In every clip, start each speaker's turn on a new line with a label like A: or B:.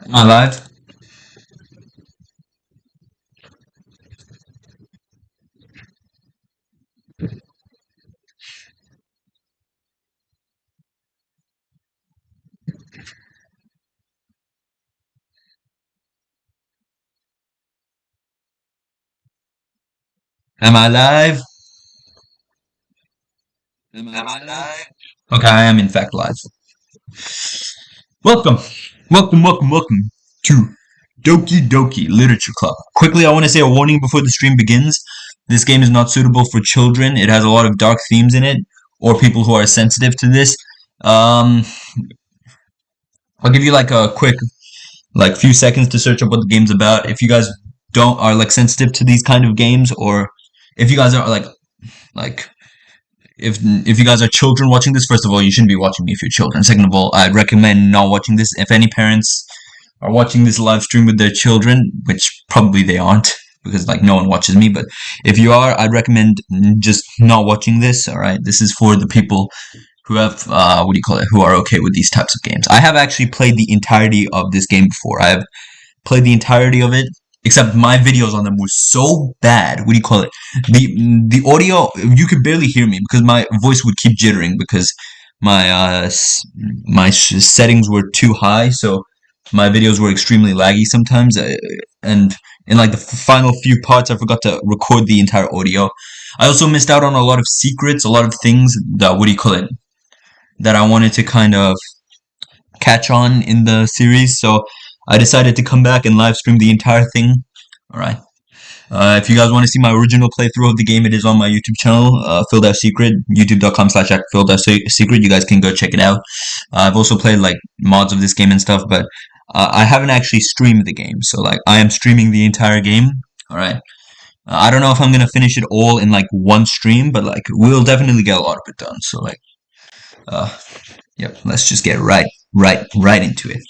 A: Am I live? Am I live? Am I live? Okay, I am in fact live. Welcome, welcome to Doki Doki Literature Club. Quickly, I want to say a warning before the stream begins. This game is not suitable for children. It has a lot of dark themes in it, or people who are sensitive to this. Um, I'll give you like a quick, like few seconds to search up what the game's about. If you guys don't are like sensitive to these kind of games, or if you guys are like if you guys are children watching this, first of all, you shouldn't be watching me if you're children. Second of all, I'd recommend not watching this. If any parents are watching this live stream with their children, which probably they aren't, because like no one watches me, but if you are, I'd recommend just not watching this. All right, this is for the people who have what do you call it? Who are okay with these types of games. I have actually played the entirety of this game before. I have played the entirety of it, except my videos on them were so bad. What do you call it? The audio, you could barely hear me because my voice would keep jittering because my settings were too high, so my videos were extremely laggy sometimes. And in like the final few parts, I forgot to record the entire audio. I also missed out on a lot of secrets, a lot of things that what do you call it? That I wanted to kind of catch on in the series, so I decided to come back and live stream the entire thing. Alright. If you guys want to see my original playthrough of the game, it is on my YouTube channel, PhilDauSecret, youtube.com/PhilDauSecret. You guys can go check it out. I've also played like mods of this game and stuff, but I haven't actually streamed the game, so like I am streaming the entire game. Alright. I don't know if I'm gonna finish it all in like one stream, but like we'll definitely get a lot of it done. So like, yep. Let's just get right into it.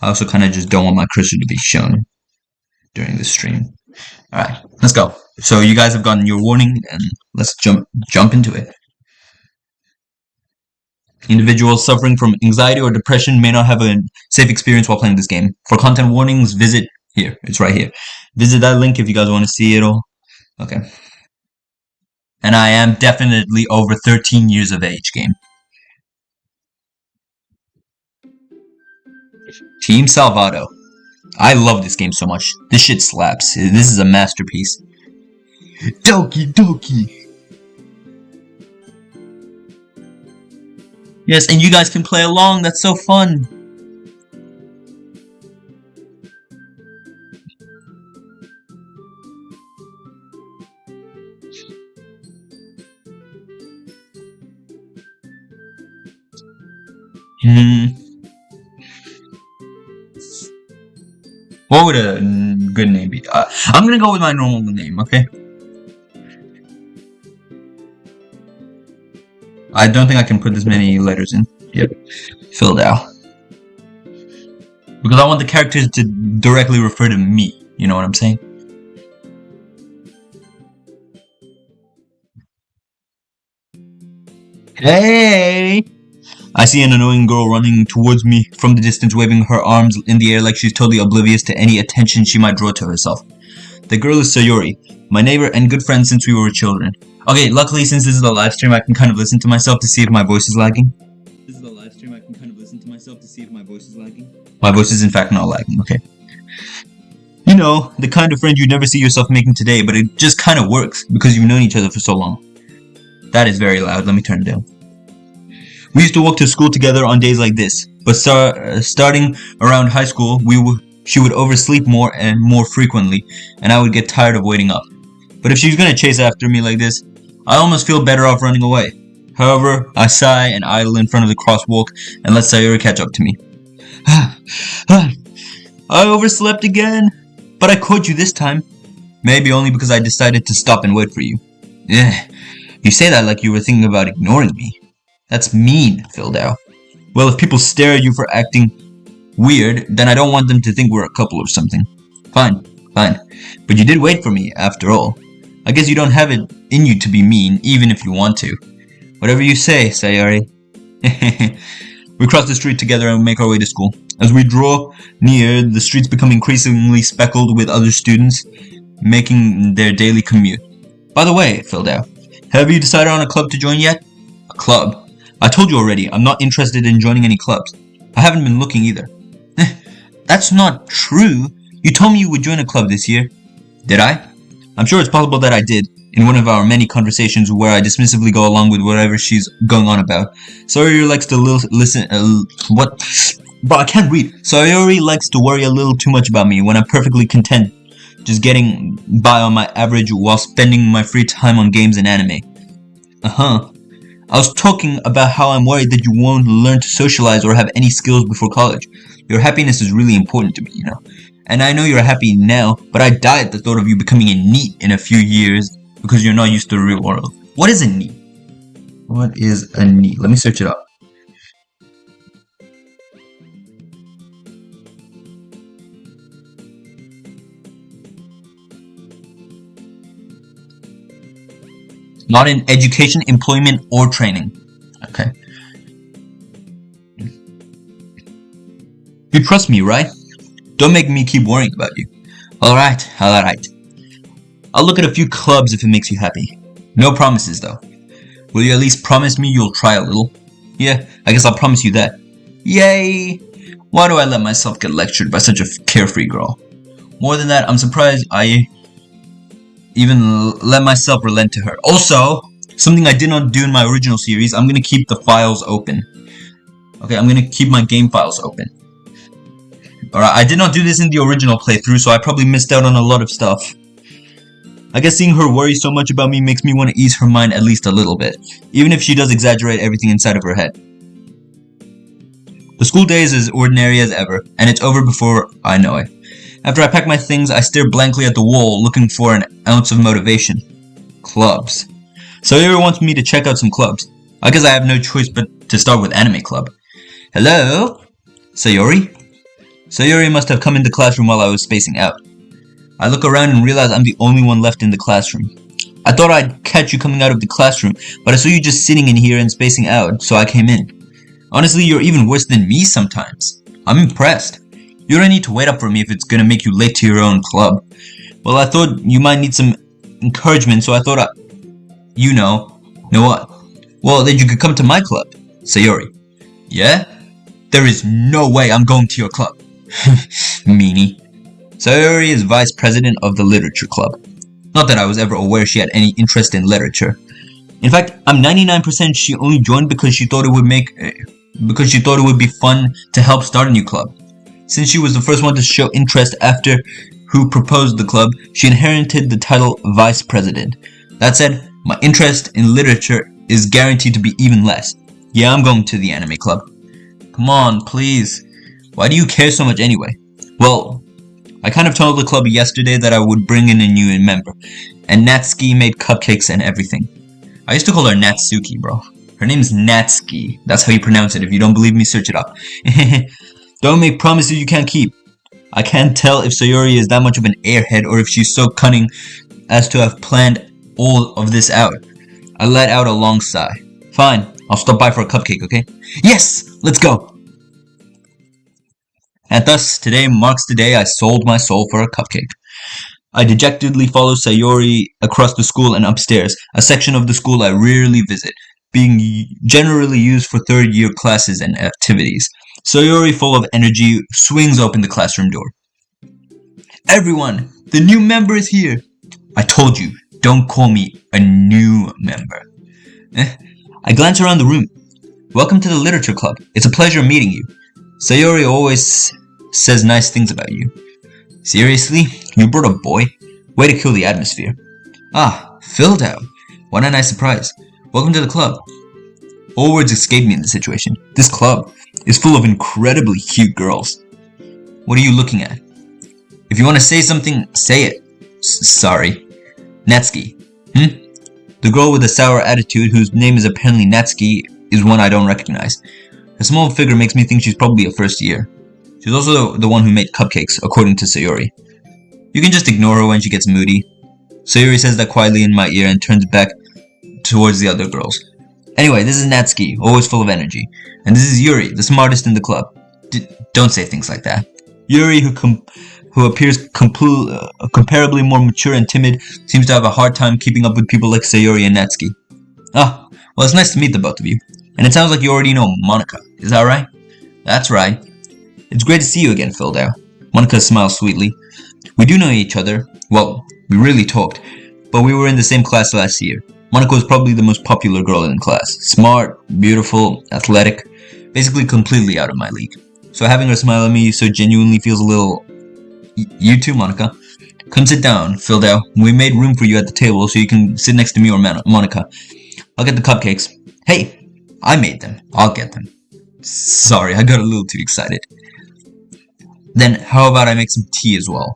A: I also kind of just don't want my cursor to be shown during the stream. Alright, let's go. So you guys have gotten your warning, and let's jump into it. Individuals suffering from anxiety or depression may not have a safe experience while playing this game. For content warnings, visit here. It's right here. Visit that link if you guys want to see it all. Okay. And I am definitely over 13 years of age, game. Team Salvado. I love this game so much. This shit slaps. This is a masterpiece. Doki Doki. Yes, and you guys can play along. That's so fun. What would a good name be? I'm gonna go with my normal name, okay? I don't think I can put this many letters in. Yep. PhilDau. Because I want the characters to directly refer to me. You know what I'm saying? Hey! I see an annoying girl running towards me from the distance, waving her arms in the air like she's totally oblivious to any attention she might draw to herself. The girl is Sayori, my neighbor and good friend since we were children. Okay, luckily since this is a live stream, I can kind of listen to myself to see if my voice is lagging. My voice is in fact not lagging, okay. You know, the kind of friend you never see yourself making today, but it just kind of works because you've known each other for so long. That is very loud, let me turn it down. We used to walk to school together on days like this, but starting around high school, she would oversleep more and more frequently, and I would get tired of waiting up. But if she's gonna chase after me like this, I almost feel better off running away. However, I sigh and idle in front of the crosswalk and let Sayori catch up to me. I overslept again, but I caught you this time. Maybe only because I decided to stop and wait for you. You say that like you were thinking about ignoring me. That's mean, PhilDau. Well, if people stare at you for acting weird, then I don't want them to think we're a couple or something. Fine. But you did wait for me, after all. I guess you don't have it in you to be mean, even if you want to. Whatever you say, Sayori. We cross the street together and make our way to school. As we draw near, the streets become increasingly speckled with other students making their daily commute. By the way, PhilDau, have you decided on a club to join yet? A club? I told you already, I'm not interested in joining any clubs. I haven't been looking either. That's not true. You told me you would join a club this year. Did I? I'm sure it's possible that I did, in one of our many conversations where I dismissively go along with whatever she's going on about. Sayori likes to listen. What? Bro, I can't read. Sayori likes to worry a little too much about me when I'm perfectly content just getting by on my average while spending my free time on games and anime. I was talking about how I'm worried that you won't learn to socialize or have any skills before college. Your happiness is really important to me, you know. And I know you're happy now, but I die at the thought of you becoming a NEET in a few years because you're not used to the real world. What is a NEET? What is a NEET? Let me search it up. Not in education, employment, or training. Okay. You trust me, right? Don't make me keep worrying about you. Alright. I'll look at a few clubs if it makes you happy. No promises, though. Will you at least promise me you'll try a little? Yeah, I guess I'll promise you that. Yay! Why do I let myself get lectured by such a carefree girl? More than that, I'm surprised I even let myself relent to her. Also, something I did not do in my original series, I'm gonna keep the files open. Okay, I'm gonna keep my game files open. Alright, I did not do this in the original playthrough, so I probably missed out on a lot of stuff. I guess seeing her worry so much about me makes me want to ease her mind at least a little bit, even if she does exaggerate everything inside of her head. The school day is as ordinary as ever, and it's over before I know it. After I pack my things, I stare blankly at the wall, looking for an ounce of motivation. Clubs. Sayori wants me to check out some clubs. I guess I have no choice but to start with Anime Club. Hello? Sayori? Sayori must have come into the classroom while I was spacing out. I look around and realize I'm the only one left in the classroom. I thought I'd catch you coming out of the classroom, but I saw you just sitting in here and spacing out, so I came in. Honestly, you're even worse than me sometimes. I'm impressed. You don't need to wait up for me if it's gonna make you late to your own club. Well, I thought you might need some encouragement, so I thought you know what? Well, then you could come to my club. Sayori. Yeah? There is no way I'm going to your club. Meanie. Sayori is vice president of the literature club. Not that I was ever aware she had any interest in literature. In fact, I'm 99% she only joined because she thought it would be fun to help start a new club. Since she was the first one to show interest after who proposed the club, she inherited the title vice president. That said, my interest in literature is guaranteed to be even less. Yeah, I'm going to the anime club. Come on, please. Why do you care so much anyway? Well, I kind of told the club yesterday that I would bring in a new member, and Natsuki made cupcakes and everything. I used to call her Natsuki, bro. Her name's Natsuki. That's how you pronounce it. If you don't believe me, search it up. Don't make promises you can't keep. I can't tell if Sayori is that much of an airhead or if she's so cunning as to have planned all of this out. I let out a long sigh. Fine, I'll stop by for a cupcake, okay? Yes! Let's go! And thus, today marks the day I sold my soul for a cupcake. I dejectedly follow Sayori across the school and upstairs, a section of the school I rarely visit, being generally used for third-year classes and activities. Sayori, full of energy, swings open the classroom door. Everyone, the new member is here. I told you, don't call me a new member. I glance around the room. Welcome to the literature club. It's a pleasure meeting you. Sayori always says nice things about you. Seriously? You brought a boy? Way to kill the atmosphere. Ah, PhilDau. What a nice surprise. Welcome to the club. All words escape me in this situation. This club is full of incredibly cute girls. What are you looking at? If you want to say something, say it. Sorry. Natsuki. The girl with the sour attitude, whose name is apparently Natsuki, is one I don't recognize. Her small figure makes me think she's probably a first year. She's also the one who made cupcakes, according to Sayori. You can just ignore her when she gets moody. Sayori says that quietly in my ear and turns back towards the other girls. Anyway, this is Natsuki, always full of energy. And this is Yuri, the smartest in the club. Don't say things like that. Yuri, who appears comparably more mature and timid, seems to have a hard time keeping up with people like Sayori and Natsuki. Ah, well, it's nice to meet the both of you. And it sounds like you already know Monika. Is that right? That's right. It's great to see you again, PhilDau. Monika smiles sweetly. We do know each other. Well, we really talked, but we were in the same class last year. Monika was probably the most popular girl in the class. Smart, beautiful, athletic, basically completely out of my league. So having her smile at me so genuinely feels a little... You too, Monika. Come sit down, PhilDau. We made room for you at the table so you can sit next to me or Monika. I'll get the cupcakes. Hey, I made them. I'll get them. Sorry, I got a little too excited. Then, how about I make some tea as well?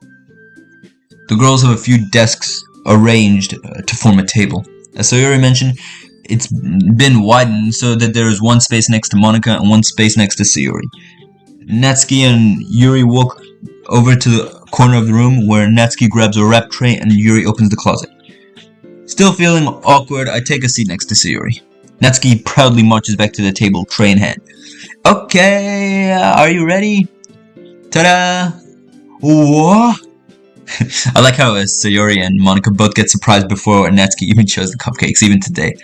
A: The girls have a few desks arranged to form a table. As Sayori mentioned, it's been widened so that there is one space next to Monika and one space next to Sayori. Natsuki and Yuri walk over to the corner of the room where Natsuki grabs a wrap tray and Yuri opens the closet. Still feeling awkward, I take a seat next to Sayori. Natsuki proudly marches back to the table, tray in hand. Okay, are you ready? Ta-da! What? I like how Sayori and Monika both get surprised before Natsuki even shows the cupcakes, even today.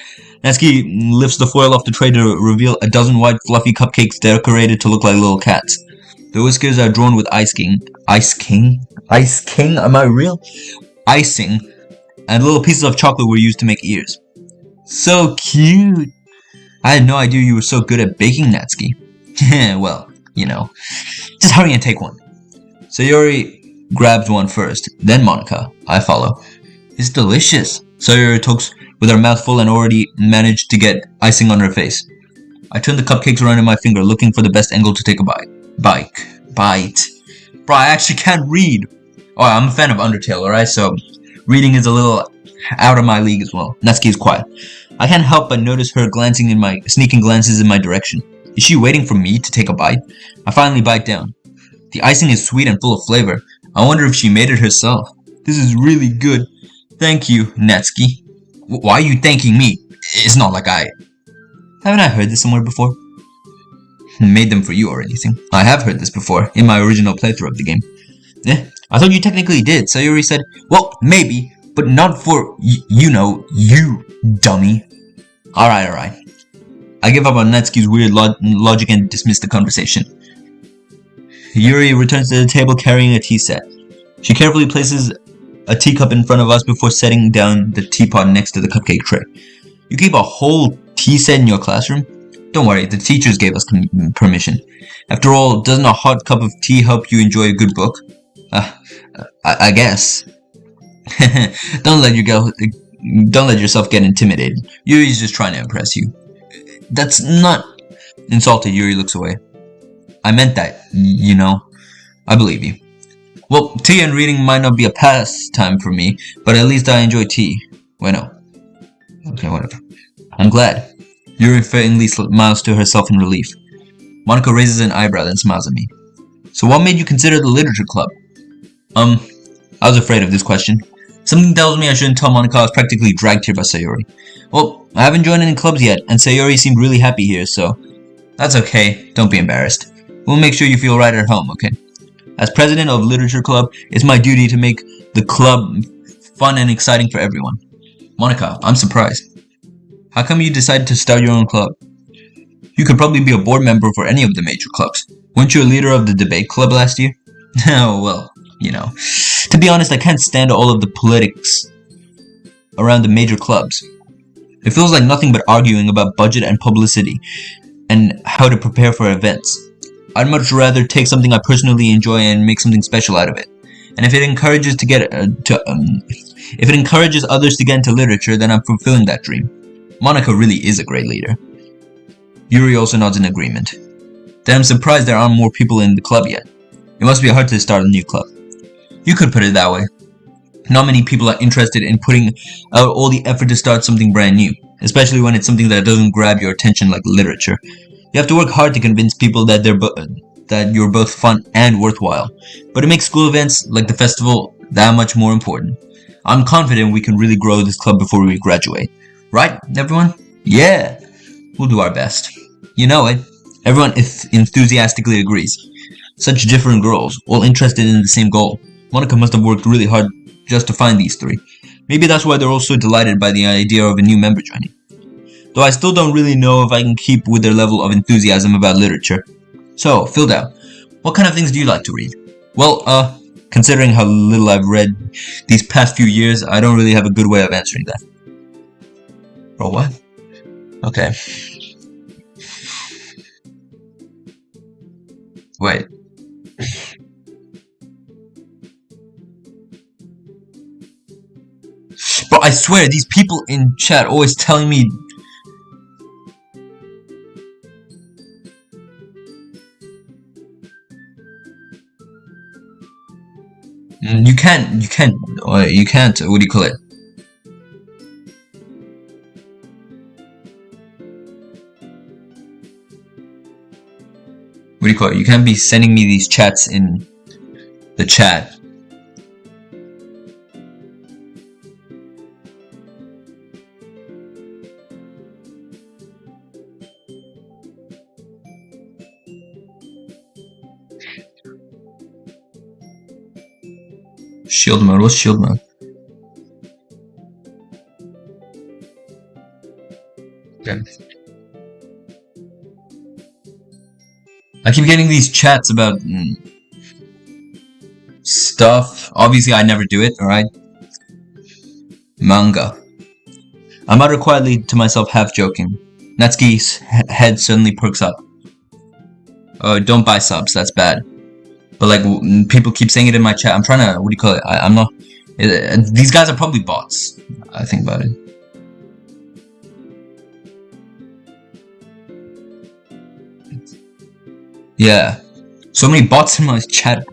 A: Natsuki lifts the foil off the tray to reveal a dozen white fluffy cupcakes decorated to look like little cats. The whiskers are drawn with Ice King? Am I real? Icing, and little pieces of chocolate were used to make ears. So cute! I had no idea you were so good at baking, Natsuki. Well, you know. Just hurry and take one. Sayori grabs one first, then Monika. I follow. It's delicious. Sayori talks with her mouth full and already managed to get icing on her face. I turn the cupcakes around in my finger, looking for the best angle to take a bite. Bite. Bro, I actually can't read. Oh, I'm a fan of Undertale, alright? So, reading is a little out of my league as well. Natsuki is quiet. I can't help but notice her sneaking glances in my direction. Is she waiting for me to take a bite? I finally bite down. The icing is sweet and full of flavor. I wonder if she made it herself. This is really good. Thank you, Natsuki. Why are you thanking me? It's not like Haven't I heard this somewhere before? Made them for you or anything. I have heard this before, in my original playthrough of the game. I thought you technically did. Sayori said, well, maybe, but not for, you, dummy. Alright. I give up on Natsuki's weird logic and dismiss the conversation. Yuri returns to the table carrying a tea set. She carefully places a teacup in front of us before setting down the teapot next to the cupcake tray. You keep a whole tea set in your classroom? Don't worry, the teachers gave us permission. After all, doesn't a hot cup of tea help you enjoy a good book? I guess. Don't let yourself get intimidated. Yuri's just trying to impress you. That's not... Insulted, Yuri looks away. I meant that, I believe you. Well, tea and reading might not be a pastime for me, but at least I enjoy tea. Bueno. Okay, whatever. I'm glad. Yuri faintly smiles to herself in relief. Monika raises an eyebrow and smiles at me. So what made you consider the literature club? I was afraid of this question. Something tells me I shouldn't tell Monika I was practically dragged here by Sayori. Well, I haven't joined any clubs yet, and Sayori seemed really happy here, so... That's okay, don't be embarrassed. We'll make sure you feel right at home, okay? As president of Literature Club, it's my duty to make the club fun and exciting for everyone. Monika, I'm surprised. How come you decided to start your own club? You could probably be a board member for any of the major clubs. Weren't you a leader of the debate club last year? Oh, well, To be honest, I can't stand all of the politics around the major clubs. It feels like nothing but arguing about budget and publicity and how to prepare for events. I'd much rather take something I personally enjoy and make something special out of it. And if it encourages others to get into literature, then I'm fulfilling that dream. Monika really is a great leader. Yuri also nods in agreement. Then I'm surprised there aren't more people in the club yet. It must be hard to start a new club. You could put it that way. Not many people are interested in putting out all the effort to start something brand new, especially when it's something that doesn't grab your attention like literature. You have to work hard to convince people that you're both fun and worthwhile, but it makes school events like the festival that much more important. I'm confident we can really grow this club before we graduate. Right, everyone? Yeah! We'll do our best. You know it. Everyone enthusiastically agrees. Such different girls, all interested in the same goal. Monica must have worked really hard just to find these three. Maybe that's why they're all so delighted by the idea of a new member joining. Though I still don't really know if I can keep with their level of enthusiasm about literature. So, PhilDau, what kind of things do you like to read? Well, considering how little I've read these past few years, I don't really have a good way of answering that. Bro, what? Okay. Wait. Bro, I swear, these people in chat always telling me... You can't, what do you call it? What do you call it? You can't be sending me these chats in the chat. Shield mode, what's shield mode? Okay. I keep getting these chats about stuff. Obviously, I never do it, alright? Manga. I mutter quietly to myself, half joking. Natsuki's head suddenly perks up. Oh, don't buy subs, that's bad. But like, people keep saying it in my chat. I'm trying to, what do you call it? I'm not... these guys are probably bots. I think about it. Yeah. So many bots in my chat.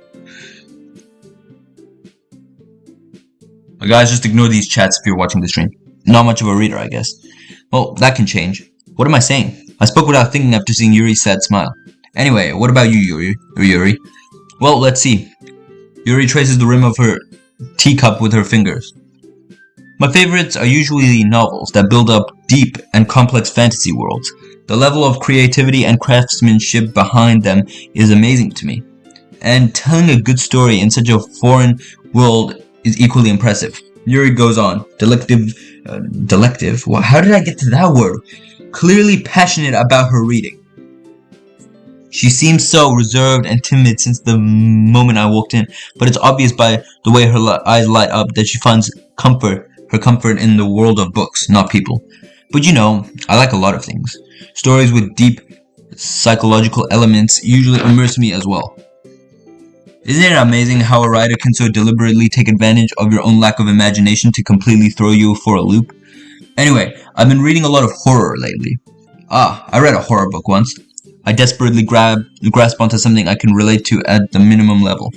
A: Guys, just ignore these chats if you're watching the stream. Not much of a reader, I guess. Well, that can change. What am I saying? I spoke without thinking after seeing Yuri's sad smile. Anyway, what about you, Yuri? Well, let's see. Yuri traces the rim of her teacup with her fingers. My favorites are usually novels that build up deep and complex fantasy worlds. The level of creativity and craftsmanship behind them is amazing to me. And telling a good story in such a foreign world is equally impressive. Yuri goes on. Delective? Well, how did I get to that word? Clearly passionate about her reading. She seems so reserved and timid since the moment I walked in, but it's obvious by the way her eyes light up that she finds her comfort in the world of books, not people. But you know, I like a lot of things. Stories with deep psychological elements usually immerse me as well. Isn't it amazing how a writer can so deliberately take advantage of your own lack of imagination to completely throw you for a loop? Anyway, I've been reading a lot of horror lately. I read a horror book once. I desperately grasp onto something I can relate to at the minimum level.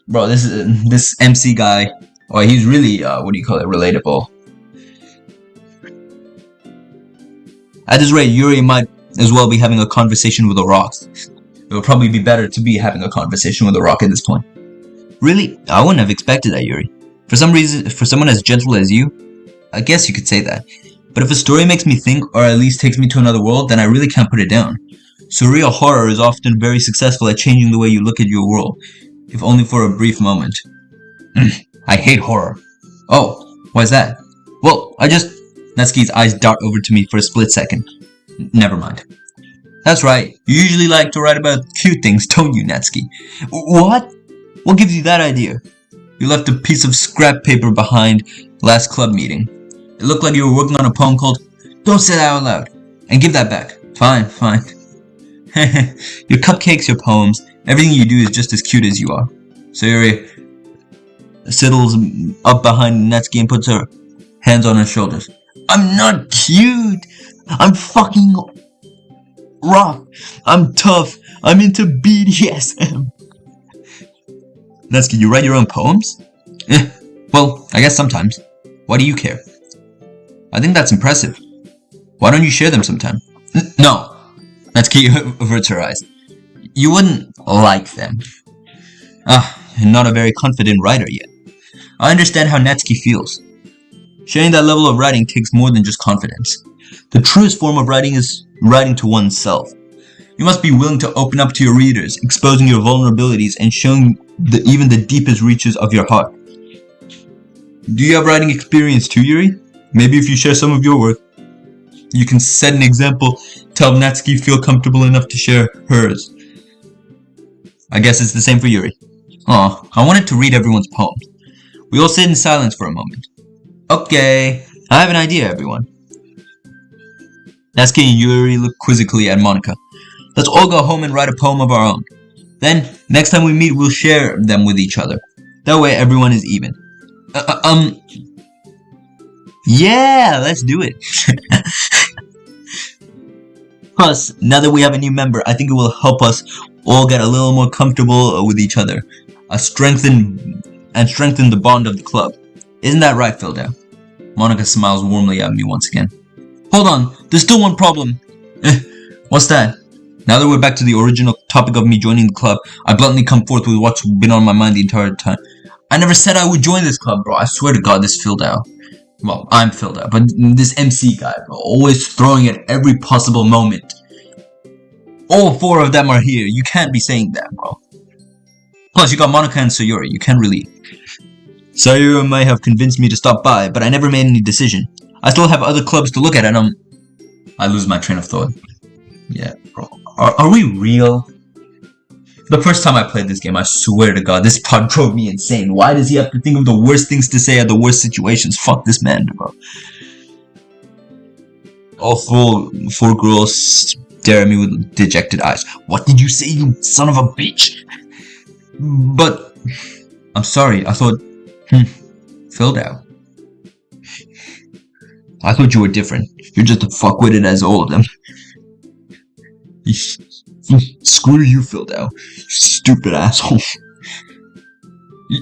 A: Bro, this MC guy, oh, he's really, relatable. At this rate, Yuri might as well be having a conversation with a rock. It would probably be better to be having a conversation with a rock at this point. Really? I wouldn't have expected that, Yuri. For some reason, for someone as gentle as you, I guess you could say that. But if a story makes me think, or at least takes me to another world, then I really can't put it down. Surreal horror is often very successful at changing the way you look at your world, if only for a brief moment. I hate horror. Oh, why's that? Well, Natsuki's eyes dart over to me for a split second. Never mind. That's right, you usually like to write about cute things, don't you, Natsuki? What? What gives you that idea? You left a piece of scrap paper behind last club meeting. It looked like you were working on a poem called Don't Say That Out Loud. And give that back. Fine. Your cupcakes, your poems, everything you do is just as cute as you are. Sayuri settles up behind Natsuki and puts her hands on her shoulders. I'm not cute! I'm fucking rock! I'm tough! I'm into BDSM! Natsuki, you write your own poems? Well, I guess sometimes. Why do you care? I think that's impressive. Why don't you share them sometime? No. Natsuki averts her eyes. You wouldn't like them. Not a very confident writer yet. I understand how Natsuki feels. Sharing that level of writing takes more than just confidence. The truest form of writing is writing to oneself. You must be willing to open up to your readers, exposing your vulnerabilities and showing even the deepest reaches of your heart. Do you have writing experience too, Yuri? Maybe if you share some of your work, you can set an example to help Natsuki feel comfortable enough to share hers. I guess it's the same for Yuri. Aw, I wanted to read everyone's poems. We all sit in silence for a moment. Okay, I have an idea, everyone. Natsuki and Yuri look quizzically at Monika. Let's all go home and write a poem of our own. Then, next time we meet, we'll share them with each other. That way everyone is even. Yeah, let's do it. Plus, now that we have a new member, I think it will help us all get a little more comfortable with each other. Strengthen the bond of the club. Isn't that right, PhilDau? Monika smiles warmly at me once again. Hold on, there's still one problem. What's that? Now that we're back to the original topic of me joining the club, I bluntly come forth with what's been on my mind the entire time. I never said I would join this club, bro. I swear to God, this PhilDau. Well, I'm PhilDau, but this MC guy, bro, always throwing at every possible moment. All four of them are here. You can't be saying that, bro. Plus, you got Monika and Sayori. You can't really. Sayori may have convinced me to stop by, but I never made any decision. I still have other clubs to look at, and I lose my train of thought. Yeah, bro. Are we real? The first time I played this game, I swear to God, this pod drove me insane. Why does he have to think of the worst things to say at the worst situations? Fuck this man, bro. All four girls stare at me with dejected eyes. What did you say, you son of a bitch? But, I'm sorry, I thought, PhilDau. I thought you were different. You're just as fuckwitted as all of them. Screw you, PhilDau. Stupid asshole.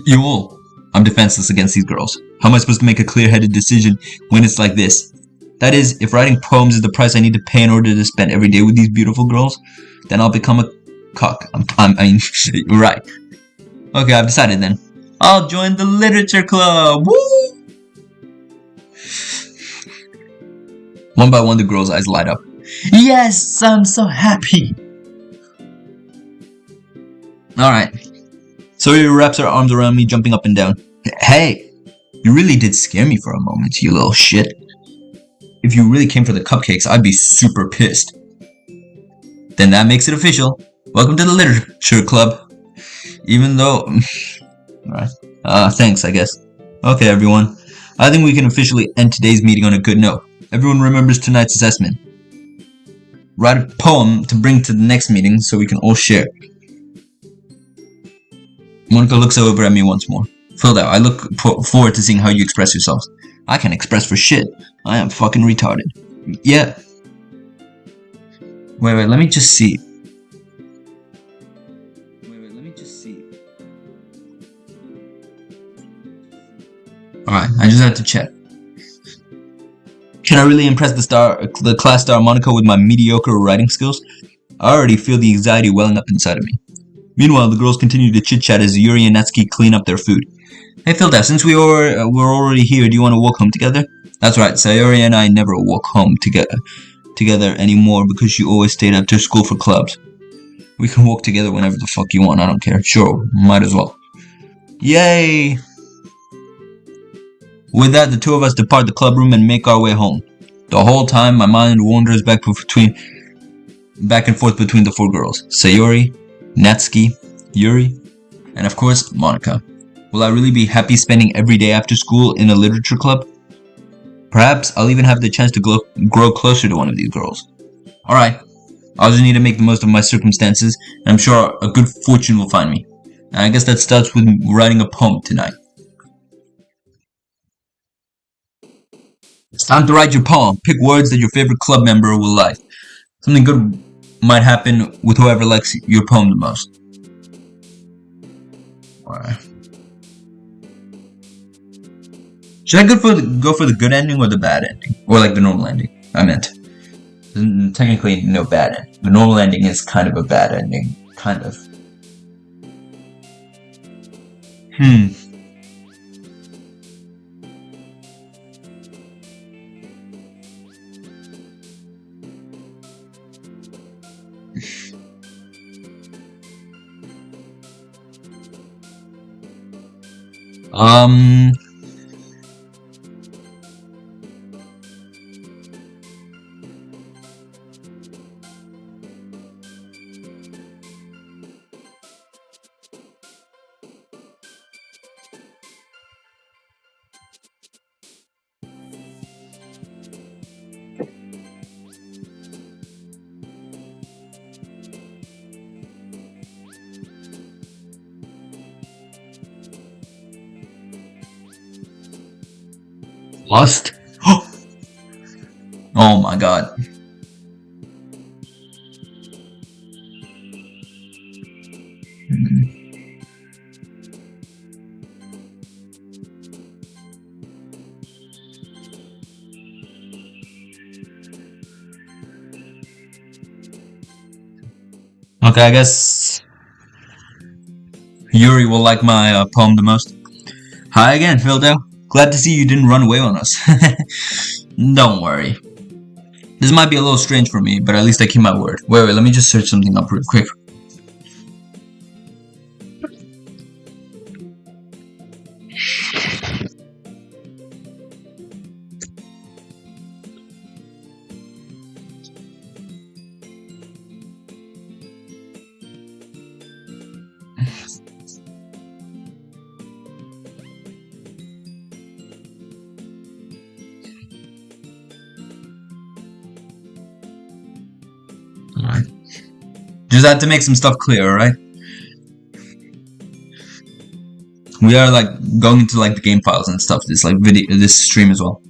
A: You all. I'm defenseless against these girls. How am I supposed to make a clear-headed decision when it's like this? That is, if writing poems is the price I need to pay in order to spend every day with these beautiful girls, then I'll become a cuck. You're right. Okay, I've decided then. I'll join the literature club. Woo! One by one, the girls' eyes light up. Yes, I'm so happy. Alright. So he wraps her arms around me, jumping up and down. Hey, you really did scare me for a moment, you little shit. If you really came for the cupcakes, I'd be super pissed. Then that makes it official. Welcome to the literature club. Even though... Alright. Thanks, I guess. Okay, everyone. I think we can officially end today's meeting on a good note. Everyone remembers tonight's assessment. Write a poem to bring to the next meeting so we can all share. Monika looks over at me once more. PhilDau, I look forward to seeing how you express yourselves. I can't express for shit. I am fucking retarded. Yeah. Wait, let me just see. Alright, I just have to check. Can I really impress the class star Monika with my mediocre writing skills? I already feel the anxiety welling up inside of me. Meanwhile, the girls continue to chit-chat as Yuri and Natsuki clean up their food. Hey PhilDau, since we're already here, do you want to walk home together? That's right, Sayori and I never walk home together anymore because you always stayed after school for clubs. We can walk together whenever the fuck you want, I don't care. Sure, might as well. Yay! With that, the two of us depart the club room and make our way home. The whole time, my mind wanders back and forth between the four girls. Sayori, Natsuki, Yuri, and of course, Monika. Will I really be happy spending every day after school in a literature club? Perhaps I'll even have the chance to grow closer to one of these girls. Alright, I'll just need to make the most of my circumstances, and I'm sure a good fortune will find me. And I guess that starts with writing a poem tonight. It's time to write your poem. Pick words that your favorite club member will like. Something good might happen with whoever likes your poem the most. Alright. Should I go for the good ending or the bad ending? Or like the normal ending? I meant. Technically no bad ending. The normal ending is kind of a bad ending. Kind of. Um. Lost? Oh my god. Okay, I guess Yuri will like my poem the most. Hi again, PhilDau. Glad to see you didn't run away on us. Don't worry. This might be a little strange for me, but at least I keep my word. Wait, let me just search something up real quick. Alright. Just had to make some stuff clear, alright? We are like going into like the game files and stuff, this like this stream as well.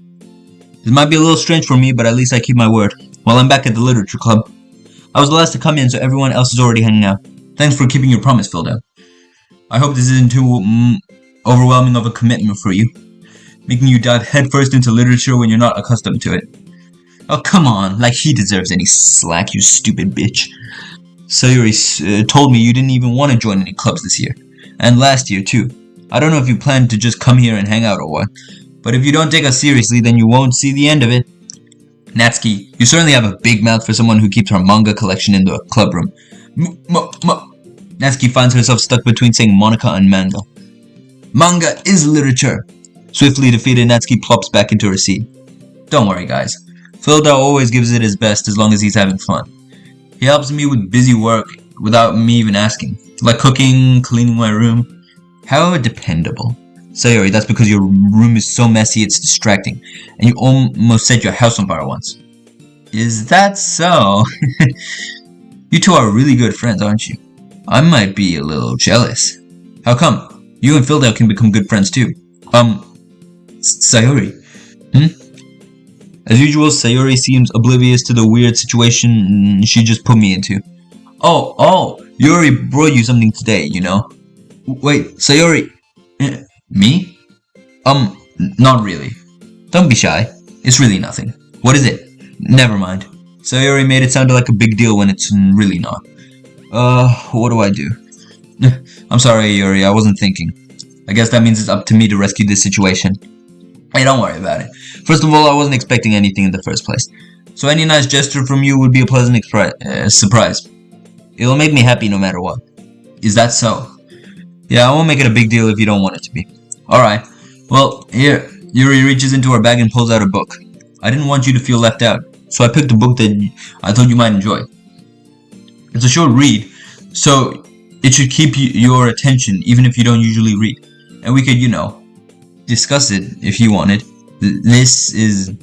A: This might be a little strange for me, but at least I keep my word. Well, I'm back at the literature club. I was the last to come in, so everyone else is already hanging out. Thanks for keeping your promise, PhilDau. I hope this isn't too overwhelming of a commitment for you, making you dive headfirst into literature when you're not accustomed to it. Oh, come on, like he deserves any slack, you stupid bitch. Sayuri told me you didn't even want to join any clubs this year. And last year, too. I don't know if you plan to just come here and hang out or what, but if you don't take us seriously, then you won't see the end of it. Natsuki, you certainly have a big mouth for someone who keeps her manga collection in the club room. Natsuki finds herself stuck between saying Monica and manga. Manga is literature! Swiftly defeated, Natsuki plops back into her seat. Don't worry, guys. PhilDau always gives it his best as long as he's having fun. He helps me with busy work without me even asking. Like cooking, cleaning my room. How dependable. Sayori, that's because your room is so messy it's distracting. And you almost set your house on fire once. Is that so? You two are really good friends, aren't you? I might be a little jealous. How come? You and PhilDau can become good friends too. Sayori. As usual, Sayori seems oblivious to the weird situation she just put me into. Oh, Yuri brought you something today, you know? Wait, Sayori... Me? Not really. Don't be shy. It's really nothing. What is it? Never mind. Sayori made it sound like a big deal when it's really not. What do I do? I'm sorry, Yuri, I wasn't thinking. I guess that means it's up to me to rescue this situation. Hey, don't worry about it. First of all, I wasn't expecting anything in the first place. So any nice gesture from you would be a pleasant surprise. It'll make me happy no matter what. Is that so? Yeah, I won't make it a big deal if you don't want it to be. Alright. Well, here. Yuri reaches into her bag and pulls out a book. I didn't want you to feel left out, so I picked a book that I thought you might enjoy. It's a short read, so it should keep your attention even if you don't usually read. And we could, discuss it if you wanted. This is...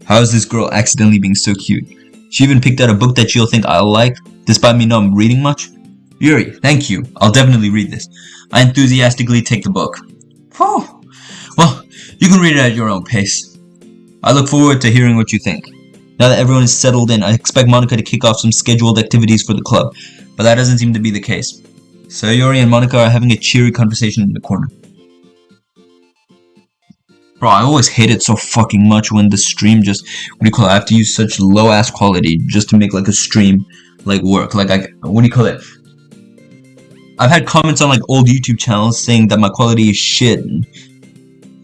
A: How is this girl accidentally being so cute? She even picked out a book that she'll think I'll like, despite me not reading much. Yuri, thank you. I'll definitely read this. I enthusiastically take the book. Whew. Well, you can read it at your own pace. I look forward to hearing what you think. Now that everyone is settled in, I expect Monica to kick off some scheduled activities for the club, but that doesn't seem to be the case. Sayori and Monica are having a cheery conversation in the corner. Bro, I always hate it so fucking much when the stream just, I have to use such low ass quality just to make like a stream work. I've had comments on old YouTube channels saying that my quality is shit,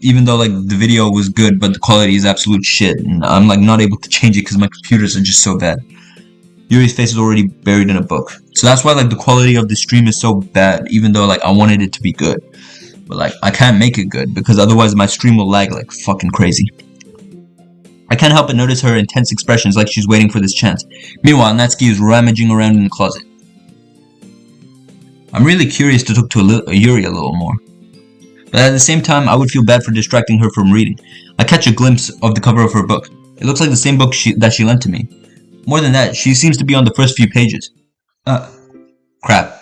A: even though the video was good, but the quality is absolute shit, and I'm not able to change it because my computers are just so bad. Yuri's face is already buried in a book, so that's why the quality of the stream is so bad, even though I wanted it to be good. But like, I can't make it good because otherwise my stream will lag like fucking crazy. I can't help but notice her intense expressions like she's waiting for this chance. Meanwhile, Natsuki is rummaging around in the closet. I'm really curious to talk to Yuri a little more. But at the same time, I would feel bad for distracting her from reading. I catch a glimpse of the cover of her book. It looks like the same book that she lent to me. More than that, she seems to be on the first few pages. Crap.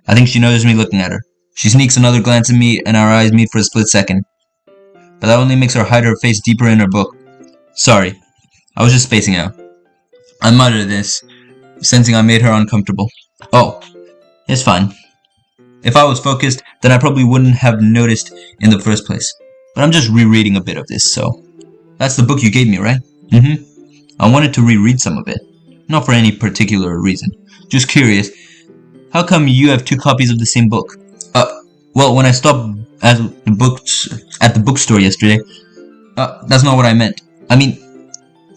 A: I think she noticed me looking at her. She sneaks another glance at me and our eyes meet for a split second. But that only makes her hide her face deeper in her book. Sorry. I was just spacing out. I muttered this, sensing I made her uncomfortable. Oh, it's fine. If I was focused, then I probably wouldn't have noticed in the first place. But I'm just rereading a bit of this, so... That's the book you gave me, right? I wanted to reread some of it. Not for any particular reason. Just curious. How come you have 2 copies of the same book? Well, when I stopped at the bookstore yesterday... that's not what I meant. I mean,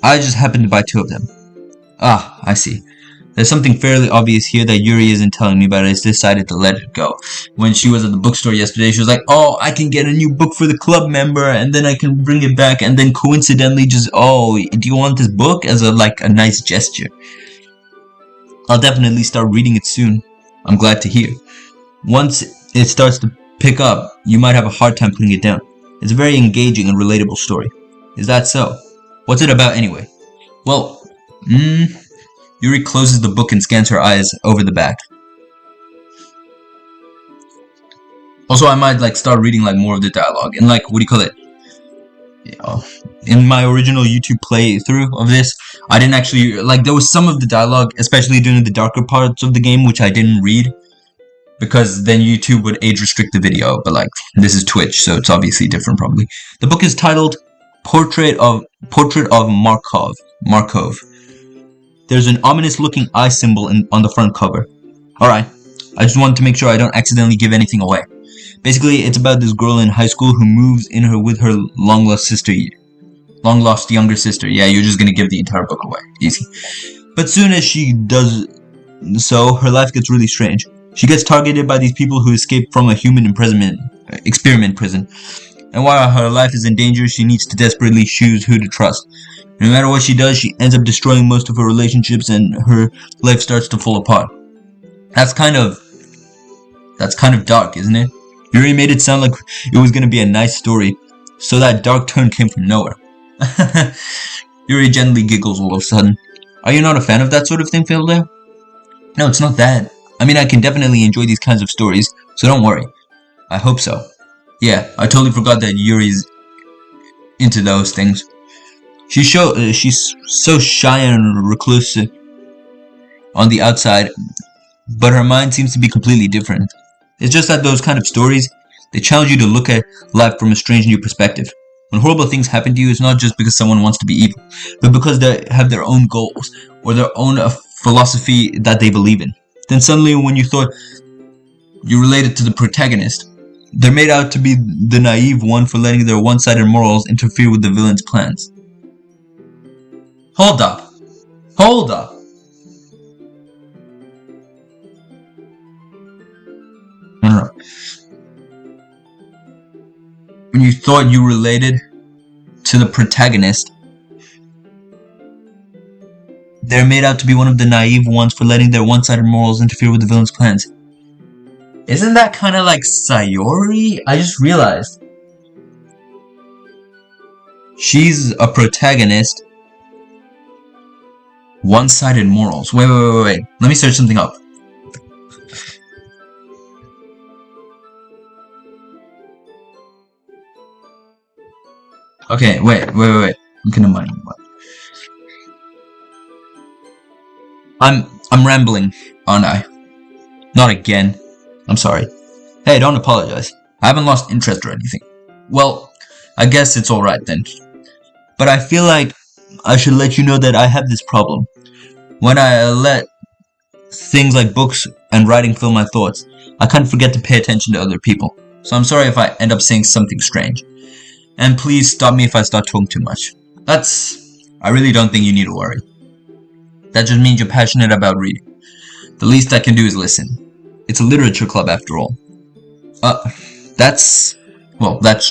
A: I just happened to buy 2 of them. Ah, I see. There's something fairly obvious here that Yuri isn't telling me, but I decided to let it go. When she was at the bookstore yesterday, she was like, oh, I can get a new book for the club member, and then I can bring it back, and then coincidentally just, oh, do you want this book? As a nice gesture. I'll definitely start reading it soon. I'm glad to hear. Once it starts to pick up, you might have a hard time putting it down. It's a very engaging and relatable story. Is that so? What's it about anyway? Well, Yuri closes the book and scans her eyes over the back. Also, I might start reading more of the dialogue and what do you call it? In my original YouTube playthrough of this, I didn't actually there was some of the dialogue, especially during the darker parts of the game, which I didn't read because then YouTube would age restrict the video. But this is Twitch, so it's obviously different probably. The book is titled Portrait of Markov. There's an ominous-looking eye symbol on the front cover. Alright, I just wanted to make sure I don't accidentally give anything away. Basically, it's about this girl in high school who moves in with her long-lost younger sister. Yeah, you're just gonna give the entire book away. Easy. But soon as she does so, her life gets really strange. She gets targeted by these people who escaped from a human experiment prison. And while her life is in danger, she needs to desperately choose who to trust. No matter what she does, she ends up destroying most of her relationships and her life starts to fall apart. That's kind of dark, isn't it? Yuri made it sound like it was gonna be a nice story, so that dark turn came from nowhere. Yuri gently giggles all of a sudden. Are you not a fan of that sort of thing, PhilDau? No, it's not that. I mean, I can definitely enjoy these kinds of stories, so don't worry. I hope so. Yeah, I totally forgot that Yuri's into those things. She's so shy and reclusive on the outside, but her mind seems to be completely different. It's just that those kind of stories, they challenge you to look at life from a strange new perspective. When horrible things happen to you, it's not just because someone wants to be evil, but because they have their own goals, or their own philosophy that they believe in. Then suddenly, when you thought you related to the protagonist, they're made out to be the naive one for letting their one-sided morals interfere with the villain's plans. Hold up. Hold up. No. When you thought you related to the protagonist, they're made out to be one of the naive ones for letting their one-sided morals interfere with the villain's plans. Isn't that kind of like Sayori? I just realized. She's a protagonist. One-sided morals. Wait. Let me search something up. Okay, wait. I'm gonna mind. I'm rambling, aren't I? Not again. I'm sorry. Hey, don't apologize. I haven't lost interest or anything. Well, I guess it's alright then. But I feel like I should let you know that I have this problem. When I let things like books and writing fill my thoughts, I kind of forget to pay attention to other people. So I'm sorry if I end up saying something strange. And please stop me if I start talking too much. I really don't think you need to worry. That just means you're passionate about reading. The least I can do is listen. It's a literature club after all. That's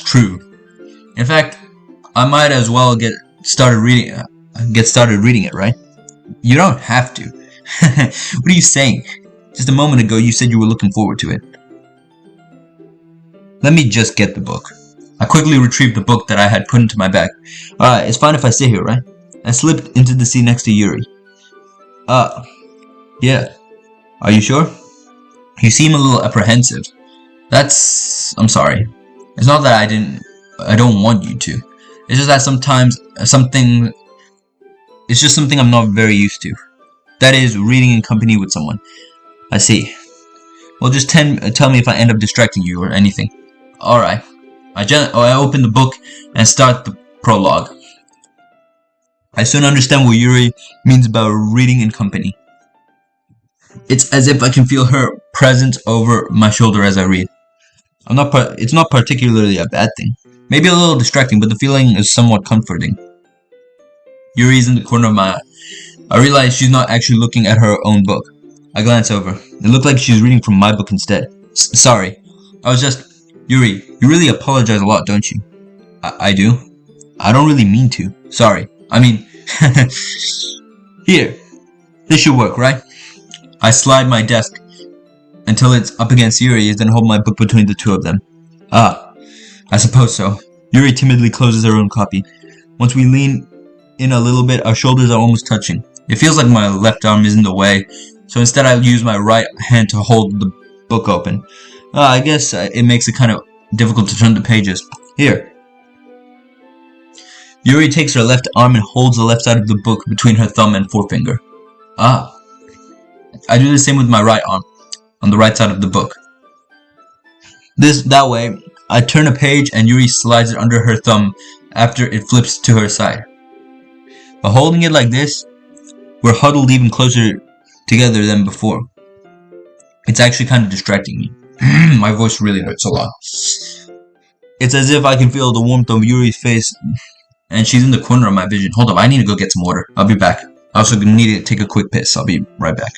A: true. In fact, I might as well get started reading it, right? You don't have to. What are you saying? Just a moment ago you said you were looking forward to it. Let me just get the book. I quickly retrieved the book that I had put into my bag. Alright, it's fine if I stay here, right? I slipped into the seat next to Yuri. Yeah. Are you sure? You seem a little apprehensive. I'm sorry. It's not that I don't want you to. It's just that sometimes it's just something I'm not very used to. That is, reading in company with someone. I see. Well, just tell me if I end up distracting you or anything. Alright. I open the book and start the prologue. I soon understand what Yuri means about reading in company. It's as if I can feel her presence over my shoulder as I read. It's not particularly a bad thing. Maybe a little distracting, but the feeling is somewhat comforting. Yuri is in the corner of my eye. I realize she's not actually looking at her own book. I glance over. It looked like she's reading from my book instead. Sorry. I was just... Yuri, you really apologize a lot, don't you? I do? I don't really mean to. Sorry. I mean... Here. This should work, right? I slide my desk until it's up against Yuri's, then hold my book between the two of them. I suppose so. Yuri timidly closes her own copy. Once we lean in a little bit, our shoulders are almost touching. It feels like my left arm is in the way, so instead I use my right hand to hold the book open. I guess it makes it kind of difficult to turn the pages. Here. Yuri takes her left arm and holds the left side of the book between her thumb and forefinger. I do the same with my right arm, on the right side of the book. That way, I turn a page and Yuri slides it under her thumb after it flips to her side. By holding it like this, we're huddled even closer together than before. It's actually kind of distracting me. My voice really hurts a lot. It's as if I can feel the warmth of Yuri's face, and she's in the corner of my vision. Hold up, I need to go get some water. I'll be back. I also need to take a quick piss. I'll be right back.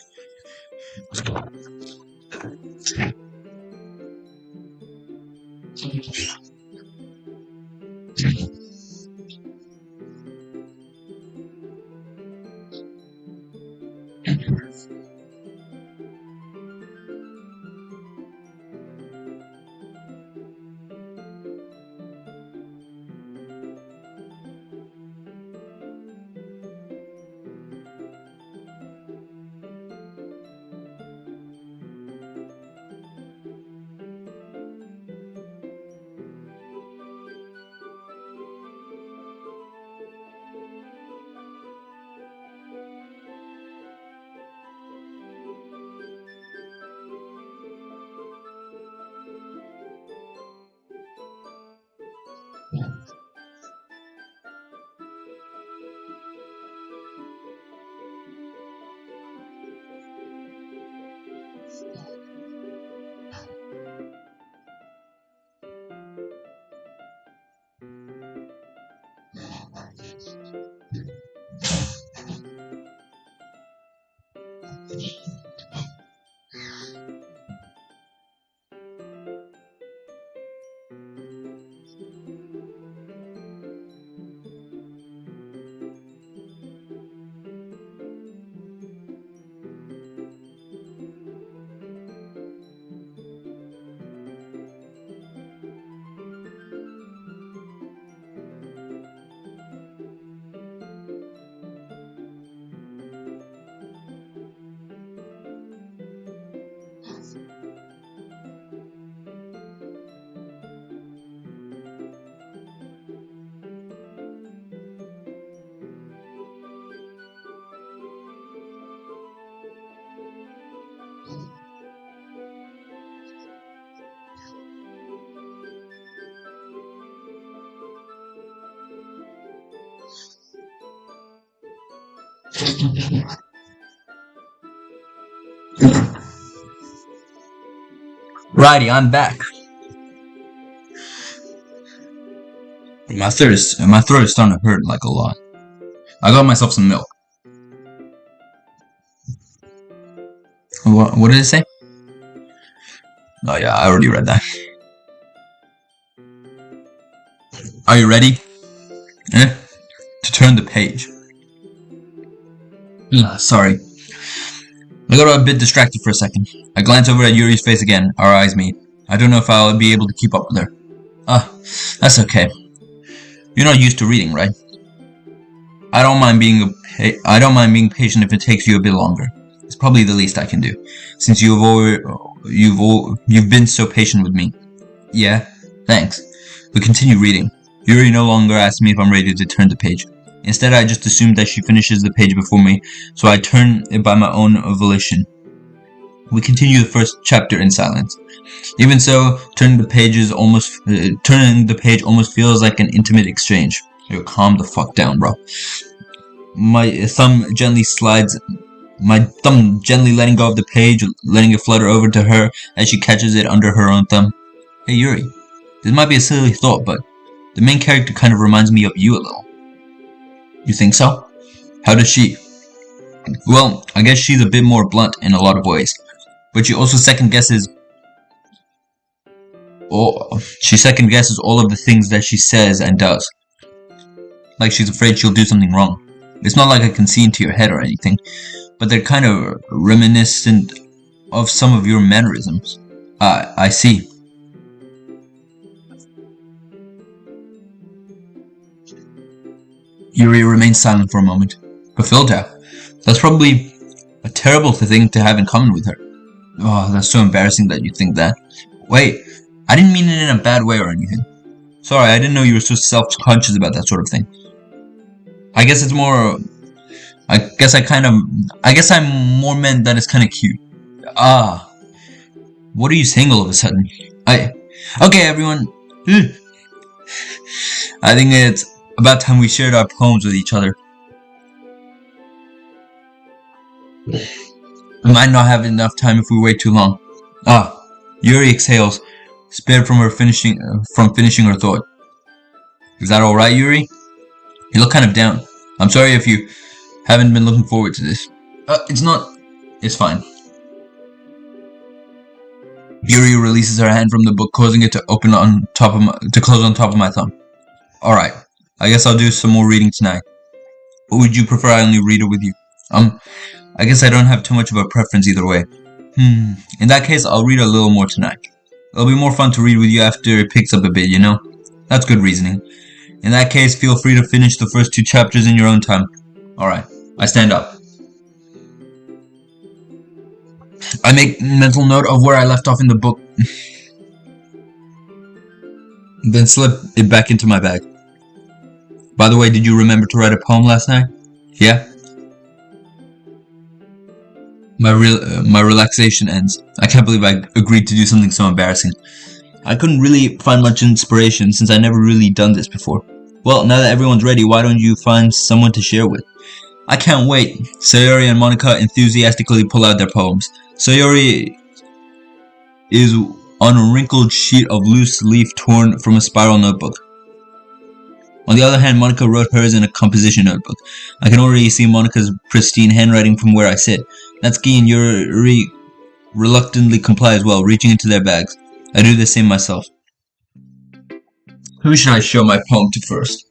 A: Righty, I'm back. My throat is starting to hurt like a lot. I got myself some milk. What did it say? Oh yeah, I already read that. Are you ready? To turn the page. Sorry. I got a bit distracted for a second. I glanced over at Yuri's face again, our eyes meet. I don't know if I'll be able to keep up with her. That's okay. You're not used to reading, right? I don't mind being patient if it takes you a bit longer. It's probably the least I can do, since you've been so patient with me. Yeah, thanks. We continue reading. Yuri no longer asks me if I'm ready to turn the page. Instead, I just assume that she finishes the page before me, so I turn it by my own volition. We continue the first chapter in silence. Even so, turning the page almost feels like an intimate exchange. Yo, calm the fuck down, bro. My thumb gently letting go of the page, letting it flutter over to her as she catches it under her own thumb. Hey Yuri, this might be a silly thought, but the main character kind of reminds me of you a little. You think so? How does she? Well, I guess she's a bit more blunt in a lot of ways, but she also second guesses all of the things that she says and does. Like she's afraid she'll do something wrong. It's not like I can see into your head or anything, but they're kind of reminiscent of some of your mannerisms. I see. Yuri remains silent for a moment. But PhilDau, that's probably a terrible thing to have in common with her. Oh, that's so embarrassing that you think that. Wait, I didn't mean it in a bad way or anything. Sorry, I didn't know you were so self-conscious about that sort of thing. I guess it's more... I guess I'm more meant that it's kind of cute. What are you saying all of a sudden? Okay, everyone. I think it's about time we shared our poems with each other. We might not have enough time if we wait too long. Yuri exhales, spared from finishing her thought. Is that alright, Yuri? You look kind of down. I'm sorry if you haven't been looking forward to this. It's fine. Yuri releases her hand from the book, causing it to close on top of my thumb. Alright, I guess I'll do some more reading tonight. Or would you prefer I only read it with you? I guess I don't have too much of a preference either way. In that case, I'll read a little more tonight. It'll be more fun to read with you after it picks up a bit, you know? That's good reasoning. In that case, feel free to finish the first 2 chapters in your own time. Alright, I stand up. I make mental note of where I left off in the book. Then slip it back into my bag. By the way, did you remember to write a poem last night? Yeah? My relaxation ends. I can't believe I agreed to do something so embarrassing. I couldn't really find much inspiration since I never really done this before. Well, now that everyone's ready, why don't you find someone to share with? I can't wait. Sayori and Monica enthusiastically pull out their poems. Sayori is on a wrinkled sheet of loose leaf torn from a spiral notebook. On the other hand, Monica wrote hers in a composition notebook. I can already see Monica's pristine handwriting from where I sit. Natsuki and Yuri reluctantly comply as well, reaching into their bags. I do the same myself. Who should I show my poem to first?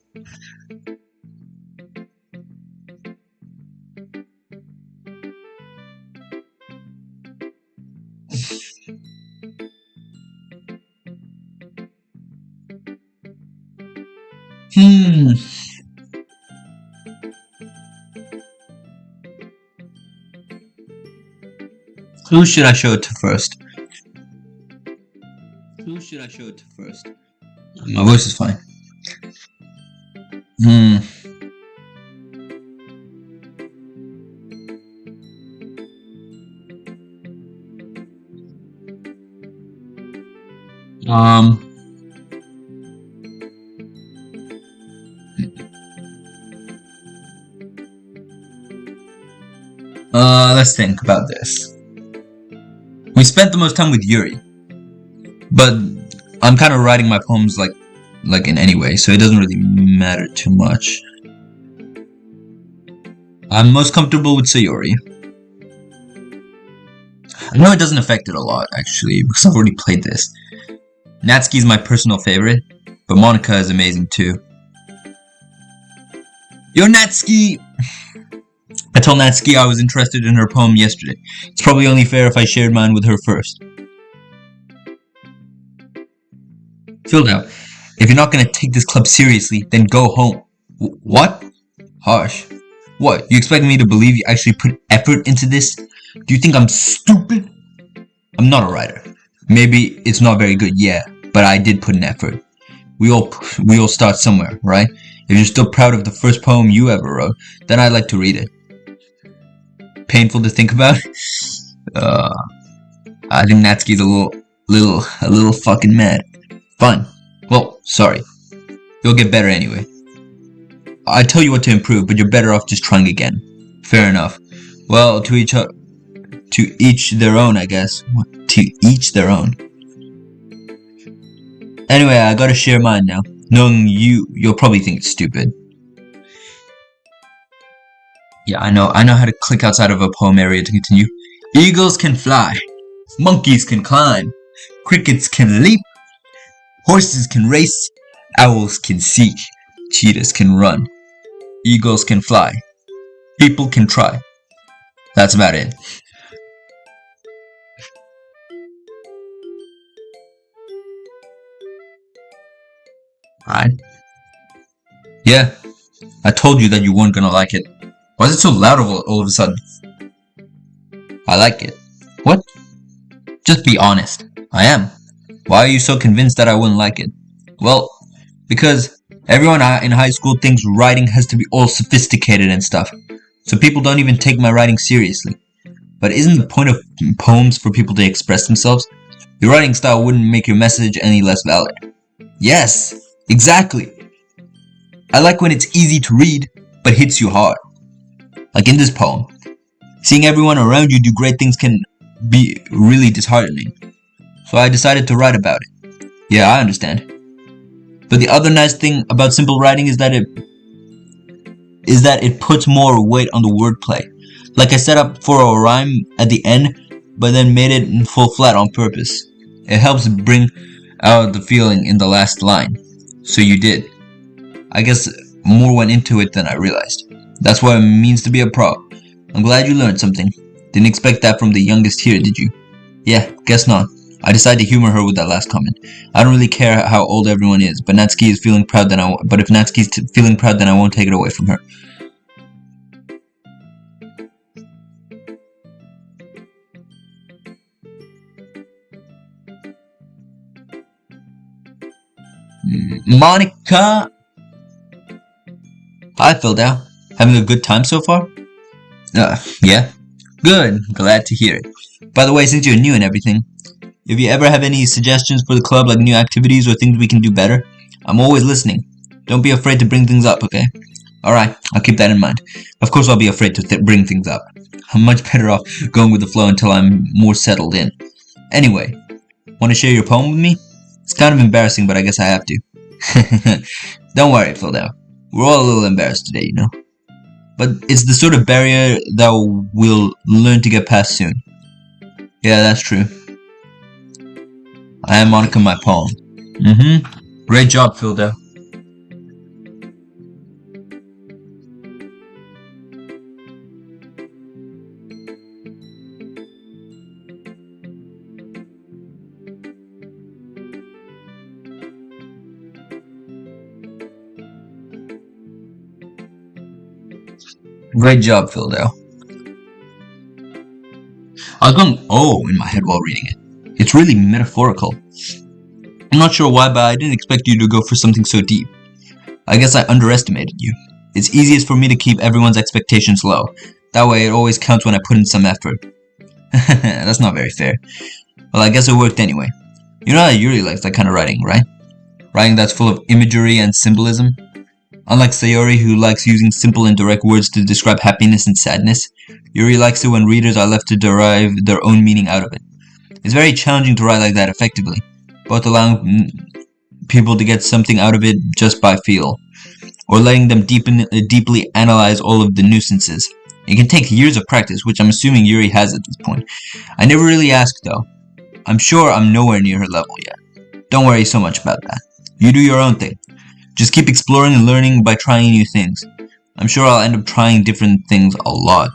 A: Who should I show it to first? My voice is fine. Let's think about this. We spent the most time with Yuri, but I'm kind of writing my poems like in any way, so it doesn't really matter too much. I'm most comfortable with Sayori. I know it doesn't affect it a lot, actually, because I've already played this. Natsuki's my personal favorite, but Monica is amazing too. Yo, Natsuki! I told Natsuki I was interested in her poem yesterday. It's probably only fair if I shared mine with her first. PhilDau, if you're not gonna take this club seriously, then go home. What? Harsh. What, you expect me to believe you actually put effort into this? Do you think I'm stupid? I'm not a writer. Maybe it's not very good, yeah, but I did put an effort. We all start somewhere, right? If you're still proud of the first poem you ever wrote, then I'd like to read it. Painful to think about? I think Natsuki's a little fucking mad. Fine. Well, sorry. You'll get better anyway. I tell you what to improve, but you're better off just trying again. Fair enough. Well, to each their own, I guess. To each their own. Anyway, I gotta share mine now. Knowing you'll probably think it's stupid. Yeah, I know how to click outside of a poem area to continue. Eagles can fly. Monkeys can climb. Crickets can leap. Horses can race. Owls can seek. Cheetahs can run. Eagles can fly. People can try. That's about it. Alright. Yeah, I told you that you weren't gonna like it. Why is it so loud all of a sudden? I like it. What? Just be honest. I am. Why are you so convinced that I wouldn't like it? Well, because everyone in high school thinks writing has to be all sophisticated and stuff. So people don't even take my writing seriously. But isn't the point of poems for people to express themselves? Your writing style wouldn't make your message any less valid. Yes, exactly. I like when it's easy to read, but hits you hard. Like in this poem. Seeing everyone around you do great things can be really disheartening. So I decided to write about it. Yeah, I understand. But the other nice thing about simple writing is that it puts more weight on the wordplay. Like I set up for a rhyme at the end, but then made it in full flat on purpose. It helps bring out the feeling in the last line. So you did. I guess more went into it than I realized. That's what it means to be a pro. I'm glad you learned something. Didn't expect that from the youngest here, did you? Yeah, guess not. I decided to humor her with that last comment. I don't really care how old everyone is, but Natsuki is feeling proud then but if Natsuki's feeling proud, then I won't take it away from her. Monica! Hi, PhilDau. Having a good time so far? Yeah. Good. Glad to hear it. By the way, since you're new and everything, if you ever have any suggestions for the club, like new activities or things we can do better, I'm always listening. Don't be afraid to bring things up, okay? Alright, I'll keep that in mind. Of course I'll be afraid to bring things up. I'm much better off going with the flow until I'm more settled in. Anyway, want to share your poem with me? It's kind of embarrassing, but I guess I have to. Don't worry, PhilDau. We're all a little embarrassed today, you know? But it's the sort of barrier that we'll learn to get past soon. Yeah, that's true. I am Monica, my poem. Great job, PhilDau. Great job, PhilDau. I was going oh in my head while reading it. It's really metaphorical. I'm not sure why, but I didn't expect you to go for something so deep. I guess I underestimated you. It's easiest for me to keep everyone's expectations low. That way it always counts when I put in some effort. That's not very fair. Well, I guess it worked anyway. You know that Yuri likes that kind of writing, right? Writing that's full of imagery and symbolism. Unlike Sayori, who likes using simple and direct words to describe happiness and sadness, Yuri likes it when readers are left to derive their own meaning out of it. It's very challenging to write like that effectively, both allowing people to get something out of it just by feel, or letting them deeply analyze all of the nuisances. It can take years of practice, which I'm assuming Yuri has at this point. I never really asked though. I'm sure I'm nowhere near her level yet. Don't worry so much about that. You do your own thing. Just keep exploring and learning by trying new things. I'm sure I'll end up trying different things a lot.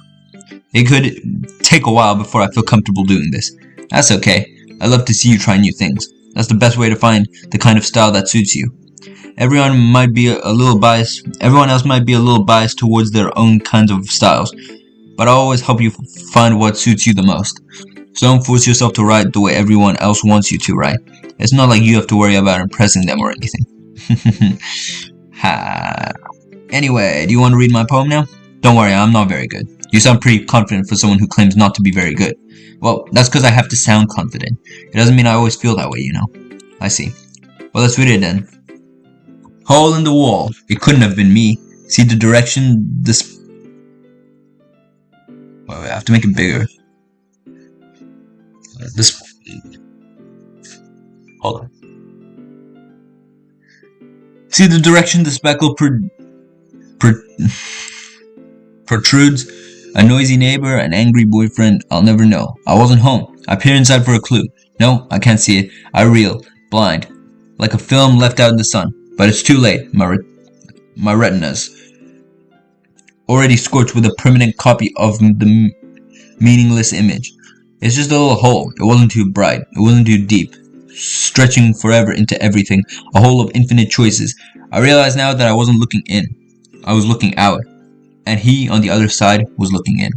A: It could take a while before I feel comfortable doing this. That's okay. I love to see you try new things. That's the best way to find the kind of style that suits you. Everyone else might be a little biased towards their own kinds of styles, but I'll always help you find what suits you the most. So don't force yourself to write the way everyone else wants you to write. It's not like you have to worry about impressing them or anything. Anyway, do you want to read my poem now? Don't worry, I'm not very good. You sound pretty confident for someone who claims not to be very good. Well, that's because I have to sound confident. It doesn't mean I always feel that way, you know. I see. Well, let's read it then. Hole in the wall. It couldn't have been me. See the direction this... Wait, I have to make it bigger. This... Hold on. See the direction the speckle protrudes? A noisy neighbor, an angry boyfriend, I'll never know. I wasn't home. I peer inside for a clue. No, I can't see it. I reel, blind, like a film left out in the sun. But it's too late. My retina's already scorched with a permanent copy of the meaningless image. It's just a little hole. It wasn't too bright. It wasn't too deep. Stretching forever into everything. A hole of infinite choices. I realize now that I wasn't looking in. I was looking out. And he, on the other side, was looking in.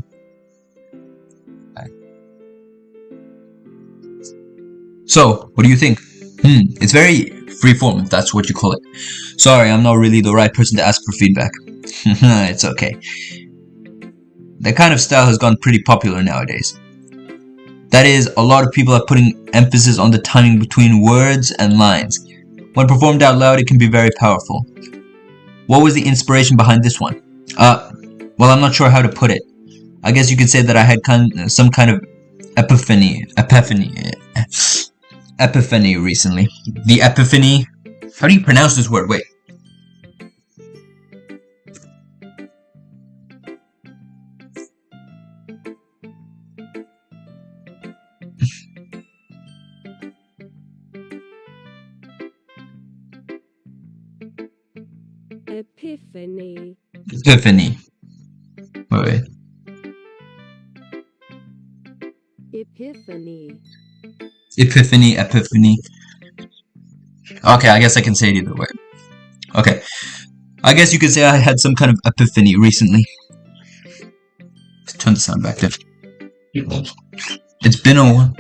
A: So, what do you think? It's very freeform, if that's what you call it. Sorry, I'm not really the right person to ask for feedback. It's okay. That kind of style has gone pretty popular nowadays. That is, a lot of people are putting emphasis on the timing between words and lines. When performed out loud, it can be very powerful. What was the inspiration behind this one? Well, I'm not sure how to put it. I guess you could say that I had some kind of epiphany recently. The epiphany... How do you pronounce this word? Wait.
B: Epiphany.
A: Epiphany. Wait.
B: Epiphany.
A: Epiphany. Okay, I guess I can say it either way. Okay. I guess you could say I had some kind of epiphany recently. Let's turn the sound back down. It's been a while.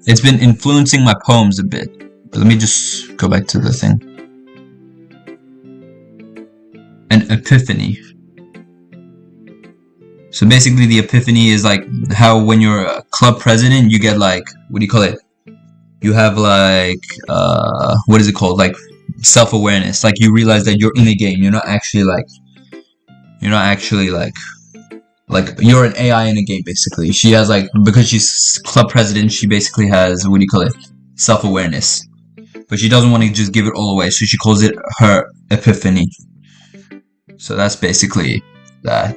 A: It's been influencing my poems a bit. But let me just go back to the thing. An epiphany. So basically the epiphany is like how when you're a club president, you get like, what do you call it? You have like, what is it called? Like self-awareness. Like you realize that you're in a game. You're not actually like you're an AI in a game, basically. She has like, because she's club president, she basically has, what do you call it? Self-awareness. But she doesn't want to just give it all away, so she calls it her epiphany. So that's basically that.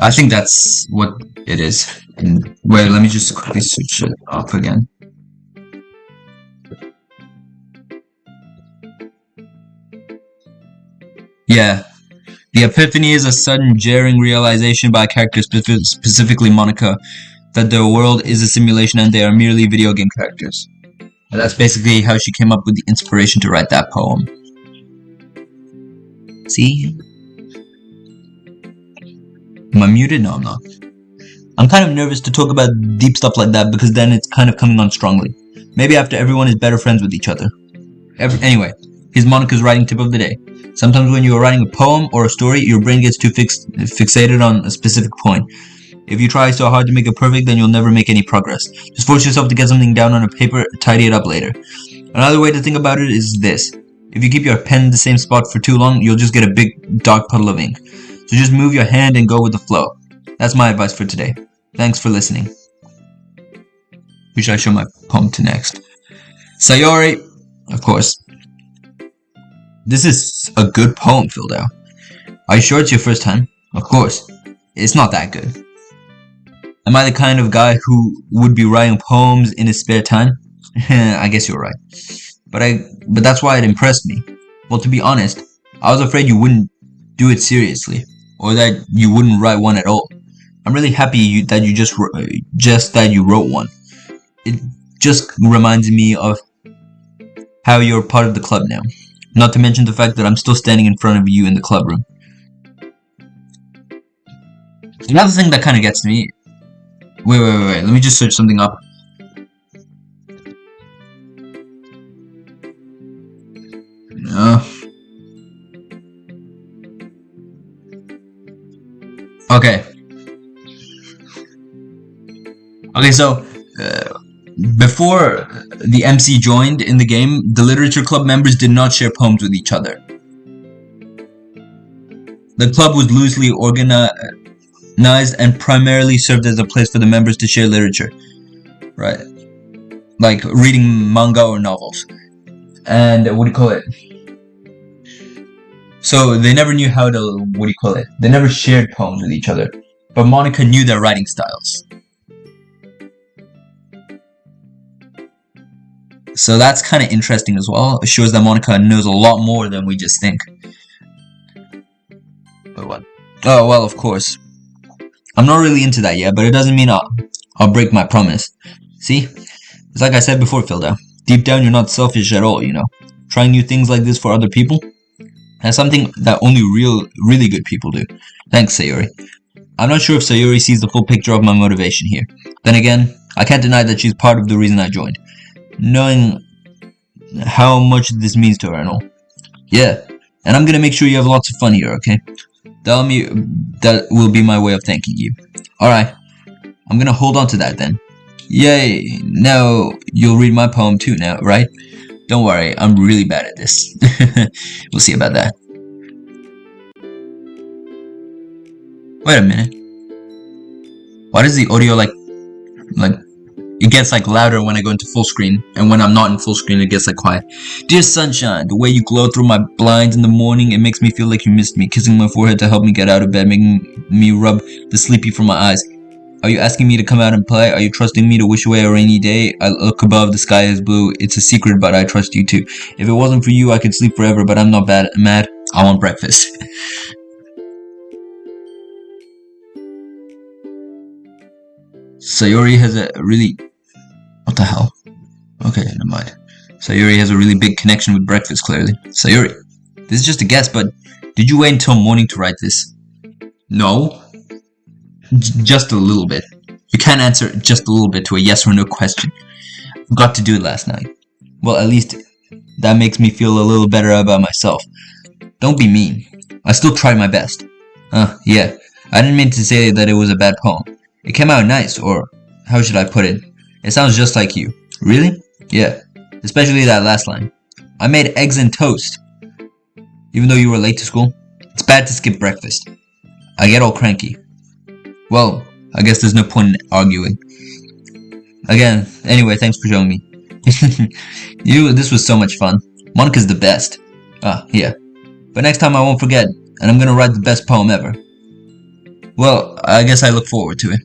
A: I think that's what it is. And wait, let me just quickly switch it off again. Yeah. The epiphany is a sudden, jarring realization by a character, specifically Monica, that the world is a simulation and they are merely video game characters. And that's basically how she came up with the inspiration to write that poem. See? Am I muted? No, I'm not. I'm kind of nervous to talk about deep stuff like that because then it's kind of coming on strongly. Maybe after everyone is better friends with each other. Anyway, here's Monica's writing tip of the day. Sometimes when you are writing a poem or a story, your brain gets too fixated on a specific point. If you try so hard to make it perfect, then you'll never make any progress. Just force yourself to get something down on a paper, tidy it up later. Another way to think about it is this. If you keep your pen in the same spot for too long, you'll just get a big dark puddle of ink. So just move your hand and go with the flow. That's my advice for today. Thanks for listening. Who should I show my poem to next? Sayori, of course. This is a good poem, PhilDau. Are you sure it's your first time? Of course. It's not that good. Am I the kind of guy who would be writing poems in his spare time? I guess you're right. But that's why it impressed me. Well, to be honest, I was afraid you wouldn't do it seriously, or that you wouldn't write one at all. I'm really happy that you wrote one. It just reminds me of how you're part of the club now. Not to mention the fact that I'm still standing in front of you in the club room. Another thing that kind of gets to me. Wait. Let me just search something up. Okay. So before the MC joined in the game, the literature club members did not share poems with each other. The club was loosely organized and primarily served as a place for the members to share literature. Right. Like reading manga or novels. And so they never knew how to, they never shared poems with each other. But Monica knew their writing styles. So that's kind of interesting as well. It shows that Monica knows a lot more than we just think. But what? Oh, well, of course. I'm not really into that yet, but it doesn't mean I'll break my promise. See? It's like I said before, PhilDau. Deep down, you're not selfish at all, you know. Trying new things like this for other people. That's something that only really good people do. Thanks, Sayori. I'm not sure if Sayori sees the full picture of my motivation here. Then again, I can't deny that she's part of the reason I joined. Knowing how much this means to her and all. Yeah, and I'm gonna make sure you have lots of fun here, okay? That will be my way of thanking you. Alright, I'm gonna hold on to that then. Yay, now you'll read my poem too now, right? Don't worry, I'm really bad at this. We'll see about that. Wait a minute. Why does the audio like it gets like louder when I go into full screen, and when I'm not in full screen it gets like quiet. Dear sunshine, the way you glow through my blinds in the morning, it makes me feel like you missed me, kissing my forehead to help me get out of bed, making me rub the sleepy from my eyes. Are you asking me to come out and play? Are you trusting me to wish away a rainy day? I look above, the sky is blue. It's a secret, but I trust you too. If it wasn't for you, I could sleep forever, but I'm not mad. I want breakfast. Sayori has a really... What the hell? Okay, never mind. Sayori has a really big connection with breakfast, clearly. Sayori, this is just a guess, but did you wait until morning to write this? No. Just a little bit. You can't answer just a little bit to a yes or no question. Forgot to do it last night. Well, at least that makes me feel a little better about myself. Don't be mean. I still tried my best. Yeah. I didn't mean to say that it was a bad poem. It came out nice, or how should I put it? It sounds just like you. Really? Yeah. Especially that last line. I made eggs and toast. Even though you were late to school? It's bad to skip breakfast. I get all cranky. Well, I guess there's no point in arguing. Again, anyway, thanks for showing me. This was so much fun. Monica's the best. Yeah. But next time I won't forget, and I'm gonna write the best poem ever. Well, I guess I look forward to it.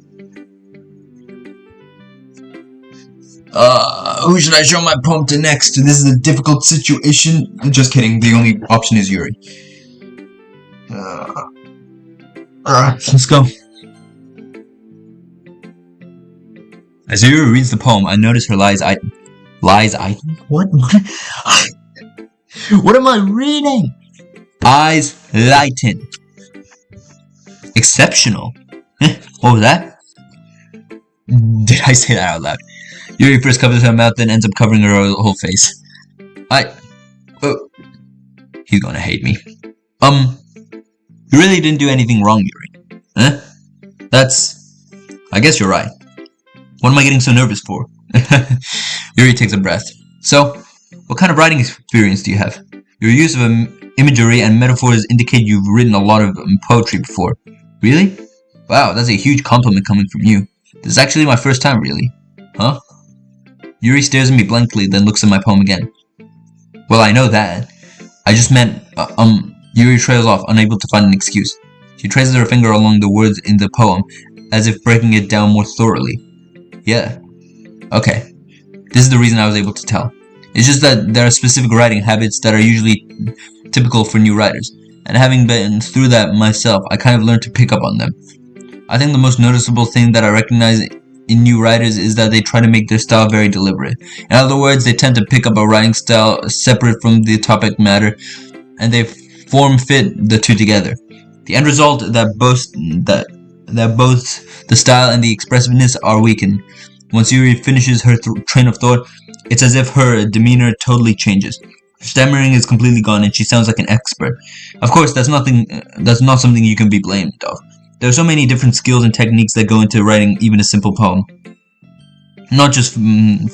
A: Who should I show my poem to next? This is a difficult situation. I'm just kidding, the only option is Yuri. Alright, let's go. As Yuri reads the poem, I notice her lies I... What? What am I reading? Eyes lighten. Exceptional. What was that? Did I say that out loud? Yuri first covers her mouth, then ends up covering her whole face. He's gonna hate me. You really didn't do anything wrong, Yuri. Huh? I guess you're right. What am I getting so nervous for? Yuri takes a breath. So, What kind of writing experience do you have? Your use of imagery and metaphors indicate you've written a lot of poetry before. Really? Wow, that's a huge compliment coming from you. This is actually my first time, really. Huh? Yuri stares at me blankly, then looks at my poem again. Well, I know that. I just meant, Yuri trails off, unable to find an excuse. She traces her finger along the words in the poem, as if breaking it down more thoroughly. Yeah. Okay. This is the reason I was able to tell. It's just that there are specific writing habits that are usually typical for new writers, and having been through that myself, I kind of learned to pick up on them. I think the most noticeable thing that I recognize in new writers is that they try to make their style very deliberate. In other words, they tend to pick up a writing style separate from the topic matter, and they form fit the two together. The end result that both the style and the expressiveness are weakened. Once Yuri finishes her train of thought, it's as if her demeanor totally changes. Her stammering is completely gone, and she sounds like an expert. Of course, that's not something you can be blamed of. There are so many different skills and techniques that go into writing even a simple poem. Not just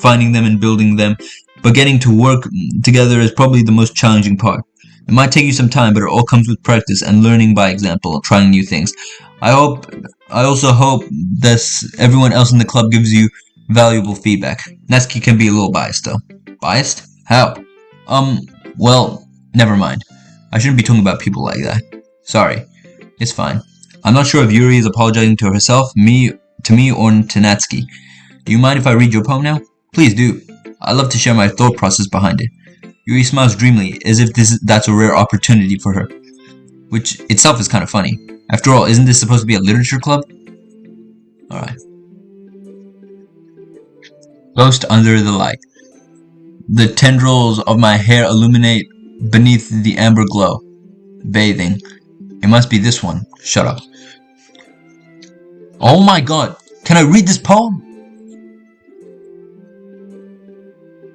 A: finding them and building them, but getting to work together is probably the most challenging part. It might take you some time, but it all comes with practice and learning by example, trying new things. I also hope that everyone else in the club gives you valuable feedback. Natsuki can be a little biased though. Biased? How? Well, never mind. I shouldn't be talking about people like that. Sorry. It's fine. I'm not sure if Yuri is apologizing to herself, to me, or to Natsuki. Do you mind if I read your poem now? Please do. I'd love to share my thought process behind it. Yuri smiles dreamily, as if that's a rare opportunity for her. Which itself is kind of funny. After all, isn't this supposed to be a literature club? Alright. Ghost under the light. The tendrils of my hair illuminate beneath the amber glow. Bathing. It must be this one. Shut up. Oh my god. Can I read this poem?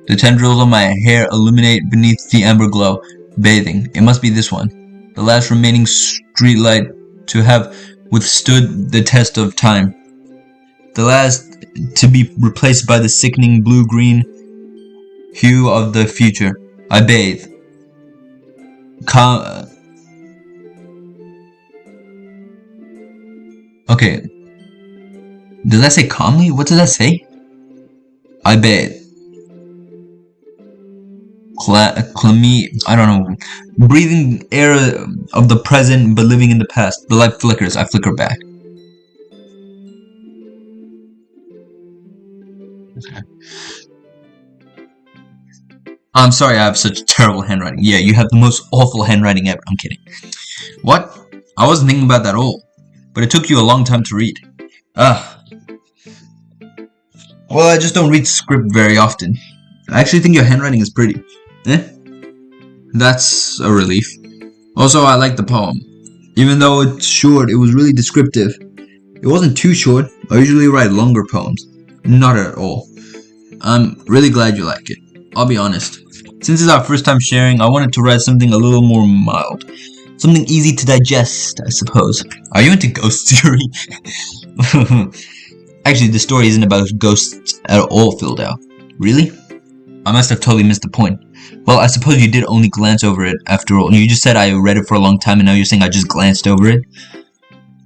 A: The tendrils of my hair illuminate beneath the amber glow. Bathing. It must be this one. The last remaining streetlight to have withstood the test of time. The last to be replaced by the sickening blue-green hue of the future. I bathe. Okay. Does that say calmly? What does that say? I bathe. I don't know. Breathing air of the present but living in the past. The light flickers. I flicker back. Okay. I'm sorry I have such terrible handwriting. Yeah, you have the most awful handwriting ever. I'm kidding. What? I wasn't thinking about that at all. But it took you a long time to read. Well, I just don't read script very often. I actually think your handwriting is pretty. That's a relief. Also, I like the poem. Even though it's short, it was really descriptive. It wasn't too short. I usually write longer poems. Not at all. I'm really glad you like it. I'll be honest. Since it's our first time sharing, I wanted to write something a little more mild. Something easy to digest, I suppose. Are you into ghost theory? Actually, the story isn't about ghosts at all, PhilDau. Really? I must have totally missed the point. Well, I suppose you did only glance over it after all. You just said I read it for a long time and now you're saying I just glanced over it.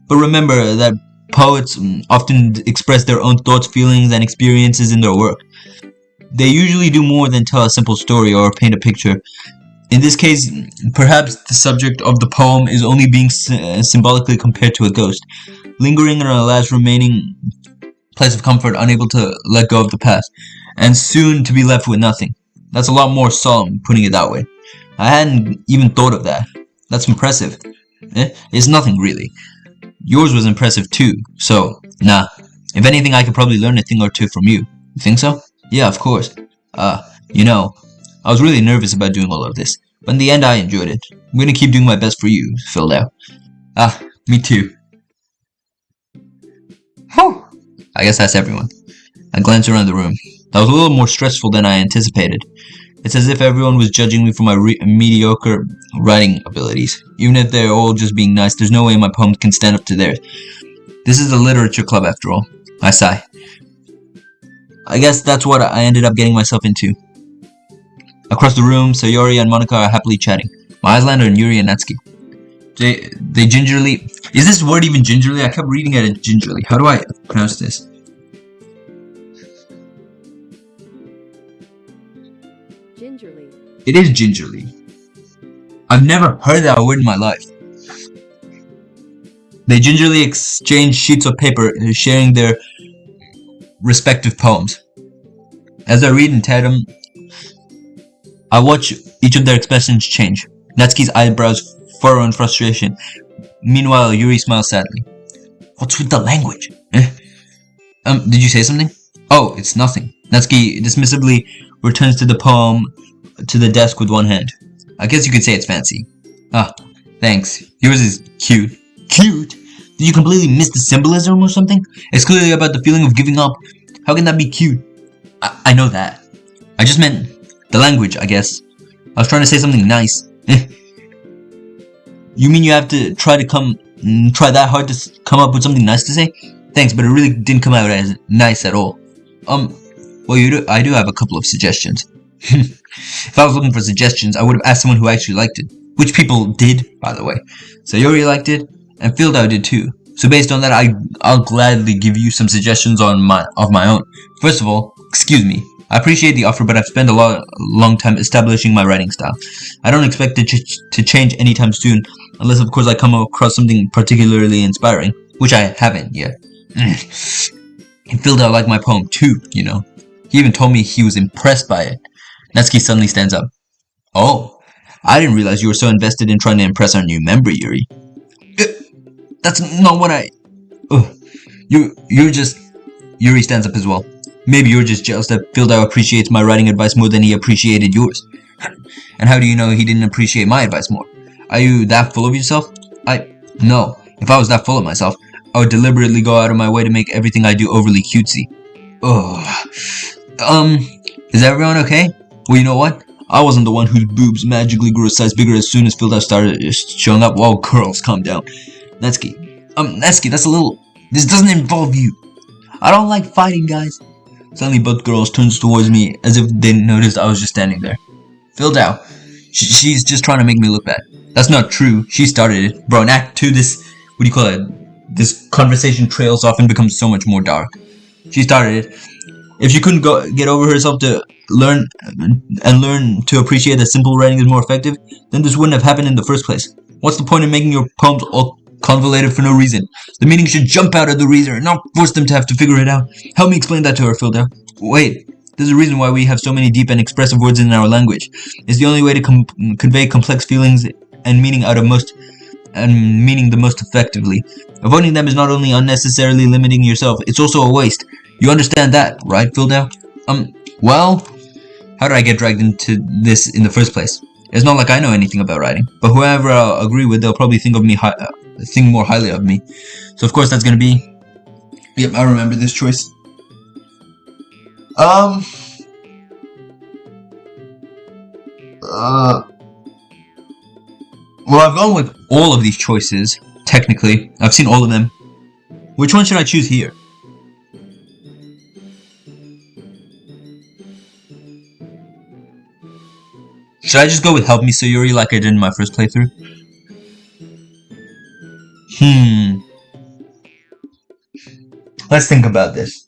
A: But remember that poets often express their own thoughts, feelings, and experiences in their work. They usually do more than tell a simple story or paint a picture. In this case, perhaps the subject of the poem is only being symbolically compared to a ghost, lingering in our last remaining place of comfort, unable to let go of the past, and soon to be left with nothing. That's a lot more solemn, putting it that way. I hadn't even thought of that. That's impressive. It's nothing really. Yours was impressive too, so, nah. If anything, I could probably learn a thing or two from you. You think so? Yeah, of course. You know, I was really nervous about doing all of this, but in the end I enjoyed it. I'm gonna keep doing my best for you, PhilDau. Me too. Whew. I guess that's everyone. I glanced around the room. That was a little more stressful than I anticipated. It's as if everyone was judging me for my mediocre writing abilities. Even if they're all just being nice, there's no way my poems can stand up to theirs. This is a literature club after all. I sigh. I guess that's what I ended up getting myself into. Across the room, Sayori and Monica are happily chatting. My eyes land on Yuri and Natsuki. They gingerly... Is this word even gingerly? I kept reading it gingerly. How do I pronounce this?
B: Gingerly.
A: It is gingerly. I've never heard that word in my life. They gingerly exchange sheets of paper, sharing their respective poems. As I read in tandem, I watch each of their expressions change. Natsuki's eyebrows furrow in frustration. Meanwhile, Yuri smiles sadly. What's with the language? Did you say something? Oh, it's nothing. Natsuki dismissively returns to the poem to the desk with one hand. I guess you could say it's fancy. Ah, thanks. Yours is cute. Cute? Did you completely miss the symbolism or something? It's clearly about the feeling of giving up. How can that be cute? I know that. I just meant the language, I guess. I was trying to say something nice. You mean you have to try that hard to come up with something nice to say? Thanks, but it really didn't come out as nice at all. Well, I do have a couple of suggestions. If I was looking for suggestions, I would have asked someone who actually liked it. Which people did, by the way. Sayori liked it, and PhilDau did too. So based on that, I'll gladly give you some suggestions of my own. First of all, excuse me. I appreciate the offer, but I've spent a long time establishing my writing style. I don't expect it to change anytime soon, unless of course I come across something particularly inspiring, which I haven't yet. And PhilDau liked my poem too, you know. He even told me he was impressed by it. Natsuki suddenly stands up. Oh, I didn't realize you were so invested in trying to impress our new member, Yuri. That's not what I... You're just... Yuri stands up as well. Maybe you're just jealous that PhilDau appreciates my writing advice more than he appreciated yours. And how do you know he didn't appreciate my advice more? Are you that full of yourself? No. If I was that full of myself, I would deliberately go out of my way to make everything I do overly cutesy. Is everyone okay? Well, you know what? I wasn't the one whose boobs magically grew a size bigger as soon as PhilDau started showing up. Whoa, girls, calm down. Natsuki, that's a little... This doesn't involve you. I don't like fighting, guys. Suddenly, both girls turns towards me as if they noticed I was just standing there. PhilDau, she's just trying to make me look bad. That's not true. She started it. Bro, in Act 2, this conversation trails off and becomes so much more dark. She started it. If she couldn't get over herself to learn to appreciate that simple writing is more effective, then this wouldn't have happened in the first place. What's the point in making your poems all convoluted for no reason? The meaning should jump out of the reader and not force them to have to figure it out. Help me explain that to her, PhilDau. Wait, there's a reason why we have so many deep and expressive words in our language. It's the only way to convey complex feelings and meaning the most effectively. Avoiding them is not only unnecessarily limiting yourself, it's also a waste. You understand that, right, PhilDau? Well, how did I get dragged into this in the first place? It's not like I know anything about writing, but whoever I'll agree with, they'll probably think more highly of me. So of course that's gonna be... Yep, I remember this choice. Well, I've gone with all of these choices, technically. I've seen all of them. Which one should I choose here? Should I just go with Help Me Sayori like I did in my first playthrough? Let's think about this.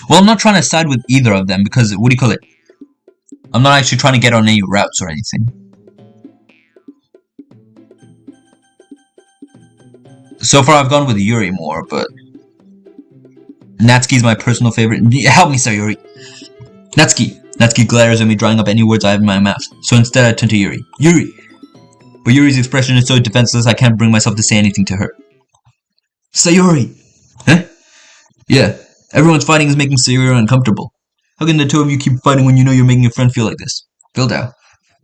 A: Well, I'm not trying to side with either of them because, I'm not actually trying to get on any routes or anything. So far I've gone with Yuri more, but Natsuki's my personal favorite. Help me, Sayori. Natsuki glares at me, drying up any words I have in my mouth. So instead I turn to Yuri. Yuri! But Yuri's expression is so defenseless I can't bring myself to say anything to her. Sayori! Huh? Yeah, everyone's fighting is making Sayori uncomfortable. How can the two of you keep fighting when you know you're making your friend feel like this? PhilDau.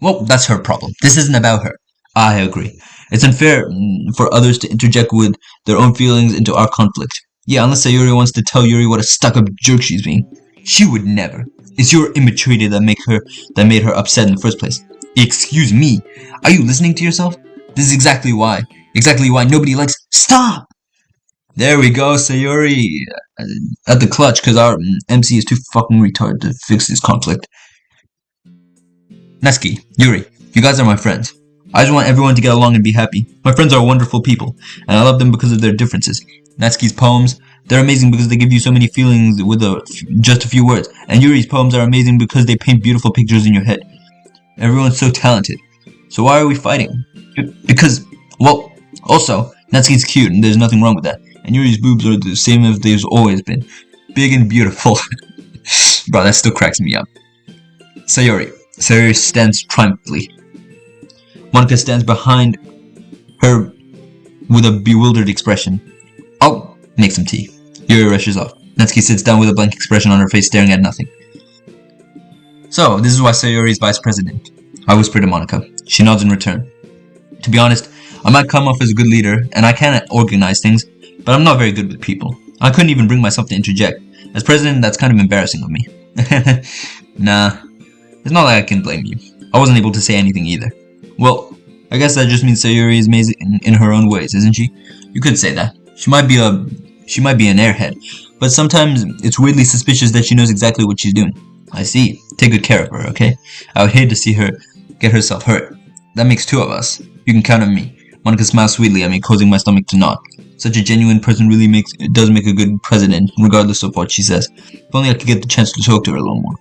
A: Well, that's her problem. This isn't about her. I agree. It's unfair for others to interject with their own feelings into our conflict. Yeah, unless Sayori wants to tell Yuri what a stuck-up jerk she's being. She would never. It's your immaturity that made her upset in the first place. Excuse me? Are you listening to yourself? This is exactly why. Exactly why nobody likes... Stop! There we go, Sayori. At the clutch, because our MC is too fucking retarded to fix this conflict. Natsuki, Yuri, you guys are my friends. I just want everyone to get along and be happy. My friends are wonderful people, and I love them because of their differences. Natsuki's poems, they're amazing because they give you so many feelings with just a few words. And Yuri's poems are amazing because they paint beautiful pictures in your head. Everyone's so talented. So why are we fighting? Because, well, also, Natsuki's cute and there's nothing wrong with that. And Yuri's boobs are the same as they've always been. Big and beautiful. Bro, that still cracks me up. Sayori stands triumphantly. Monica stands behind her with a bewildered expression. I'll make some tea. Yuri rushes off. Natsuki sits down with a blank expression on her face, staring at nothing. So, this is why Sayori is vice president, I whisper to Monica. She nods in return. To be honest, I might come off as a good leader, and I can organize things, but I'm not very good with people. I couldn't even bring myself to interject. As president, that's kind of embarrassing of me. Nah, it's not like I can blame you. I wasn't able to say anything either. Well, I guess that just means Sayori is amazing in her own ways, isn't she? You could say that. She might be an airhead, but sometimes it's weirdly suspicious that she knows exactly what she's doing. I see. Take good care of her, okay? I would hate to see her get herself hurt. That makes two of us. You can count on me. Monica smiles sweetly at me, causing my stomach to knot. Such a genuine person really does make a good president, regardless of what she says. If only I could get the chance to talk to her a little more.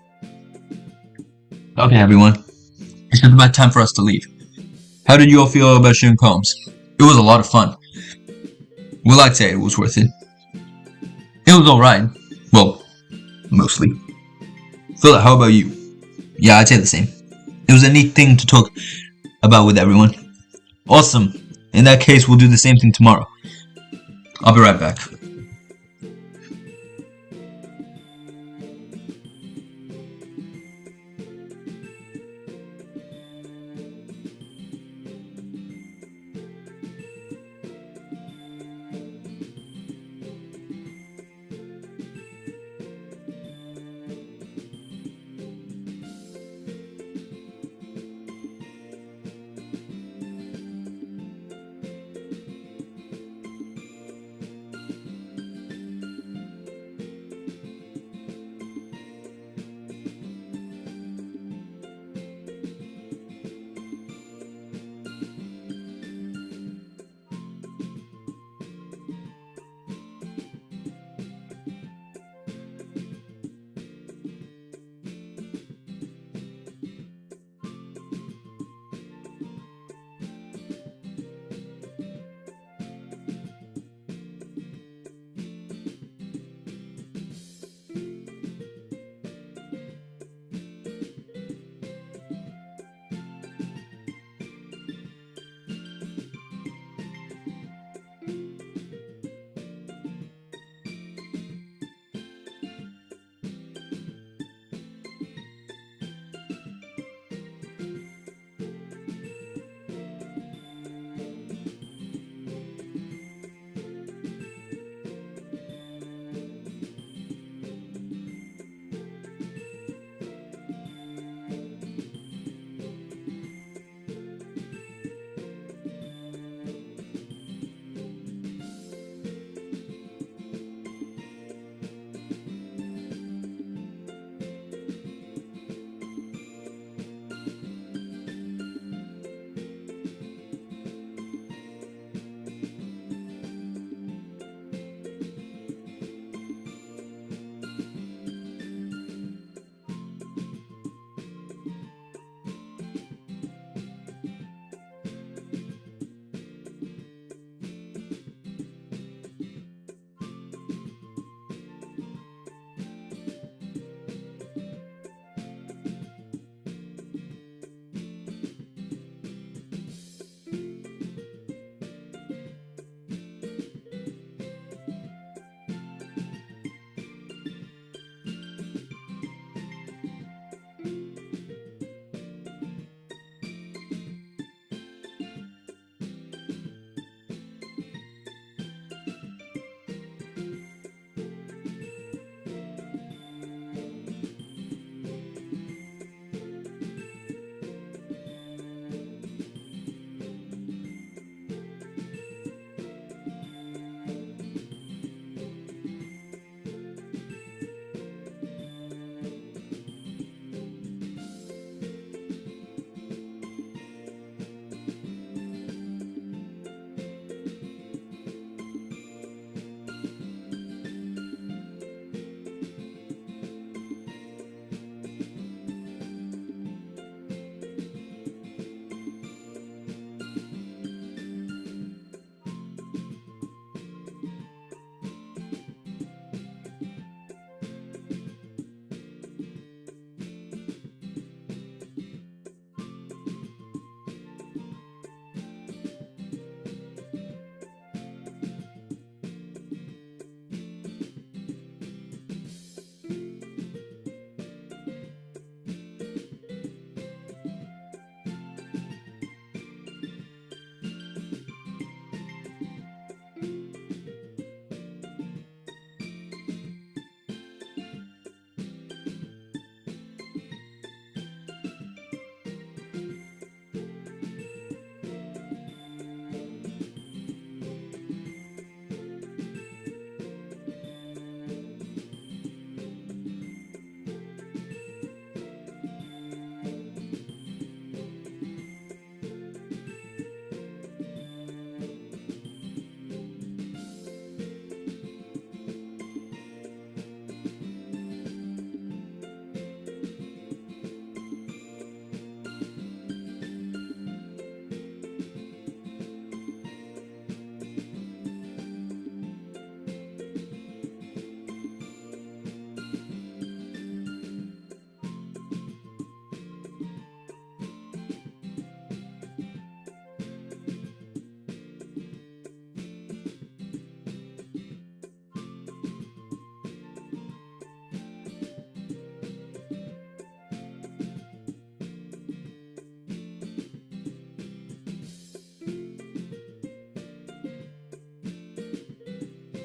A: Okay, everyone. It's just about time for us to leave. How did you all feel about sharing poems? It was a lot of fun. Well, I'd say it was worth it. It was alright. Well, mostly. Phil, how about you? Yeah, I'd say the same. It was a neat thing to talk about with everyone. Awesome. In that case, we'll do the same thing tomorrow. I'll be right back.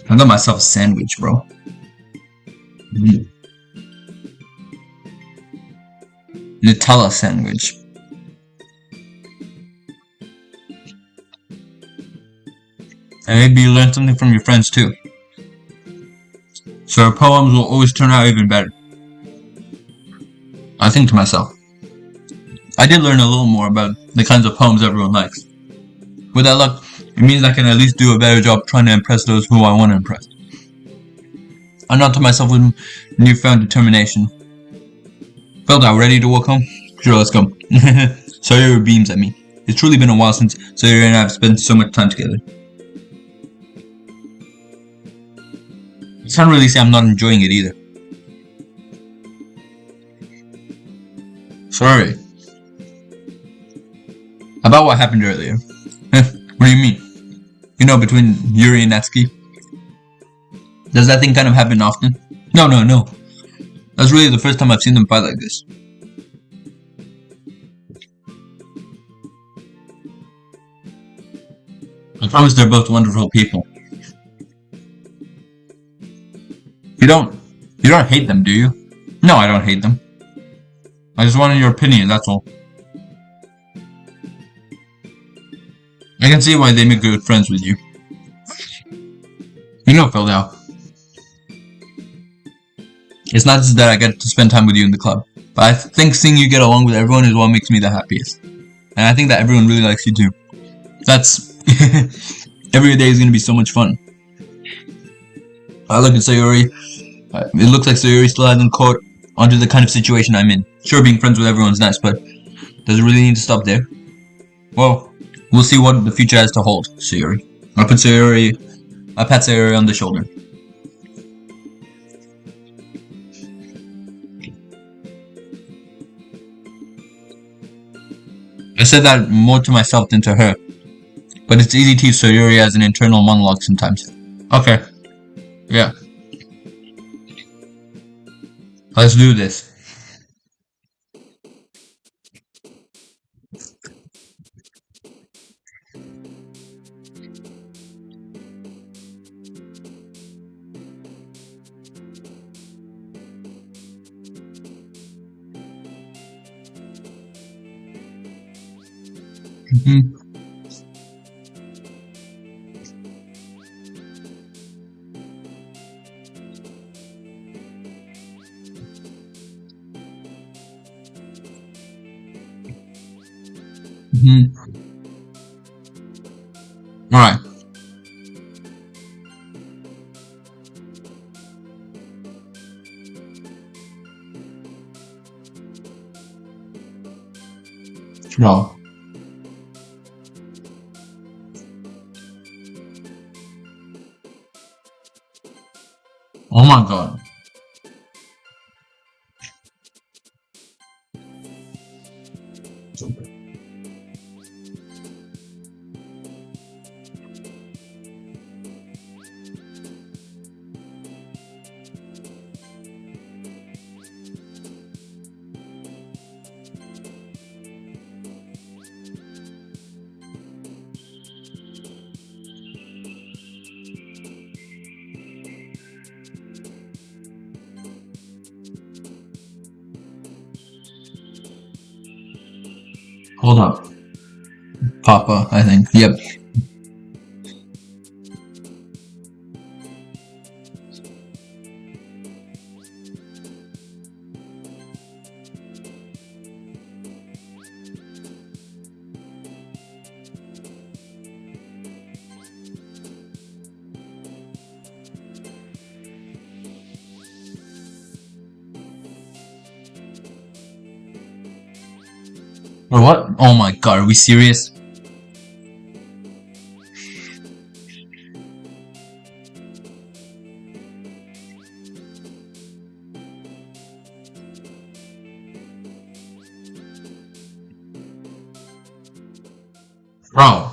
A: I got myself a sandwich, bro. Nutella sandwich. And maybe you learn something from your friends too. So our poems will always turn out even better. I think to myself. I did learn a little more about the kinds of poems everyone likes. With that luck, it means I can at least do a better job trying to impress those who I want to impress. I nod to myself with newfound determination. PhilDau, ready to walk home? Sure, let's go. Sayori beams at me. It's truly been a while since Sayori and I have spent so much time together. I can't really say I'm not enjoying it either. Sorry. About what happened earlier. What do you mean? You know, between Yuri and Natsuki? Does that thing kind of happen often? No. That's really the first time I've seen them fight like this. I promise they're both wonderful people. You don't hate them, do you? No, I don't hate them. I just wanted your opinion, that's all. I can see why they make good friends with you. You know, PhilDau. It's not just that I get to spend time with you in the club, but I think seeing you get along with everyone is what makes me the happiest. And I think that everyone really likes you too. That's... every day is gonna be so much fun. I look at Sayori. It looks like Sayori still hasn't caught onto the kind of situation I'm in. Sure, being friends with everyone's nice, but does it really need to stop there? Well, we'll see what the future has to hold, Sayori. I pat Sayori on the shoulder. I said that more to myself than to her, but it's easy to use Sayori as an internal monologue sometimes. Okay. Yeah. Let's do this. Alright. No. Oh my god. Hold up. Papa, I think. Yep. Or what? Oh my god, are we serious? Bro.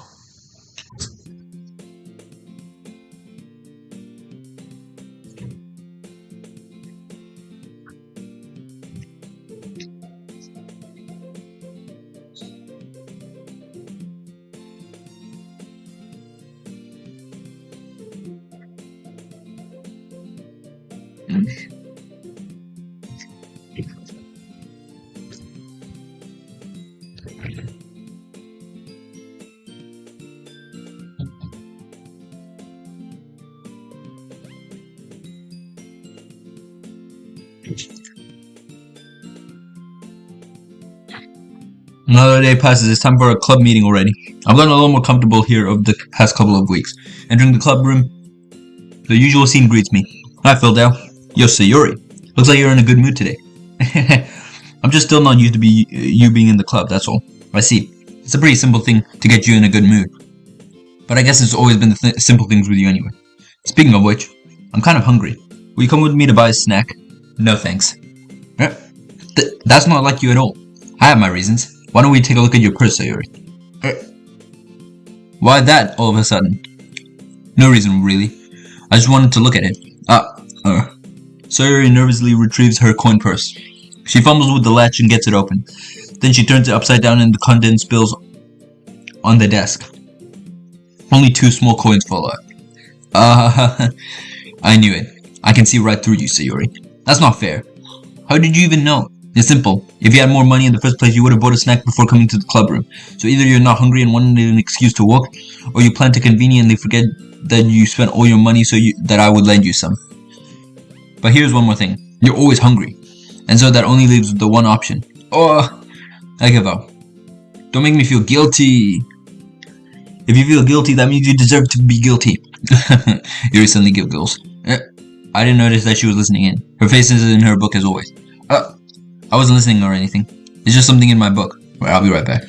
A: Another day passes. It's time for a club meeting already. I've gotten a little more comfortable here over the past couple of weeks. Entering the club room, the usual scene greets me. Hi, PhilDau. Yo, Sayori. Looks like you're in a good mood today. I'm just still not used to you being in the club, that's all. I see. It's a pretty simple thing to get you in a good mood. But I guess it's always been the simple things with you anyway. Speaking of which, I'm kind of hungry. Will you come with me to buy a snack? No thanks. That's not like you at all. I have my reasons. Why don't we take a look at your purse, Sayori? Why that, all of a sudden? No reason, really. I just wanted to look at it. Sayori nervously retrieves her coin purse. She fumbles with the latch and gets it open. Then she turns it upside down and the contents spills on the desk. Only 2 small coins fall out. I knew it. I can see right through you, Sayori. That's not fair. How did you even know? It's simple. If you had more money in the first place, you would have bought a snack before coming to the club room. So either you're not hungry and wanted an excuse to walk, or you plan to conveniently forget that you spent all your money that I would lend you some. But here's one more thing. You're always hungry. And so that only leaves the one option. Oh, I give up. Don't make me feel guilty. If you feel guilty, that means you deserve to be guilty. Yuri suddenly giggles. I didn't notice that she was listening in. Her face is in her book as always. I wasn't listening or anything. It's just something in my book. Right, I'll be right back.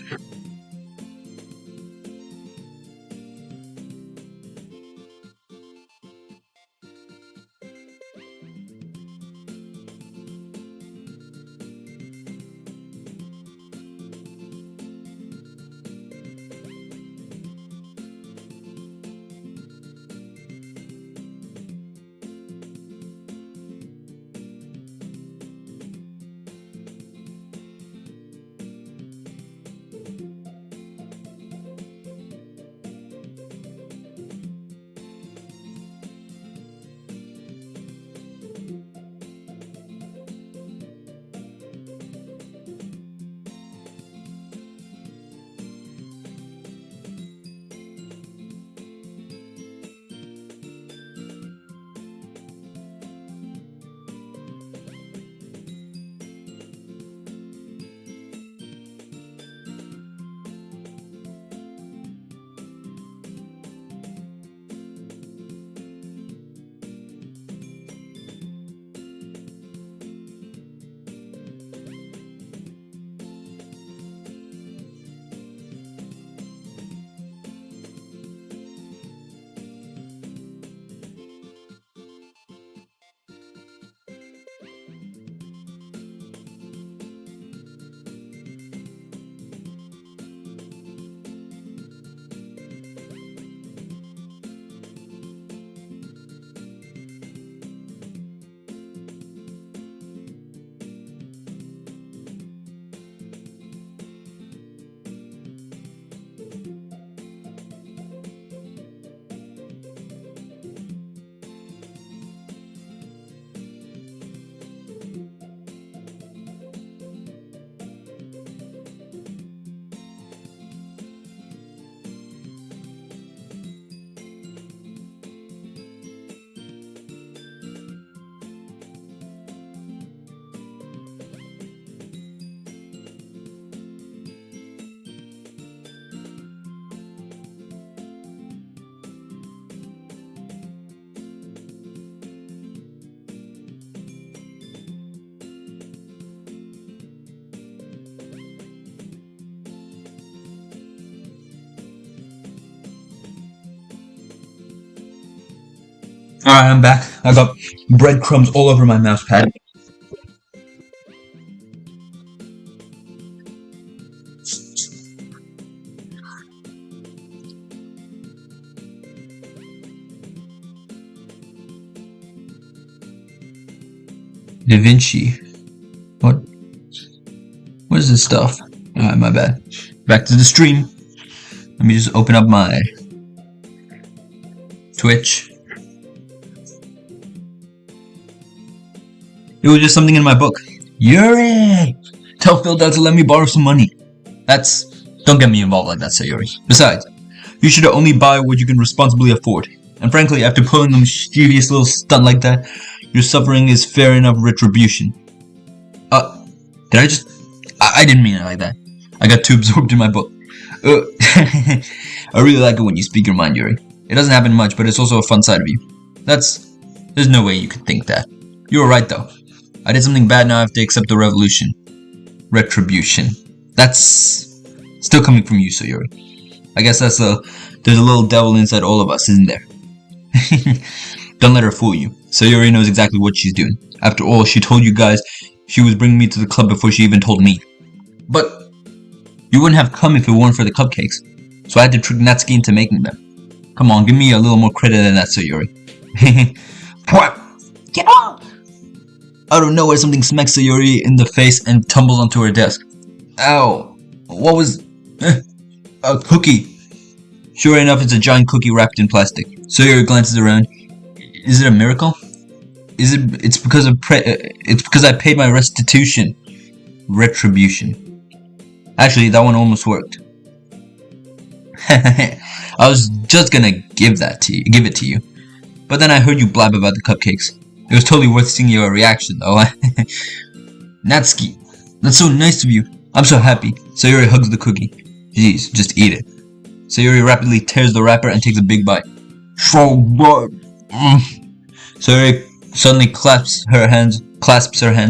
A: Alright, I'm back. I got breadcrumbs all over my mouse pad. Da Vinci. What? What is this stuff? Alright, my bad. Back to the stream. Let me just open up my Twitch. It was just something in my book. Yuri! Tell PhilDau to let me borrow some money. Don't get me involved like that, Sayuri. Besides, you should only buy what you can responsibly afford. And frankly, after pulling a mischievous little stunt like that, your suffering is fair enough retribution. I didn't mean it like that. I got too absorbed in my book. I really like it when you speak your mind, Yuri. It doesn't happen much, but it's also a fun side of you. There's no way you could think that. You were right though. I did something bad, now I have to accept the retribution. That's still coming from you, Sayuri. I guess there's a little devil inside all of us, isn't there? Don't let her fool you. Sayuri knows exactly what she's doing. After all, she told you guys she was bringing me to the club before she even told me. But you wouldn't have come if it weren't for the cupcakes. So I had to trick Natsuki into making them. Come on, give me a little more credit than that, Sayuri. Get off! Out of nowhere, something smacks Sayuri in the face and tumbles onto her desk. Ow! What was... a cookie. Sure enough, it's a giant cookie wrapped in plastic. Sayuri glances around. Is it a miracle? It's because I paid my restitution. Retribution. Actually, that one almost worked. I was just gonna give it to you. But then I heard you blab about the cupcakes. It was totally worth seeing your reaction, though. Natsuki, that's so nice of you. I'm so happy. Sayuri hugs the cookie. Jeez, just eat it. Sayuri rapidly tears the wrapper and takes a big bite. So good. Sayuri suddenly clasps her hands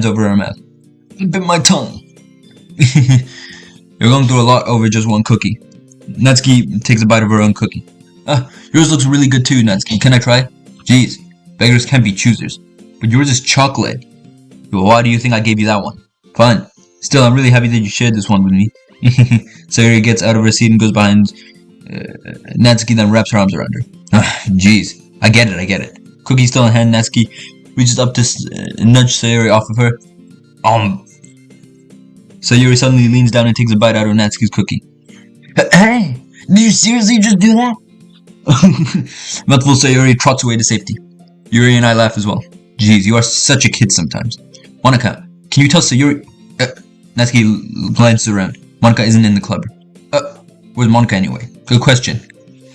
A: over her mouth. I bit my tongue. You're going through a lot over just one cookie. Natsuki takes a bite of her own cookie. Yours looks really good too, Natsuki. Can I try it? Jeez, beggars can't be choosers. But yours is chocolate. Why do you think I gave you that one? Fine. Still, I'm really happy that you shared this one with me. Sayuri gets out of her seat and goes behind Natsuki, then wraps her arms around her. Jeez, I get it. Cookie still in hand, Natsuki reaches up to nudge Sayuri off of her. Sayuri suddenly leans down and takes a bite out of Natsuki's cookie. Hey, did you seriously just do that? Mouthful Sayuri trots away to safety. Yuri and I laugh as well. Jeez, you are such a kid sometimes. Monika, can you tell Sayuri... Natsuki glances around. Monika isn't in the club. Where's Monika anyway? Good question.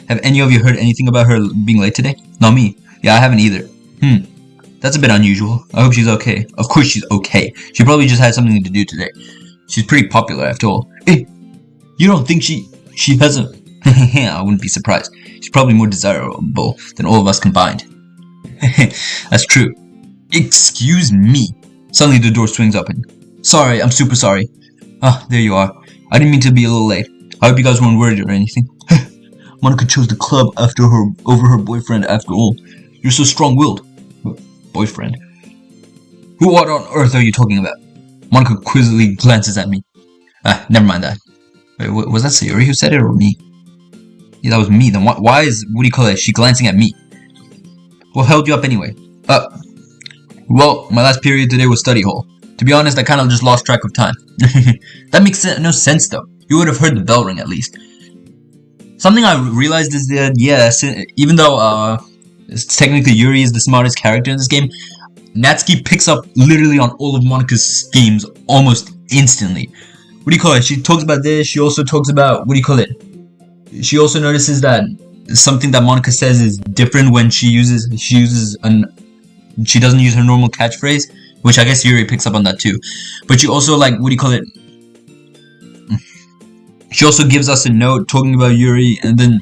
A: Have any of you heard anything about her being late today? Not me. Yeah, I haven't either. That's a bit unusual. I hope she's okay. Of course she's okay. She probably just had something to do today. She's pretty popular after all. Hey, you don't think she hasn't... I wouldn't be surprised. She's probably more desirable than all of us combined. That's true. Excuse me. Suddenly the door swings open. Sorry, I'm super sorry. There you are. I didn't mean to be a little late. I hope you guys weren't worried or anything. Monika chose the club over her boyfriend after all. You're so strong-willed. Boyfriend? What on earth are you talking about? Monika quizzically glances at me. Never mind that. Wait, was that Sayuri who said it or me? Yeah, that was me. Then why is, she glancing at me? What held you up anyway? Well, my last period today was study hall. To be honest, I kind of just lost track of time. That makes no sense though. You would have heard the bell ring at least. Something I realized is that, even though technically Yuri is the smartest character in this game, Natsuki picks up literally on all of Monika's schemes almost instantly. She talks about this, she also talks about, she also notices that something that Monika says is different when she doesn't use her normal catchphrase, which I guess Yuri picks up on that too. But she also, she also gives us a note talking about Yuri, and then,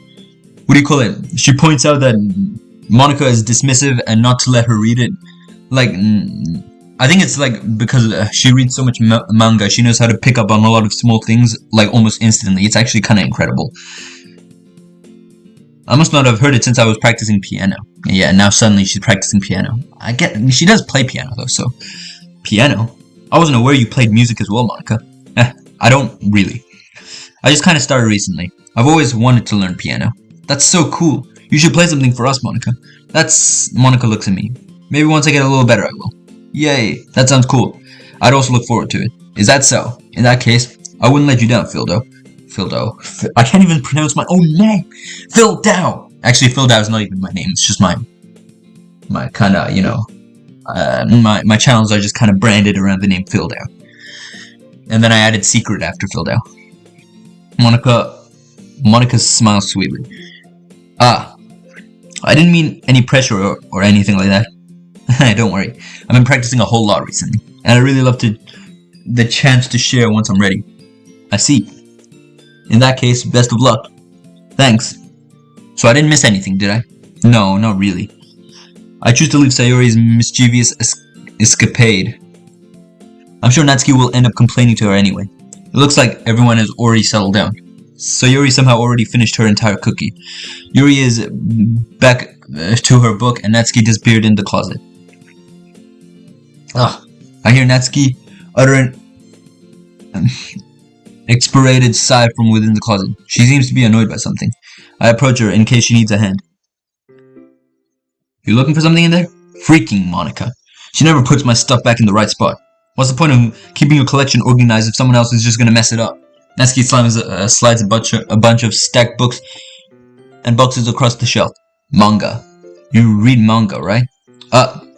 A: she points out that Monika is dismissive and not to let her read it. I think it's because she reads so much manga, she knows how to pick up on a lot of small things, almost instantly. It's actually kind of incredible. I must not have heard it since I was practicing piano. Yeah, now suddenly she's practicing piano. She does play piano though, so... Piano? I wasn't aware you played music as well, Monika. I don't really. I just kind of started recently. I've always wanted to learn piano. That's so cool. You should play something for us, Monika. Monika looks at me. Maybe once I get a little better I will. Yay, that sounds cool. I'd also look forward to it. Is that so? In that case, I wouldn't let you down, PhilDau. I can't even pronounce my own name. PhilDau. Actually, PhilDau is not even my name. It's just my kind of, My channels are just kind of branded around the name PhilDau. And then I added secret after PhilDau. Monica smiles sweetly. Ah, I didn't mean any pressure or anything like that. Don't worry, I've been practicing a whole lot recently, and I really love the chance to share once I'm ready. I see. In that case, best of luck. Thanks. So I didn't miss anything, did I? No, not really. I choose to leave Sayori's mischievous escapade. I'm sure Natsuki will end up complaining to her anyway. It looks like everyone has already settled down. Sayori somehow already finished her entire cookie. Yuri is back to her book, and Natsuki disappeared in the closet. I hear Natsuki utter an expirated sigh from within the closet. She seems to be annoyed by something. I approach her in case she needs a hand. You looking for something in there? Freaking Monica. She never puts my stuff back in the right spot. What's the point of keeping your collection organized if someone else is just gonna mess it up? Natsuki slides a bunch of stacked books and boxes across the shelf. Manga. You read manga, right?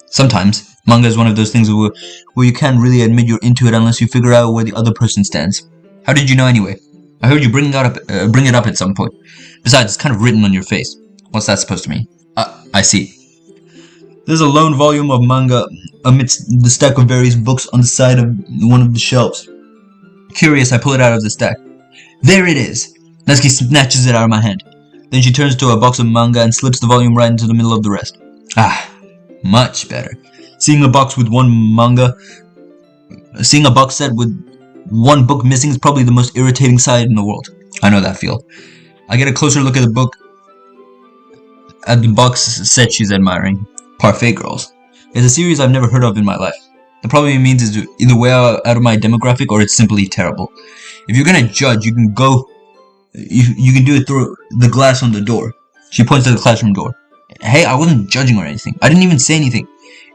A: Sometimes. Manga is one of those things where you can't really admit you're into it unless you figure out where the other person stands. How did you know anyway? I heard you bring it up at some point. Besides, it's kind of written on your face. What's that supposed to mean? I see. There's a lone volume of manga amidst the stack of various books on the side of one of the shelves. Curious, I pull it out of the stack. There it is! Natsuki snatches it out of my hand. Then she turns to a box of manga and slips the volume right into the middle of the rest. Much better. Seeing a box set with one book missing is probably the most irritating sight in the world. I know that feel. I get a closer look at the box set she's admiring. Parfait Girls. It's a series I've never heard of in my life. That probably means it's either way out of my demographic or it's simply terrible. If you're gonna judge, you can do it through the glass on the door. She points to the classroom door. Hey, I wasn't judging or anything. I didn't even say anything.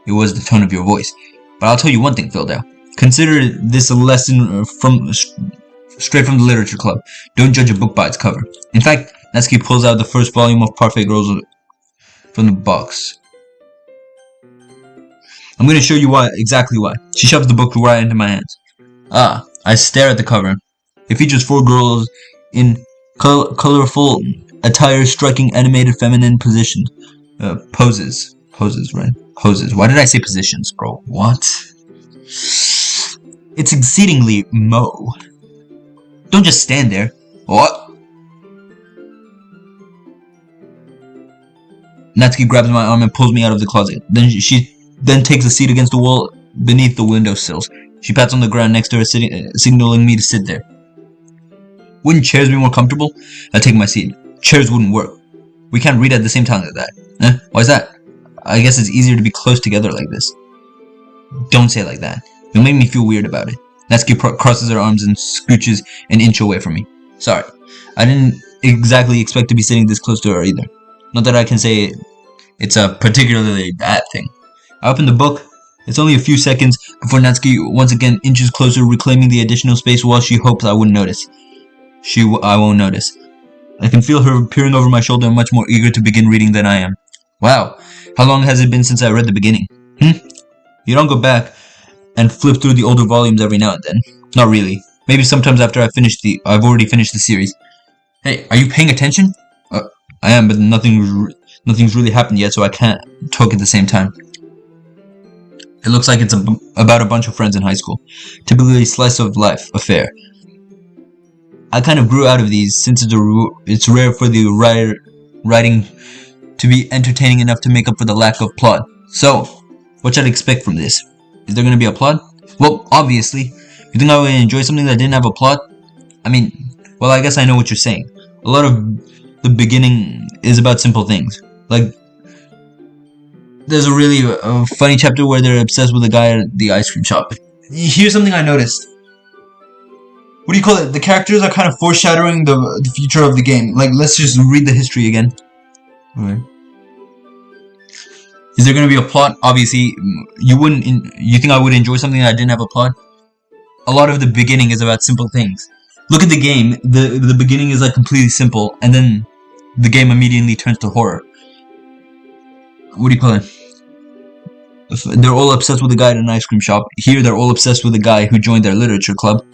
A: It was the tone of your voice. But I'll tell you one thing, PhilDau. Consider this a lesson straight from the literature club. Don't judge a book by its cover. In fact, Natsuki pulls out the first volume of Parfait Girls from the box. I'm going to show you exactly why. She shoves the book right into my hands. I stare at the cover. It features 4 girls in colorful attire striking animated feminine positions. Poses. Poses, right? Poses. Why did I say positions, bro? What? It's exceedingly Mo. Don't just stand there. What? Natsuki grabs my arm and pulls me out of the closet. She takes a seat against the wall beneath the windowsills. She pats on the ground next to her, signaling me to sit there. Wouldn't chairs be more comfortable? I take my seat. Chairs wouldn't work. We can't read at the same time like that. Why's that? I guess it's easier to be close together like this. Don't say it like that. You'll make me feel weird about it. Natsuki crosses her arms and scooches an inch away from me. Sorry. I didn't exactly expect to be sitting this close to her either. Not that I can say it's a particularly bad thing. I open the book. It's only a few seconds before Natsuki once again inches closer, reclaiming the additional space while she hopes I wouldn't notice. I won't notice. I can feel her peering over my shoulder and much more eager to begin reading than I am. Wow, how long has it been since I read the beginning? You don't go back and flip through the older volumes every now and then. Not really. Maybe sometimes after I've already finished the series. Hey, are you paying attention? I am, but nothing's really happened yet, so I can't talk at the same time. It looks like it's about a bunch of friends in high school. Typically a slice of life affair. I kind of grew out of these since it's rare for the writing to be entertaining enough to make up for the lack of plot. So, what should I expect from this? Is there going to be a plot? Well, obviously. You think I would enjoy something that didn't have a plot? I mean, well, I guess I know what you're saying. A lot of the beginning is about simple things. Like, there's a really funny chapter where they're obsessed with a guy at the ice cream shop. Here's something I noticed. What do you call it? The characters are kind of foreshadowing the future of the game. Like, let's just read the history again. Okay. Is there going to be a plot? Obviously, you think I would enjoy something that didn't have a plot? A lot of the beginning is about simple things. Look at the game. The beginning is like completely simple, and then the game immediately turns to horror. What do you call it? they're all obsessed with the guy at an ice cream shop. Here, they're all obsessed with the guy who joined their literature club.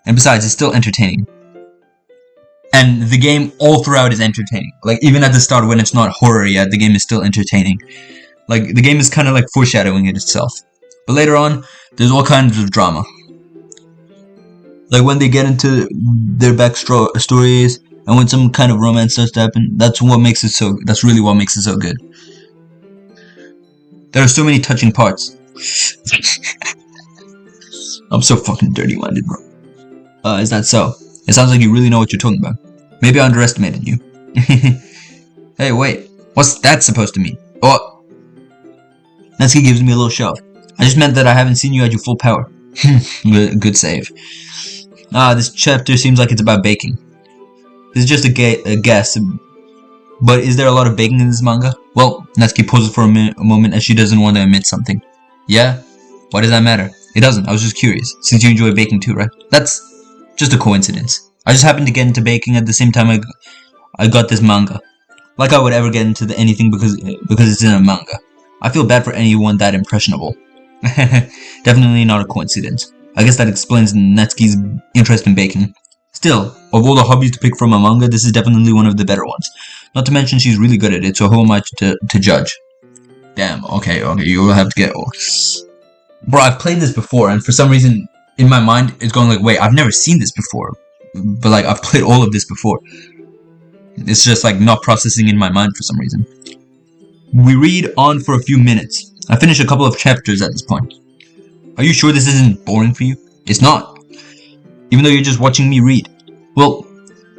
A: And besides, it's still entertaining. And the game all throughout is entertaining. Like, even at the start when it's not horror yet, the game is still entertaining. Like, the game is kind of like foreshadowing it itself. But later on, there's all kinds of drama. Like, when they get into their backstories, and when some kind of romance starts to happen, that's really what makes it so good. There are so many touching parts. I'm so fucking dirty-minded, bro. Is that so? It sounds like you really know what you're talking about. Maybe I underestimated you. Hey, wait. What's that supposed to mean? Oh. Natsuki gives me a little shove. I just meant that I haven't seen you at your full power. Good save. This chapter seems like it's about baking. This is just a guess. But is there a lot of baking in this manga? Well, Natsuki pauses for a moment as she doesn't want to admit something. Yeah? Why does that matter? It doesn't. I was just curious. Since you enjoy baking too, right? That's just a coincidence. I just happened to get into baking at the same time I got this manga. Like I would ever get into anything because it's in a manga. I feel bad for anyone that impressionable. Definitely not a coincidence. I guess that explains Natsuki's interest in baking. Still, of all the hobbies to pick from a manga, this is definitely one of the better ones. Not to mention she's really good at it, so who am I to judge? Damn, okay, you will have to get... Bro, I've played this before, and for some reason, in my mind, it's going like, wait, I've never seen this before. But like, I've played all of this before. It's just like not processing in my mind for some reason. We read on for a few minutes. I finished a couple of chapters at this point. Are you sure this isn't boring for you? It's not. Even though you're just watching me read. Well,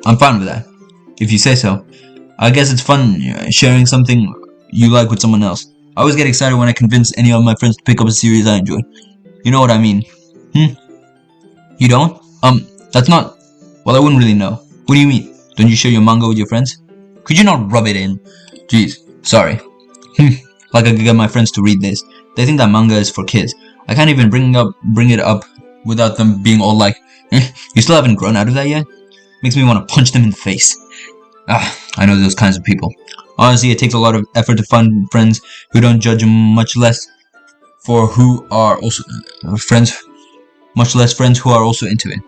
A: I'm fine with that. If you say so. I guess it's fun sharing something you like with someone else. I always get excited when I convince any of my friends to pick up a series I enjoy. You know what I mean? You don't? That's not... Well, I wouldn't really know. What do you mean? Don't you share your manga with your friends? Could you not rub it in? Jeez, sorry. Like I could get my friends to read this. They think that manga is for kids. I can't even bring it up without them being all like, you still haven't grown out of that yet? Makes me want to punch them in the face. I know those kinds of people. Honestly, it takes a lot of effort to find friends who don't judge, much less friends who are also into it.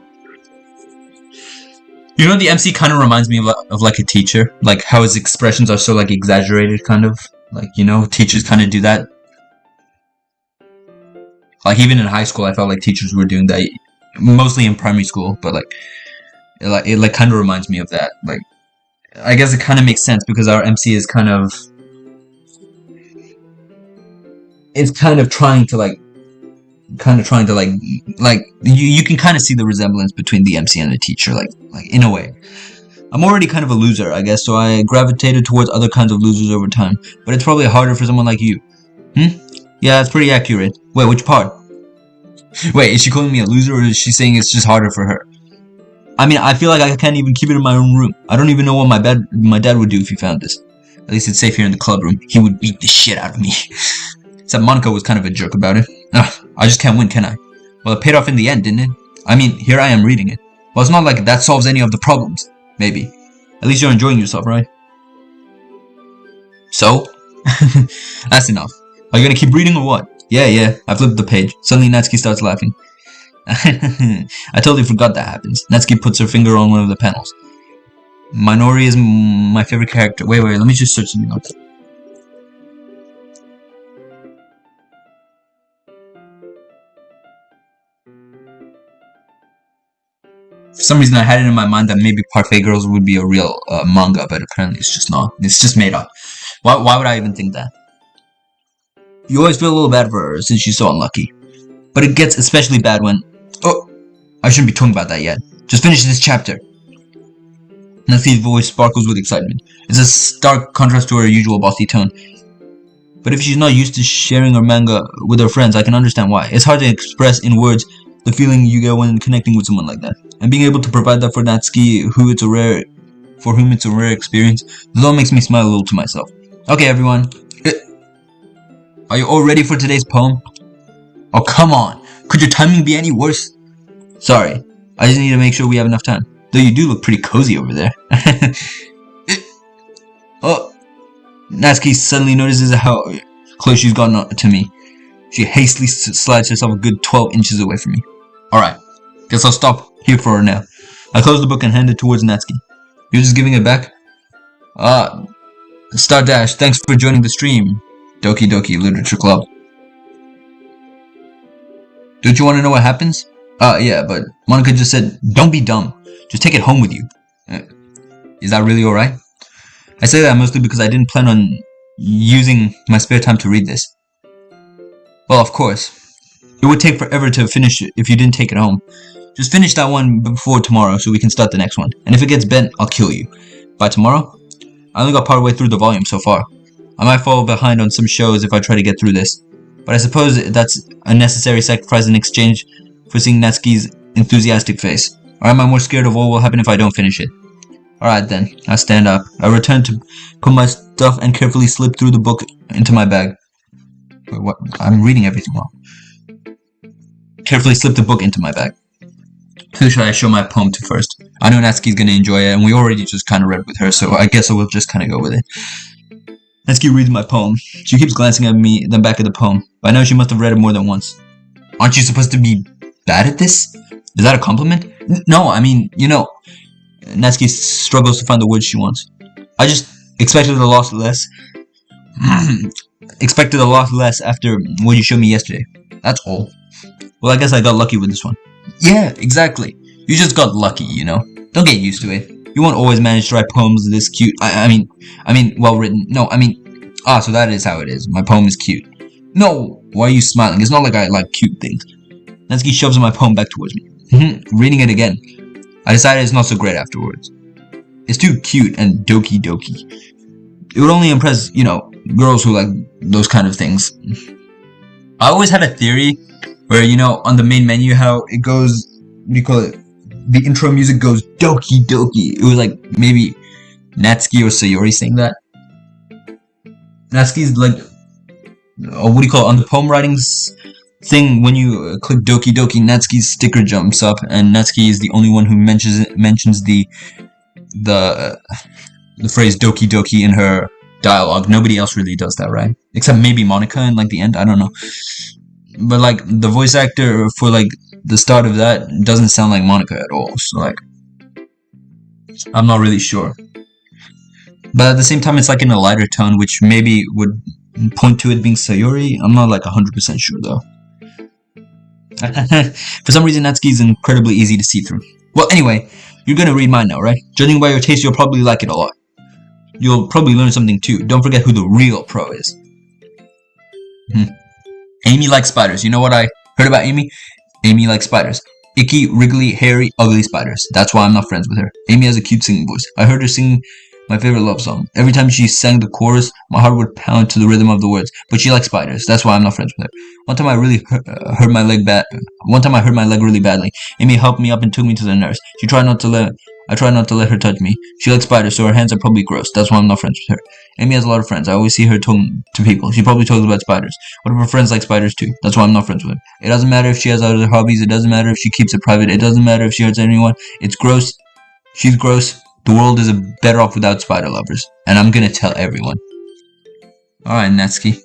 A: You know, the MC kind of reminds me of like a teacher, like how his expressions are so like exaggerated, kind of like, you know, teachers kind of do that. Like even in high school, I felt like teachers were doing that, mostly in primary school, but like it kind of reminds me of that. Like, I guess it kind of makes sense because our MC is kind of trying to you can kind of see the resemblance between the MC and the teacher, like in a way. I'm already kind of a loser, I guess, so I gravitated towards other kinds of losers over time. But it's probably harder for someone like you. Yeah, that's pretty accurate. Wait, which part? Wait, is she calling me a loser, or is she saying it's just harder for her? I mean, I feel like I can't even keep it in my own room. I don't even know what my dad would do if he found this. At least it's safe here in the club room. He would beat the shit out of me. Except Monica was kind of a jerk about it. I just can't win, can I? Well, it paid off in the end, didn't it? I mean, here I am reading it. Well, it's not like that solves any of the problems. Maybe. At least you're enjoying yourself, right? So? That's enough. Are you gonna keep reading or what? Yeah. I flipped the page. Suddenly Natsuki starts laughing. I totally forgot that happens. Natsuki puts her finger on one of the panels. Minori is my favorite character. Wait, let me just search something up. For some reason I had it in my mind that maybe Parfait Girls would be a real manga, but apparently it's just not. It's just made up. Why would I even think that? You always feel a little bad for her since she's so unlucky. But it gets especially bad when... Oh! I shouldn't be talking about that yet. Just finish this chapter. Natsuki's voice sparkles with excitement. It's a stark contrast to her usual bossy tone. But if she's not used to sharing her manga with her friends, I can understand why. It's hard to express in words the feeling you get when connecting with someone like that. And being able to provide that for Natsuki, for whom it's a rare experience, this all makes me smile a little to myself. Okay, everyone. Are you all ready for today's poem? Oh, come on. Could your timing be any worse? Sorry. I just need to make sure we have enough time. Though you do look pretty cozy over there. Oh. Natsuki suddenly notices how Close she's gotten to me. She hastily slides herself a good 12 inches away from me. Alright, guess I'll stop here for her now. I close the book and hand it towards Natsuki. You're just giving it back? Star Dash, thanks for joining the stream. Doki Doki Literature Club. Don't you want to know what happens? Yeah, but Monica just said, don't be dumb. Just take it home with you. Is that really alright? I say that mostly because I didn't plan on using my spare time to read this. Well, of course. It would take forever to finish it if you didn't take it home. Just finish that one before tomorrow so we can start the next one. And if it gets bent, I'll kill you. By tomorrow? I only got part way through the volume so far. I might fall behind on some shows if I try to get through this. But I suppose that's a necessary sacrifice in exchange for seeing Natsuki's enthusiastic face. Or am I more scared of what will happen if I don't finish it? Alright then, I stand up. I return to put my stuff and carefully slip through the book into my bag. Wait, what? I'm reading everything wrong. Carefully slip the book into my bag. Who should I show my poem to first? I know Natsuki's gonna enjoy it, and we already just kinda read with her, so I guess I will just kinda go with it. Natsuki reads my poem. She keeps glancing at me, then back at the poem. By now she must have read it more than once. Aren't you supposed to be bad at this? Is that a compliment? No, I mean, you know. Natsuki struggles to find the words she wants. I just expected a lot less. Expected a lot less after what you showed me yesterday. That's all. Well, I guess I got lucky with this one. Yeah, exactly. You just got lucky, you know. Don't get used to it. You won't always manage to write poems this cute. I mean, well written. No, so that is how it is. My poem is cute. No, why are you smiling? It's not like I like cute things. Natsuki shoves my poem back towards me. Reading it again. I decided it's not so great afterwards. It's too cute and doki doki. It would only impress, you know, girls who like those kind of things. I always had a theory where, you know, on the main menu how it goes, what do you call it? The intro music goes doki doki. It was like maybe Natsuki or Sayori saying that. Natsuki's like, what do you call it? On the poem writings thing, when you click Doki Doki, Natsuki's sticker jumps up, and Natsuki is the only one who mentions the phrase Doki Doki in her dialogue. Nobody else really does that, right? Except maybe Monica in like the end. I don't know. But like the voice actor for like the start of that doesn't sound like Monica at all. So like, I'm not really sure. But at the same time, it's like in a lighter tone, which maybe would point to it being Sayori. I'm not like 100% sure though. For some reason, Natsuki is incredibly easy to see through. Well, anyway, you're gonna read mine now, right? Judging by your taste, you'll probably like it a lot. You'll probably learn something too. Don't forget who the real pro is. Amy likes spiders. You know what I heard about Amy? Amy likes spiders. Icky, wriggly, hairy, ugly spiders. That's why I'm not friends with her. Amy has a cute singing voice. I heard her sing my favorite love song. Every time she sang the chorus, my heart would pound to the rhythm of the words. But she likes spiders. That's why I'm not friends with her. One time I really hurt my leg really badly. Amy helped me up and took me to the nurse. I tried not to let her touch me. She likes spiders, so her hands are probably gross. That's why I'm not friends with her. Amy has a lot of friends. I always see her talking to people. She probably talks about spiders. What if her friends like spiders too? That's why I'm not friends with her. It doesn't matter if she has other hobbies. It doesn't matter if she keeps it private. It doesn't matter if she hurts anyone. It's gross. She's gross. The world is better off without spider lovers. And I'm gonna tell everyone. Alright, Natsuki.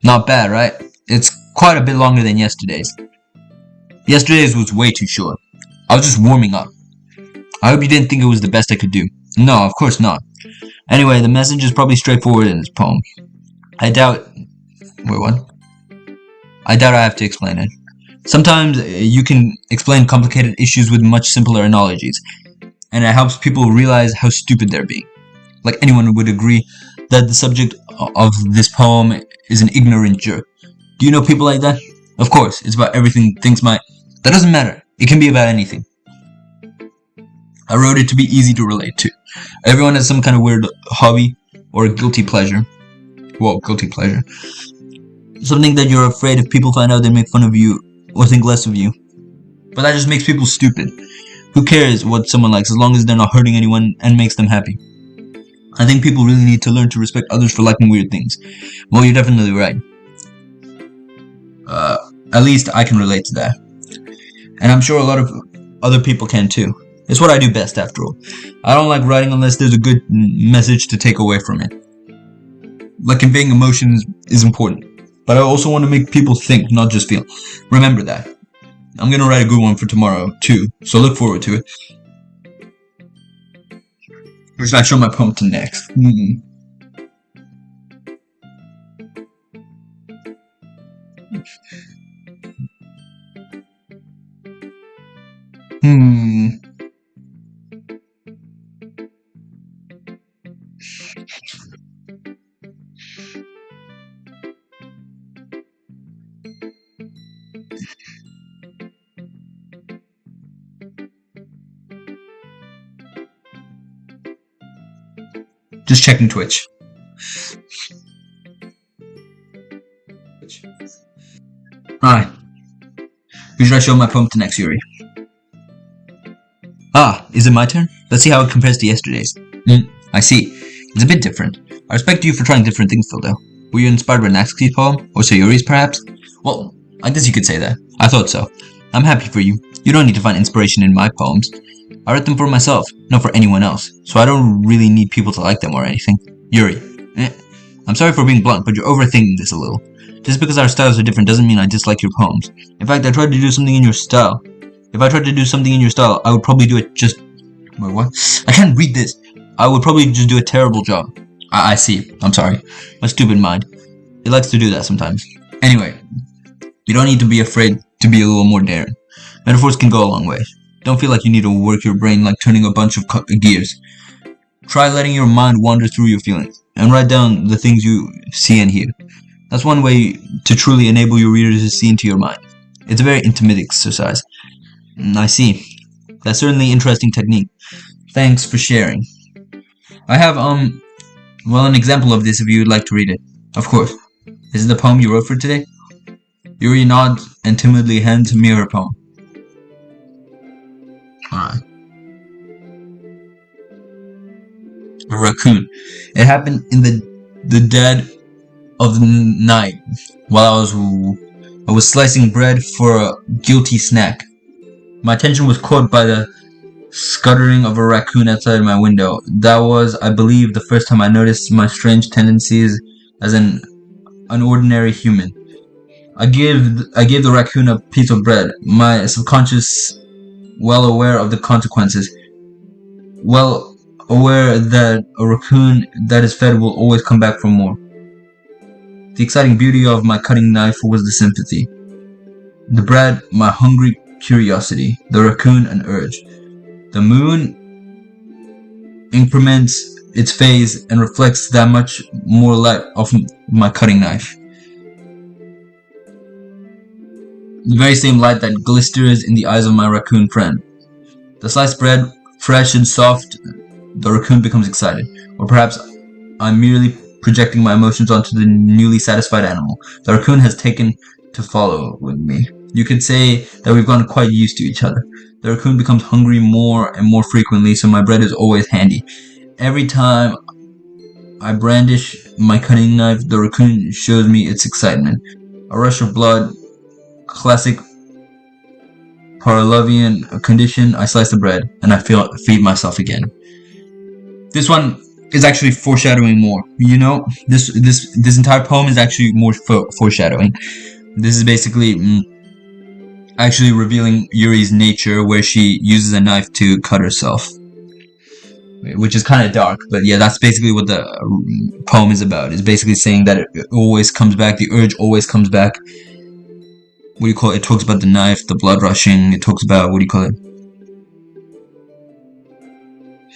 A: Not bad, right? It's quite a bit longer than yesterday's. Yesterday's was way too short. I was just warming up. I hope you didn't think it was the best I could do. No, of course not. Anyway, the message is probably straightforward in this poem. I doubt I have to explain it. Sometimes you can explain complicated issues with much simpler analogies, and it helps people realize how stupid they're being. Like anyone would agree that the subject of this poem is an ignorant jerk. Do you know people like that? Of course, it's about everything things might... That doesn't matter. It can be about anything. I wrote it to be easy to relate to. Everyone has some kind of weird hobby or a guilty pleasure. Well, guilty pleasure. Something that you're afraid if people find out they make fun of you or think less of you. But that just makes people stupid. Who cares what someone likes as long as they're not hurting anyone and makes them happy? I think people really need to learn to respect others for liking weird things. Well, you're definitely right. At least I can relate to that. And I'm sure a lot of other people can too. It's what I do best, after all. I don't like writing unless there's a good message to take away from it. like conveying emotions is important. But I also want to make people think, not just feel. Remember that. I'm gonna write a good one for tomorrow, too, so look forward to it. Or should I show my poem to next? Just checking Twitch. Alright. Who should I show my poem to next, Yuri? Ah, is it my turn? Let's see how it compares to yesterday's. I see. It's a bit different. I respect you for trying different things, Phildo. Were you inspired by Natsuki's poem? Or Sayuri's, perhaps? Well, I guess you could say that. I thought so. I'm happy for you. You don't need to find inspiration in my poems. I write them for myself, not for anyone else, so I don't really need people to like them or anything. Yuri. I'm sorry for being blunt, but you're overthinking this a little. Just because our styles are different doesn't mean I dislike your poems. In fact, I tried to do something in your style. If I tried to do something in your style, I would probably do it just... Wait, what? I can't read this. I would probably just do a terrible job. I see. I'm sorry. My stupid mind. It likes to do that sometimes. Anyway, you don't need to be afraid to be a little more daring. Metaphors can go a long way. Don't feel like you need to work your brain like turning a bunch of gears. Try letting your mind wander through your feelings, and write down the things you see and hear. That's one way to truly enable your readers to see into your mind. It's a very intimate exercise. I see. That's certainly an interesting technique. Thanks for sharing. I have, well, an example of this if you would like to read it. Of course. This is the poem you wrote for today? Yuri nods and timidly hands me her poem. Alright. A raccoon. It happened in the dead of the night while I was slicing bread for a guilty snack. My attention was caught by the scuttering of a raccoon outside my window. That was, I believe, the first time I noticed my strange tendencies as an unordinary human. I gave the raccoon a piece of bread, my subconscious well aware of the consequences, well aware that a raccoon that is fed will always come back for more. The exciting beauty of my cutting knife was the sympathy. The bread, my hungry curiosity. The raccoon, an urge. The moon increments its phase and reflects that much more light off my cutting knife. The very same light that glisters in the eyes of my raccoon friend. The sliced bread, fresh and soft, the raccoon becomes excited. Or perhaps I'm merely projecting my emotions onto the newly satisfied animal. The raccoon has taken to follow with me. You could say that we've gotten quite used to each other. The raccoon becomes hungry more and more frequently, so my bread is always handy. Every time I brandish my cutting knife, the raccoon shows me its excitement. A rush of blood, classic Pavlovian condition. I slice the bread and I feed myself again. This one is actually foreshadowing more. You know, this entire poem is actually more foreshadowing. This is basically actually revealing Yuri's nature, where she uses a knife to cut herself, which is kind of dark. But yeah, that's basically what the poem is about. It's basically saying that it always comes back. The urge always comes back. What do you call it? It talks about the knife, the blood rushing. It talks about, what do you call it?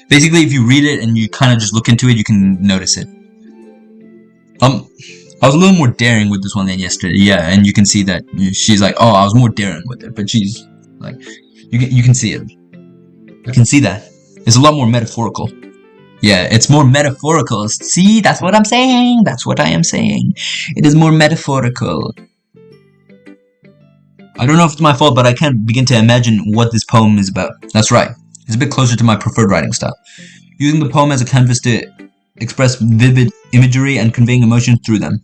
A: Basically, if you read it and you kind of just look into it, you can notice it. I was a little more daring with this one than yesterday, yeah, and you can see that she's like, oh, I was more daring with it, but she's like, you can see it. You can see that. It's a lot more metaphorical. Yeah, it's more metaphorical. See, that's what I'm saying. That's what I am saying. It is more metaphorical. I don't know if it's my fault, but I can't begin to imagine what this poem is about. That's right. It's a bit closer to my preferred writing style. Using the poem as a canvas to express vivid imagery and conveying emotions through them.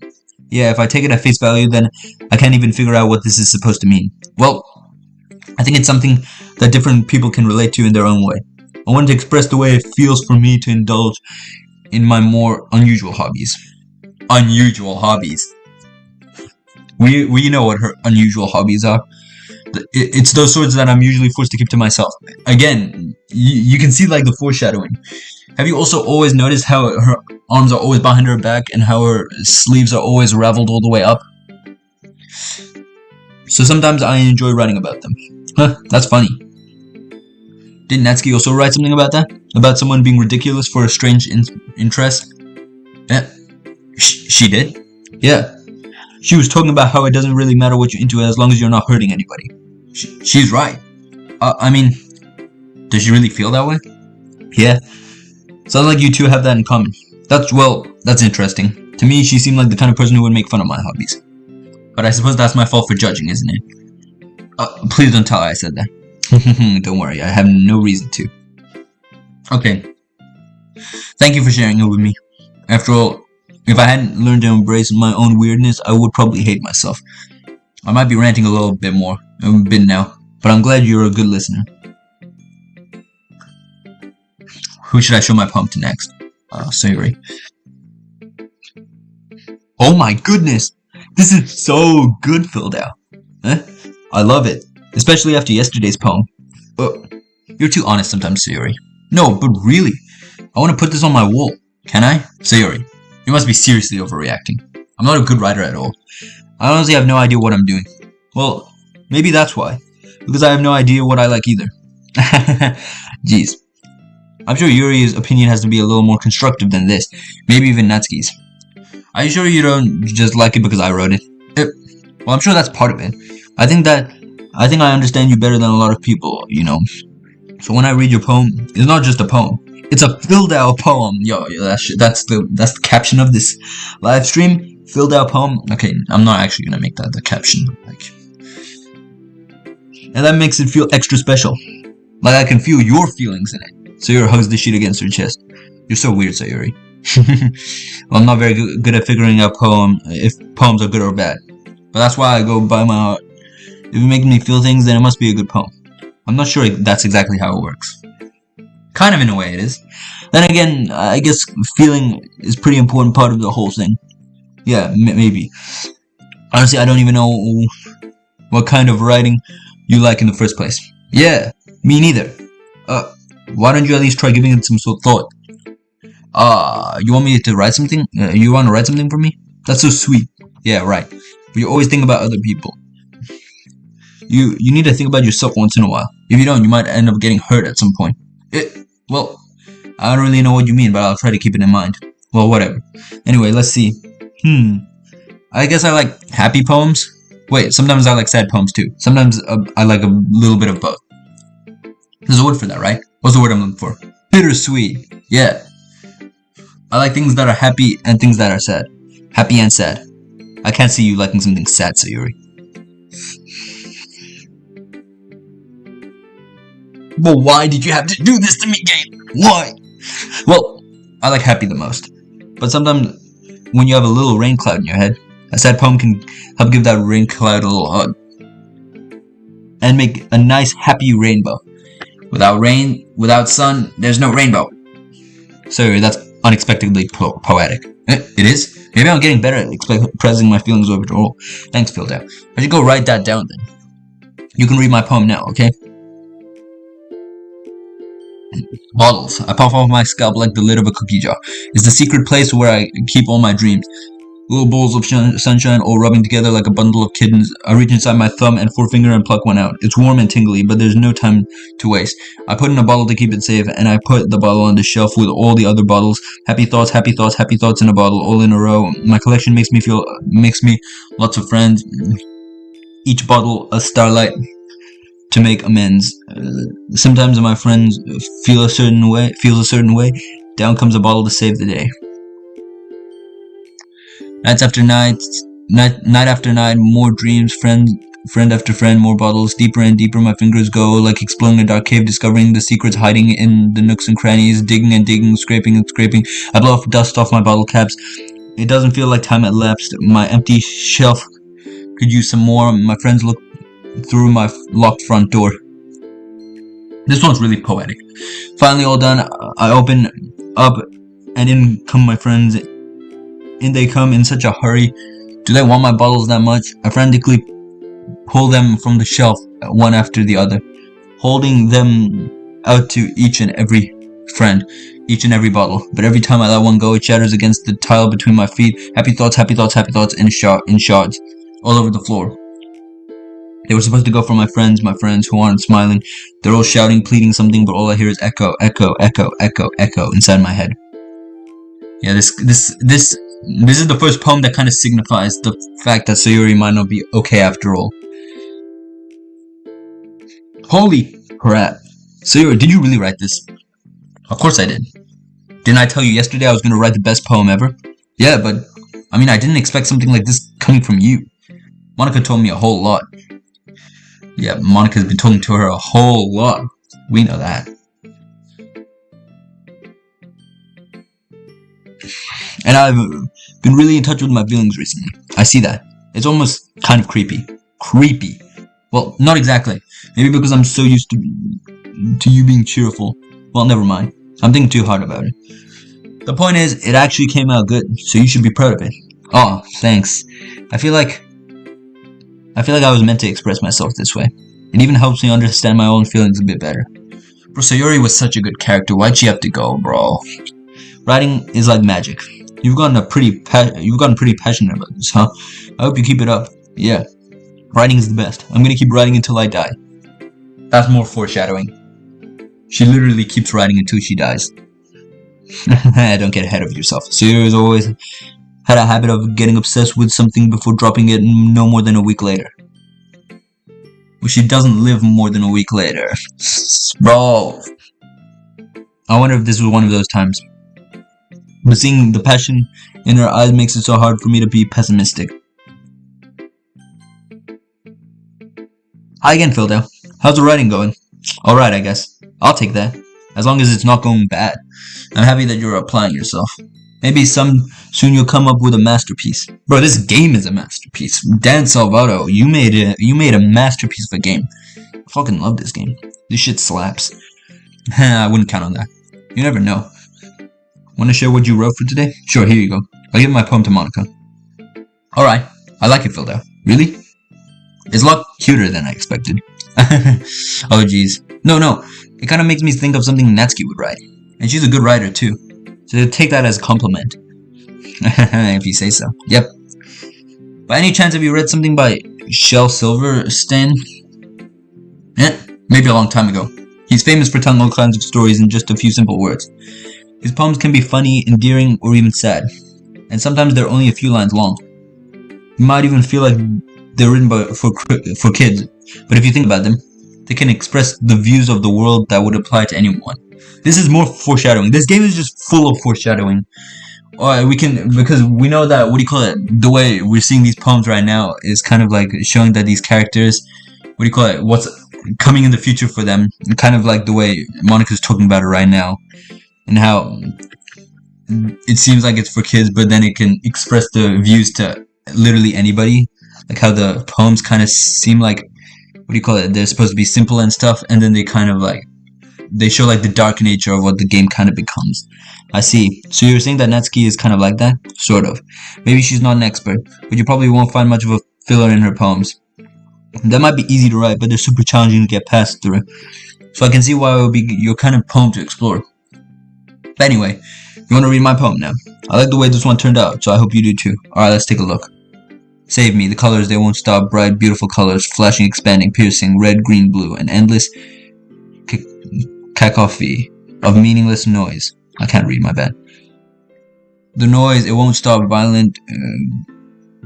A: Yeah, if I take it at face value, then I can't even figure out what this is supposed to mean. Well, I think it's something that different people can relate to in their own way. I wanted to express the way it feels for me to indulge in my more unusual hobbies. unusual hobbies. We know what her unusual hobbies are. It's those swords that I'm usually forced to keep to myself. Again, you can see like the foreshadowing. Have you also always noticed how her arms are always behind her back and how her sleeves are always raveled all the way up? So sometimes I enjoy writing about them. Huh, that's funny. Didn't Natsuki also write something about that? About someone being ridiculous for a strange interest? Yeah. She did? Yeah. She was talking about how it doesn't really matter what you're into as long as you're not hurting anybody. She's right. I mean, does she really feel that way? Yeah. Sounds like you two have that in common. That's interesting. To me, she seemed like the kind of person who would make fun of my hobbies. But I suppose that's my fault for judging, isn't it? Please don't tell her I said that. Don't worry, I have no reason to. Okay. Thank you for sharing it with me. After all, if I hadn't learned to embrace my own weirdness, I would probably hate myself. I might be ranting a little bit now, but I'm glad you're a good listener. Who should I show my poem to next? Sayuri. Oh my goodness! This is so good, PhilDau. I love it. Especially after yesterday's poem. You're too honest sometimes, Sayuri. No, but really, I want to put this on my wall. Can I? Sayuri, you must be seriously overreacting. I'm not a good writer at all. I honestly have no idea what I'm doing. Well, maybe that's why. Because I have no idea what I like either. Jeez. I'm sure Yuri's opinion has to be a little more constructive than this. Maybe even Natsuki's. Are you sure you don't just like it because I wrote it? Well, I'm sure that's part of it. I think I understand you better than a lot of people, you know. So when I read your poem, it's not just a poem. It's a PhilDau poem. Yo, that's the caption of this live stream. PhilDau poem. Okay, I'm not actually gonna make that the caption. And that makes it feel extra special. Like I can feel your feelings in it. Sayuri hugs the sheet against her chest. You're so weird, Sayuri. Well, I'm not very good at figuring out if poems are good or bad. But that's why I go by my heart. If it makes me feel things, then it must be a good poem. I'm not sure that's exactly how it works. Kind of in a way it is. Then again, I guess feeling is a pretty important part of the whole thing. Yeah, maybe. Honestly, I don't even know what kind of writing you like in the first place. Yeah, me neither. Why don't you at least try giving it some thought? You want me to write something? You want to write something for me? That's so sweet. Yeah, right. But you always think about other people. You need to think about yourself once in a while. If you don't, you might end up getting hurt at some point. Well, I don't really know what you mean, but I'll try to keep it in mind. Well, whatever. Anyway, let's see. I guess I like happy poems. Wait, sometimes I like sad poems too. Sometimes I like a little bit of both. There's a word for that, right? What's the word I'm looking for? Bittersweet. Yeah. I like things that are happy and things that are sad. Happy and sad. I can't see you liking something sad, Sayuri. Well, why did you have to do this to me, Gabe? Why? Well, I like happy the most. But sometimes, when you have a little rain cloud in your head, a sad poem can help give that rain cloud a little hug. And make a nice, happy rainbow. Without rain, without sun, there's no rainbow. Sorry, that's unexpectedly poetic. It is? Maybe I'm getting better at expressing my feelings overall. Thanks, PhilDau. I should go write that down then. You can read my poem now, okay? Bottles. I puff off my scalp like the lid of a cookie jar. It's the secret place where I keep all my dreams. Little bowls of sunshine all rubbing together like a bundle of kittens. I reach inside my thumb and forefinger and pluck one out. It's warm and tingly, but there's no time to waste. I put in a bottle to keep it safe, and I put the bottle on the shelf with all the other bottles. Happy thoughts, happy thoughts, happy thoughts in a bottle, all in a row. My collection makes me lots of friends. Each bottle a starlight to make amends. Sometimes my friends feels a certain way. Down comes a bottle to save the day. Nights after night after night, more dreams, friend after friend, more bottles, deeper and deeper my fingers go, like exploring a dark cave, discovering the secrets hiding in the nooks and crannies, digging and digging, scraping and scraping. I blow dust off my bottle caps. It doesn't feel like time had elapsed. My empty shelf could use some more. My friends look through my locked front door. This one's really poetic. Finally all done, I open up, and in come my friends in they come in such a hurry. Do they want my bottles that much? I frantically pull them from the shelf, one after the other, holding them out to each and every friend, each and every bottle. But every time I let one go, it shatters against the tile between my feet. Happy thoughts, happy thoughts, happy thoughts, in shards, all over the floor. They were supposed to go for my friends who aren't smiling. They're all shouting, pleading something, but all I hear is echo, echo, echo, echo, echo inside my head. Yeah, this is the first poem that kind of signifies the fact that Sayuri might not be okay after all. Holy crap. Sayuri, did you really write this? Of course I did. Didn't I tell you yesterday I was going to write the best poem ever? Yeah, but, I mean, I didn't expect something like this coming from you. Monica told me a whole lot. Yeah, Monica's been talking to her a whole lot. We know that. And I've been really in touch with my feelings recently. I see that. It's almost kind of creepy. Creepy. Well, not exactly. Maybe because I'm so used to you being cheerful. Well, never mind. I'm thinking too hard about it. The point is, it actually came out good, so you should be proud of it. Oh, thanks. I feel like I was meant to express myself this way. It even helps me understand my own feelings a bit better. Bro, Sayuri was such a good character. Why'd she have to go, bro? Writing is like magic. You've gotten pretty passionate about this, huh? I hope you keep it up. Yeah. Writing is the best. I'm gonna keep writing until I die. That's more foreshadowing. She literally keeps writing until she dies. Don't get ahead of yourself. Sayuri's always had a habit of getting obsessed with something before dropping it no more than a week later. Well, she doesn't live more than a week later. Bro. I wonder if this was one of those times. But seeing the passion in her eyes makes it so hard for me to be pessimistic. Hi again, PhilDau. How's the writing going? Alright, I guess. I'll take that. As long as it's not going bad. I'm happy that you're applying yourself. Maybe soon you'll come up with a masterpiece. Bro, this game is a masterpiece. Dan Salvato, you made a masterpiece of a game. I fucking love this game. This shit slaps. I wouldn't count on that. You never know. Want to share what you wrote for today? Sure, here you go. I'll give my poem to Monica. Alright, I like it, PhilDau. Really? It's a lot cuter than I expected. Oh jeez. No. It kind of makes me think of something Natsuki would write. And she's a good writer too. So take that as a compliment. If you say so. Yep. By any chance have you read something by Shel Silverstein? Maybe a long time ago. He's famous for telling all kinds of stories in just a few simple words. His poems can be funny, endearing, or even sad. And sometimes they're only a few lines long. You might even feel like they're written for kids. But if you think about them, they can express the views of the world that would apply to anyone. This is more foreshadowing. This game is just full of foreshadowing. Because we know that, the way we're seeing these poems right now is kind of like showing that these characters, what's coming in the future for them. Kind of like the way Monica's talking about it right now. And how it seems like it's for kids, but then it can express the views to literally anybody. Like how the poems kind of seem like, they're supposed to be simple and stuff, and then they kind of like, they show like the dark nature of what the game kind of becomes. I see. So you're saying that Natsuki is kind of like that? Sort of. Maybe she's not an expert, but you probably won't find much of a filler in her poems. That might be easy to write, but they're super challenging to get past through. So I can see why it would be your kind of poem to explore. But anyway, you want to read my poem now? I like the way this one turned out, so I hope you do too. Alright, let's take a look. Save me, the colors they won't stop, bright, beautiful colors, flashing, expanding, piercing, red, green, blue, an endless cacophony of meaningless noise. I can't read, my bad. The noise, it won't stop, violent,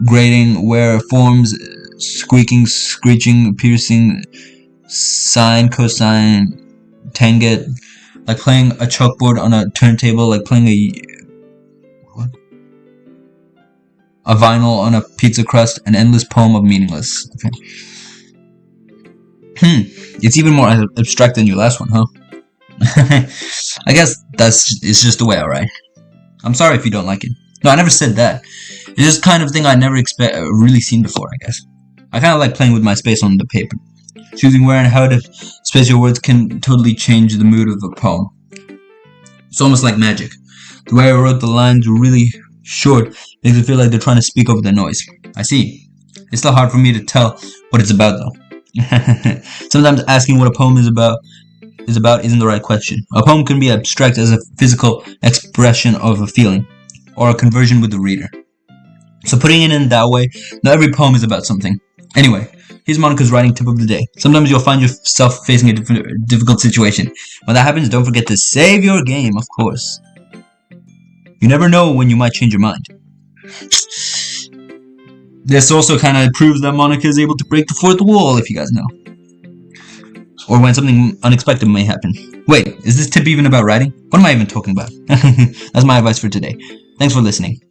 A: grating, where forms, squeaking, screeching, piercing, sine, cosine, tangent, like playing a chalkboard on a turntable, like playing a vinyl on a pizza crust, an endless poem of meaningless. Okay. It's even more abstract than your last one, huh? I guess it's just the way I write. I'm sorry if you don't like it. No, I never said that. It's just kind of thing I never really seen before, I guess. I kind of like playing with my space on the paper. Choosing where and how to space your words can totally change the mood of a poem. It's almost like magic. The way I wrote the lines really short makes it feel like they're trying to speak over the noise. I see. It's still hard for me to tell what it's about though. Sometimes asking what a poem is about isn't the right question. A poem can be abstract as a physical expression of a feeling, or a conversion with the reader. So putting it in that way, not every poem is about something. Anyway, here's Monica's writing tip of the day. Sometimes you'll find yourself facing a difficult situation. When that happens, don't forget to save your game, of course. You never know when you might change your mind. This also kind of proves that Monica is able to break the fourth wall, if you guys know. Or when something unexpected may happen. Wait, is this tip even about writing? What am I even talking about? That's my advice for today. Thanks for listening.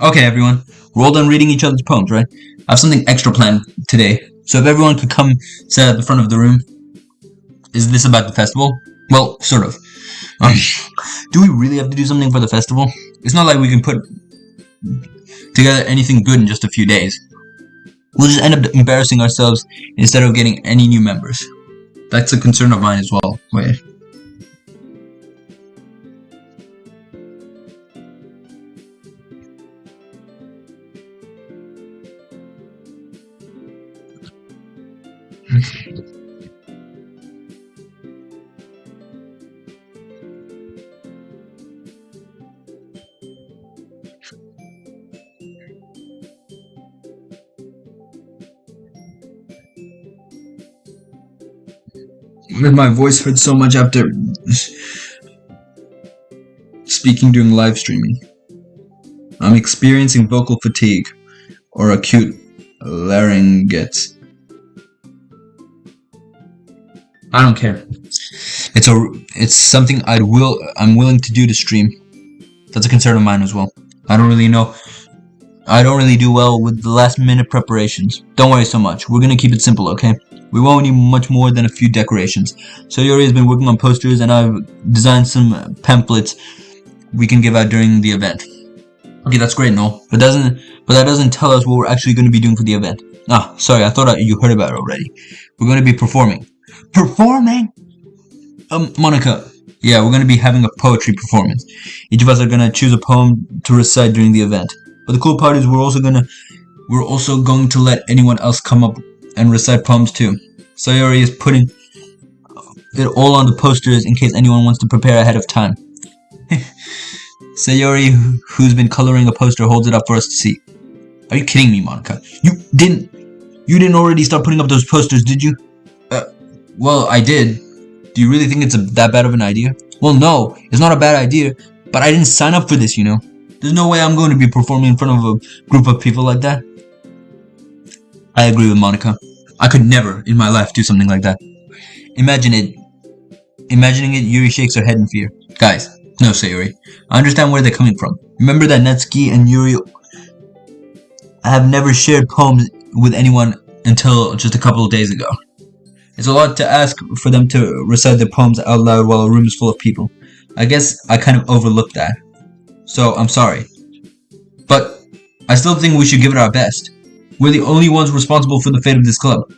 A: Okay, everyone. We're all done reading each other's poems, right? I have something extra planned today. So if everyone could come sit at the front of the room. Is this about the festival? Well, sort of. Do we really have to do something for the festival? It's not like we can put together anything good in just a few days. We'll just end up embarrassing ourselves instead of getting any new members. That's a concern of mine as well. Wait. My voice hurts so much after speaking during live streaming. I'm experiencing vocal fatigue or acute laryngitis. I don't care. It's something I'm willing to do to stream. That's a concern of mine as well. I don't really do well with the last minute preparations. Don't worry so much. We're gonna keep it simple, okay? We won't need much more than a few decorations. So Yuri has been working on posters and I've designed some pamphlets we can give out during the event. Okay, that's great and all, but that doesn't tell us what we're actually going to be doing for the event. Ah, sorry, I thought you heard about it already. We're going to be performing. Performing? Monica. Yeah, we're going to be having a poetry performance. Each of us are going to choose a poem to recite during the event. But the cool part is we're also going to let anyone else come up and recite poems too. Sayori is putting it all on the posters in case anyone wants to prepare ahead of time. Sayori, who's been coloring a poster, holds it up for us to see. Are you kidding me, Monica? You didn't already start putting up those posters, did you? Well, I did. Do you really think it's that bad of an idea? Well, no, it's not a bad idea, but I didn't sign up for this, you know. There's no way I'm going to be performing in front of a group of people like that. I agree with Monica. I could never in my life do something like that. Imagining it, Yuri shakes her head in fear. Guys, no, Sayori. I understand where they're coming from. Remember that Natsuki and Yuri have never shared poems with anyone until just a couple of days ago. It's a lot to ask for them to recite their poems out loud while a room is full of people. I guess I kind of overlooked that. So, I'm sorry. But I still think we should give it our best. We're the only ones responsible for the fate of this club.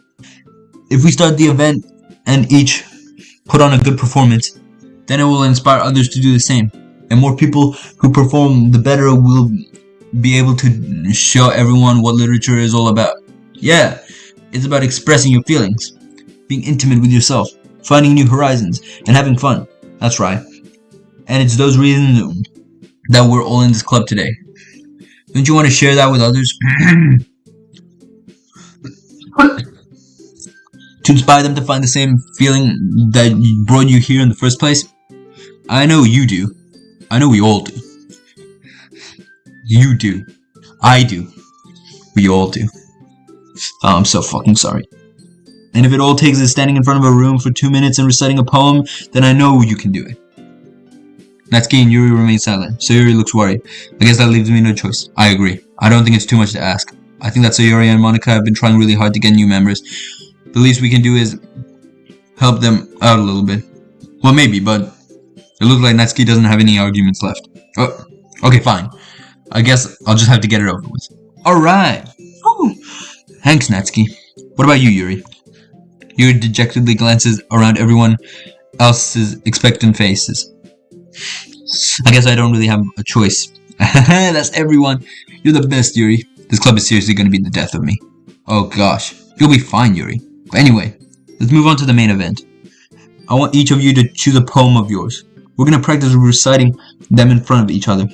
A: If we start the event and each put on a good performance, then it will inspire others to do the same. And more people who perform, the better we'll be able to show everyone what literature is all about. Yeah, it's about expressing your feelings, being intimate with yourself, finding new horizons, and having fun. That's right. And it's those reasons that we're all in this club today. Don't you want to share that with others? To inspire them to find the same feeling that brought you here in the first place? I know you do. I know we all do. You do. I do. We all do. Oh, I'm so fucking sorry. And if it all takes is standing in front of a room for 2 minutes and reciting a poem, then I know you can do it. Natsuki and Yuri remain silent. Sayori looks worried. I guess that leaves me no choice. I agree. I don't think it's too much to ask. I think that Sayori and Monica have been trying really hard to get new members. The least we can do is help them out a little bit. Well, maybe, but it looks like Natsuki doesn't have any arguments left. Oh, okay, fine. I guess I'll just have to get it over with. Alright. Oh, thanks, Natsuki. What about you, Yuri? Yuri dejectedly glances around everyone else's expectant faces. I guess I don't really have a choice. That's everyone. You're the best, Yuri. This club is seriously gonna be the death of me. Oh gosh. You'll be fine, Yuri. But anyway, let's move on to the main event. I want each of you to choose a poem of yours. We're gonna practice reciting them in front of each other.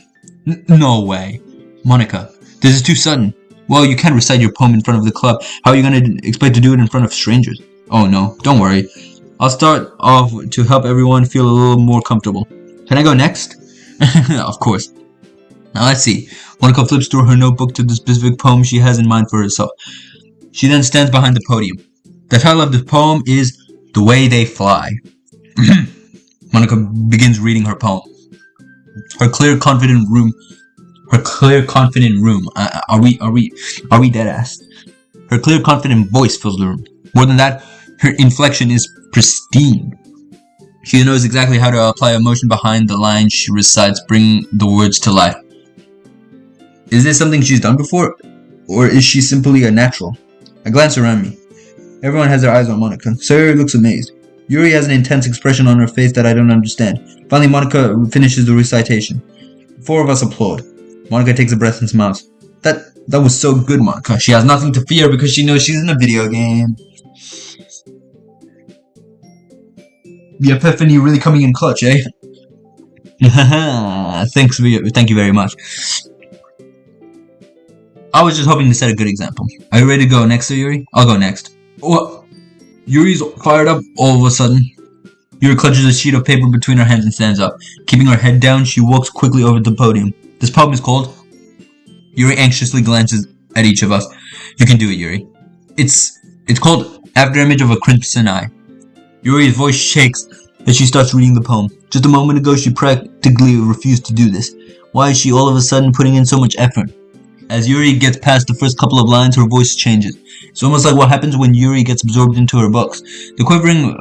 A: No way. Monica, this is too sudden. Well, you can't recite your poem in front of the club. How are you gonna expect to do it in front of strangers? Oh no, don't worry. I'll start off to help everyone feel a little more comfortable. Can I go next? Of course. Now let's see. Monica flips through her notebook to the specific poem she has in mind for herself. She then stands behind the podium. The title of the poem is The Way They Fly. Monica begins reading her poem. Her clear, confident room. Are we dead ass? Her clear, confident voice fills the room. More than that, her inflection is pristine. She knows exactly how to apply emotion behind the lines she recites, bring the words to life. Is this something she's done before? Or is she simply a natural? I glance around me. Everyone has their eyes on Monica. Sayori looks amazed. Yuri has an intense expression on her face that I don't understand. Finally, Monica finishes the recitation. The four of us applaud. Monica takes a breath and smiles. That was so good, Monica. She has nothing to fear because she knows she's in a video game. The epiphany really coming in clutch, eh? Thank you very much. I was just hoping to set a good example. Are you ready to go next, Yuri? I'll go next. What? Yuri's fired up all of a sudden. Yuri clutches a sheet of paper between her hands and stands up. Keeping her head down, she walks quickly over to the podium. This poem is called... Yuri anxiously glances at each of us. You can do it, Yuri. It's called After Image of a Crimson Eye. Yuri's voice shakes as she starts reading the poem. Just a moment ago, she practically refused to do this. Why is she all of a sudden putting in so much effort? As Yuri gets past the first couple of lines, her voice changes. It's almost like what happens when Yuri gets absorbed into her books. The quivering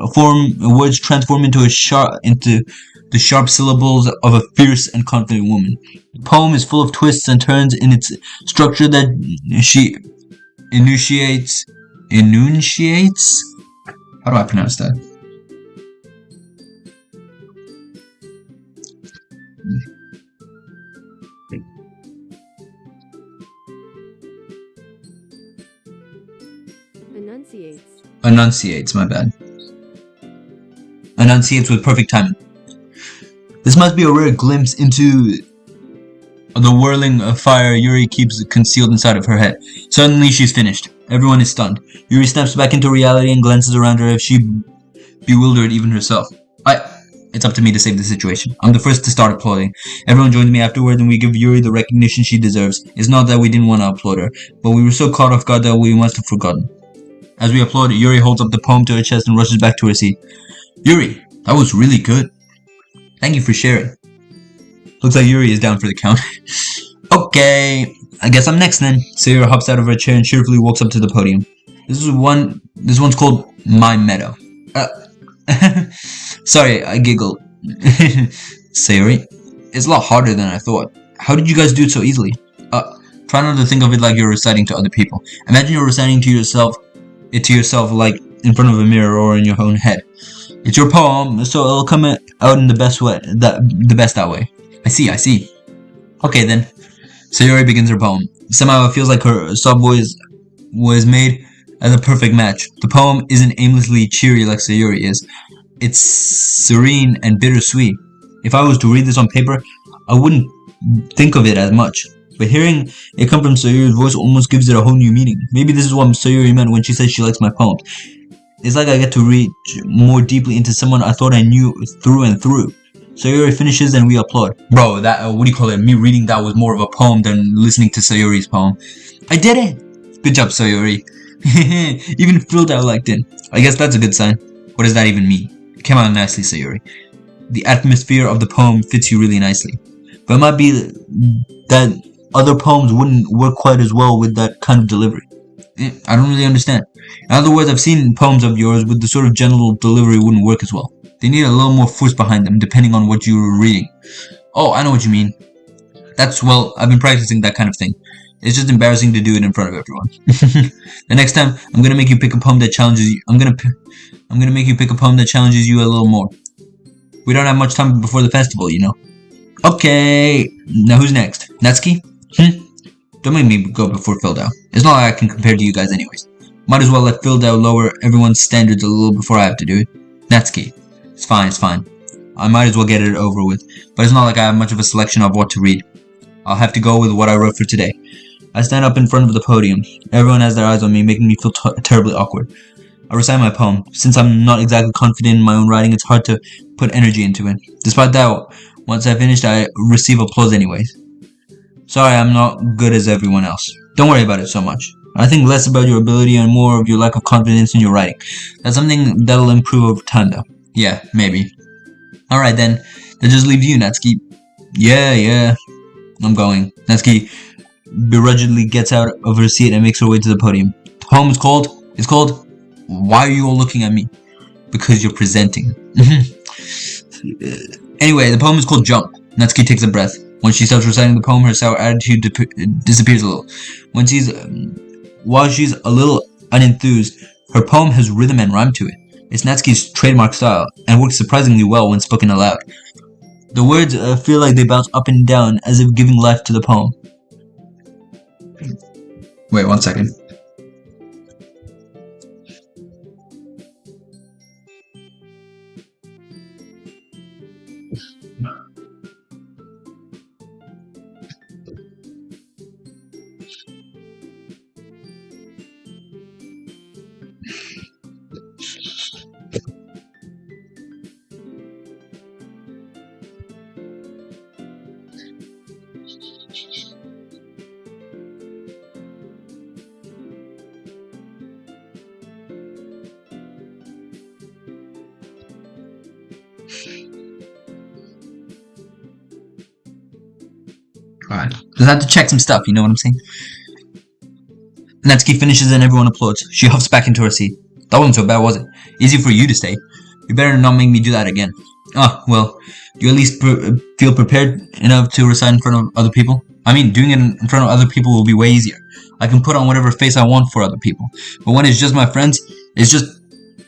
A: words transform into the sharp syllables of a fierce and confident woman. The poem is full of twists and turns in its structure that she enunciates. How do I pronounce that? Enunciates, my bad. Enunciates with perfect timing. This must be a rare glimpse into the whirling fire Yuri keeps concealed inside of her head. Suddenly she's finished. Everyone is stunned. Yuri snaps back into reality and glances around her as she bewildered even herself. It's up to me to save the situation. I'm the first to start applauding. Everyone joins me afterward and we give Yuri the recognition she deserves. It's not that we didn't want to applaud her, but we were so caught off guard that we must have forgotten. As we applaud, Yuri holds up the poem to her chest and rushes back to her seat. Yuri, that was really good. Thank you for sharing. Looks like Yuri is down for the count. Okay, I guess I'm next then. Sayori hops out of her chair and cheerfully walks up to the podium. This one's called My Meadow. Sorry, I giggled. Sayori, it's a lot harder than I thought. How did you guys do it so easily? Try not to think of it like you're reciting to other people. Imagine you're reciting to yourself like in front of a mirror or in your own head. It's your poem, so it'll come out in the best way. The best that way. I see. Okay then. Sayori begins her poem. Somehow it feels like her soft voice was made as a perfect match. The poem isn't aimlessly cheery like Sayori is. It's serene and bittersweet. If I was to read this on paper, I wouldn't think of it as much. But hearing it come from Sayori's voice almost gives it a whole new meaning. Maybe this is what Sayori meant when she said she likes my poems. It's like I get to read more deeply into someone I thought I knew through and through. Sayori finishes and we applaud. Bro, me reading that was more of a poem than listening to Sayori's poem. I did it! Good job, Sayori. Even PhilDau liked it. I guess that's a good sign. What does that even mean? It came out nicely, Sayori. The atmosphere of the poem fits you really nicely. But it might be that other poems wouldn't work quite as well with that kind of delivery. I don't really understand. In other words, I've seen poems of yours with the sort of general delivery wouldn't work as well. They need a little more force behind them, depending on what you were reading. Oh, I know what you mean. I've been practicing that kind of thing. It's just embarrassing to do it in front of everyone. The next time, I'm gonna make you pick a poem that challenges you. I'm gonna make you pick a poem that challenges you a little more. We don't have much time before the festival, you know. Okay, now who's next? Natsuki? Don't make me go before PhilDau. It's not like I can compare to you guys anyways. Might as well let PhilDau lower everyone's standards a little before I have to do it. Natsuki. It's fine, it's fine. I might as well get it over with, but it's not like I have much of a selection of what to read. I'll have to go with what I wrote for today. I stand up in front of the podium. Everyone has their eyes on me, making me feel terribly awkward. I recite my poem. Since I'm not exactly confident in my own writing, it's hard to put energy into it. Despite that, once I finished, I receive applause anyways. Sorry, I'm not good as everyone else. Don't worry about it so much. I think less about your ability and more of your lack of confidence in your writing. That's something that'll improve over time though. Yeah, maybe. Alright then, that just leaves you, Natsuki. Yeah, I'm going. Natsuki begrudgingly gets out of her seat and makes her way to the podium. The poem is called, Why Are You All Looking at Me? Because you're presenting. Anyway, the poem is called Jump. Natsuki takes a breath. When she starts reciting the poem, her sour attitude disappears a little. While she's a little unenthused, her poem has rhythm and rhyme to it. It's Natsuki's trademark style, and works surprisingly well when spoken aloud. The words feel like they bounce up and down, as if giving life to the poem. Wait 1 second. Alright, just have to check some stuff, you know what I'm saying? Natsuki finishes and everyone applauds. She huffs back into her seat. That wasn't so bad, was it? Easy for you to say. You better not make me do that again. Ah, well, do you at least feel prepared enough to recite in front of other people? I mean, doing it in front of other people will be way easier. I can put on whatever face I want for other people. But when it's just my friends, it's just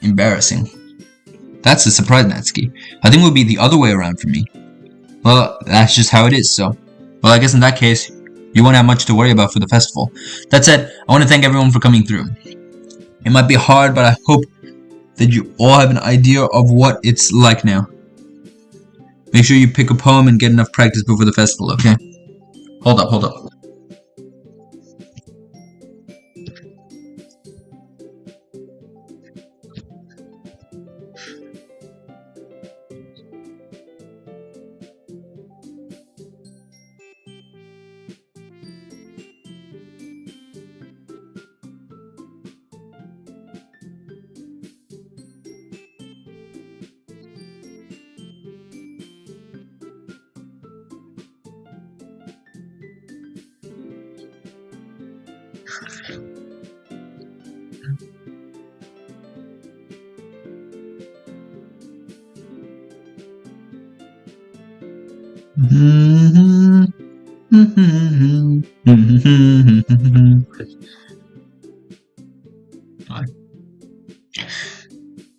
A: embarrassing. That's a surprise, Natsuki. I think it would be the other way around for me. Well, that's just how it is, so. Well, I guess in that case, you won't have much to worry about for the festival. That said, I want to thank everyone for coming through. It might be hard, but I hope that you all have an idea of what it's like now. Make sure you pick a poem and get enough practice before the festival, okay? Hold up.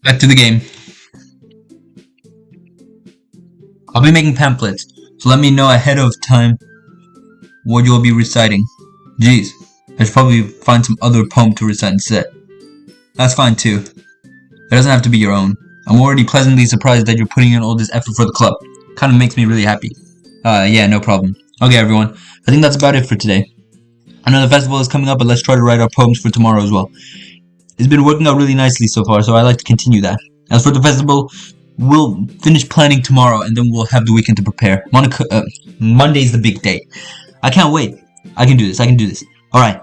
A: Back to the game. I'll be making pamphlets, so let me know ahead of time what you'll be reciting. Geez, I should probably find some other poem to recite instead. That's fine too. It doesn't have to be your own. I'm already pleasantly surprised that you're putting in all this effort for the club. Kinda makes me really happy. Yeah, no problem. Okay everyone, I think that's about it for today. I know the festival is coming up, but let's try to write our poems for tomorrow as well. It's been working out really nicely so far, so I'd like to continue that. As for the festival, we'll finish planning tomorrow, and then we'll have the weekend to prepare. Monday's the big day. I can't wait. I can do this. Alright.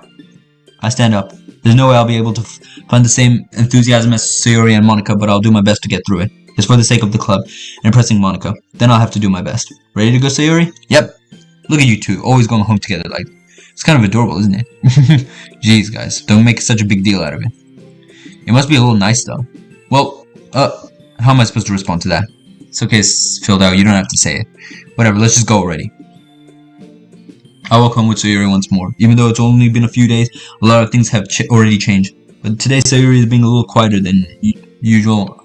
A: I stand up. There's no way I'll be able to find the same enthusiasm as Sayori and Monica, but I'll do my best to get through it. It's for the sake of the club and impressing Monica. Then I'll have to do my best. Ready to go, Sayori? Yep. Look at you two, always going home together like. It's kind of adorable, isn't it? Jeez, guys, don't make such a big deal out of it. It must be a little nice, though. Well, how am I supposed to respond to that? It's okay, PhilDau, you don't have to say it. Whatever, let's just go already. I will come with Sayori once more. Even though it's only been a few days, a lot of things have already changed. But today Sayori is being a little quieter than usual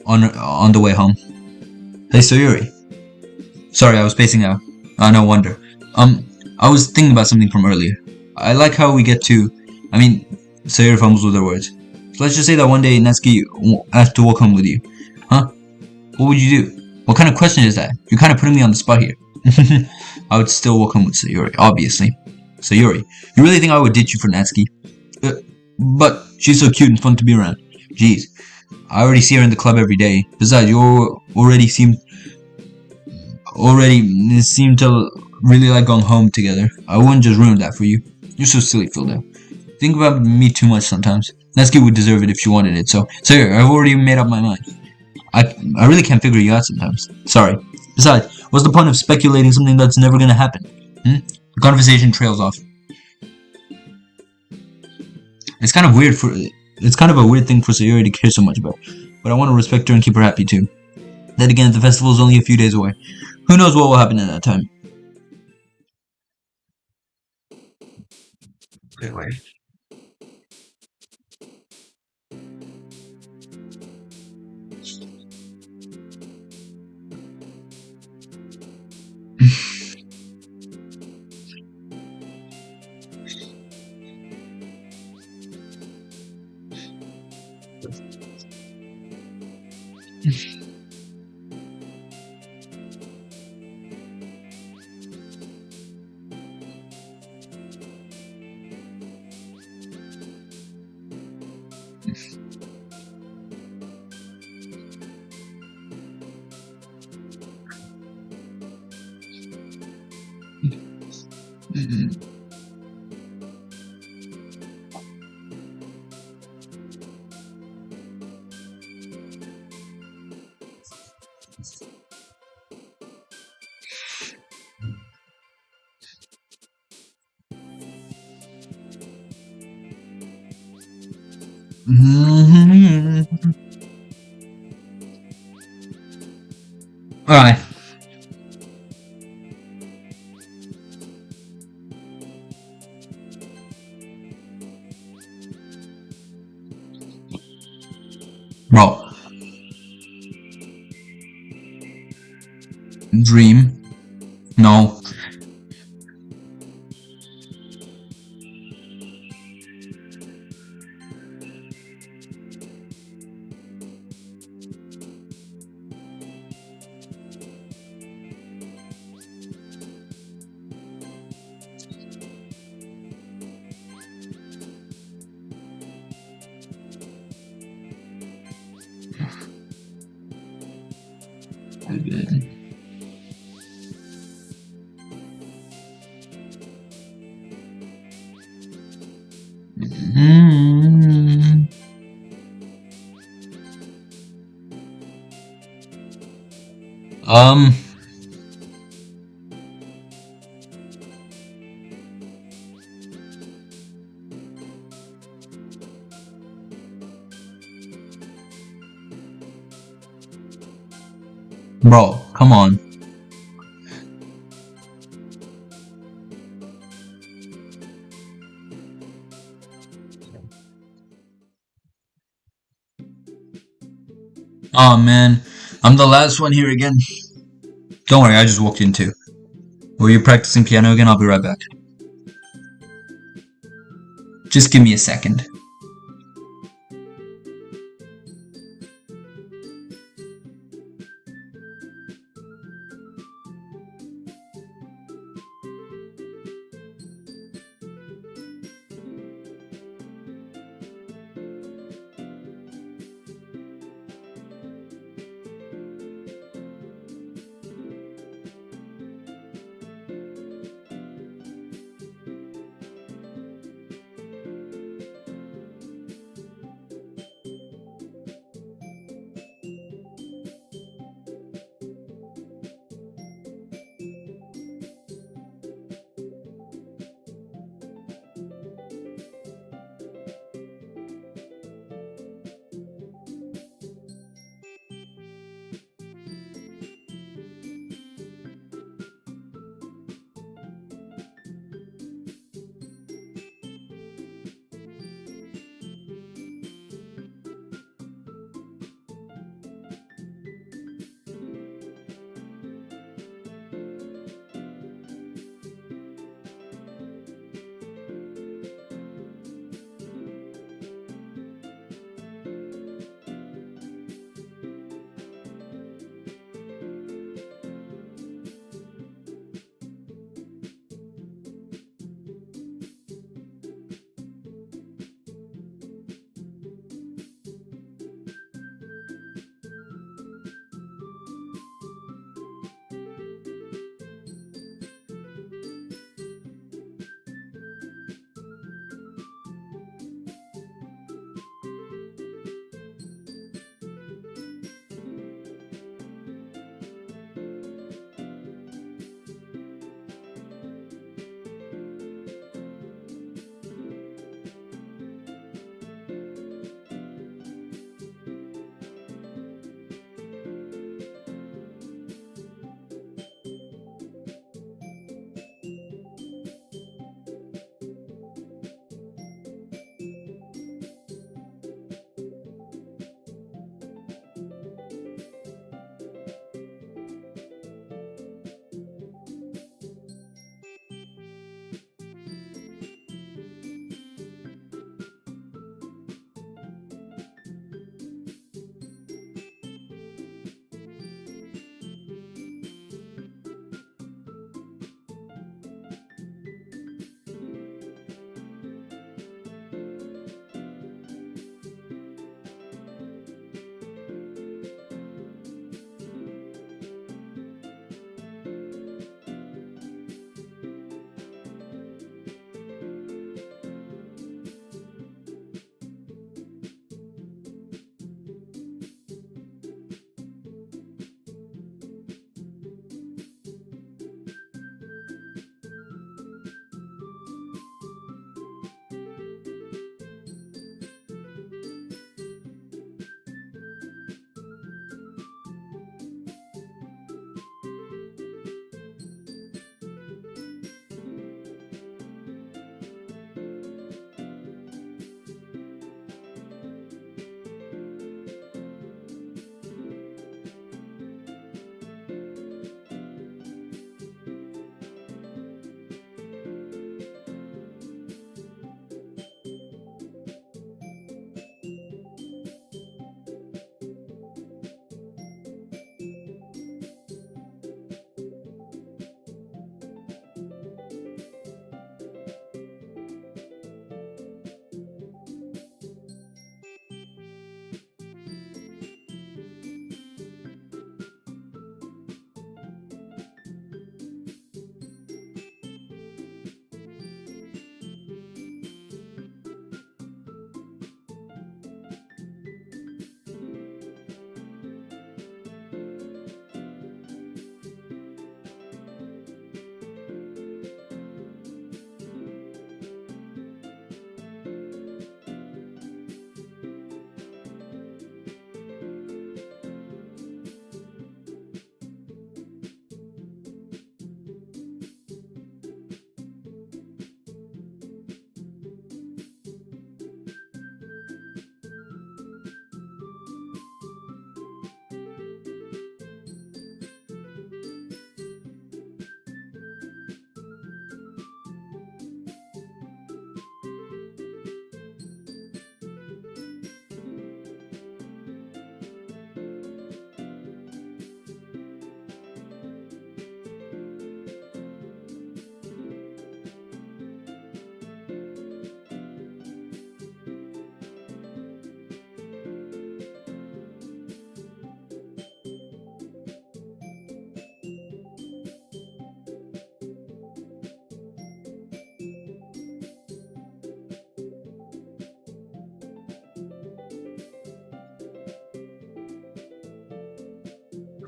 A: on the way home. Hey Sayori. Sorry, I was spacing out. No wonder. I was thinking about something from earlier. I like how we get to, Sayori fumbles with her words. So let's just say that one day Natsuki asked to walk home with you. Huh? What would you do? What kind of question is that? You're kind of putting me on the spot here. I would still walk home with Sayori, obviously. Sayori, you really think I would ditch you for Natsuki? But she's so cute and fun to be around. Jeez, I already see her in the club every day. Besides, you already seem to really like going home together. I wouldn't just ruin that for you. You're so silly, PhilDau. Think about me too much sometimes. Natsuki would deserve it if she wanted it, so here, I've already made up my mind. I really can't figure you out sometimes. Sorry. Besides, what's the point of speculating something that's never gonna happen? The conversation trails off. It's kind of a weird thing for Sayori to care so much about, but I want to respect her and keep her happy too. Then again, the festival is only a few days away. Who knows what will happen in that time? Wait. Alright. Bro. Dream. No. Um. Bro, come on. Oh man, I'm the last one here again. Don't worry, I just walked in too. Were you practicing piano again? I'll be right back. Just give me a second.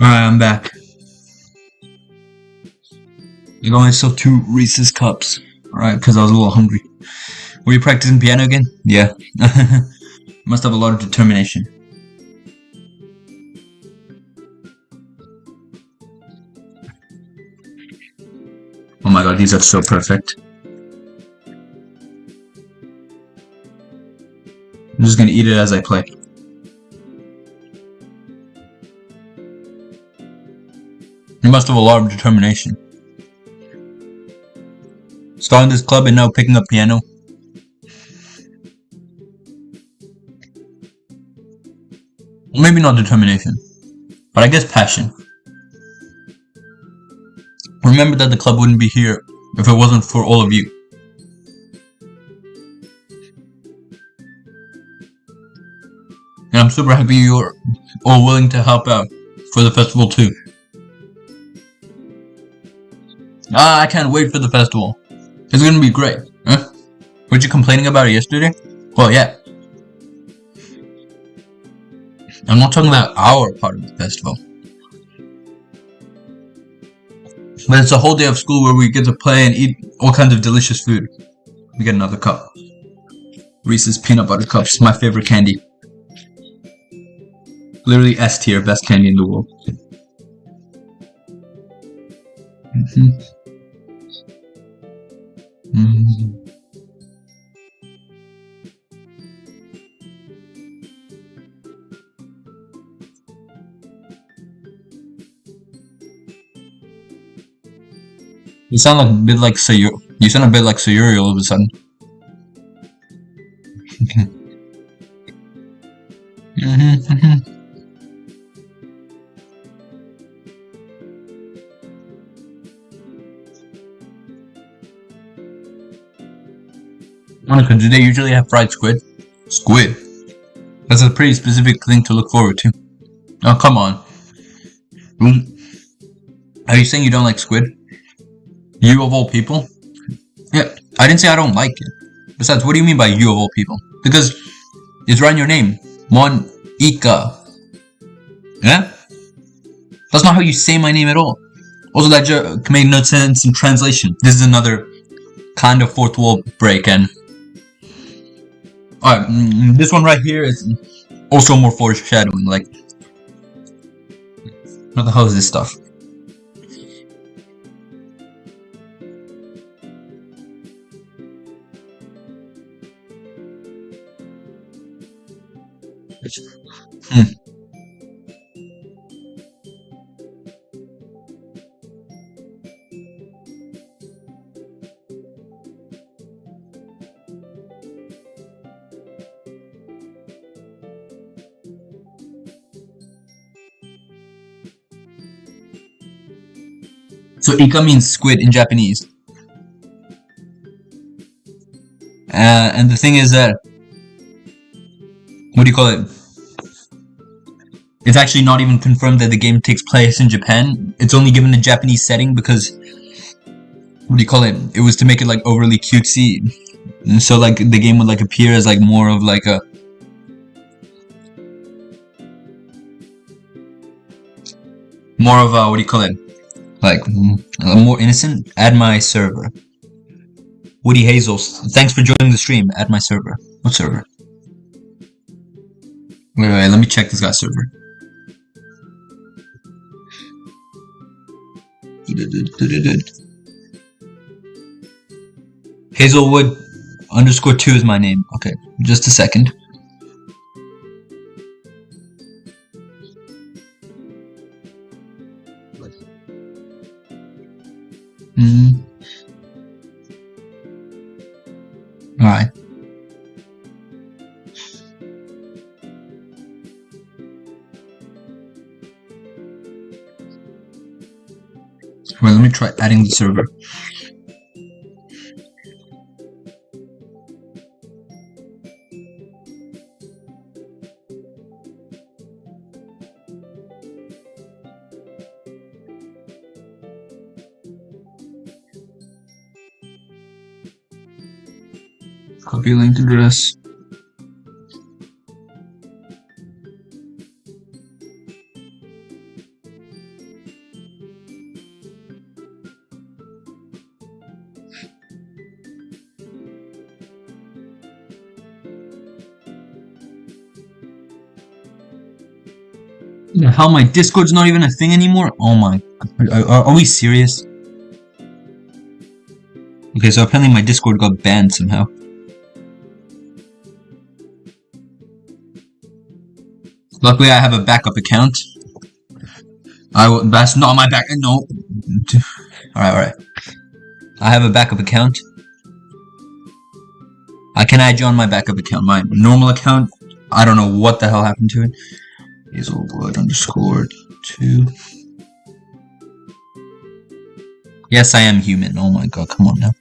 A: Alright, I'm back. I got myself 2 Reese's cups. Alright, because I was a little hungry. Were you practicing piano again? Yeah. Must have a lot of determination. Oh my god, these are so perfect. I'm just gonna eat it as I play. You must have a lot of determination. Starting this club and now picking up piano. Maybe not determination, but I guess passion. Remember that the club wouldn't be here if it wasn't for all of you. And I'm super happy you're all willing to help out for the festival too. I can't wait for the festival. It's gonna be great. Huh? Weren't you complaining about it yesterday? Well, yeah. I'm not talking about our part of the festival. But it's a whole day of school where we get to play and eat all kinds of delicious food. We get another cup. Reese's peanut butter cups, my favorite candy. Literally S tier, best candy in the world. You sound like a bit like Sayuri. You sound a bit like Sayuri all of a sudden. Monica, do they usually have fried squid? Squid? That's a pretty specific thing to look forward to. Oh, come on. Are you saying you don't like squid? You of all people? Yeah, I didn't say I don't like it. Besides, what do you mean by you of all people? Because it's right in your name. Monica. Yeah? That's not how you say my name at all. Also, that joke made no sense in translation. This is another kind of fourth wall break, and alright, this one right here is also more foreshadowing. Like, what the hell is this stuff? So Ika means squid in Japanese. And the thing is that, what do you call it? It's actually not even confirmed that the game takes place in Japan. It's only given a Japanese setting because, what do you call it? It was to make it like overly cutesy. And so like the game would like appear as like more of like a what do you call it? Like more innocent. Add my server. Woody Hazels, thanks for joining the stream. Add my server. What server? Wait, let me check this guy's server. Hazelwood _2 is my name. Okay, just a second. Alright. Well, let me try adding the server. Copy link address. How my Discord's not even a thing anymore? Oh my... Are we serious? Okay, so apparently my Discord got banned somehow. Luckily I have a backup account. That's not my back... No. Alright. I have a backup account. I can add you on my backup account. My normal account, I don't know what the hell happened to it. Hazelblood_2. Yes, I am human. Oh my god, come on now.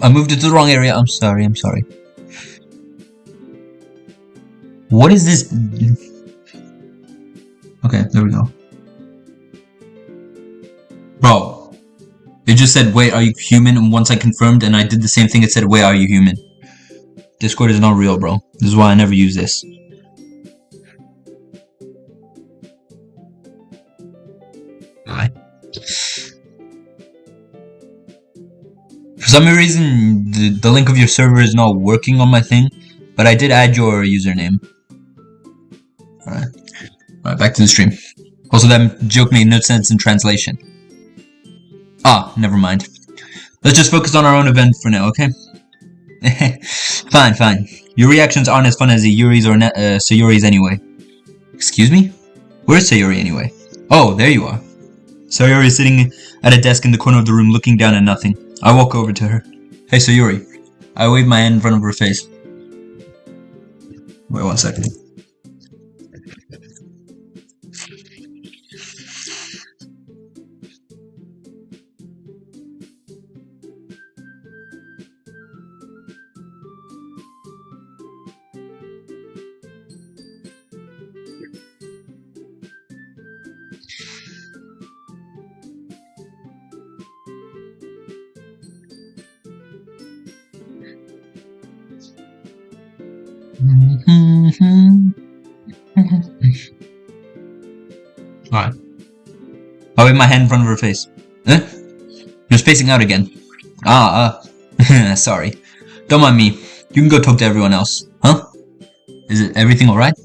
A: I moved it to the wrong area. I'm sorry. What is this? Okay, there we go. Bro, it just said, wait, are you human? And once I confirmed and I did the same thing, it said, wait, are you human? Discord is not real, bro. This is why I never use this. Bye. For some reason, the link of your server is not working on my thing, but I did add your username. Alright, back to the stream. Also, that joke made no sense in translation. Ah, never mind. Let's just focus on our own event for now, okay? Fine. Your reactions aren't as fun as Sayuri's or Sayuri's anyway. Excuse me? Where's Sayuri anyway? Oh, there you are. Sayuri is sitting at a desk in the corner of the room looking down at nothing. I walk over to her. Hey, Sayuri. I wave my hand in front of her face. Wait 1 second. Alright. I wave my hand in front of her face. Eh? You're spacing out again. Sorry. Don't mind me. You can go talk to everyone else. Huh? Is it everything alright?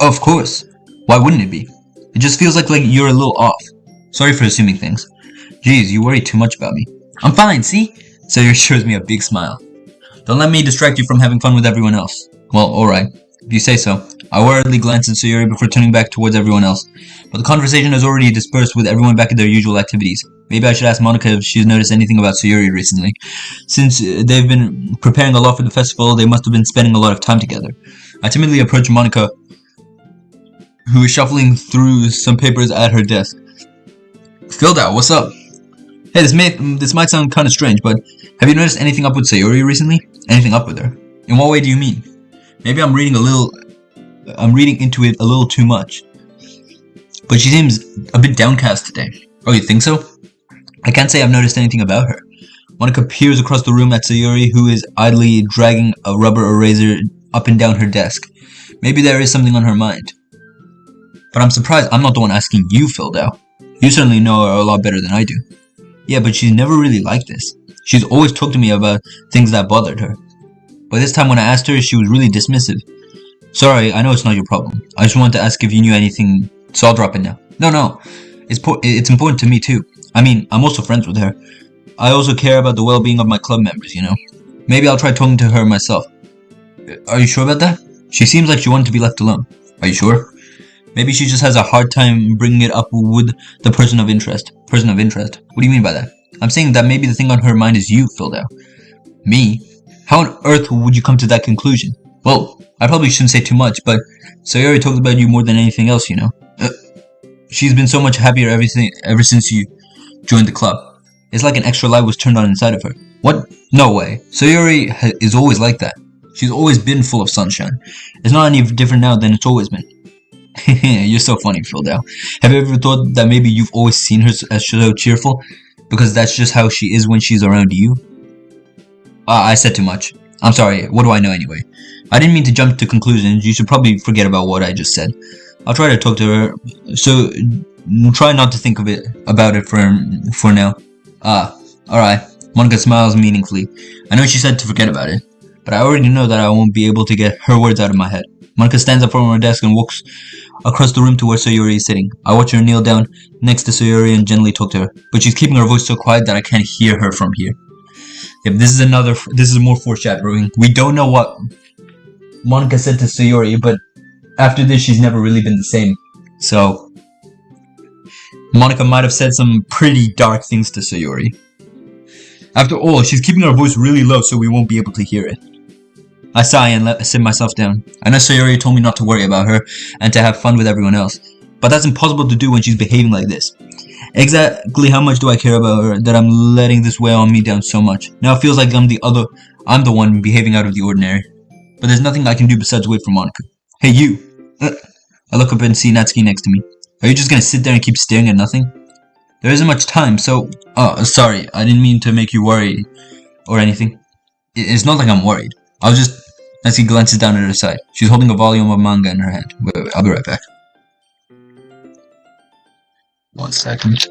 A: Of course. Why wouldn't it be? It just feels like you're a little off. Sorry for assuming things. Jeez, you worry too much about me. I'm fine, see? Sayuri shows me a big smile. Don't let me distract you from having fun with everyone else. Well, alright. If you say so. I worriedly glanced at Sayuri before turning back towards everyone else. But the conversation has already dispersed with everyone back at their usual activities. Maybe I should ask Monica if she's noticed anything about Sayuri recently. Since they've been preparing a lot for the festival, they must have been spending a lot of time together. I timidly approach Monica, who is shuffling through some papers at her desk. PhilDau, what's up? Hey, this might sound kind of strange, but have you noticed anything up with Sayuri recently? Anything up with her? In what way do you mean? Maybe I'm reading into it a little too much. But she seems a bit downcast today. Oh, you think so? I can't say I've noticed anything about her. Monica peers across the room at Sayuri, who is idly dragging a rubber eraser up and down her desk. Maybe there is something on her mind. But I'm surprised I'm not the one asking you, PhilDau. You certainly know her a lot better than I do. Yeah, but she's never really like this. She's always talked to me about things that bothered her. But this time when I asked her, she was really dismissive. Sorry, I know it's not your problem. I just wanted to ask if you knew anything, so I'll drop in now. No. It's important to me too. I mean, I'm also friends with her. I also care about the well-being of my club members, you know. Maybe I'll try talking to her myself. Are you sure about that? She seems like she wanted to be left alone. Are you sure? Maybe she just has a hard time bringing it up with the person of interest. Person of interest? What do you mean by that? I'm saying that maybe the thing on her mind is you, PhilDau. Me? How on earth would you come to that conclusion? Well, I probably shouldn't say too much, but Sayuri talks about you more than anything else, you know. She's been so much happier ever since you joined the club. It's like an extra light was turned on inside of her. What? No way. Sayuri is always like that. She's always been full of sunshine. It's not any different now than it's always been. You're so funny, PhilDau. Have you ever thought that maybe you've always seen her as so cheerful? Because that's just how she is when she's around you? I said too much. I'm sorry, what do I know anyway? I didn't mean to jump to conclusions. You should probably forget about what I just said. I'll try to talk to her, so try not to think about it for now. Alright. Monica smiles meaningfully. I know she said to forget about it. but I already know that I won't be able to get her words out of my head. Monica stands up from her desk and walks across the room to where Sayori is sitting. I watch her kneel down next to Sayori and gently talk to her, but she's keeping her voice so quiet that I can't hear her from here. Yep, this is more foreshadowing. We don't know what Monica said to Sayori, but after this, she's never really been the same. So, Monica might have said some pretty dark things to Sayori. After all, she's keeping her voice really low so we won't be able to hear it. I sigh and sit myself down. I know Sayori told me not to worry about her and to have fun with everyone else, but that's impossible to do when she's behaving like this. Exactly how much do I care about her that I'm letting this weigh on me down so much? Now it feels like I'm the one behaving out of the ordinary. But there's nothing I can do besides wait for Monica. Hey, you! I look up and see Natsuki next to me. Are you just gonna sit there and keep staring at nothing? There isn't much time, so... Oh, sorry, I didn't mean to make you worry or anything. It's not like I'm worried. I was just... Natsuki glances down at her side. She's holding a volume of manga in her hand. Wait, I'll be right back. 1 second.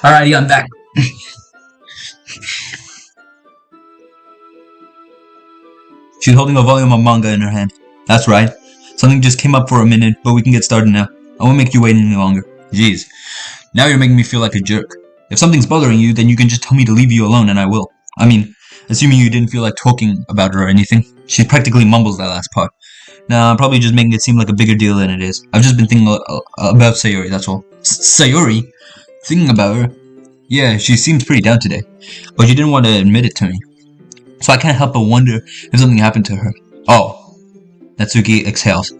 A: Alrighty, I'm back. She's holding a volume of manga in her hand. That's right. Something just came up for a minute, but we can get started now. I won't make you wait any longer. Jeez. Now you're making me feel like a jerk. If something's bothering you, then you can just tell me to leave you alone and I will. I mean, assuming you didn't feel like talking about her or anything. She practically mumbles that last part. Nah, I'm probably just making it seem like a bigger deal than it is. I've just been thinking about Sayori, that's all. Sayori? Thinking about her? Yeah, she seems pretty down today. But she didn't want to admit it to me. So I can't help but wonder if something happened to her. Oh. Natsuki exhales.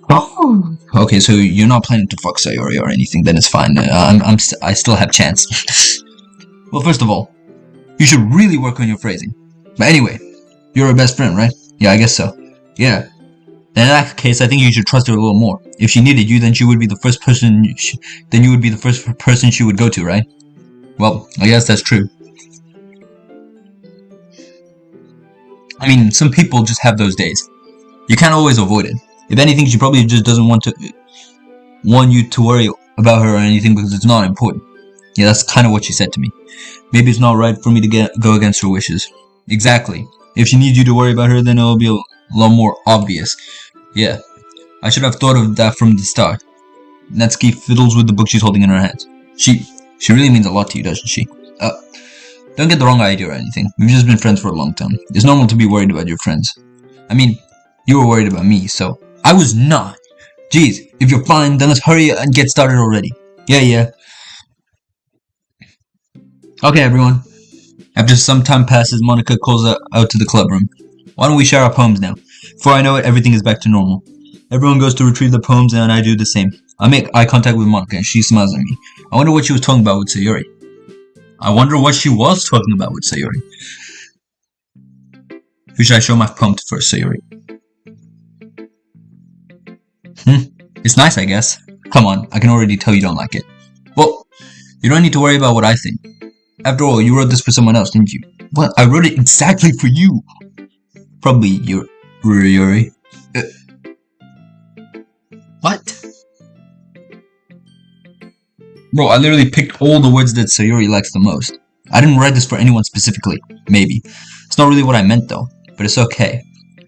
A: Oh. Okay, so you're not planning to fuck Sayori or anything, then it's fine. I still have chance. Well, first of all, you should really work on your phrasing. But anyway, you're her best friend, right? Yeah, I guess so. Yeah. Then in that case, I think you should trust her a little more. If she needed you, then she would be the first person. Then you would be the first person she would go to, right? Well, I guess that's true. I mean, some people just have those days. You can't always avoid it. If anything, she probably just doesn't want you to worry about her or anything because it's not important. Yeah, that's kind of what she said to me. Maybe it's not right for me to go against her wishes. Exactly. If she needs you to worry about her, then it'll be a lot more obvious. Yeah, I should have thought of that from the start. Natsuki fiddles with the book she's holding in her hands. She really means a lot to you, doesn't she? Don't get the wrong idea or anything. We've just been friends for a long time. It's normal to be worried about your friends. I mean, you were worried about me, so... I was not! Jeez, if you're fine, then let's hurry and get started already. Yeah. Okay, everyone. After some time passes, Monica calls out to the club room. Why don't we share our poems now? Before I know it, everything is back to normal. Everyone goes to retrieve their poems and I do the same. I make eye contact with Monica and she smiles at me. I wonder what she was talking about with Sayori. Who should I show my poem to first, Sayori? It's nice, I guess. Come on, I can already tell you don't like it. Well, you don't need to worry about what I think. After all, you wrote this for someone else, didn't you? Well, I wrote it exactly for you. Probably Yuri. What? Bro, I literally picked all the words that Sayori likes the most. I didn't write this for anyone specifically. Maybe. It's not really what I meant though. But it's okay.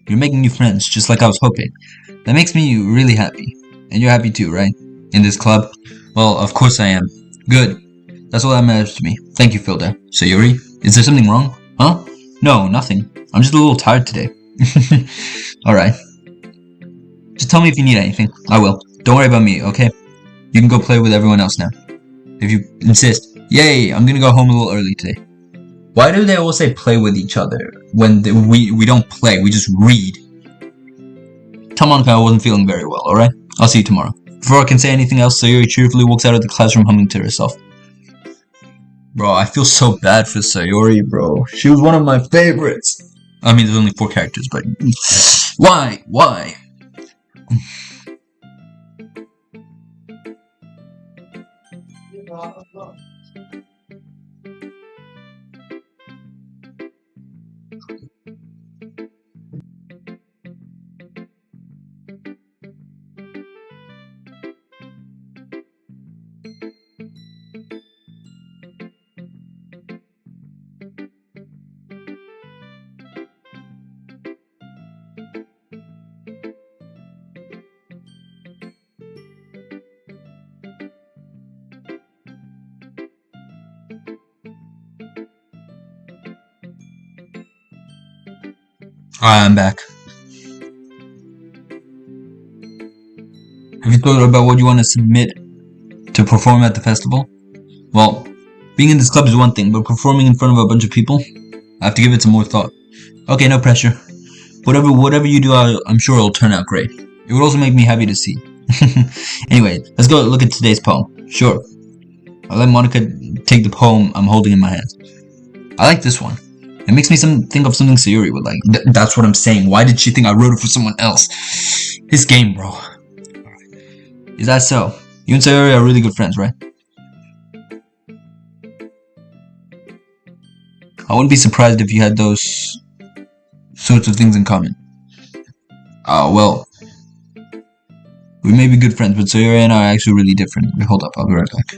A: You're making new friends, just like I was hoping. That makes me really happy. And you're happy too, right? In this club? Well, of course I am. Good. That's all that matters to me. Thank you, Philda. Sayori, is there something wrong? Huh? No, nothing. I'm just a little tired today. Alright. Just tell me if you need anything. I will. Don't worry about me, okay? You can go play with everyone else now. If you insist. Yay, I'm gonna go home a little early today. Why do they always say play with each other when we don't play, we just read? Tell Monica I wasn't feeling very well, alright? I'll see you tomorrow. Before I can say anything else, Sayuri cheerfully walks out of the classroom humming to herself. Bro, I feel so bad for Sayuri, bro. She was one of my favorites. I mean, there's only 4 characters, but... Why? Why? Alright, I'm back. Have you thought about what you want to submit to perform at the festival? Well, being in this club is one thing, but performing in front of a bunch of people, I have to give it some more thought. Okay, no pressure. Whatever you do, I'm sure it'll turn out great. It would also make me happy to see. Anyway, let's go look at today's poem. Sure. I'll let Monica take the poem I'm holding in my hands. I like this one. It makes me think of something Sayuri would like. That's what I'm saying. Why did she think I wrote it for someone else? This game, bro. Is that so? You and Sayuri are really good friends, right? I wouldn't be surprised if you had those sorts of things in common. Well, we may be good friends, but Sayuri and I are actually really different. Wait, hold up, I'll be right back.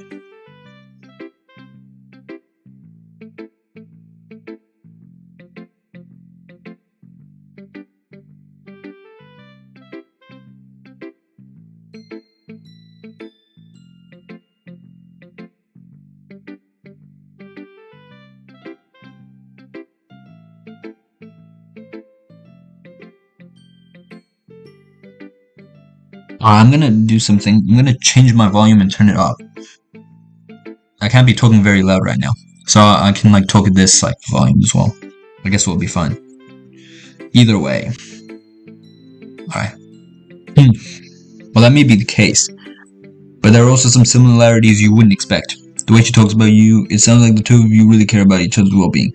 A: I'm gonna do something. I'm gonna change my volume and turn it up. I can't be talking very loud right now, so I can like talk at this like volume as well. I guess we'll be fine. Either way. Alright. Well, that may be the case, but there are also some similarities you wouldn't expect. The way she talks about you, it sounds like the two of you really care about each other's well-being.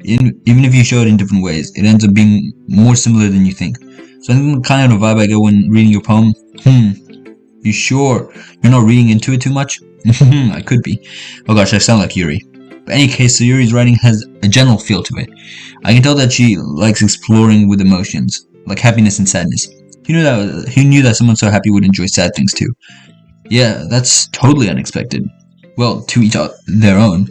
A: Even if you show it in different ways, it ends up being more similar than you think. So I think the kind of vibe I get when reading your poem. You sure you're not reading into it too much? I could be. Oh gosh, I sound like Yuri. But in any case, so Yuri's writing has a general feel to it. I can tell that she likes exploring with emotions, like happiness and sadness. Who knew that someone so happy would enjoy sad things too? Yeah, that's totally unexpected. Well, to each their own.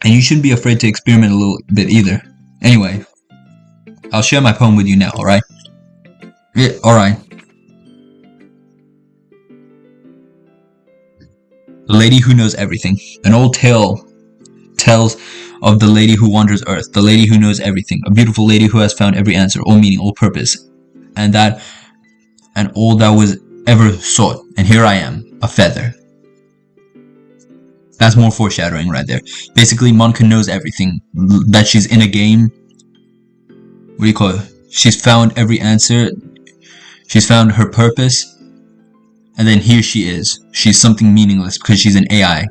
A: And you shouldn't be afraid to experiment a little bit either. Anyway, I'll share my poem with you now, alright? Yeah, alright. The Lady Who Knows Everything. An old tale tells of the lady who wanders earth, the lady who knows everything, a beautiful lady who has found every answer, all meaning, all purpose, and all that was ever sought. And here I am, a feather. That's more foreshadowing right there. Basically, Monica knows everything, that she's in a game. What do you call it? She's found every answer. She's found her purpose. And then here she is. She's something meaningless because she's an AI.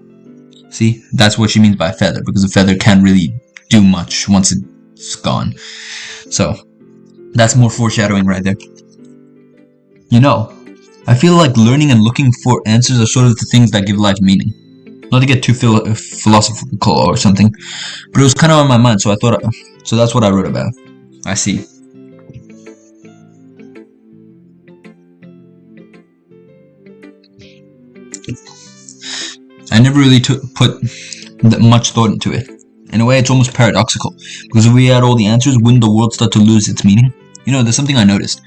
A: See? That's what she means by feather, because a feather can't really do much once it's gone. So, that's more foreshadowing right there. You know, I feel like learning and looking for answers are sort of the things that give life meaning. Not to get too philosophical or something, but it was kind of on my mind, so so that's what I wrote about. I see. I never really put much thought into it. In a way, it's almost paradoxical, because if we had all the answers, wouldn't the world start to lose its meaning? You know, there's something I noticed.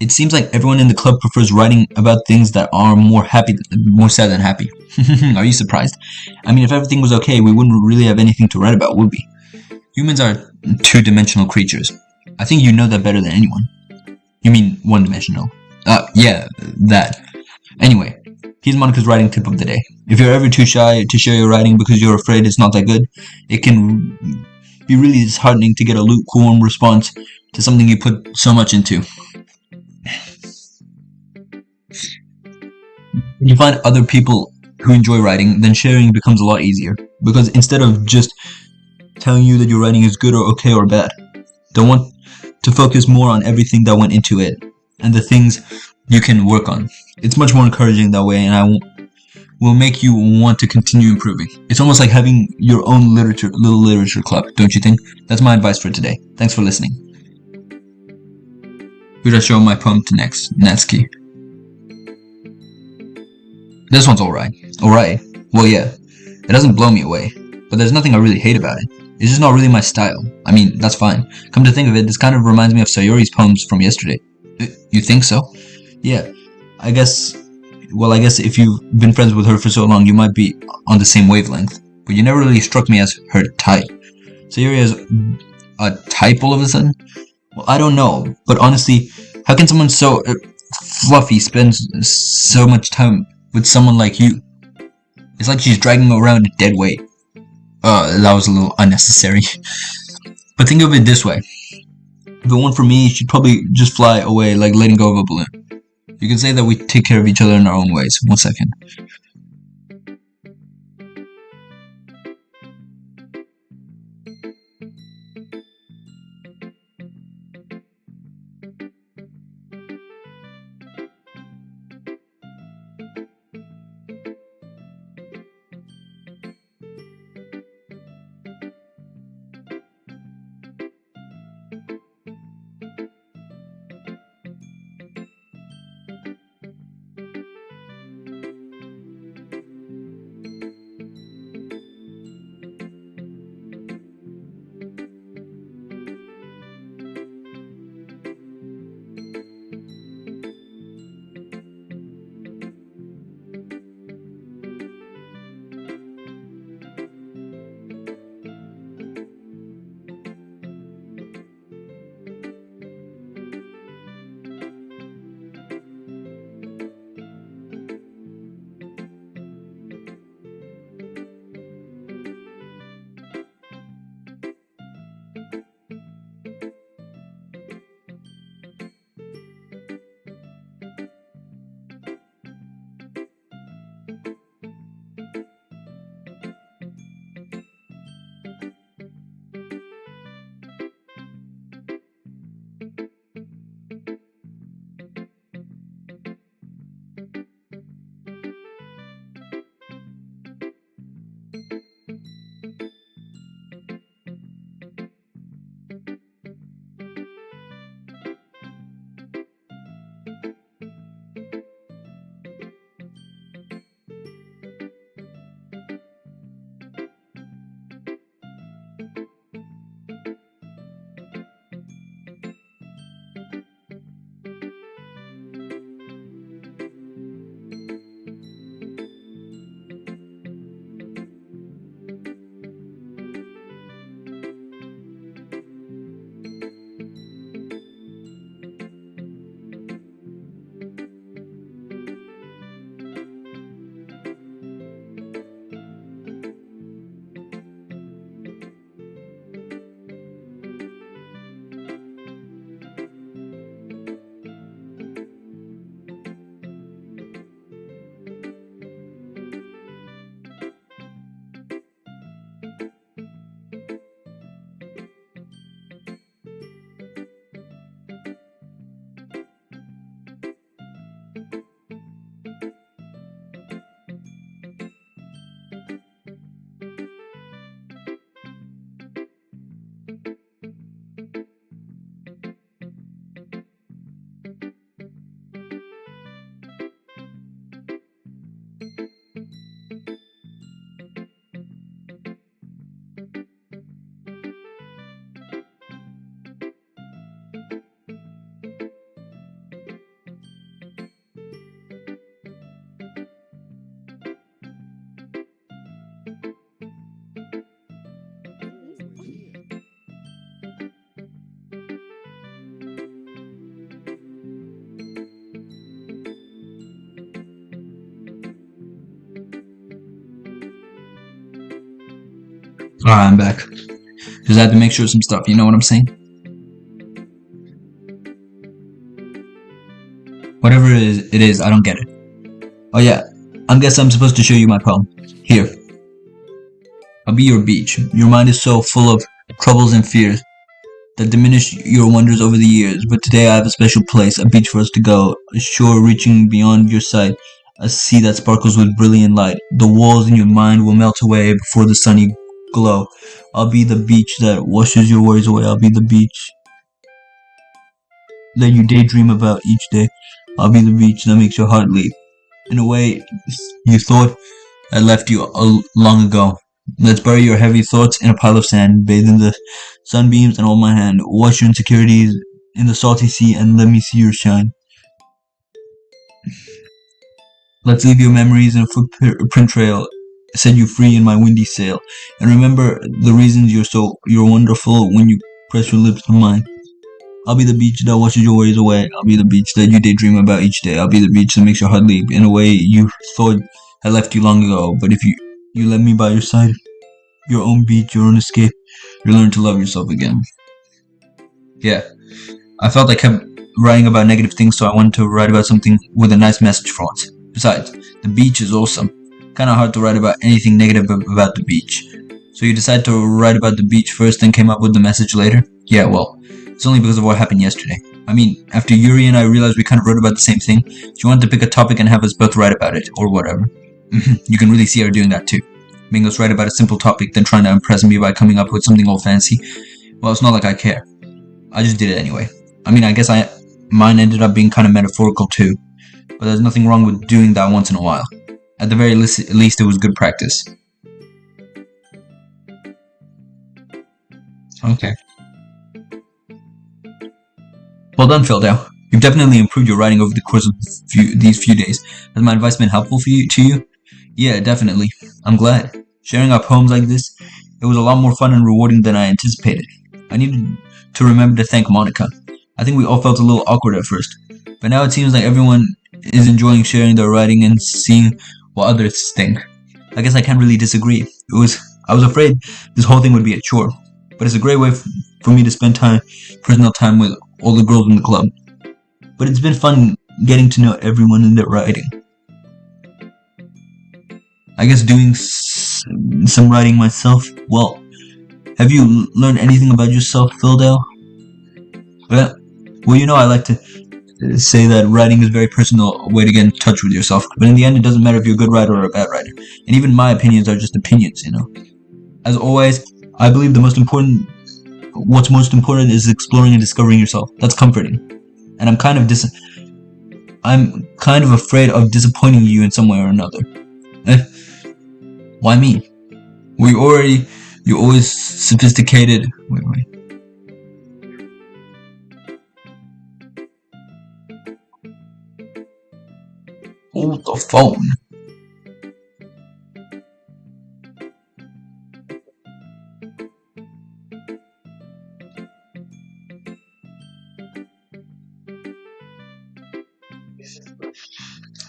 A: It seems like everyone in the club prefers writing about things that are more sad than happy. Are you surprised? I mean, if everything was okay, we wouldn't really have anything to write about, would we? Humans are two-dimensional creatures. I think you know that better than anyone. You mean one-dimensional? Yeah, that. Anyway, here's Monica's writing tip of the day. If you're ever too shy to share your writing because you're afraid it's not that good, it can be really disheartening to get a lukewarm response to something you put so much into. When you find other people who enjoy writing, then sharing becomes a lot easier. Because instead of just telling you that your writing is good or okay or bad, they want to focus more on everything that went into it and the things you can work on. It's much more encouraging that way, and will make you want to continue improving. It's almost like having your own little literature club, don't you think? That's my advice for today. Thanks for listening. Who should I show my poem to next? Natsuki. This one's alright. Alright. Well, yeah. It doesn't blow me away. But there's nothing I really hate about it. It's just not really my style. I mean, that's fine. Come to think of it, this kind of reminds me of Sayori's poems from yesterday. You think so? Yeah. I guess if you've been friends with her for so long, you might be on the same wavelength. But you never really struck me as her type. Sayori has a type all of a sudden? Well, I don't know. But honestly, how can someone so fluffy spend so much time with someone like you? It's like she's dragging around a dead weight. That was a little unnecessary. But think of it this way. If it weren't for me, she'd probably just fly away like letting go of a balloon. You can say that we take care of each other in our own ways. 1 second. Alright, I'm back. Just had to make sure some stuff, you know what I'm saying? Whatever it is, I don't get it. Oh yeah, I guess I'm supposed to show you my poem. Here. I'll be your beach. Your mind is so full of troubles and fears that diminish your wonders over the years. But today I have a special place, a beach for us to go, a shore reaching beyond your sight, a sea that sparkles with brilliant light. The walls in your mind will melt away before the sunny glow. I'll be the beach that washes your worries away. I'll be the beach that you daydream about each day. I'll be the beach that makes your heart leap. In a way you thought I left you long ago. Let's bury your heavy thoughts in a pile of sand, bathe in the sunbeams and hold my hand. Wash your insecurities in the salty sea and let me see your shine. Let's leave your memories in a footprint trail, set you free in my windy sail. And remember the reasons you're wonderful when you press your lips to mine. I'll be the beach that washes your worries away. I'll be the beach that you daydream about each day. I'll be the beach that makes your heart leap in a way you thought I left you long ago. But if you let me by your side, your own beach, your own escape, you learn to love yourself again. Yeah, I felt I kept writing about negative things, so I wanted to write about something with a nice message for once. Besides, the beach is awesome. Kinda hard to write about anything negative about the beach. So you decided to write about the beach first, then came up with the message later? Yeah, well, it's only because of what happened yesterday. I mean, after Yuri and I realized we kind of wrote about the same thing, she wanted to pick a topic and have us both write about it, or whatever. You can really see her doing that too. Making us write about a simple topic, then trying to impress me by coming up with something all fancy. Well, it's not like I care. I just did it anyway. I mean, I guess mine ended up being kind of metaphorical too. But there's nothing wrong with doing that once in a while. At the very least, it was good practice. Okay. Well done, PhilDau. You've definitely improved your writing over the course of these few days. Has my advice been helpful to you? Yeah, definitely. I'm glad. Sharing our poems like this, it was a lot more fun and rewarding than I anticipated. I needed to remember to thank Monica. I think we all felt a little awkward at first, but now it seems like everyone is enjoying sharing their writing and seeing what others think. I guess I can't really disagree. I was afraid this whole thing would be a chore, but it's a great way for me to spend personal time with all the girls in the club. But it's been fun getting to know everyone in their writing. I guess doing some writing myself. Well, have you learned anything about yourself, PhilDau? Well, you know I like to say that writing is a very personal way to get in touch with yourself. But in the end, it doesn't matter if you're a good writer or a bad writer. And even my opinions are just opinions, you know. As always, I believe what's most important is exploring and discovering yourself. That's comforting. And I'm kind of afraid of disappointing you in some way or another. Why me? You're always sophisticated. Wait. Hold the phone.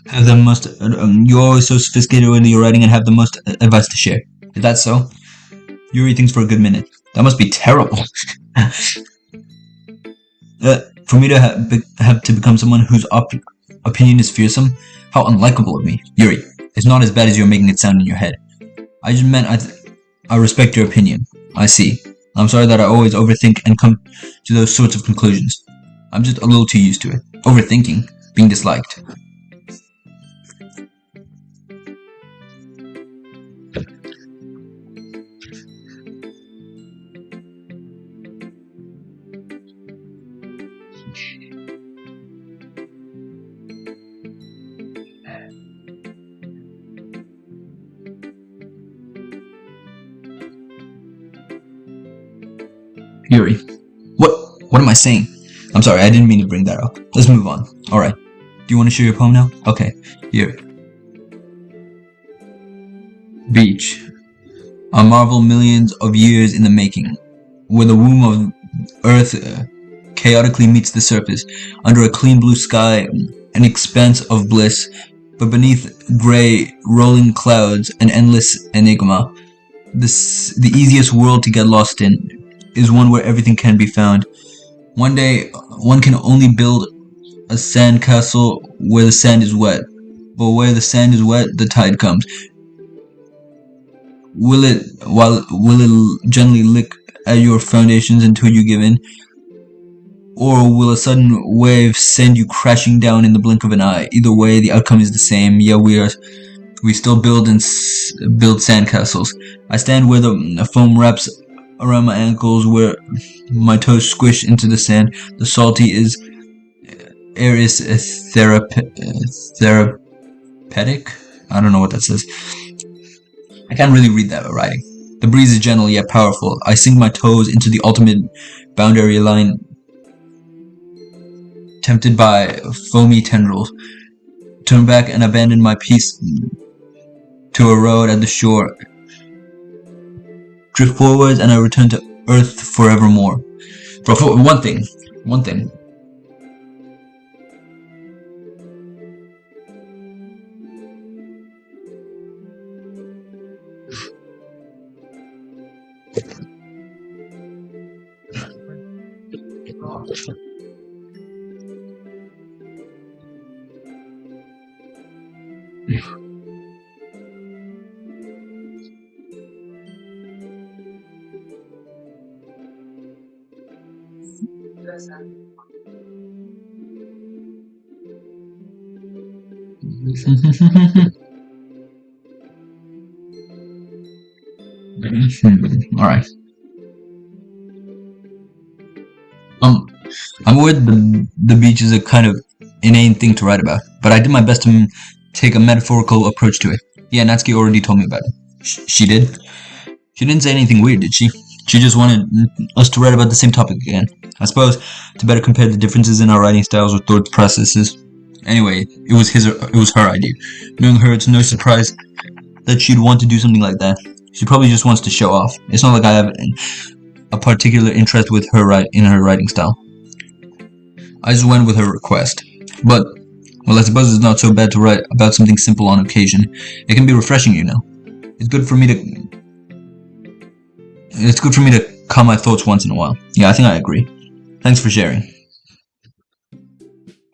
A: Have the most. You're always so sophisticated when you're writing and have the most advice to share. Is that so? Yuri thinks for a good minute. That must be terrible. For me to have to become someone whose opinion is fearsome, how unlikable of me. Yuri, it's not as bad as you're making it sound in your head. I just meant I respect your opinion. I see. I'm sorry that I always overthink and come to those sorts of conclusions. I'm just a little too used to it. Overthinking, being disliked. Yuri, what am I saying? I'm sorry, I didn't mean to bring that up. Let's move on. Alright. Do you want to share your poem now? Okay, here. Beach. A marvel millions of years in the making, where the womb of Earth chaotically meets the surface, under a clean blue sky, an expanse of bliss, but beneath gray, rolling clouds, an endless enigma. the easiest world to get lost in is one where everything can be found. One day, one can only build a sand castle where the sand is wet. But where the sand is wet, the tide comes. Will it gently lick at your foundations until you give in? Or will a sudden wave send you crashing down in the blink of an eye? Either way, the outcome is the same. Yeah, we still build sandcastles. I stand where the foam wraps around my ankles, where my toes squish into the sand. The salty air is therapeutic. I don't know what that says. I can't really read that writing. The breeze is gentle yet powerful. I sink my toes into the ultimate boundary line, tempted by foamy tendrils. Turn back and abandon my peace to a road at the shore. Drift forwards and I return to Earth forevermore. Bro, one thing. Alright. I'm aware the beach is a kind of inane thing to write about, but I did my best to take a metaphorical approach to it. Yeah, Natsuki already told me about it. She did? She didn't say anything weird, did she? She just wanted us to write about the same topic again. I suppose to better compare the differences in our writing styles or thought processes. Anyway, it was her idea. Knowing her, it's no surprise that she'd want to do something like that. She probably just wants to show off. It's not like I have a particular interest with her in her writing style. I just went with her request. But, well, I suppose it's not so bad to write about something simple on occasion. It can be refreshing, you know. It's good for me to calm my thoughts once in a while. Yeah, I think I agree. Thanks for sharing.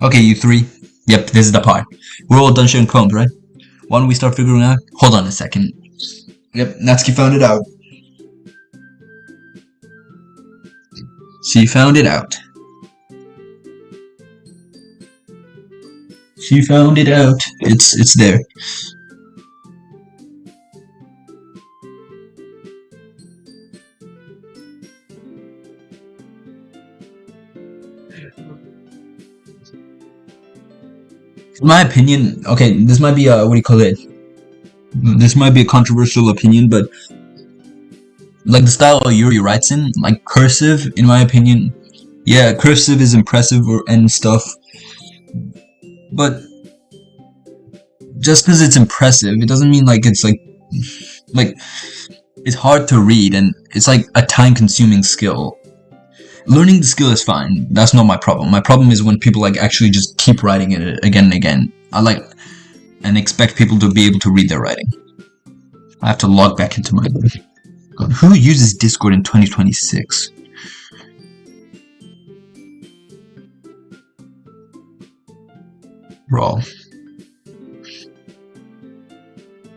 A: Okay, you three. Yep, this is the part. We're all done sharing poems, right? Why don't we start figuring out? Hold on a second. Yep, Natsuki found it out. She found it out. She found it out. It's there. In my opinion, okay, this might be what do you call it? This might be a controversial opinion, but like the style Yuri writes in, like cursive, in my opinion, yeah, cursive is impressive and stuff. But just because it's impressive, it doesn't mean like it's like it's hard to read and it's like a time-consuming skill. Learning the skill is fine. That's not my problem. My problem is when people like actually just keep writing it again and again. And expect people to be able to read their writing. I have to log back into my... God, who uses Discord in 2026? Raw.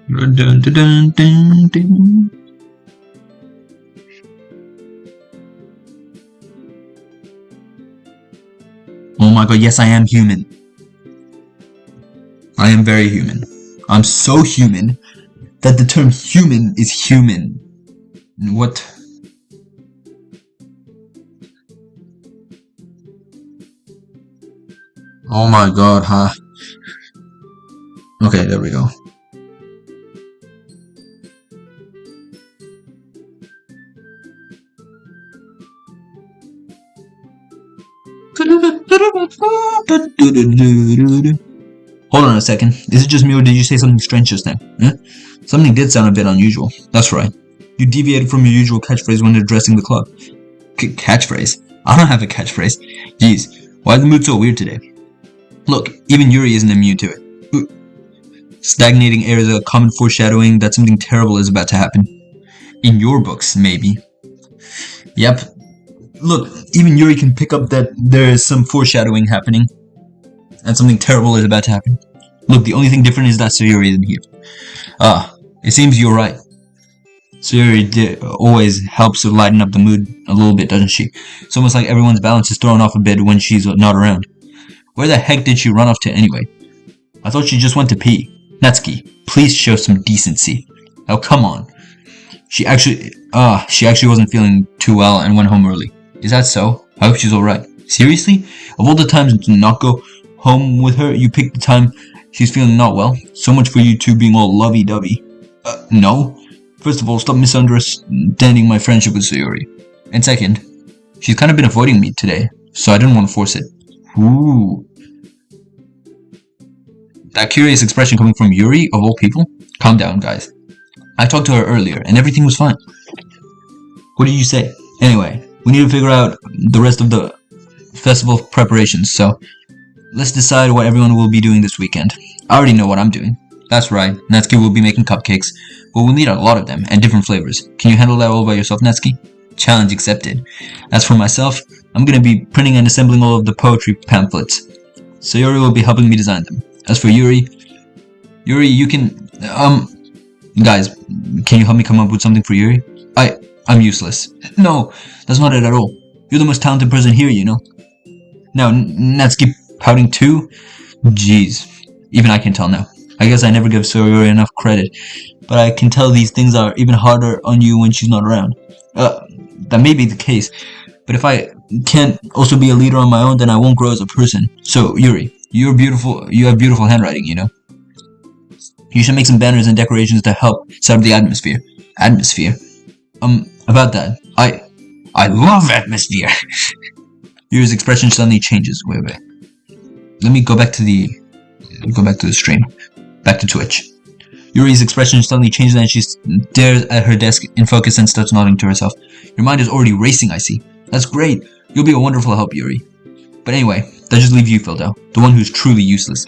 A: Dun, dun, dun, dun, dun. Oh my god, yes, I am human. I am very human. I'm so human that the term human is human. What? Oh my god, huh? Okay, there we go. Hold on a second. Is it just me or did you say something strange just now? Huh? Something did sound a bit unusual. That's right. You deviated from your usual catchphrase when addressing the club. Catchphrase? I don't have a catchphrase. Jeez, why is the mood so weird today? Look, even Yuri isn't immune to it. Stagnating air is a common foreshadowing that something terrible is about to happen. In your books, maybe. Yep. Look, even Yuri can pick up that there is some foreshadowing happening. And something terrible is about to happen. Look, the only thing different is that Sayuri isn't here. It seems you're right. Sayuri always helps to lighten up the mood a little bit, doesn't she? It's almost like everyone's balance is thrown off a bit when she's not around. Where the heck did she run off to anyway? I thought she just went to pee. Natsuki, please show some decency. Oh, come on. She actually wasn't feeling too well and went home early. Is that so? I hope she's alright. Seriously? Of all the times to not go home with her, you picked the time she's feeling not well? So much for you two being all lovey-dovey. No. First of all, stop misunderstanding my friendship with Sayuri. And second, she's kind of been avoiding me today, so I didn't want to force it. Ooh. That curious expression coming from Yuri, of all people? Calm down, guys. I talked to her earlier, and everything was fine. What did you say? Anyway, we need to figure out the rest of the festival preparations, so let's decide what everyone will be doing this weekend. I already know what I'm doing. That's right, Natsuki will be making cupcakes, but we'll need a lot of them, and different flavors. Can you handle that all by yourself, Natsuki? Challenge accepted. As for myself, I'm gonna be printing and assembling all of the poetry pamphlets. Sayuri will be helping me design them. As for Yuri, you can, guys, can you help me come up with something for Yuri? I'm useless. No, that's not it at all. You're the most talented person here, you know. Now, Natsuki pouting too? Jeez, even I can tell now. I guess I never give Sayuri enough credit, but I can tell these things are even harder on you when she's not around. That may be the case, but if I can't also be a leader on my own, then I won't grow as a person. So, Yuri, you're beautiful. You have beautiful handwriting, you know. You should make some banners and decorations to help set up the atmosphere. Atmosphere? About that, I love atmosphere. Yuri's expression suddenly changes. Wait. Let me go back to the stream. Back to Twitch. Yuri's expression suddenly changes and she stares at her desk in focus and starts nodding to herself. Your mind is already racing, I see. That's great. You'll be a wonderful help, Yuri. But anyway, that just leaves you, PhilDau, the one who's truly useless.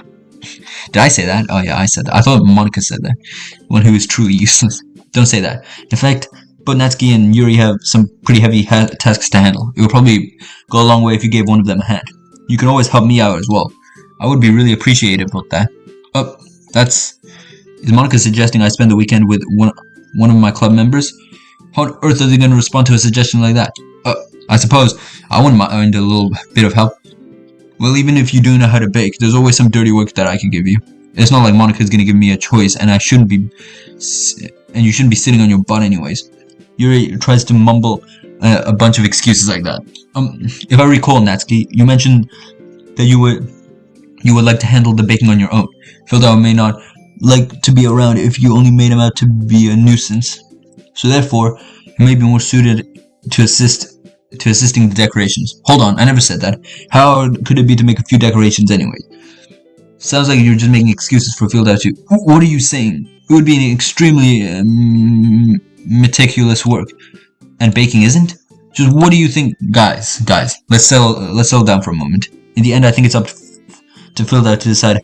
A: Did I say that? Oh yeah, I said that. I thought Monica said that. The one who is truly useless. Don't say that. In fact, both Natsuki and Yuri have some pretty heavy tasks to handle. It would probably go a long way if you gave one of them a hand. You can always help me out as well. I would be really appreciative of that. Is Monica suggesting I spend the weekend with one of my club members? How on earth are they going to respond to a suggestion like that? I suppose I wouldn't mind a little bit of help. Well, even if you do know how to bake, there's always some dirty work that I can give you. It's not like Monica's going to give me a choice, and you shouldn't be sitting on your butt anyways. Yuri tries to mumble a bunch of excuses like that. If I recall, Natsuki, you mentioned that you would like to handle the baking on your own. PhilDau may not like to be around if you only made him out to be a nuisance. So therefore, he may be more suited to assisting the decorations. Hold on, I never said that. How hard could it be to make a few decorations anyway? Sounds like you're just making excuses for PhilDau too. What are you saying? It would be an extremely meticulous work, and baking isn't? Just what do you think, guys? Let's settle down for a moment. In the end, I think it's up to PhilDau to decide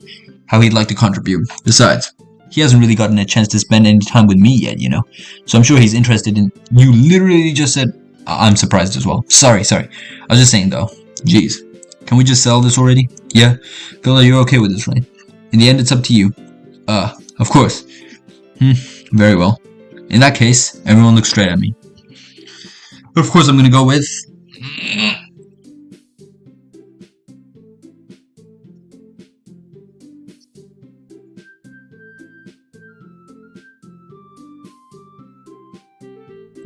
A: how he'd like to contribute. Besides, he hasn't really gotten a chance to spend any time with me yet, you know. So I'm sure he's interested in. You literally just said. I'm surprised as well. Sorry. I was just saying though. Jeez, can we just sell this already? Yeah, PhilDau, you're okay with this, right? In the end, it's up to you. Of course. Very well. In that case, everyone looks straight at me. Of course, I'm gonna go with.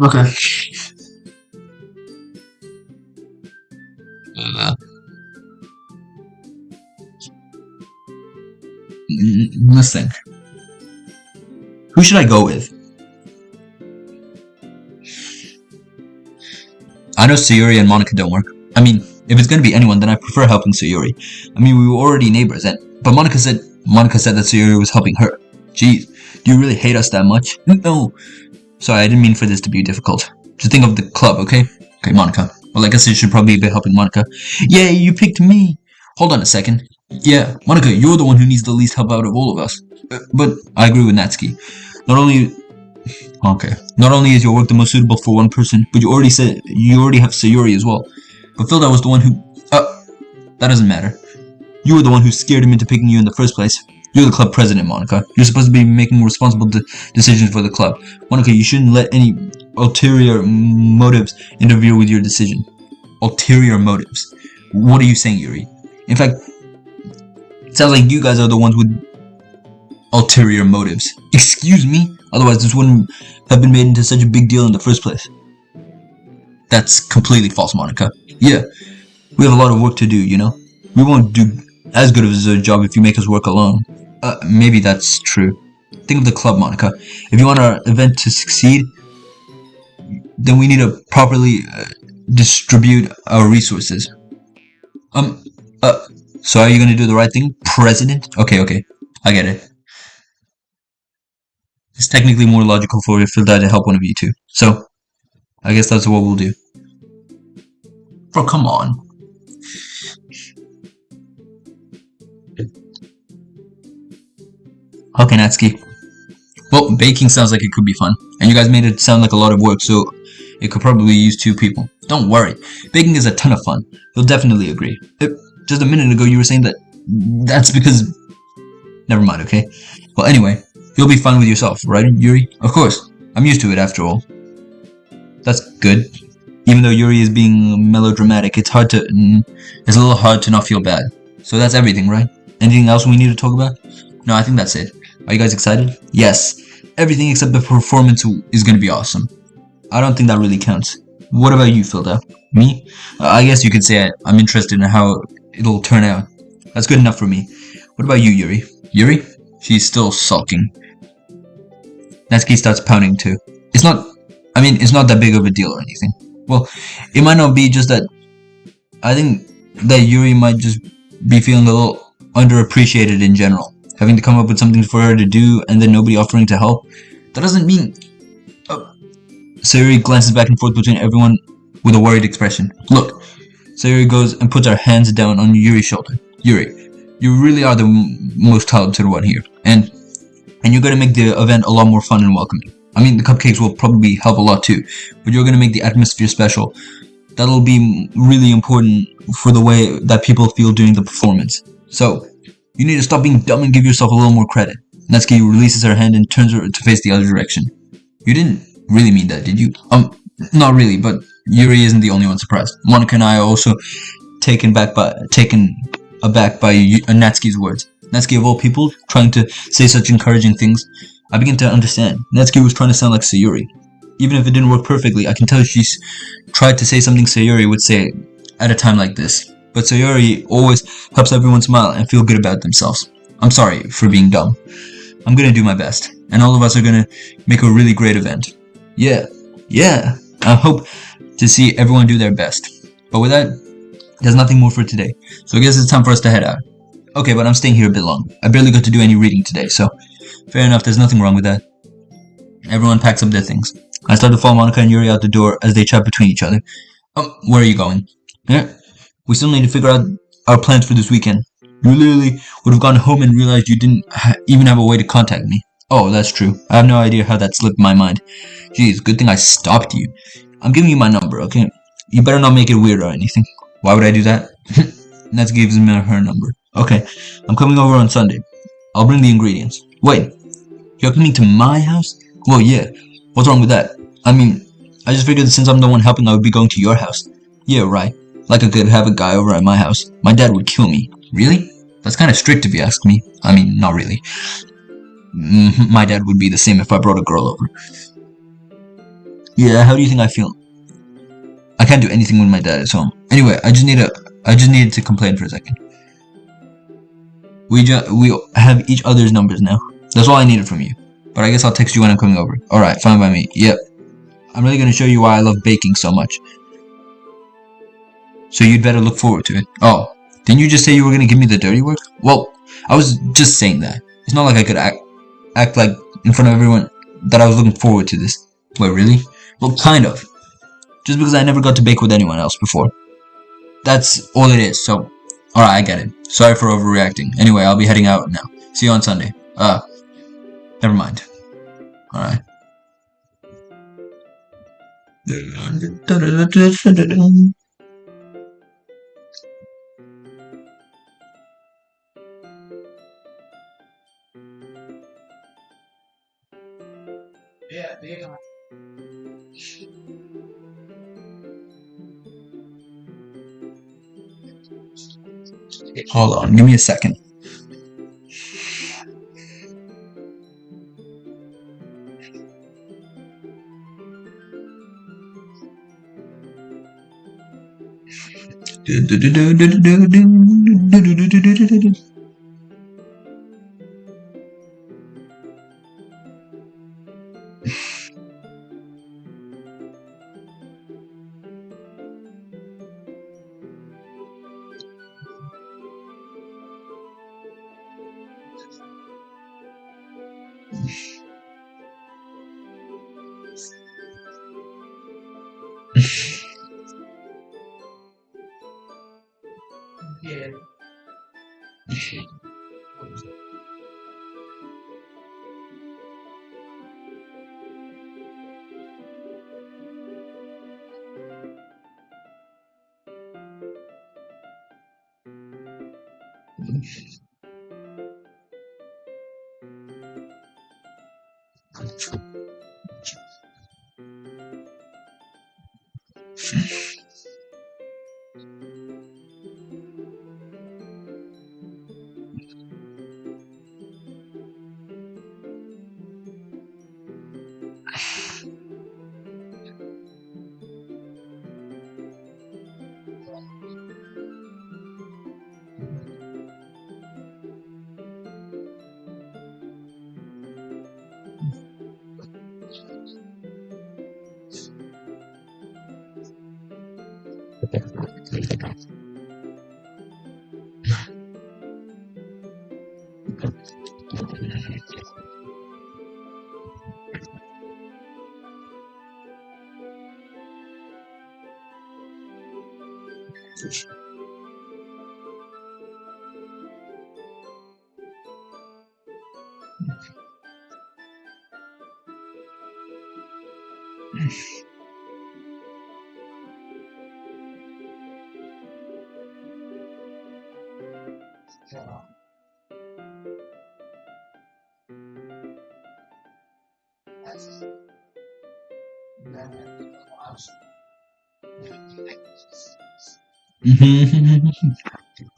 A: Okay. Let's think. Who should I go with? I know Sayuri and Monica don't work. I mean, if it's gonna be anyone, then I prefer helping Sayuri. I mean, we were already neighbors, but Monica said that Sayuri was helping her. Jeez, do you really hate us that much? No. Sorry, I didn't mean for this to be difficult. Just think of the club, okay? Okay, Monica. Well, I guess you should probably be helping Monica. Yay, you picked me! Hold on a second. Yeah, Monica, you're the one who needs the least help out of all of us. But I agree with Natsuki. Not only Okay. Not only is your work the most suitable for one person, but you already have Sayuri as well. But PhilDau was the one who... that doesn't matter. You were the one who scared him into picking you in the first place. You're the club president, Monica. You're supposed to be making responsible decisions for the club. Monica, you shouldn't let any ulterior motives interfere with your decision. Ulterior motives? What are you saying, Yuri? In fact, it sounds like you guys are the ones with ulterior motives. Excuse me? Otherwise, this wouldn't have been made into such a big deal in the first place. That's completely false, Monica. Yeah, we have a lot of work to do, you know? We won't do as good of a job if you make us work alone. Maybe that's true. Think of the club, Monica. If you want our event to succeed, then we need to properly distribute our resources. So are you gonna do the right thing, President? Okay, I get it. It's technically more logical for PhilDau to help one of you two. So, I guess that's what we'll do. Bro, come on. Okay, Natsuki. Well, baking sounds like it could be fun. And you guys made it sound like a lot of work, so it could probably use 2 people. Don't worry. Baking is a ton of fun. You'll definitely agree. Just a minute ago you were saying that's because... Never mind, okay? Well, anyway, you'll be fine with yourself, right, Yuri? Of course. I'm used to it, after all. That's good. Even though Yuri is being melodramatic, it's a little hard to not feel bad. So that's everything, right? Anything else we need to talk about? No, I think that's it. Are you guys excited? Yes. Everything except the performance is gonna be awesome. I don't think that really counts. What about you, PhilDau? Me? I guess you could say I'm interested in how it'll turn out. That's good enough for me. What about you, Yuri? Yuri? She's still sulking. Natsuki starts pounding too. It's not that big of a deal or anything. Well, it might not be, just that I think that Yuri might just be feeling a little underappreciated in general. Having to come up with something for her to do and then nobody offering to help. That doesn't mean... Sayuri glances back and forth between everyone with a worried expression. Look, Sayuri goes and puts her hands down on Yuri's shoulder. Yuri, you really are the most talented one here. And you're gonna make the event a lot more fun and welcoming. I mean, the cupcakes will probably help a lot too, but you're gonna make the atmosphere special. That'll be really important for the way that people feel during the performance. So, you need to stop being dumb and give yourself a little more credit. Natsuki releases her hand and turns her to face the other direction. You didn't really mean that, did you? Not really, but Yuri isn't the only one surprised. Monica and I are also taken aback by Natsuki's words. Natsuki, of all people, trying to say such encouraging things. I begin to understand. Natsuki was trying to sound like Sayuri. Even if it didn't work perfectly, I can tell she's tried to say something Sayuri would say at a time like this. But Sayuri always helps everyone smile and feel good about themselves. I'm sorry for being dumb. I'm gonna do my best, and all of us are gonna make a really great event. Yeah, I hope to see everyone do their best. But with that, there's nothing more for today, so I guess it's time for us to head out. Okay, but I'm staying here a bit long. I barely got to do any reading today, so fair enough, there's nothing wrong with that. Everyone packs up their things. I start to follow Monica and Yuri out the door as they chat between each other. Where are you going? Yeah, we still need to figure out our plans for this weekend. You literally would have gone home and realized you didn't even have a way to contact me. Oh, that's true. I have no idea how that slipped my mind. Jeez, good thing I stopped you. I'm giving you my number, okay? You better not make it weird or anything. Why would I do that? Nats gives me her number. Okay, I'm coming over on Sunday. I'll bring the ingredients. Wait, you're coming to my house? Well, yeah. What's wrong with that? I mean, I just figured since I'm the one helping, I would be going to your house. Yeah, right. Like I could have a guy over at my house. My dad would kill me. Really? That's kind of strict if you ask me. I mean, not really. My dad would be the same if I brought a girl over. Yeah, how do you think I feel? I can't do anything when my dad is home. Anyway, I just needed to complain for a second. We have each other's numbers now. That's all I needed from you. But I guess I'll text you when I'm coming over. Alright, fine by me. Yep. I'm really gonna show you why I love baking so much. So you'd better look forward to it. Oh, didn't you just say you were gonna give me the dirty work? Well, I was just saying that. It's not like I could act like in front of everyone that I was looking forward to this. Wait, really? Well, kind of. Just because I never got to bake with anyone else before. That's all it is, so... Alright, I get it. Sorry for overreacting. Anyway, I'll be heading out now. See you on Sunday. Never mind. Alright. Hold on, give me a second.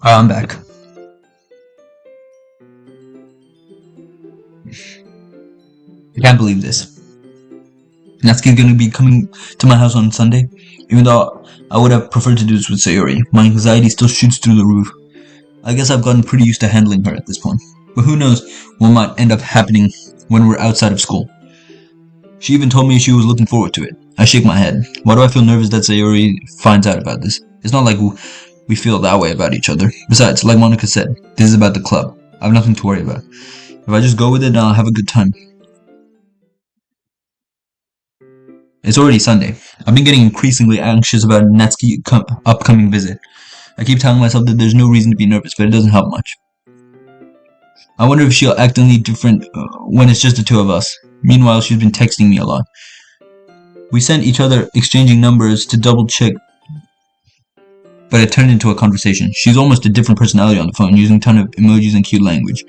A: I'm back. I can't believe this. Natsuki's gonna be coming to my house on Sunday. Even though I would have preferred to do this with Sayori, my anxiety still shoots through the roof. I guess I've gotten pretty used to handling her at this point. But who knows what might end up happening when we're outside of school. She even told me she was looking forward to it. I shake my head. Why do I feel nervous that Sayori finds out about this? It's not like we feel that way about each other. Besides, like Monica said, this is about the club. I have nothing to worry about. If I just go with it, I'll have a good time. It's already Sunday. I've been getting increasingly anxious about Natsuki's upcoming visit. I keep telling myself that there's no reason to be nervous, but it doesn't help much. I wonder if she'll act any different when it's just the two of us. Meanwhile, she's been texting me a lot. We sent each other exchanging numbers to double check, but it turned into a conversation. She's almost a different personality on the phone, using a ton of emojis and cute language.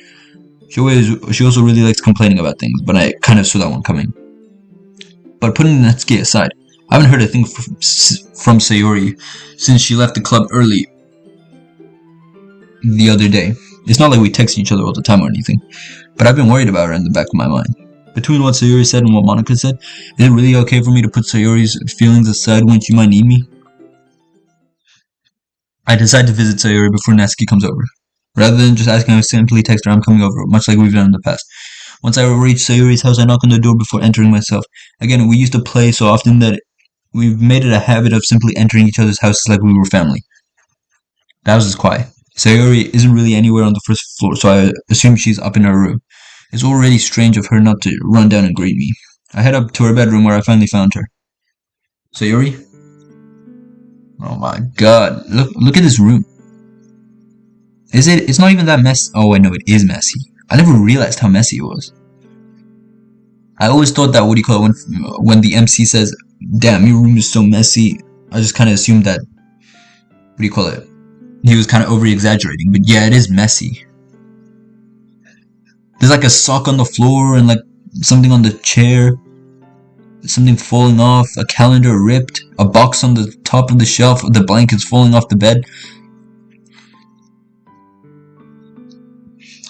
A: She also really likes complaining about things, but I kind of saw that one coming. But putting Natsuki aside, I haven't heard a thing from Sayori since she left the club early the other day. It's not like we text each other all the time or anything, but I've been worried about her in the back of my mind. Between what Sayori said and what Monica said, is it really okay for me to put Sayori's feelings aside when she might need me? I decide to visit Sayori before Natsuki comes over. Rather than just asking her, I simply text her I'm coming over, much like we've done in the past. Once I reach Sayori's house, I knock on the door before entering myself. Again, we used to play so often that we've made it a habit of simply entering each other's houses like we were family. The house is quiet. Sayori isn't really anywhere on the first floor, so I assume she's up in her room. It's already strange of her not to run down and greet me. I head up to her bedroom where I finally found her. Sayori? Oh my god, look at this room. It's not even that messy. Oh wait, no, it is messy. I never realized how messy it was. I always thought that, when the MC says damn, your room is so messy. I just kind of assumed that, what do you call it? He was kind of over-exaggerating, but yeah, it is messy. There's like a sock on the floor and like something on the chair. Something falling off, a calendar ripped, a box on the top of the shelf, the blankets falling off the bed.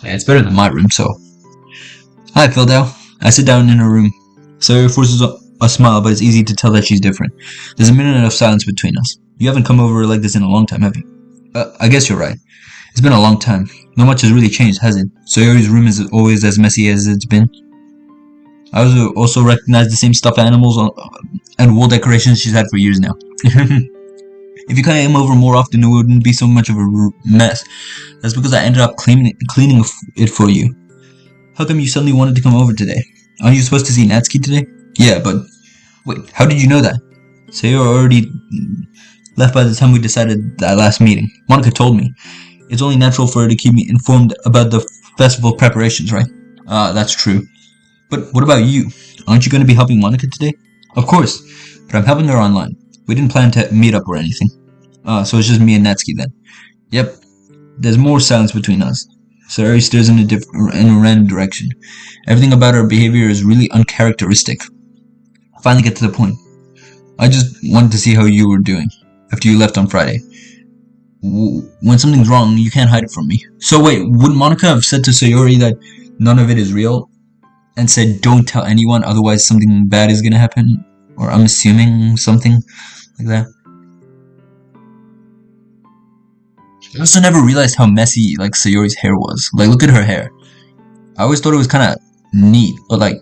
A: Yeah, it's better than my room, so. Hi, PhilDau. I sit down in her room. Sayori forces a smile, but it's easy to tell that she's different. There's a minute of silence between us. You haven't come over like this in a long time, have you? I guess you're right. It's been a long time. Not much has really changed, has it? Sayori's room is always as messy as it's been. I also recognize the same stuffed animals and wall decorations she's had for years now. If you came over more often, it wouldn't be so much of a mess. That's because I ended up cleaning it for you. How come you suddenly wanted to come over today? Aren't you supposed to see Natsuki today? Yeah, but wait, how did you know that? Sayori already left by the time we decided that last meeting. Monica told me. It's only natural for her to keep me informed about the festival preparations, right? That's true. But what about you? Aren't you going to be helping Monica today? Of course, but I'm helping her online. We didn't plan to meet up or anything. So it's just me and Natsuki then. Yep. There's more silence between us. Sayori stares in a random direction. Everything about her behavior is really uncharacteristic. I finally get to the point. I just wanted to see how you were doing after you left on Friday. When something's wrong, you can't hide it from me. So wait, would Monica have said to Sayori that none of it is real? And said, don't tell anyone, otherwise something bad is gonna happen? Or I'm assuming something like that. I also never realized how messy, like, Sayori's hair was. Like, look at her hair. I always thought it was kinda neat, but like,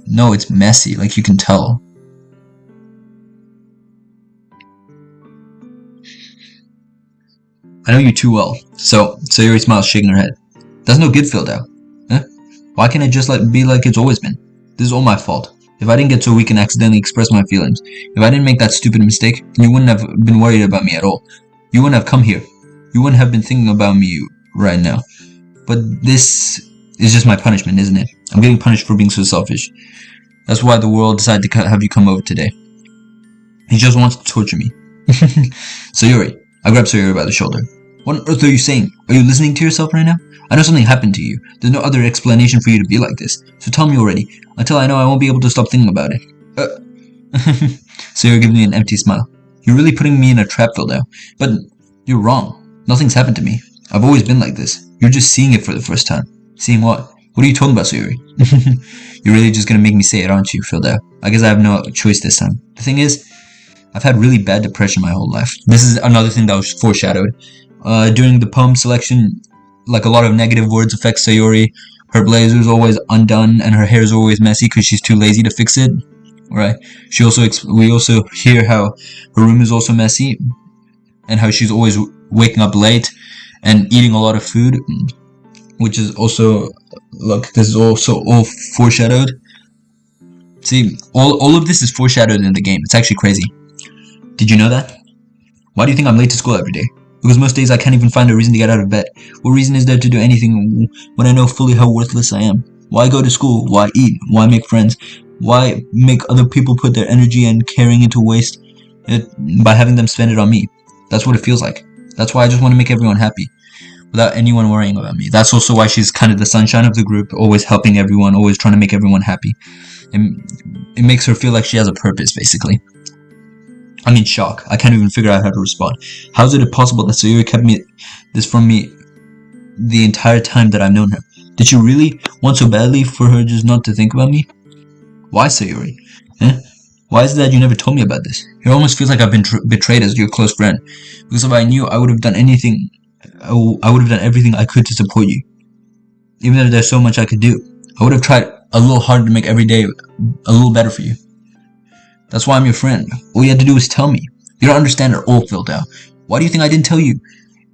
A: no, it's messy, like you can tell. I know you too well. So, Sayori smiles, shaking her head. That's no good, PhilDau. Huh? Why can't it just be like it's always been? This is all my fault. If I didn't get so weak and accidentally express my feelings, if I didn't make that stupid mistake, then you wouldn't have been worried about me at all. You wouldn't have come here. You wouldn't have been thinking about me right now. But this is just my punishment, isn't it? I'm getting punished for being so selfish. That's why the world decided to have you come over today. He just wants to torture me. Sayori. I grabbed Sayori by the shoulder. What on earth are you saying? Are you listening to yourself right now? I know something happened to you. There's no other explanation for you to be like this. So tell me already. Until I know, I won't be able to stop thinking about it. Sayori gives me an empty smile. You're really putting me in a trap, PhilDau. But you're wrong. Nothing's happened to me. I've always been like this. You're just seeing it for the first time. Seeing what? What are you talking about, Sayori? You're really just gonna make me say it, aren't you, PhilDau? I guess I have no choice this time. The thing is, I've had really bad depression my whole life. This is another thing that was foreshadowed. During the poem selection, like a lot of negative words affect Sayori. Her blazer is always undone, and her hair is always messy because she's too lazy to fix it. Right? We also hear how her room is also messy, and how she's always waking up late and eating a lot of food, which is also, look, this is also all foreshadowed. See, all of this is foreshadowed in the game. It's actually crazy. Did you know that? Why do you think I'm late to school every day? Because most days I can't even find a reason to get out of bed. What reason is there to do anything when I know fully how worthless I am? Why go to school? Why eat? Why make friends? Why make other people put their energy and caring into waste by having them spend it on me? That's what it feels like. That's why I just want to make everyone happy, without anyone worrying about me. That's also why she's kind of the sunshine of the group, always helping everyone, always trying to make everyone happy. And it makes her feel like she has a purpose, basically. I'm in shock. I can't even figure out how to respond. How is it possible that Sayori kept this from me the entire time that I've known her? Did she really want so badly for her just not to think about me? Why, Sayori? Why is it that you never told me about this? It almost feels like I've been betrayed as your close friend. Because if I knew, I would have done anything. I would have done everything I could to support you. Even if there's so much I could do, I would have tried a little harder to make every day a little better for you. That's why I'm your friend. All you had to do was tell me. You don't understand at all, PhilDau. Why do you think I didn't tell you?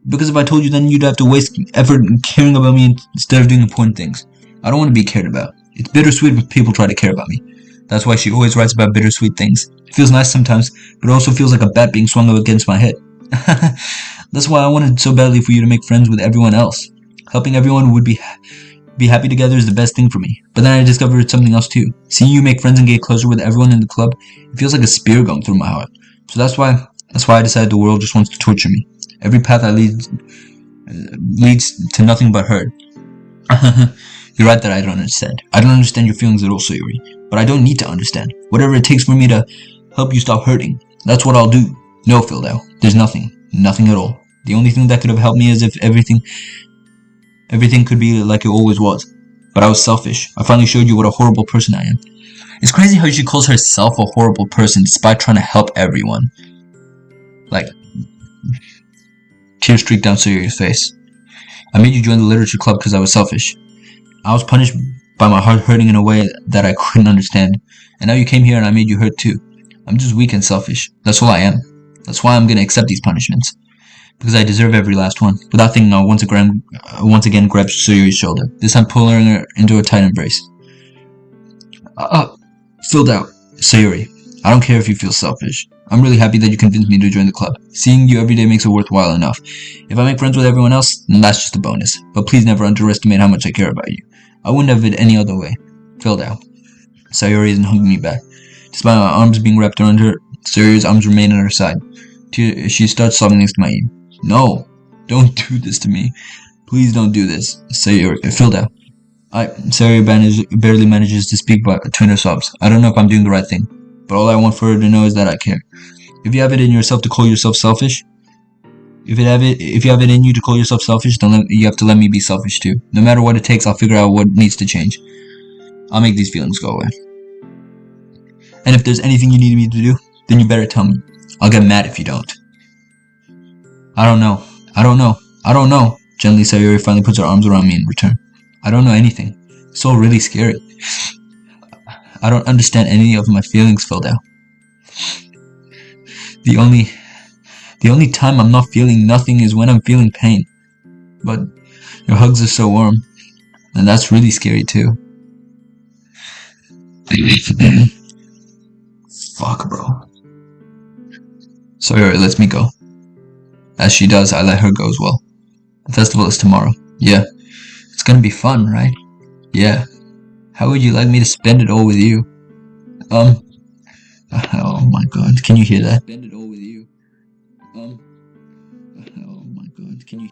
A: Because if I told you, then you'd have to waste effort in caring about me instead of doing important things. I don't want to be cared about. It's bittersweet when people try to care about me. That's why she always writes about bittersweet things. It feels nice sometimes, but it also feels like a bat being swung up against my head. That's why I wanted so badly for you to make friends with everyone else. Helping everyone would be be happy together is the best thing for me. But then I discovered something else too. Seeing you make friends and get closer with everyone in the club, it feels like a spear going through my heart. So that's why I decided the world just wants to torture me. Every path that leads to nothing but hurt. You're right that I don't understand. I don't understand your feelings at all, Sayuri. But I don't need to understand. Whatever it takes for me to help you stop hurting, that's what I'll do. No, PhilDau, there's nothing. Nothing at all. The only thing that could have helped me is if everything could be like it always was. But I was selfish. I finally showed you what a horrible person I am. It's crazy how she calls herself a horrible person despite trying to help everyone. Like, tears streaked down Sayuri's face. I made you join the literature club because I was selfish. I was punished by my heart hurting in a way that I couldn't understand. And now you came here and I made you hurt too. I'm just weak and selfish. That's all I am. That's why I'm gonna accept these punishments. Because I deserve every last one. Without thinking, I once again grabbed Sayuri's shoulder, this time pulling her into a tight embrace. PhilDau, Sayuri, I don't care if you feel selfish. I'm really happy that you convinced me to join the club. Seeing you every day makes it worthwhile enough. If I make friends with everyone else, then that's just a bonus. But please never underestimate how much I care about you. I wouldn't have it any other way. PhilDau. Sayuri isn't hugging me back. Despite my arms being wrapped around her, Sayuri's arms remain at her side. She starts sobbing next to my ear. No, don't do this to me. Please don't do this. Sayuri, PhilDau. Sayuri barely manages to speak between her sobs. I don't know if I'm doing the right thing, but all I want for her to know is that I care. If you have it in yourself to call yourself selfish, if you have it in you to call yourself selfish, then you have to let me be selfish too. No matter what it takes, I'll figure out what needs to change. I'll make these feelings go away. And if there's anything you need me to do, then you better tell me. I'll get mad if you don't. I don't know. Gently, Sayuri finally puts her arms around me in return. I don't know anything. It's all really scary. I don't understand any of my feelings, PhilDau. The only time I'm not feeling nothing is when I'm feeling pain. But your hugs are so warm, and that's really scary too. Fuck, bro. Sayuri lets me go. As she does, I let her go as well. The festival is tomorrow. Yeah. It's gonna be fun, right? Yeah. How would you like me to spend it all with you? Oh my god, can you hear that? Spend it all with you. Oh my god, can you...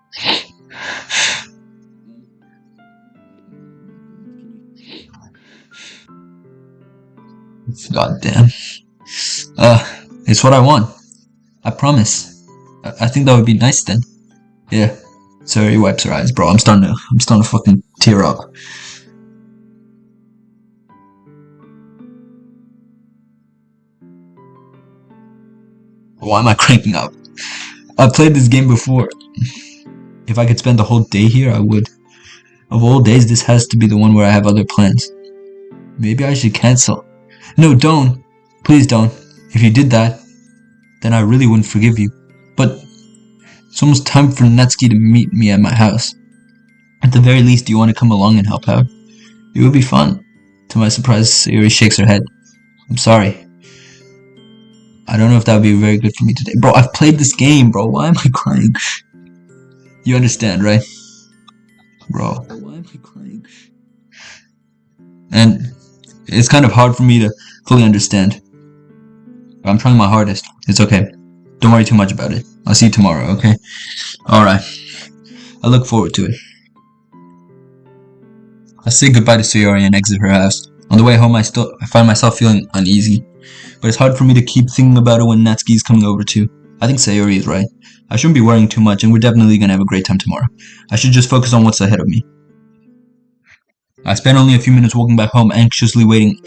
A: God damn. It's what I want. I promise. I think that would be nice then. Yeah. Sayuri wipes her eyes, bro. I'm starting to fucking tear up. Why am I cranking up? I've played this game before. If I could spend the whole day here, I would. Of all days, this has to be the one where I have other plans. Maybe I should cancel. No, don't. Please don't. If you did that, then I really wouldn't forgive you. But it's almost time for Natsuki to meet me at my house. At the very least, do you want to come along and help out? It would be fun. To my surprise, Sayuri shakes her head. I'm sorry. I don't know if that would be very good for me today. Bro, I've played this game, bro. Why am I crying? You understand, right? Bro, why am I crying? And it's kind of hard for me to fully understand. But I'm trying my hardest. It's okay. Don't worry too much about it. I'll see you tomorrow, okay? Alright. I look forward to it. I say goodbye to Sayuri and exit her house. On the way home, I find myself feeling uneasy. But it's hard for me to keep thinking about it when Natsuki is coming over too. I think Sayuri is right. I shouldn't be worrying too much, and we're definitely gonna have a great time tomorrow. I should just focus on what's ahead of me. I spent only a few minutes walking back home, anxiously awaiting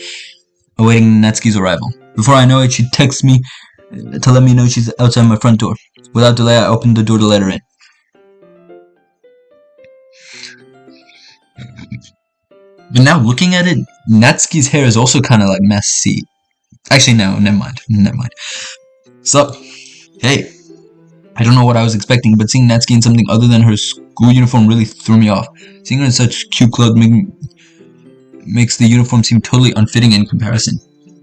A: Natsuki's arrival. Before I know it, she texts me to let me know she's outside my front door. Without delay, I opened the door to let her in. But now looking at it, Natsuki's hair is also kind of like messy. Actually, no, never mind. Sup? Hey. I don't know what I was expecting, but seeing Natsuki in something other than her school uniform really threw me off. Seeing her in such cute clothes makes the uniform seem totally unfitting in comparison.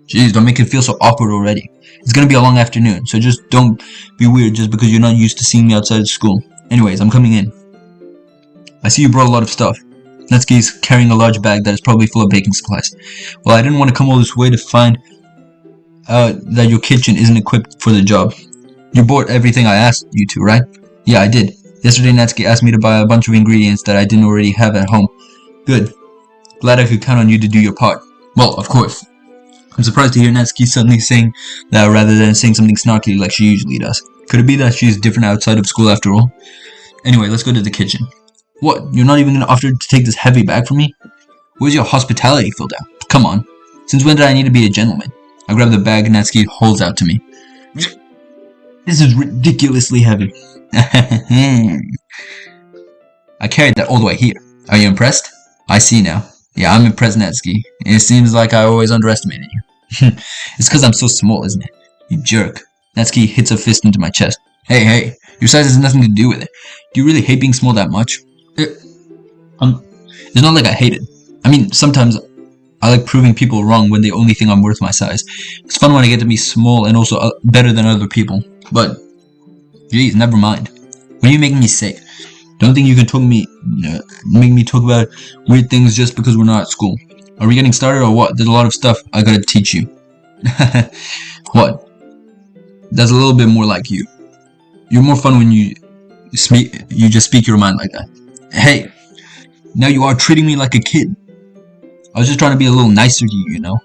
A: Jeez, don't make it feel so awkward already. It's gonna be a long afternoon, so just don't be weird just because you're not used to seeing me outside of school. Anyways, I'm coming in. I see you brought a lot of stuff. Natsuki's carrying a large bag that is probably full of baking supplies. Well, I didn't want to come all this way to find out that your kitchen isn't equipped for the job. You bought everything I asked you to, right? Yeah, I did. Yesterday, Natsuki asked me to buy a bunch of ingredients that I didn't already have at home. Good. Glad I could count on you to do your part. Well, of course. I'm surprised to hear Natsuki suddenly saying that rather than saying something snarky like she usually does. Could it be that she's different outside of school after all? Anyway, let's go to the kitchen. What? You're not even going to offer to take this heavy bag from me? Where's your hospitality, PhilDau? Come on. Since when did I need to be a gentleman? I grab the bag Natsuki holds out to me. This is ridiculously heavy. I carried that all the way here. Are you impressed? I see now. Yeah, I'm impressed, Natsuki. It seems like I always underestimated you. It's because I'm so small, isn't it? You jerk. Natsuki hits a fist into my chest. Hey, your size has nothing to do with it. Do you really hate being small that much? It's not like I hate it. I mean, sometimes I like proving people wrong when they only think I'm worth my size. It's fun when I get to be small and also better than other people. But, geez, never mind. What are you making me say? Don't think you can make me talk about weird things just because we're not at school. Are we getting started or what? There's a lot of stuff I gotta teach you. What? That's a little bit more like you. You're more fun when you just speak your mind like that. Hey, now you are treating me like a kid. I was just trying to be a little nicer to you, you know?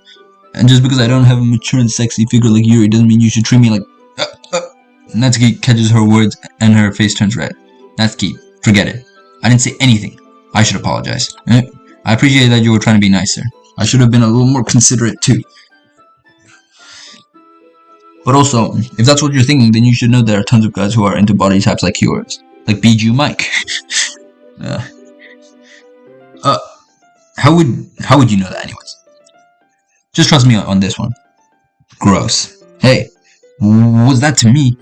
A: And just because I don't have a mature and sexy figure like you, it doesn't mean you should treat me like... Natsuki catches her words and her face turns red. Natsuki, forget it. I didn't say anything. I should apologize. I appreciate that you were trying to be nicer. I should have been a little more considerate too. But also, if that's what you're thinking, then you should know there are tons of guys who are into body types like yours. Like Bijou Mike. How would you know that anyways? Just trust me on this one. Gross. Hey, was that to me?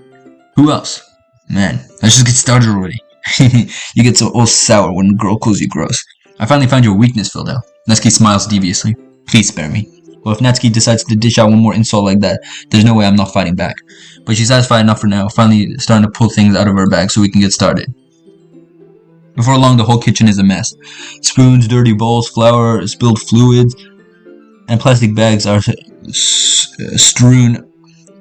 A: Who else? Man, let's just get started already. You get so all sour when a girl calls you gross. I finally found your weakness, PhilDau. Natsuki smiles deviously. Please spare me. Well, if Natsuki decides to dish out one more insult like that, there's no way I'm not fighting back. But she's satisfied enough for now, finally starting to pull things out of her bag so we can get started. Before long, the whole kitchen is a mess. Spoons, dirty bowls, flour, spilled fluids, and plastic bags are strewn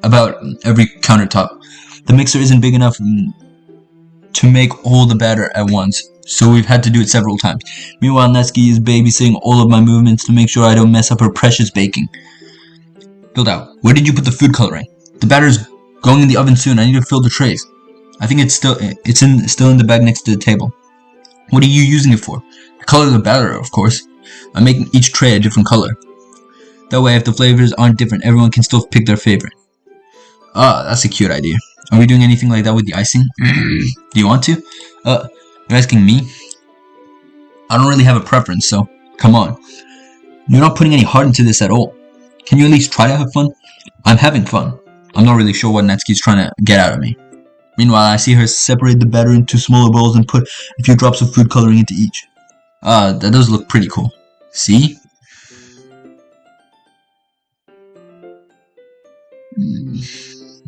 A: about every countertop. The mixer isn't big enough to make all the batter at once, so we've had to do it several times. Meanwhile, Natsuki is babysitting all of my movements to make sure I don't mess up her precious baking. PhilDau, where did you put the food coloring? The batter's going in the oven soon. I need to fill the trays. I think it's still in the bag next to the table. What are you using it for? To color the batter, of course. I'm making each tray a different color. That way, if the flavors aren't different, everyone can still pick their favorite. Ah, that's a cute idea. Are we doing anything like that with the icing? Do you want to? You're asking me? I don't really have a preference, so come on. You're not putting any heart into this at all. Can you at least try to have fun? I'm having fun. I'm not really sure what Natsuki's trying to get out of me. Meanwhile, I see her separate the batter into smaller bowls and put a few drops of food coloring into each. That does look pretty cool. See?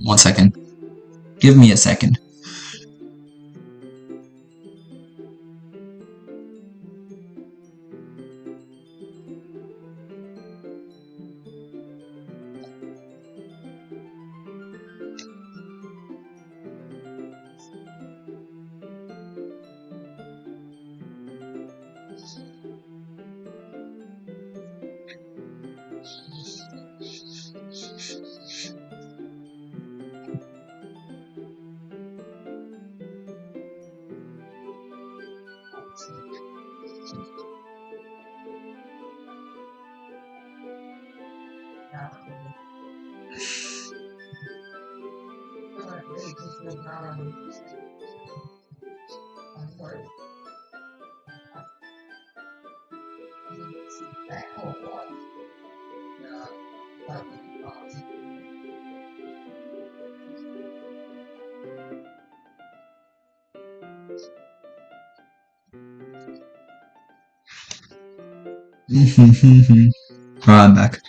A: One second. Give me a second. I'm back.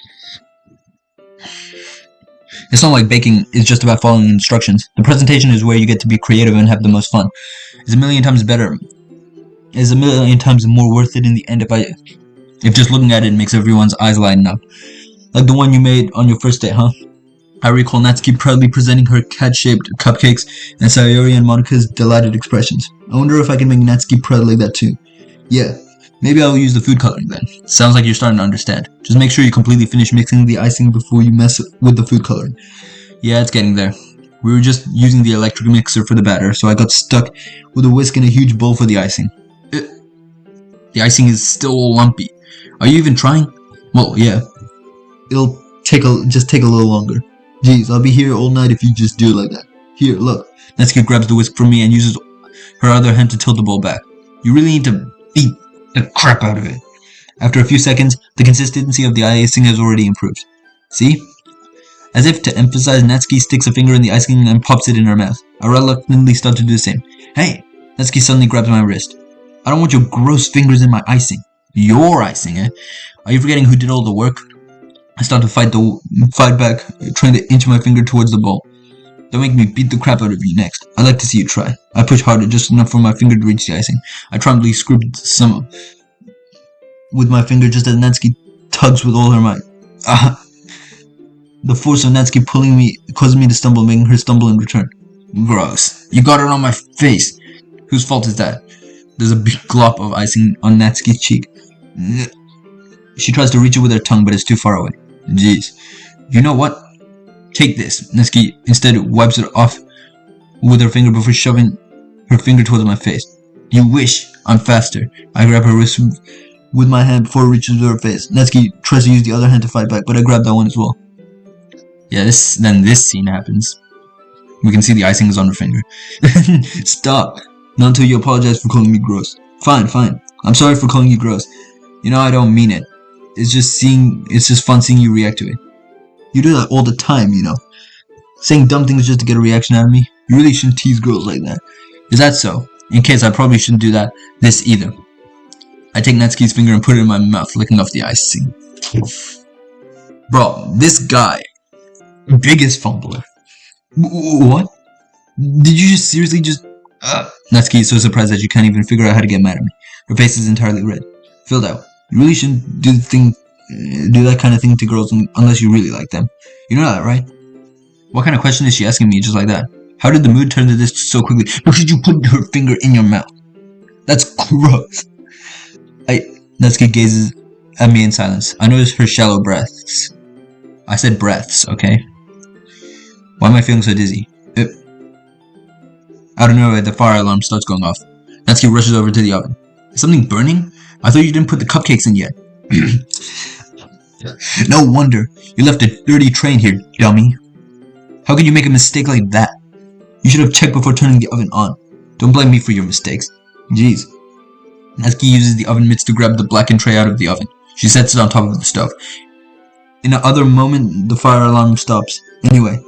A: It's not like baking is just about following instructions. The presentation is where you get to be creative and have the most fun. It's a million times better is a million times more worth it in the end if just looking at it makes everyone's eyes lighten up. Like the one you made on your first date, huh? I recall Natsuki proudly presenting her cat-shaped cupcakes and Sayori and Monika's delighted expressions. I wonder if I can make Natsuki proud like that too. Yeah, maybe I'll use the food coloring then. Sounds like you're starting to understand. Just make sure you completely finish mixing the icing before you mess with the food coloring. Yeah, it's getting there. We were just using the electric mixer for the batter, so I got stuck with a whisk and a huge bowl for the icing. The icing is still all lumpy. Are you even trying? Well, yeah. It'll just take a little longer. Jeez, I'll be here all night if you just do it like that. Here, look. Natsuki grabs the whisk from me and uses her other hand to tilt the bowl back. You really need to beat the crap out of it. After a few seconds, the consistency of the icing has already improved. See? As if to emphasize, Natsuki sticks a finger in the icing and pops it in her mouth. I reluctantly start to do the same. Hey! Natsuki suddenly grabs my wrist. I don't want your gross fingers in my icing. Your icing, eh? Are you forgetting who did all the work? I start to fight back, trying to inch my finger towards the bowl. Don't make me beat the crap out of you next. I'd like to see you try. I push harder, just enough for my finger to reach the icing. I triumphantly scribbled some with my finger just as Natsuki tugs with all her might. The force of Natsuki pulling me caused me to stumble, making her stumble in return. Gross. You got it on my face. Whose fault is that? There's a big glop of icing on Natsuki's cheek. She tries to reach it with her tongue, but it's too far away. Jeez. You know what? Take this. Natsuki instead wipes it off with her finger before shoving her finger towards my face. You wish. I'm faster. I grab her wrist with my hand before it reaches her face. Natsuki tries to use the other hand to fight back, but I grab that one as well. Yeah, then this scene happens. We can see the icing is on her finger. Stop. Not until you apologize for calling me gross. Fine. I'm sorry for calling you gross. You know I don't mean it. It's just fun seeing you react to it. You do that all the time, you know. Saying dumb things just to get a reaction out of me. You really shouldn't tease girls like that. Is that so? In case I probably shouldn't do this either. I take Natsuki's finger and put it in my mouth, licking off the icing. Bro, this guy. Biggest fumbler. What? Did you just seriously just... Natsuki is so surprised that she can't even figure out how to get mad at me. Her face is entirely red. Filled out. You really shouldn't do that kind of thing to girls unless you really like them. You know that, right? What kind of question is she asking me just like that? How did the mood turn to this so quickly? Because you put her finger in your mouth. That's gross. Natsuki gazes at me in silence. I notice her shallow breaths. I said breaths, okay? Why am I feeling so dizzy? Out of nowhere, the fire alarm starts going off. Natsuki rushes over to the oven. Is something burning? I thought you didn't put the cupcakes in yet. No wonder. You left a dirty tray in here, dummy. How could you make a mistake like that? You should have checked before turning the oven on. Don't blame me for your mistakes. Jeez. Natsuki uses the oven mitts to grab the blackened tray out of the oven. She sets it on top of the stove. In another moment, the fire alarm stops. Anyway,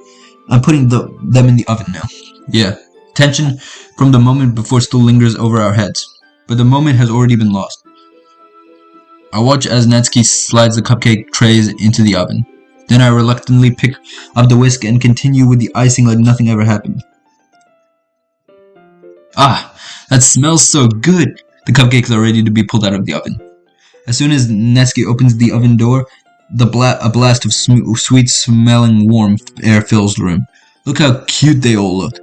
A: I'm putting them in the oven now. Yeah. Tension from the moment before still lingers over our heads, but the moment has already been lost. I watch as Natsuki slides the cupcake trays into the oven. Then I reluctantly pick up the whisk and continue with the icing like nothing ever happened. Ah, that smells so good! The cupcakes are ready to be pulled out of the oven. As soon as Natsuki opens the oven door, a blast of sweet-smelling warm air fills the room. Look how cute they all look.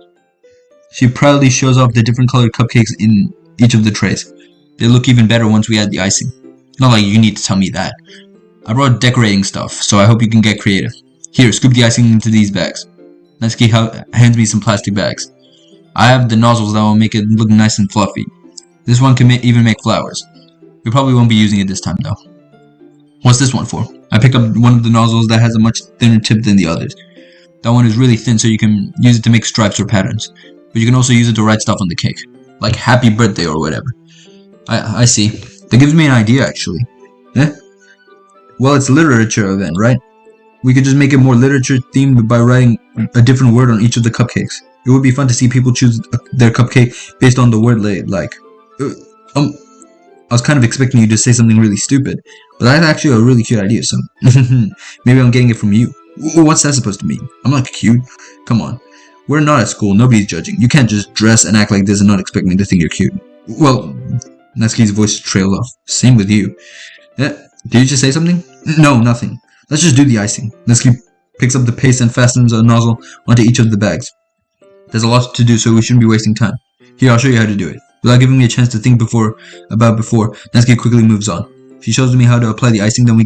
A: She proudly shows off the different colored cupcakes in each of the trays. They look even better once we add the icing. Not like you need to tell me that. I brought decorating stuff, so I hope you can get creative. Here, scoop the icing into these bags. Natsuki hands me some plastic bags. I have the nozzles that will make it look nice and fluffy. This one can even make flowers. We probably won't be using it this time though. What's this one for? I pick up one of the nozzles that has a much thinner tip than the others. That one is really thin, so you can use it to make stripes or patterns. But you can also use it to write stuff on the cake. Like happy birthday or whatever. I see. That gives me an idea actually. Eh? Well, it's literature event, right? We could just make it more literature themed by writing a different word on each of the cupcakes. It would be fun to see people choose their cupcake based on the word they like. I was kind of expecting you to say something really stupid, but that's actually a really cute idea, so maybe I'm getting it from you. What's that supposed to mean? I'm not cute. Come on. We're not at school, nobody's judging. You can't just dress and act like this and not expect me to think you're cute. Well, Natsuki's voice trailed off. Same with you. Did you just say something? No, nothing. Let's just do the icing. Natsuki picks up the paste and fastens a nozzle onto each of the bags. There's a lot to do, so we shouldn't be wasting time. Here, I'll show you how to do it. Without giving me a chance to think before, Natsuki quickly moves on. She shows me how to apply the icing, then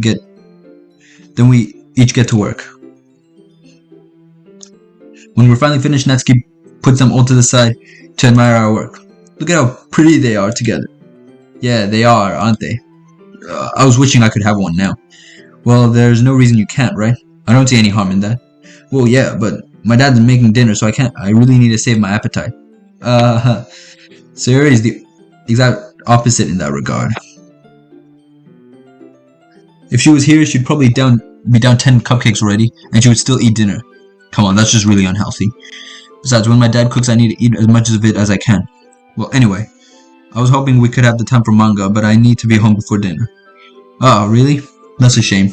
A: we each get to work. When we're finally finished, Natsuki puts them all to the side to admire our work. Look at how pretty they are together. Yeah, they are, aren't they? I was wishing I could have one now. Well, there's no reason you can't, right? I don't see any harm in that. Well, yeah, but my dad's making dinner, so I really need to save my appetite. Sayori is the exact opposite in that regard. If she was here, she'd probably be down 10 cupcakes already, and she would still eat dinner. Come on, that's just really unhealthy. Besides, when my dad cooks, I need to eat as much of it as I can. Well, anyway, I was hoping we could have the time for manga, but I need to be home before dinner. Oh, really? That's a shame.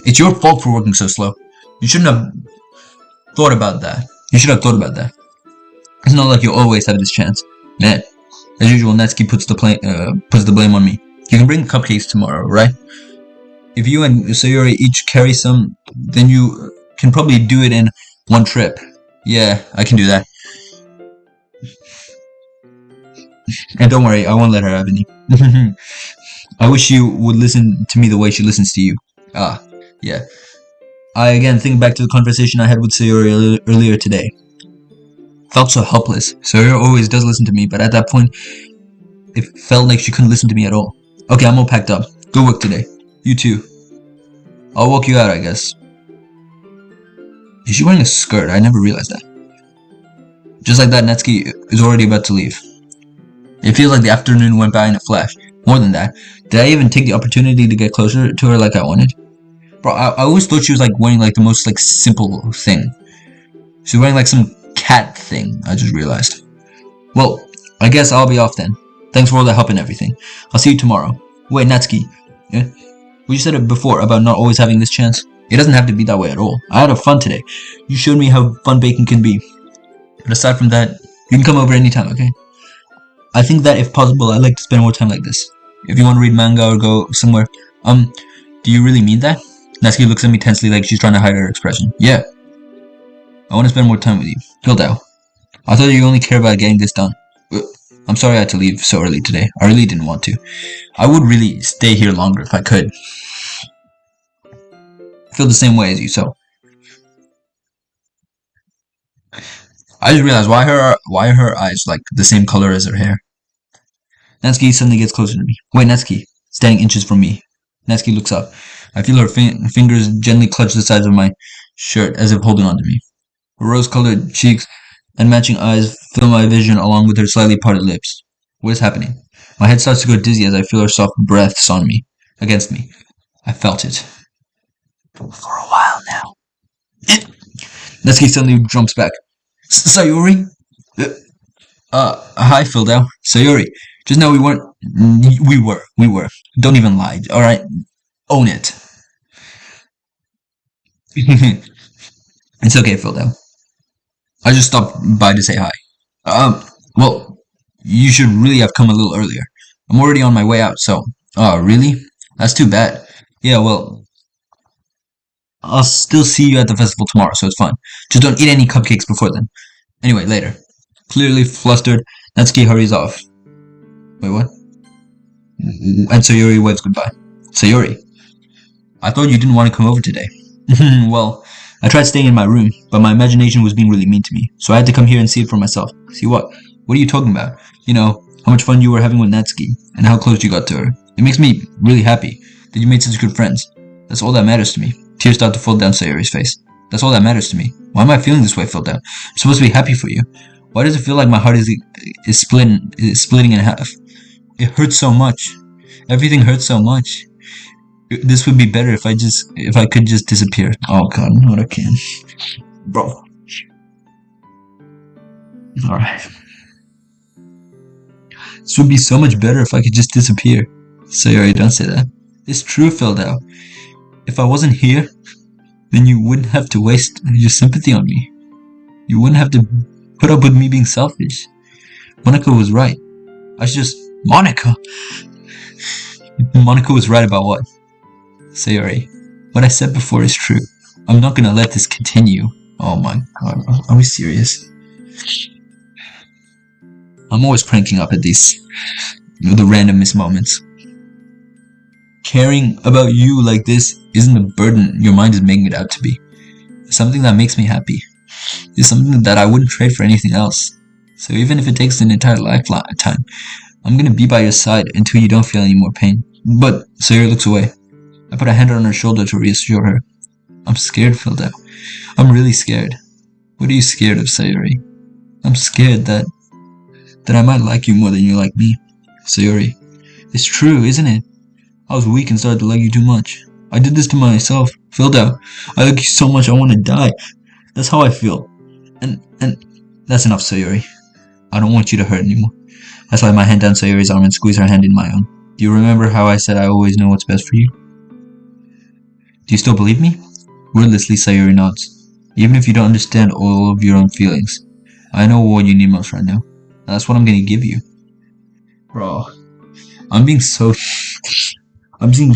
A: It's your fault for working so slow. You shouldn't have thought about that. It's not like you always have this chance. Man, as usual, Natsuki puts the blame on me. You can bring cupcakes tomorrow, right? If you and Sayori each carry some, then you can probably do it in one trip. Yeah, I can do that. And don't worry, I won't let her have any. I wish you would listen to me the way she listens to you. Ah, yeah. I again think back to the conversation I had with Sayori earlier today. Felt so helpless. Sayori always does listen to me, but at that point, it felt like she couldn't listen to me at all. Okay, I'm all packed up. Go work today. You too. I'll walk you out, I guess. Is she wearing a skirt? I never realized that. Just like that, Natsuki is already about to leave. It feels like the afternoon went by in a flash. More than that, did I even take the opportunity to get closer to her like I wanted? Bro, I always thought she was like wearing like the most like simple thing. She's wearing like some cat thing, I just realized. Well, I guess I'll be off then. Thanks for all the help and everything. I'll see you tomorrow. Wait, Natsuki. Yeah? Well, you said it before about not always having this chance. It doesn't have to be that way at all. I had fun today. You showed me how fun baking can be. But aside from that, you can come over anytime, okay? I think that if possible, I'd like to spend more time like this. If you want to read manga or go somewhere. Do you really mean that? Natsuki looks at me tensely like she's trying to hide her expression. Yeah. I want to spend more time with you. PhilDau. I thought you only care about getting this done. I'm sorry I had to leave so early today. I really didn't want to. I would really stay here longer if I could. I feel the same way as you, so. I just realized why are her eyes like the same color as her hair? Natsuki suddenly gets closer to me. Wait, Natsuki, standing inches from me. Natsuki looks up. I feel her fingers gently clutch the sides of my shirt as if holding on to me. Her rose-colored cheeks and matching eyes fill my vision along with her slightly parted lips. What is happening? My head starts to go dizzy as I feel her soft breaths on me, against me. I felt it. For a while now. Natsuki suddenly jumps back. Sayori? Hi, PhilDau. Sayori. Just know we weren't. We were. Don't even lie, alright? Own it. It's okay, PhilDau. I just stopped by to say hi. Well, you should really have come a little earlier. I'm already on my way out, so. Oh, really? That's too bad. Yeah, well, I'll still see you at the festival tomorrow, so it's fine. Just don't eat any cupcakes before then. Anyway, later. Clearly flustered, Natsuki hurries off. Wait, what? And Sayori waves goodbye. Sayori, I thought you didn't want to come over today. Well, I tried staying in my room, but my imagination was being really mean to me, so I had to come here and see it for myself. See what? What are you talking about? You know, how much fun you were having with Natsuki, and how close you got to her. It makes me really happy that you made such good friends. That's all that matters to me. Tears start to fall down Sayori's face. That's all that matters to me. Why am I feeling this way, PhilDau? I'm supposed to be happy for you. Why does it feel like my heart is splitting in half? It hurts so much. Everything hurts so much. This would be better if I could just disappear. Oh god, not again. Bro. Alright. This would be so much better if I could just disappear. Sayori, don't say that. It's true, PhilDau. If I wasn't here, then you wouldn't have to waste your sympathy on me. You wouldn't have to put up with me being selfish. Monaco was right. I should just Monica? Monica was right about what? Sayori, what I said before is true. I'm not gonna let this continue. Oh my god, are we serious? I'm always cranking up at the randomest moments. Caring about you like this isn't a burden your mind is making it out to be. It's something that makes me happy. It's something that I wouldn't trade for anything else. So even if it takes an entire lifetime, I'm gonna be by your side until you don't feel any more pain. But Sayori looks away. I put a hand on her shoulder to reassure her. I'm scared, PhilDau. I'm really scared. What are you scared of, Sayori? I'm scared that I might like you more than you like me. Sayori, it's true, isn't it? I was weak and started to like you too much. I did this to myself. PhilDau, I like you so much I want to die. That's how I feel. And that's enough, Sayori. I don't want you to hurt anymore. I slide my hand down Sayori's arm and squeeze her hand in my own. Do you remember how I said I always know what's best for you? Do you still believe me? Wordlessly, Sayori nods. Even if you don't understand all of your own feelings, I know what you need most right now. That's what I'm gonna give you. Bro, I'm being so I'm being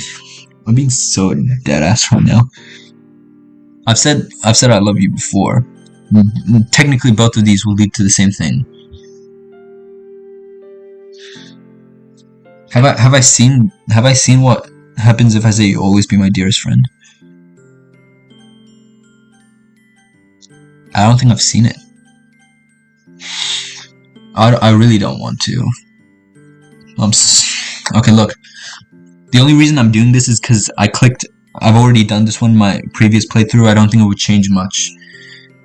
A: so dead ass right now. I've said I love you before. Technically both of these will lead to the same thing. Have I seen what happens if I say you'll always be my dearest friend? I don't think I've seen it. I really don't want to. Okay, look. The only reason I'm doing this is because I've already done this one in my previous playthrough. I don't think it would change much.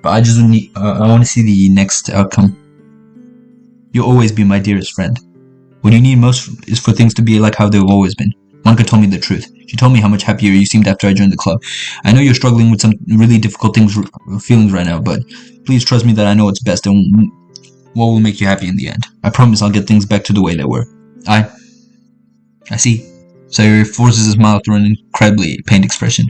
A: But I just need, I want to see the next outcome. You'll always be my dearest friend. What you need most is for things to be like how they've always been. Monica told me the truth. She told me how much happier you seemed after I joined the club. I know you're struggling with some really difficult feelings right now, but please trust me that I know what's best and what will make you happy in the end. I promise I'll get things back to the way they were. I see. Sayori forces a smile through an incredibly pained expression.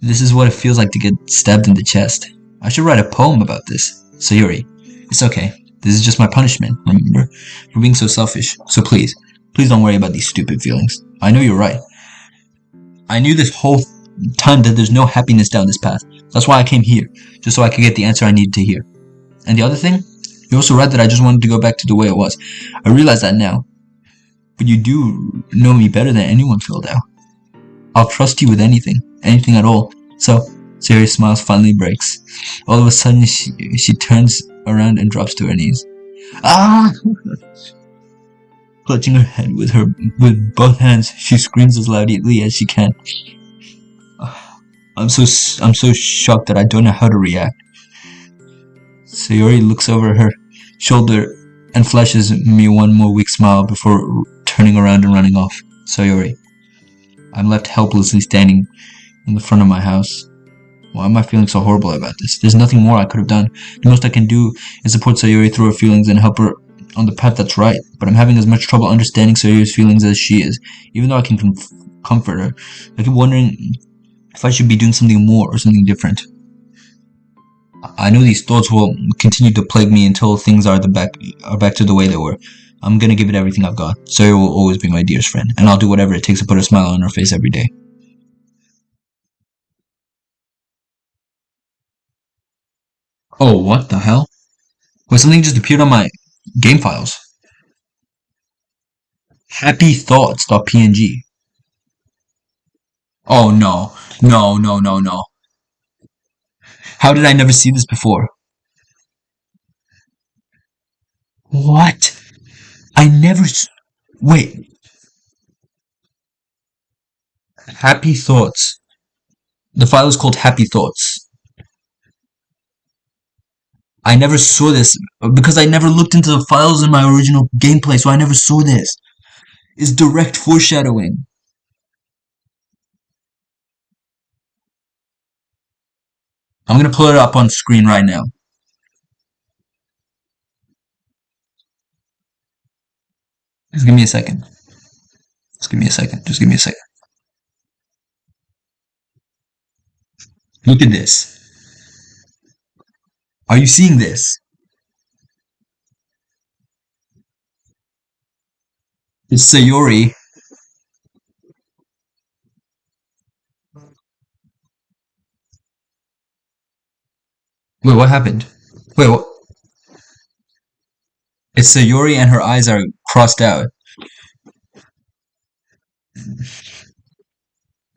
A: This is what it feels like to get stabbed in the chest. I should write a poem about this. Sayori, it's okay. This is just my punishment, remember? For being so selfish. So please don't worry about these stupid feelings. I know you're right. I knew this whole time that there's no happiness down this path. That's why I came here, just so I could get the answer I needed to hear. And the other thing? You're also right that I just wanted to go back to the way it was. I realize that now. But you do know me better than anyone, PhilDau. I'll trust you with anything at all. So, Sayori's smile finally breaks. All of a sudden, she turns around and drops to her knees. Ah! Clutching her head with both hands, she screams as loudly as she can. I'm so shocked that I don't know how to react. Sayori looks over her shoulder and flashes me one more weak smile before turning around and running off. Sayori, I'm left helplessly standing in the front of my house. Why am I feeling so horrible about this? There's nothing more I could have done. The most I can do is support Sayori through her feelings and help her on the path that's right. But I'm having as much trouble understanding Sayori's feelings as she is. Even though I can comfort her, I keep wondering if I should be doing something more or something different. I know these thoughts will continue to plague me until things are back to the way they were. I'm gonna give it everything I've got. Sayori will always be my dearest friend, and I'll do whatever it takes to put a smile on her face every day. Oh, what the hell? Wait, something just appeared on my game files. Happythoughts.png. Oh no. No. How did I never see this before? What? I never. Wait. Happy Thoughts. The file is called Happy Thoughts. I never saw this because I never looked into the files in my original gameplay, so I never saw this. It's direct foreshadowing. I'm gonna pull it up on screen right now. Just give me a second. Just give me a second. Look at this. Are you seeing this? It's Sayori. Wait, what happened? Wait, what? It's Sayori and her eyes are crossed out. And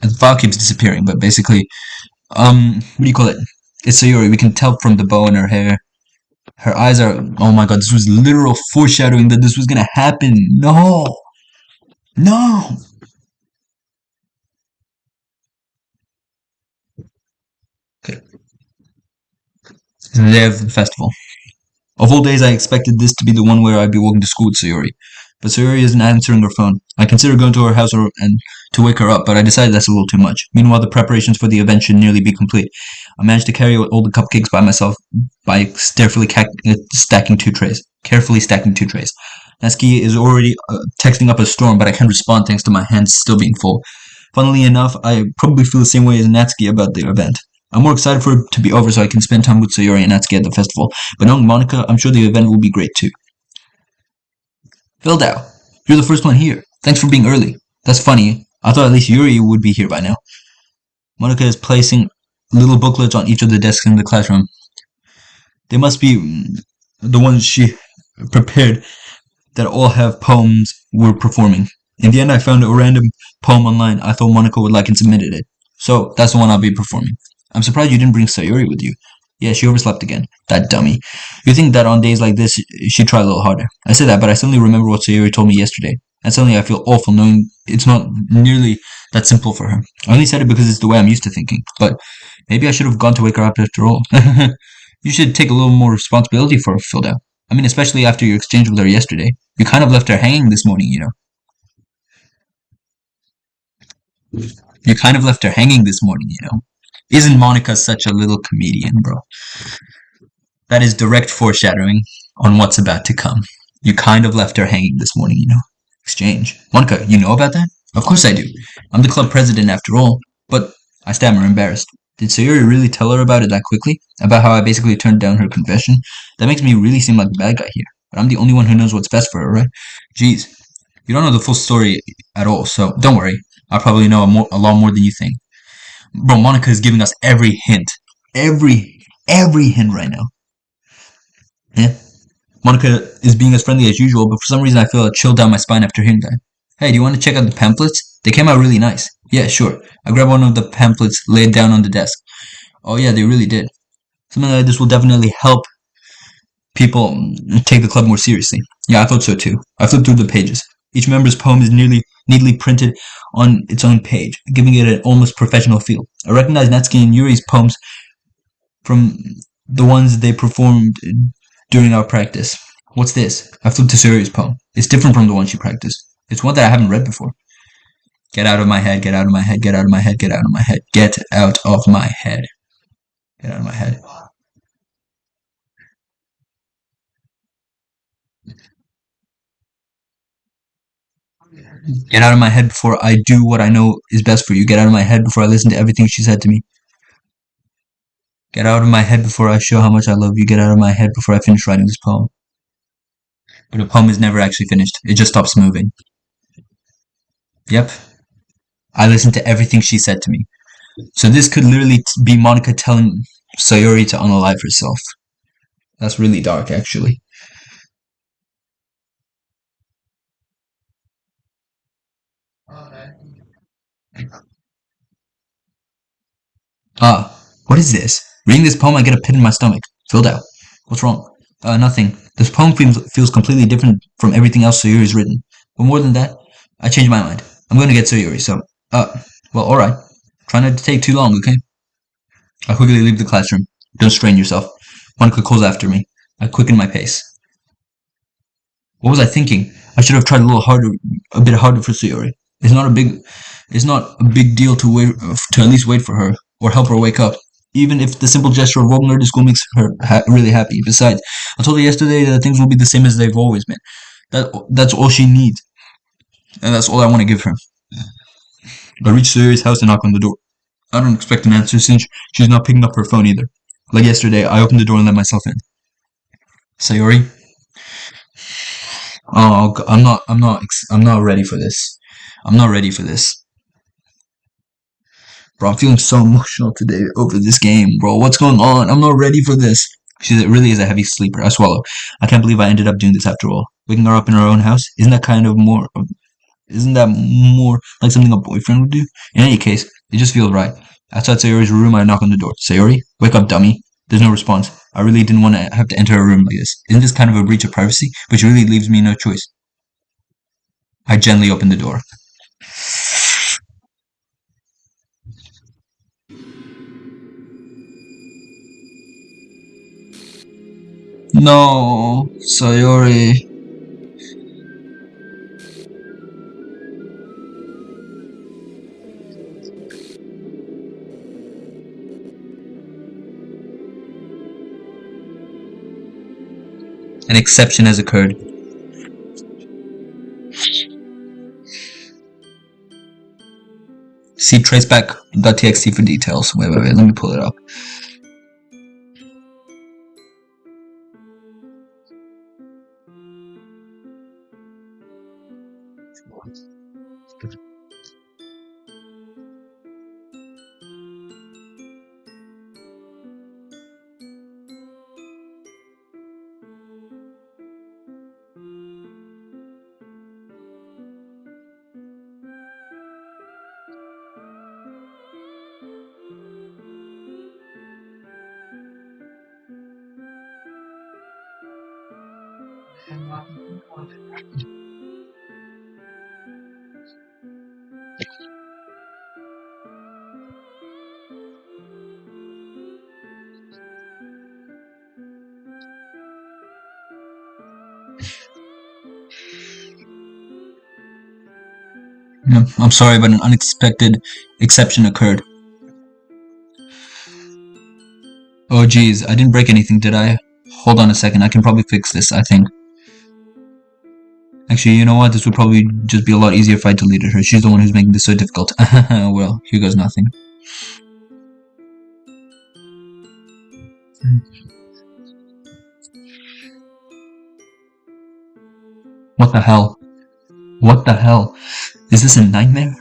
A: the file keeps disappearing, but basically, what do you call it? It's Sayori. We can tell from the bow in her hair. Her eyes are. Oh my god, this was literal foreshadowing that this was gonna happen. No! No! Okay. It's the day of the festival. Of all days, I expected this to be the one where I'd be walking to school with Sayori. But Sayori isn't answering her phone. I considered going to her house and to wake her up, but I decided that's a little too much. Meanwhile, the preparations for the event should nearly be complete. I managed to carry all the cupcakes by myself by stacking two trays. Carefully stacking two trays. Natsuki is already texting up a storm, but I can't respond thanks to my hands still being full. Funnily enough, I probably feel the same way as Natsuki about the event. I'm more excited for it to be over so I can spend time with Sayori and Natsuki at the festival. But knowing Monica, I'm sure the event will be great too. PhilDau, you're the first one here. Thanks for being early. That's funny. I thought at least Yuri would be here by now. Monica is placing little booklets on each of the desks in the classroom. They must be the ones she prepared that all have poems we're performing. In the end, I found a random poem online I thought Monica would like and submitted it. So that's the one I'll be performing. I'm surprised you didn't bring Sayori with you. Yeah, she overslept again. That dummy. You think that on days like this, she'd try a little harder. I say that, but I suddenly remember what Sayori told me yesterday. And suddenly I feel awful knowing it's not nearly that simple for her. I only said it because it's the way I'm used to thinking. But maybe I should have gone to wake her up after all. You should take a little more responsibility for her, PhilDau. I mean, especially after your exchange with her yesterday. You kind of left her hanging this morning, you know. You kind of left her hanging this morning, you know. Isn't Monica such a little comedian, bro? That is direct foreshadowing on what's about to come. You kind of left her hanging this morning, you know. Exchange. Monica, you know about that? Of course I do. I'm the club president after all. But I stammer, embarrassed. Did Sayuri really tell her about it that quickly? About how I basically turned down her confession? That makes me really seem like the bad guy here. But I'm the only one who knows what's best for her, right? Jeez. You don't know the full story at all, so don't worry. I probably know a lot more than you think. Bro, Monica is giving us every hint. Every hint right now. Yeah. Monica is being as friendly as usual, but for some reason I feel a chill down my spine after hearing that. Hey, do you want to check out the pamphlets? They came out really nice. Yeah, sure. I grabbed one of the pamphlets laid down on the desk. Oh yeah, they really did. Something like this will definitely help people take the club more seriously. Yeah, I thought so too. I flipped through the pages. Each member's poem is neatly printed on its own page, giving it an almost professional feel. I recognize Natsuki and Yuri's poems from the ones they performed during our practice. What's this? I flipped to Yuri's poem. It's different from the one she practiced. It's one that I haven't read before. Get out of my head, get out of my head, get out of my head, get out of my head, get out of my head. Get out of my head. Get out of my head before I do what I know is best for you. Get out of my head before I listen to everything she said to me. Get out of my head before I show how much I love you. Get out of my head before I finish writing this poem. But the poem is never actually finished. It just stops moving. Yep. I listened to everything she said to me. So this could literally be Monica telling Sayori to unalive herself. That's really dark, actually. Ah, what is this? Reading this poem, I get a pit in my stomach. PhilDau. What's wrong? Nothing. This poem feels completely different from everything else Sayuri's written. But more than that, I changed my mind. I'm going to get Sayuri, so, well, alright. Try not to take too long, okay? I quickly leave the classroom. Don't strain yourself. Monica calls after me. I quicken my pace. What was I thinking? I should have tried a bit harder for Sayuri. It's not a big deal to at least wait for her, or help her wake up. Even if the simple gesture of walking her to school makes her really happy. Besides, I told her yesterday that things will be the same as they've always been. That's all she needs. And that's all I want to give her. I reach Sayuri's house and knock on the door. I don't expect an answer since she's not picking up her phone either. Like yesterday, I opened the door and let myself in. Sayori? Oh, I'm not ready for this. I'm not ready for this. Bro, I'm feeling so emotional today over this game, bro. What's going on? I'm not ready for this. She really is a heavy sleeper. I swallow. I can't believe I ended up doing this after all. Waking her up in her own house. Isn't that more like something a boyfriend would do? In any case, it just feels right. Outside Sayori's room, I knock on the door. Sayori? Wake up, dummy. There's no response. I really didn't want to have to enter her room like this. Isn't this kind of a breach of privacy? Which really leaves me no choice. I gently open the door. No, Sayori. An exception has occurred. See traceback.txt for details. Wait, let me pull it up. I'm sorry, but an unexpected exception occurred. Oh geez, I didn't break anything, did I? Hold on a second, I can probably fix this, I think. Actually, you know what? This would probably just be a lot easier if I deleted her. She's the one who's making this so difficult. Well, here goes nothing. What the hell? What the hell? Is this a nightmare?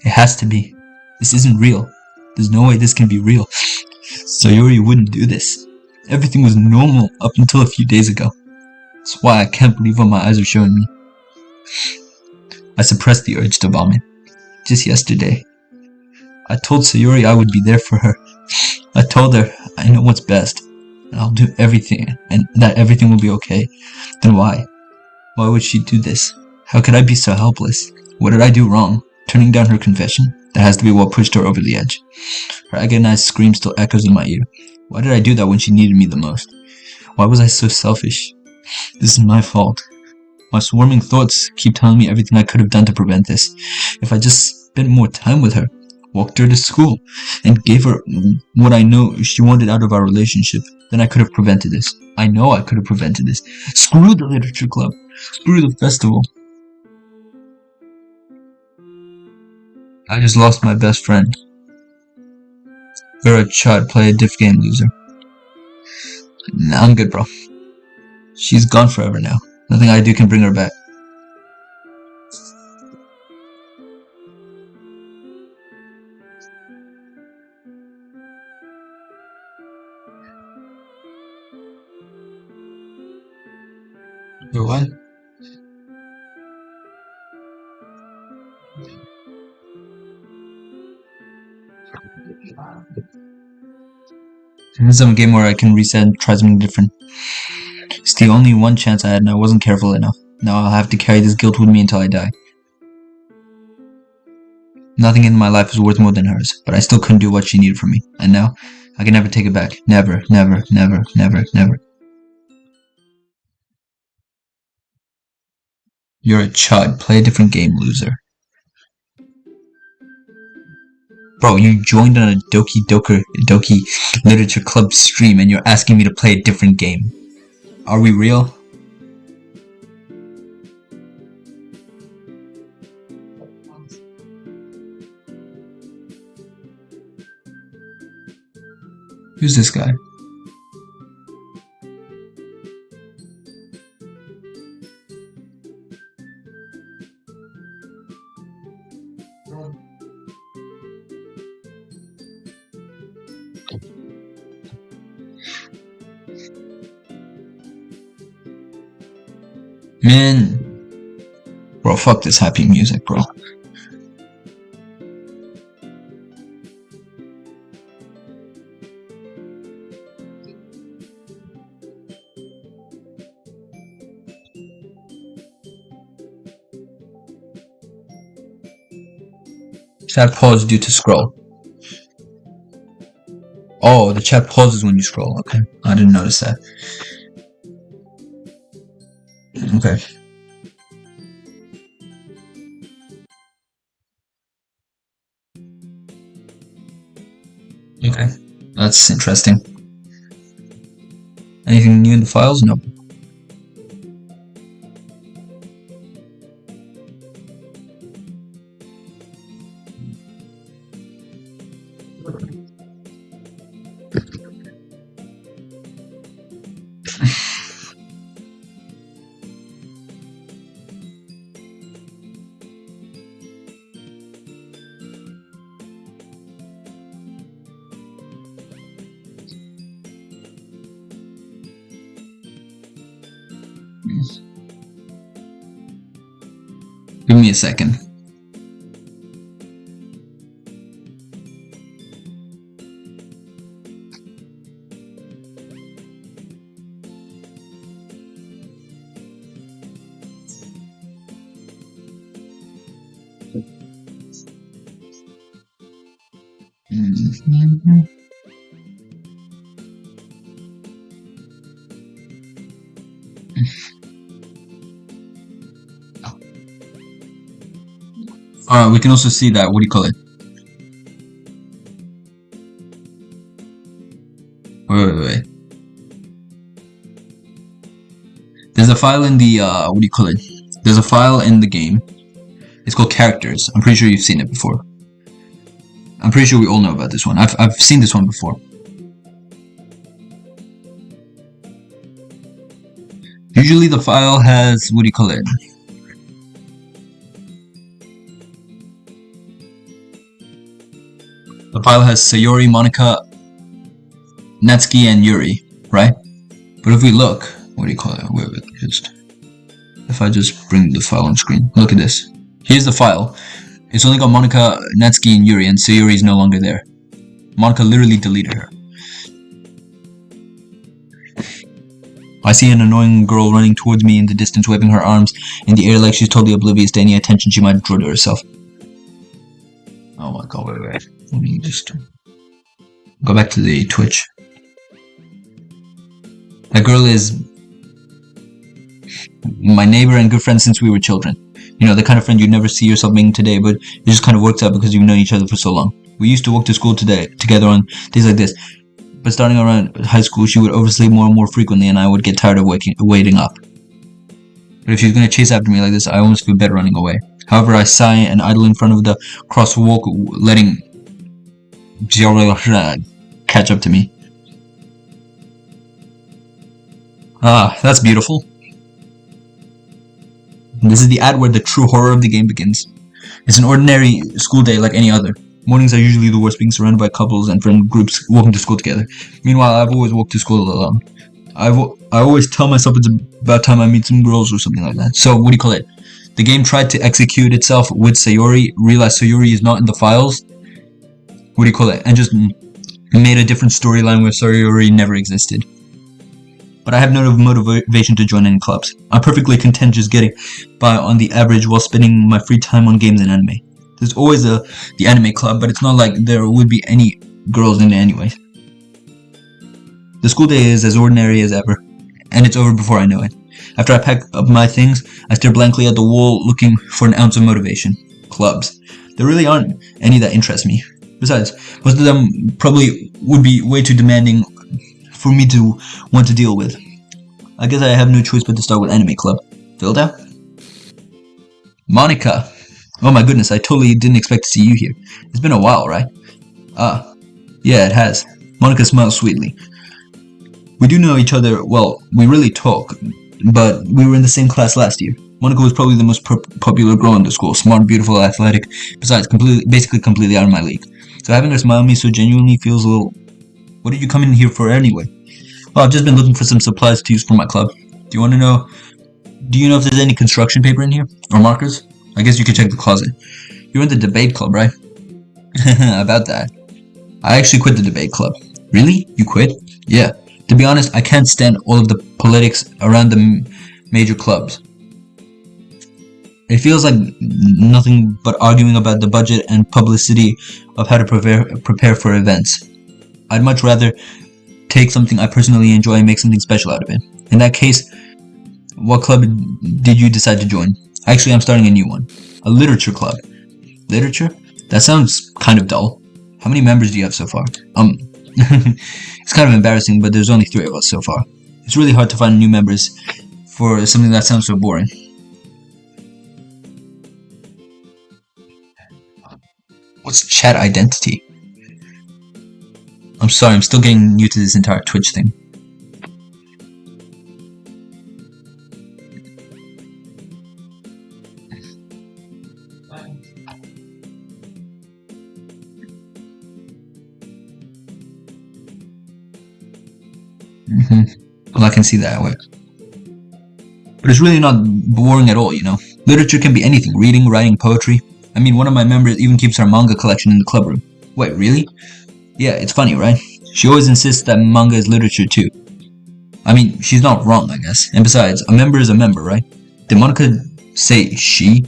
A: It has to be. This isn't real. There's no way this can be real. Sayori wouldn't do this. Everything was normal up until a few days ago. That's why I can't believe what my eyes are showing me. I suppressed the urge to vomit. Just yesterday, I told Sayori I would be there for her. I told her I know what's best, and I'll do everything, and that everything will be okay. Then why? Why would she do this? How could I be so helpless? What did I do wrong? Turning down her confession? That has to be what pushed her over the edge. Her agonized scream still echoes in my ear. Why did I do that when she needed me the most? Why was I so selfish? This is my fault. My swarming thoughts keep telling me everything I could have done to prevent this. If I just spent more time with her, walked her to school, and gave her what I know she wanted out of our relationship, then I could have prevented this. I know I could have prevented this. Screw the literature club. Screw the festival. I just lost my best friend. You're a chud, play a diff game, loser. Nah, I'm good, bro. She's gone forever now. Nothing I do can bring her back. Wait, what? This is a game where I can reset and try something different. It's the only one chance I had and I wasn't careful enough. Now I'll have to carry this guilt with me until I die. Nothing in my life is worth more than hers, but I still couldn't do what she needed from me. And now, I can never take it back. Never, never, never, never, never. You're a chud. Play a different game, loser. Bro, you joined on a Doki Literature Club stream and you're asking me to play a different game. Are we real? Who's this guy? Man. Bro, fuck this happy music, bro. Chat pause due to scroll. Oh, the chat pauses when you scroll. Okay, I didn't notice that. Okay. Okay, that's interesting. Anything new in the files? No. Give me a second. Alright, we can also see that, what do you call it? Wait. There's a file in the, what do you call it? There's a file in the game. It's called characters. I'm pretty sure you've seen it before. I'm pretty sure we all know about this one. I've seen this one before. Usually the file has, what do you call it? The file has Sayori, Monika, Natsuki, and Yuri, right? But if we look, what do you call it? If I just bring the file on screen, look at this. Here's the file. It's only got Monika, Natsuki, and Yuri, and Sayori is no longer there. Monika literally deleted her. I see an annoying girl running towards me in the distance, waving her arms in the air like she's totally oblivious to any attention she might draw to herself. Oh my god, wait. Let me just go back to the Twitch. That girl is my neighbor and good friend since we were children. You know, the kind of friend you'd never see yourself meeting today, but it just kind of works out because you've known each other for so long. We used to walk to school together on days like this. But starting around high school, she would oversleep more and more frequently, and I would get tired of waiting up. But if she's gonna chase after me like this, I almost feel better running away. However, I sigh and idle in front of the crosswalk, letting catch up to me. Ah, that's beautiful. This is the ad where the true horror of the game begins. It's an ordinary school day like any other. Mornings are usually the worst, being surrounded by couples and friend groups walking to school together. Meanwhile, I've always walked to school alone. I always tell myself it's about time I meet some girls or something like that. So, what do you call it? The game tried to execute itself with Sayori, realized Sayori is not in the files. What do you call it? And just made a different storyline where Sayori never existed. But I have no motivation to join any clubs. I'm perfectly content just getting by on the average while spending my free time on games and anime. There's always the anime club, but it's not like there would be any girls in it anyway. The school day is as ordinary as ever, and it's over before I know it. After I pack up my things, I stare blankly at the wall looking for an ounce of motivation. Clubs. There really aren't any that interest me. Besides, most of them probably would be way too demanding for me to want to deal with. I guess I have no choice but to start with anime club. Phildau? Monika. Oh my goodness, I totally didn't expect to see you here. It's been a while, right? Ah, yeah, it has. Monika smiles sweetly. We do know each other, well, we really talk, but we were in the same class last year. Monica was probably the most popular girl in the school. Smart, beautiful, athletic. Besides, basically completely out of my league. So having her smile at me so genuinely feels a little... What did you come in here for anyway? Well, I've just been looking for some supplies to use for my club. Do you know if there's any construction paper in here? Or markers? I guess you could check the closet. You're in the debate club, right? About that. I actually quit the debate club. Really? You quit? Yeah. To be honest, I can't stand all of the politics around the major clubs. It feels like nothing but arguing about the budget and publicity of how to prepare for events. I'd much rather take something I personally enjoy and make something special out of it. In that case, what club did you decide to join? Actually, I'm starting a new one. A literature club. Literature? That sounds kind of dull. How many members do you have so far? It's kind of embarrassing, but there's only 3 of us so far. It's really hard to find new members for something that sounds so boring. What's chat identity? I'm sorry, I'm still getting new to this entire Twitch thing. Well, I can see that way. But it's really not boring at all, you know? Literature can be anything. Reading, writing, poetry. I mean, one of my members even keeps her manga collection in the club room. Wait, really? Yeah, it's funny, right? She always insists that manga is literature too. I mean, she's not wrong, I guess. And besides, a member is a member, right? Did Monica say she?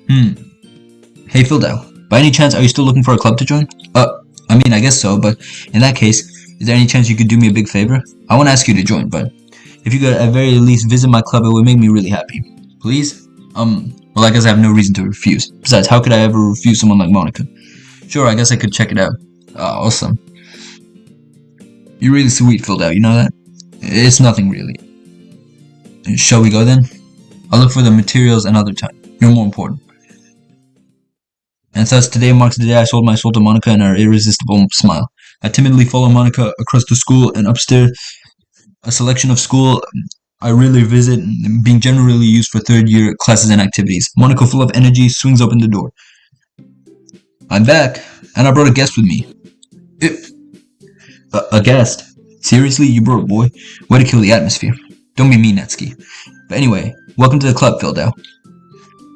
A: Hey, PhilDau, by any chance, are you still looking for a club to join? I mean, I guess so, but in that case, is there any chance you could do me a big favor? I won't ask you to join, but if you could at very least visit my club, it would make me really happy. Please? Well, I guess I have no reason to refuse. Besides, how could I ever refuse someone like Monica? Sure, I guess I could check it out. Awesome. You're really sweet, PhilDau, you know that? It's nothing really. Shall we go then? I'll look for the materials another time. You're more important. And thus, today marks the day I sold my soul to Monica and her irresistible smile. I timidly follow Monica across the school and upstairs, a selection of school I rarely visit, being generally used for third-year classes and activities. Monica, full of energy, swings open the door. I'm back, and I brought a guest with me. A guest? Seriously, you brought a boy? Way to kill the atmosphere. Don't be mean, Natsuki. But anyway, welcome to the club, PhilDau.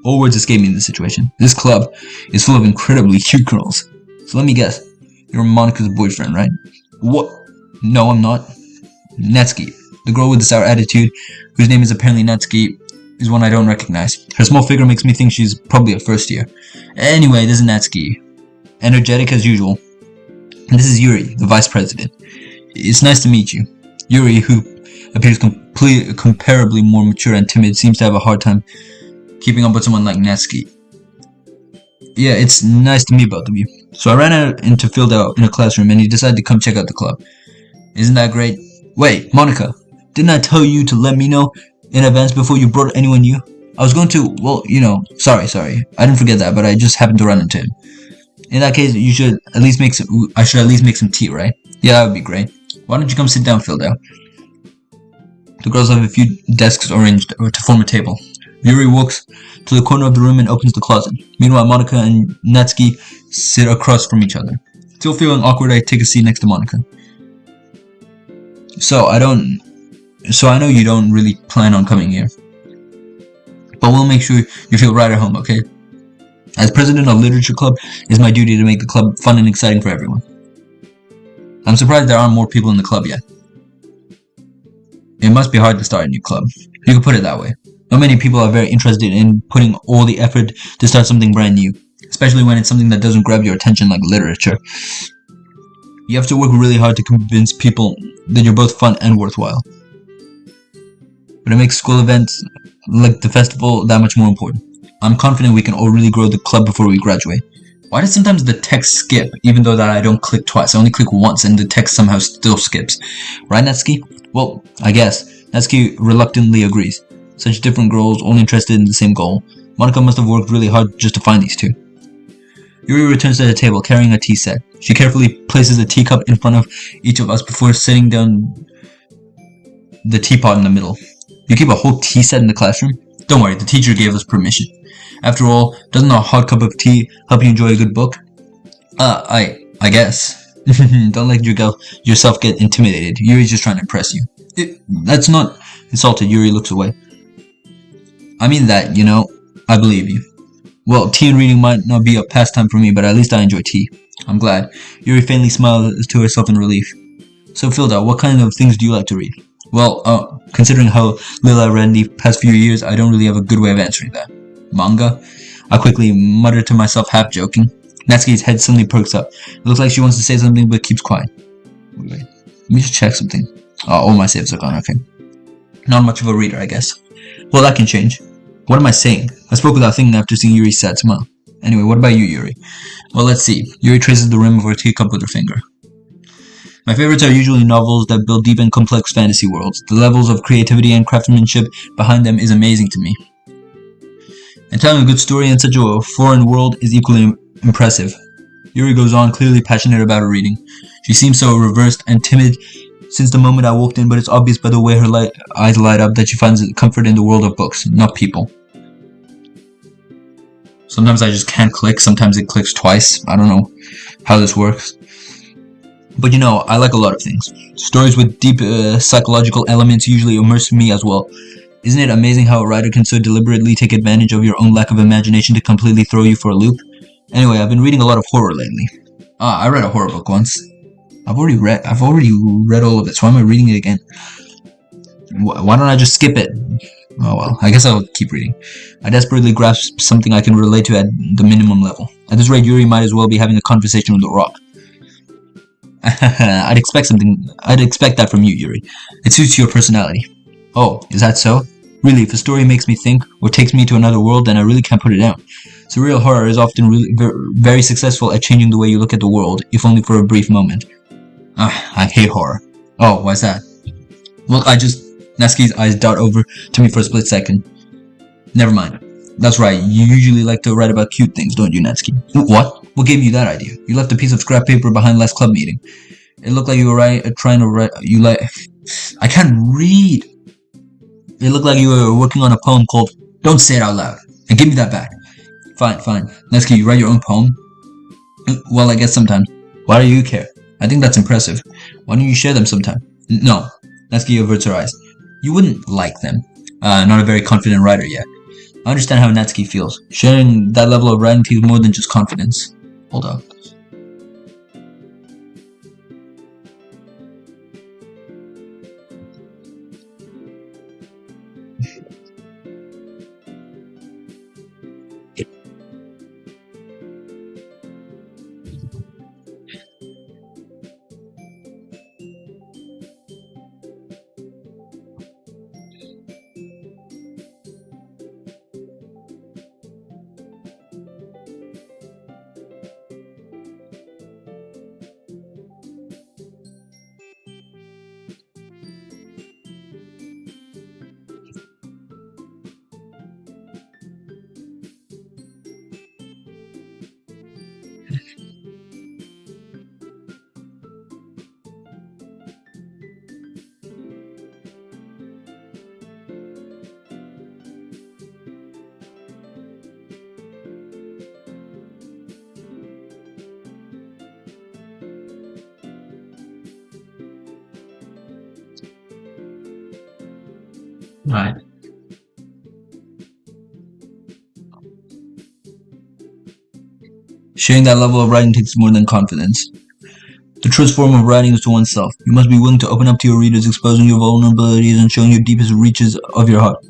A: All words escape me in this situation. This club is full of incredibly cute girls. So let me guess, you're Monica's boyfriend, right? What? No, I'm not. Natsuki, the girl with the sour attitude, whose name is apparently Natsuki, is one I don't recognize. Her small figure makes me think she's probably a first year. Anyway, this is Natsuki. Energetic as usual. And this is Yuri, the vice president. It's nice to meet you. Yuri, who appears comparably more mature and timid, seems to have a hard time keeping up with someone like Natsuki. Yeah, it's nice to meet both of you. So I ran out into PhilDau in a classroom and he decided to come check out the club. Isn't that great? Wait, Monica, didn't I tell you to let me know in advance before you brought anyone new? I was going to, well, you know, sorry. I didn't forget that, but I just happened to run into him. In that case, I should at least make some tea, right? Yeah, that would be great. Why don't you come sit down, PhilDau? The girls have a few desks arranged to form a table. Yuri walks to the corner of the room and opens the closet. Meanwhile, Monica and Natsuki sit across from each other. Still feeling awkward, I take a seat next to Monica. So I know you don't really plan on coming here. But we'll make sure you feel right at home, okay? As president of Literature Club, it's my duty to make the club fun and exciting for everyone. I'm surprised there aren't more people in the club yet. It must be hard to start a new club. You could put it that way. Not many people are very interested in putting all the effort to start something brand new, especially when it's something that doesn't grab your attention like literature. You have to work really hard to convince people that you're both fun and worthwhile. But it makes school events like the festival that much more important. I'm confident we can all really grow the club before we graduate. Why does sometimes the text skip, even though that I don't click twice? I only click once and the text somehow still skips. Right, Natsuki? Well, I guess. Natsuki reluctantly agrees. Such different girls, all interested in the same goal. Monica must have worked really hard just to find these two. Yuri returns to the table, carrying a tea set. She carefully places a teacup in front of each of us before setting down the teapot in the middle. You keep a whole tea set in the classroom? Don't worry, the teacher gave us permission. After all, doesn't a hot cup of tea help you enjoy a good book? I guess. Don't let yourself get intimidated. Yuri's just trying to impress you. That's not insulted. Yuri looks away. I mean that, I believe you. Well, tea and reading might not be a pastime for me, but at least I enjoy tea. I'm glad. Yuri faintly smiled to herself in relief. So, PhilDau, what kind of things do you like to read? Well, considering how little I read in the past few years, I don't really have a good way of answering that. Manga? I quickly muttered to myself, half joking. Natsuki's head suddenly perks up. It looks like she wants to say something, but keeps quiet. Wait. Let me just check something. Oh, all my saves are gone, okay. Not much of a reader, I guess. Well, that can change. What am I saying? I spoke without thinking after seeing Yuri's sad smile. Anyway, what about you, Yuri? Well, let's see. Yuri traces the rim of her teacup with her finger. My favorites are usually novels that build deep and complex fantasy worlds. The levels of creativity and craftsmanship behind them is amazing to me. And telling a good story in such a foreign world is equally impressive. Yuri goes on, clearly passionate about her reading. She seems so reversed and timid since the moment I walked in, but it's obvious by the way her eyes light up that she finds comfort in the world of books, not people. Sometimes I just can't click, sometimes it clicks twice. I don't know how this works. But I like a lot of things. Stories with deep psychological elements usually immerse me as well. Isn't it amazing how a writer can so deliberately take advantage of your own lack of imagination to completely throw you for a loop? Anyway, I've been reading a lot of horror lately. I read a horror book once. I've already read all of it, so why am I reading it again? Why don't I just skip it? Oh well, I guess I'll keep reading. I desperately grasp something I can relate to at the minimum level. At this rate, Yuri might as well be having a conversation with a rock. I'd expect that from you, Yuri. It suits your personality. Oh, is that so? Really, if a story makes me think or takes me to another world, then I really can't put it down. Surreal horror is often very successful at changing the way you look at the world, if only for a brief moment. I hate horror. Oh, why's that? Well, Natsuki's eyes dart over to me for a split second. Never mind. That's right, you usually like to write about cute things, don't you, Natsuki? What? What gave you that idea? You left a piece of scrap paper behind last club meeting. It looked like you were trying to write... I can't read! It looked like you were working on a poem called Don't Say It Out Loud. And give me that back. Fine. Natsuki, you write your own poem? Well, I guess sometimes. Why do you care? I think that's impressive. Why don't you share them sometime? No. Natsuki averts her eyes. You wouldn't like them. Not a very confident writer yet. I understand how Natsuki feels. Sharing that level of writing takes more than just confidence. Hold up. Right. Sharing that level of writing takes more than confidence. The truest form of writing is to oneself. You must be willing to open up to your readers, exposing your vulnerabilities and showing your deepest reaches of your heart.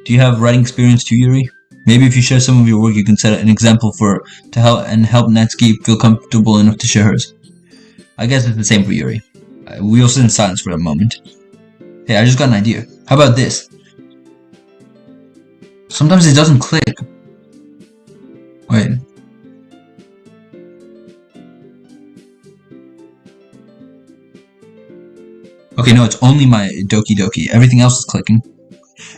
A: Do you have writing experience too, Yuri? Maybe if you share some of your work, you can set an example to help Natsuki feel comfortable enough to share hers. I guess it's the same for Yuri. We all sit in silence for a moment. Hey, I just got an idea. How about this? Sometimes it doesn't click. Wait. Okay, no, it's only my Doki Doki. Everything else is clicking.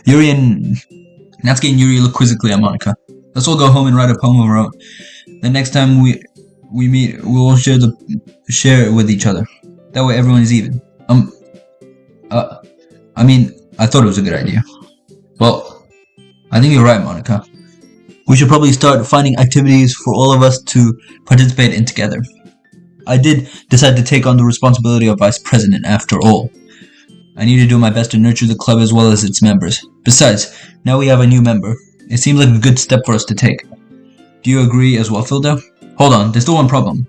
A: Natsuki and Yuri look quizzically at Monika. Let's all go home and write a poem of our own. The next time we meet, we'll all share it with each other. That way everyone is even. I thought it was a good idea. Well, I think you're right, Monica. We should probably start finding activities for all of us to participate in together. I did decide to take on the responsibility of vice president after all. I need to do my best to nurture the club as well as its members. Besides, now we have a new member. It seems like a good step for us to take. Do you agree as well, PhilDau? Hold on, there's still one problem.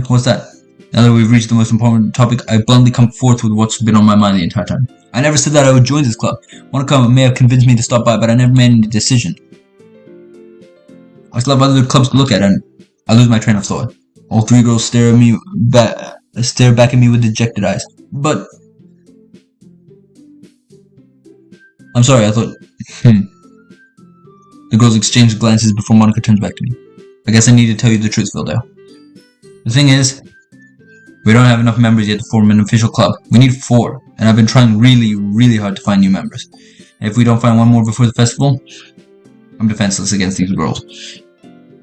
A: What's that? Now that we've reached the most important topic, I bluntly come forth with what's been on my mind the entire time. I never said that I would join this club. Monica may have convinced me to stop by, but I never made any decision. I still have other clubs to look at, and I lose my train of thought. All three girls stare back at me with dejected eyes. But I'm sorry, I thought. The girls exchange glances before Monica turns back to me. I guess I need to tell you the truth, PhilDau. The thing is, we don't have enough members yet to form an official club. We need 4, and I've been trying really, really hard to find new members. And if we don't find one more before the festival, I'm defenseless against these girls.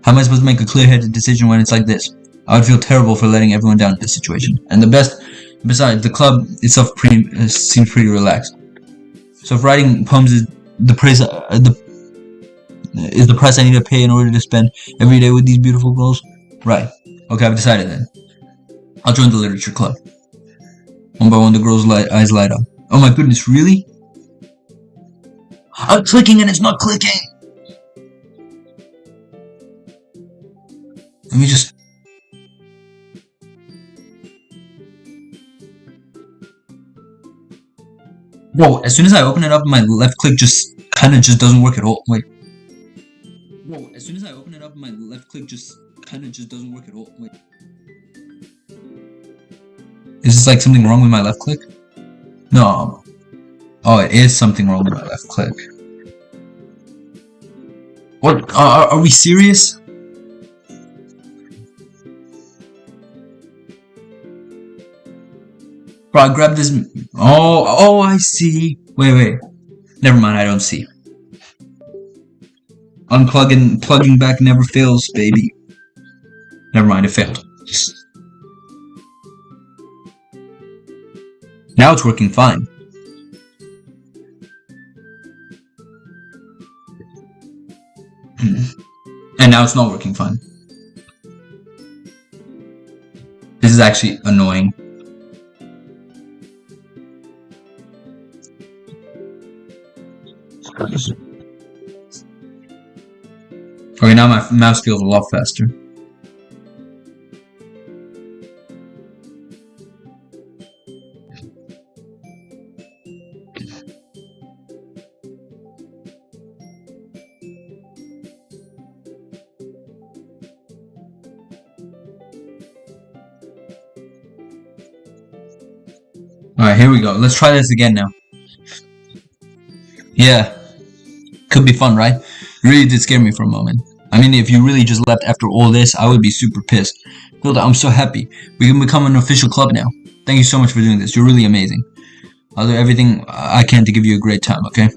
A: How am I supposed to make a clear-headed decision when it's like this? I would feel terrible for letting everyone down in this situation. And besides, the club itself seems pretty relaxed. So if writing poems is the price I need to pay in order to spend every day with these beautiful girls, right? Okay, I've decided then. I'll join the literature club. One by one, the girls' eyes light up. Oh my goodness, really? I'm clicking and it's not clicking! Let me just... Whoa, as soon as I open it up, my left click just doesn't work at all. Wait. Whoa, as soon as I open it up, my left click just doesn't work at all. Wait. Is this like something wrong with my left click? No. Oh, it is something wrong with my left click. What? Are we serious? Bro, I grabbed this. Oh, I see. Wait. Never mind, I don't see. Plugging back never fails, baby. Never mind, it failed. Now it's working fine. And now it's not working fine. This is actually annoying. Okay, now my mouse feels a lot faster. Alright, here we go. Let's try this again now. Yeah. Could be fun, right? It really did scare me for a moment. I mean, if you really just left after all this, I would be super pissed. PhilDau, I'm so happy. We can become an official club now. Thank you so much for doing this. You're really amazing. I'll do everything I can to give you a great time, okay?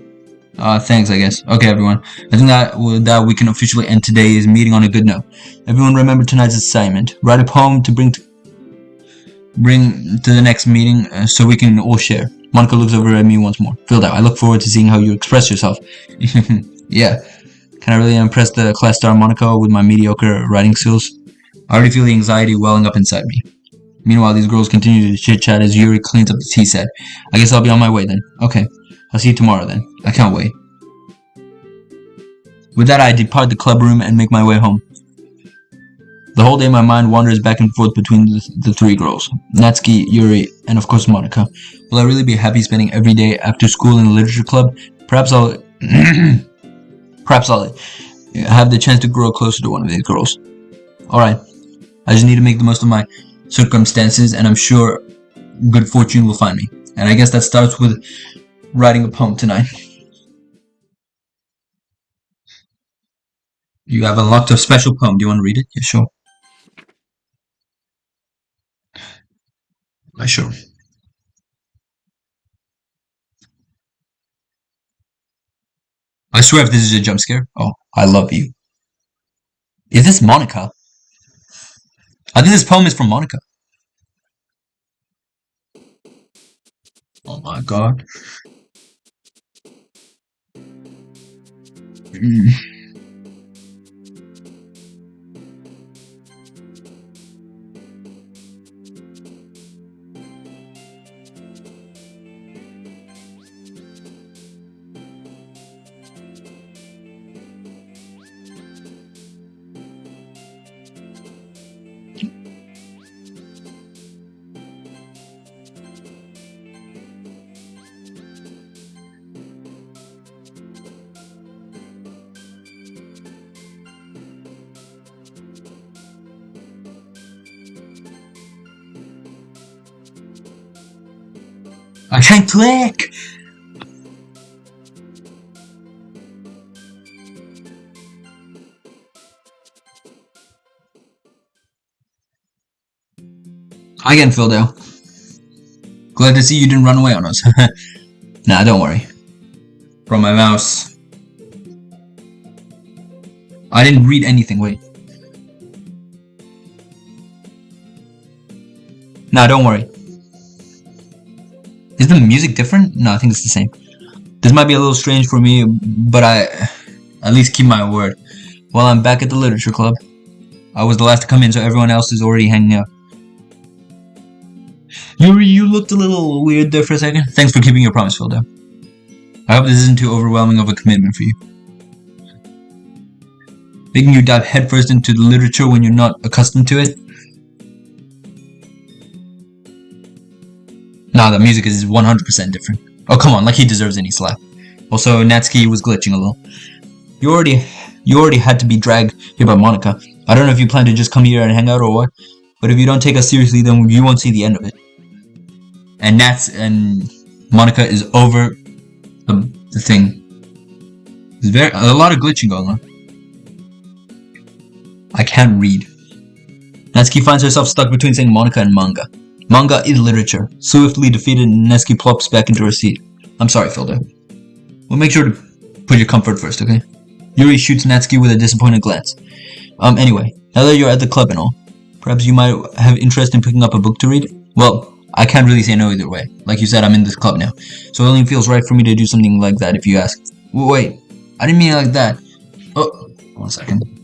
A: Thanks, I guess. Okay, everyone. I think that we can officially end today's meeting on a good note. Everyone remember tonight's assignment. Write a poem to bring to the next meeting so we can all share. Monica looks over at me once more. PhilDau, I look forward to seeing how you express yourself. Yeah. Can I really impress the class star Monica with my mediocre writing skills? I already feel the anxiety welling up inside me. Meanwhile, these girls continue to chit-chat as Yuri cleans up the tea set. I guess I'll be on my way then. Okay. I'll see you tomorrow then. I can't wait. With that, I depart the club room and make my way home. The whole day my mind wanders back and forth between the 3 girls. Natsuki, Yuri, and of course Monica. Will I really be happy spending every day after school in the literature club? Perhaps I'll have the chance to grow closer to one of these girls. Alright. I just need to make the most of my circumstances, and I'm sure good fortune will find me. And I guess that starts with writing a poem tonight. You have unlocked a special poem. Do you want to read it? Yeah, sure. Sure. I swear if this is a jump scare. Oh, I love you. Is this Monica? I think this poem is from Monica. Oh my god. Mm. I can't click! Again, Phildale. Glad to see you didn't run away on us. Nah, don't worry. From my mouse. I didn't read anything, wait. Nah, don't worry. Is the music different? No, I think it's the same. This might be a little strange for me, but I at least keep my word. Well, I'm back at the literature club. I was the last to come in, so everyone else is already hanging out. Yuri, you looked a little weird there for a second. Thanks for keeping your promise, Philda. I hope this isn't too overwhelming of a commitment for you. Making you dive headfirst into the literature when you're not accustomed to it? Nah, the music is 100% different. Oh, come on, like he deserves any slap. Also, Natsuki was glitching a little. You already had to be dragged here by Monica. I don't know if you plan to just come here and hang out or what, but if you don't take us seriously, then you won't see the end of it. And Monica is over the thing. There's a lot of glitching going on. I can't read. Natsuki finds herself stuck between saying Monica and manga. Manga is literature. Swiftly defeated, Natsuki plops back into her seat. I'm sorry, Philda. We'll make sure to put your comfort first, okay? Yuri shoots Natsuki with a disappointed glance. Anyway, now that you're at the club and all, perhaps you might have interest in picking up a book to read? Well, I can't really say no either way. Like you said, I'm in this club now, so it only feels right for me to do something like that if you ask. Wait, I didn't mean it like that. Oh, 1 second.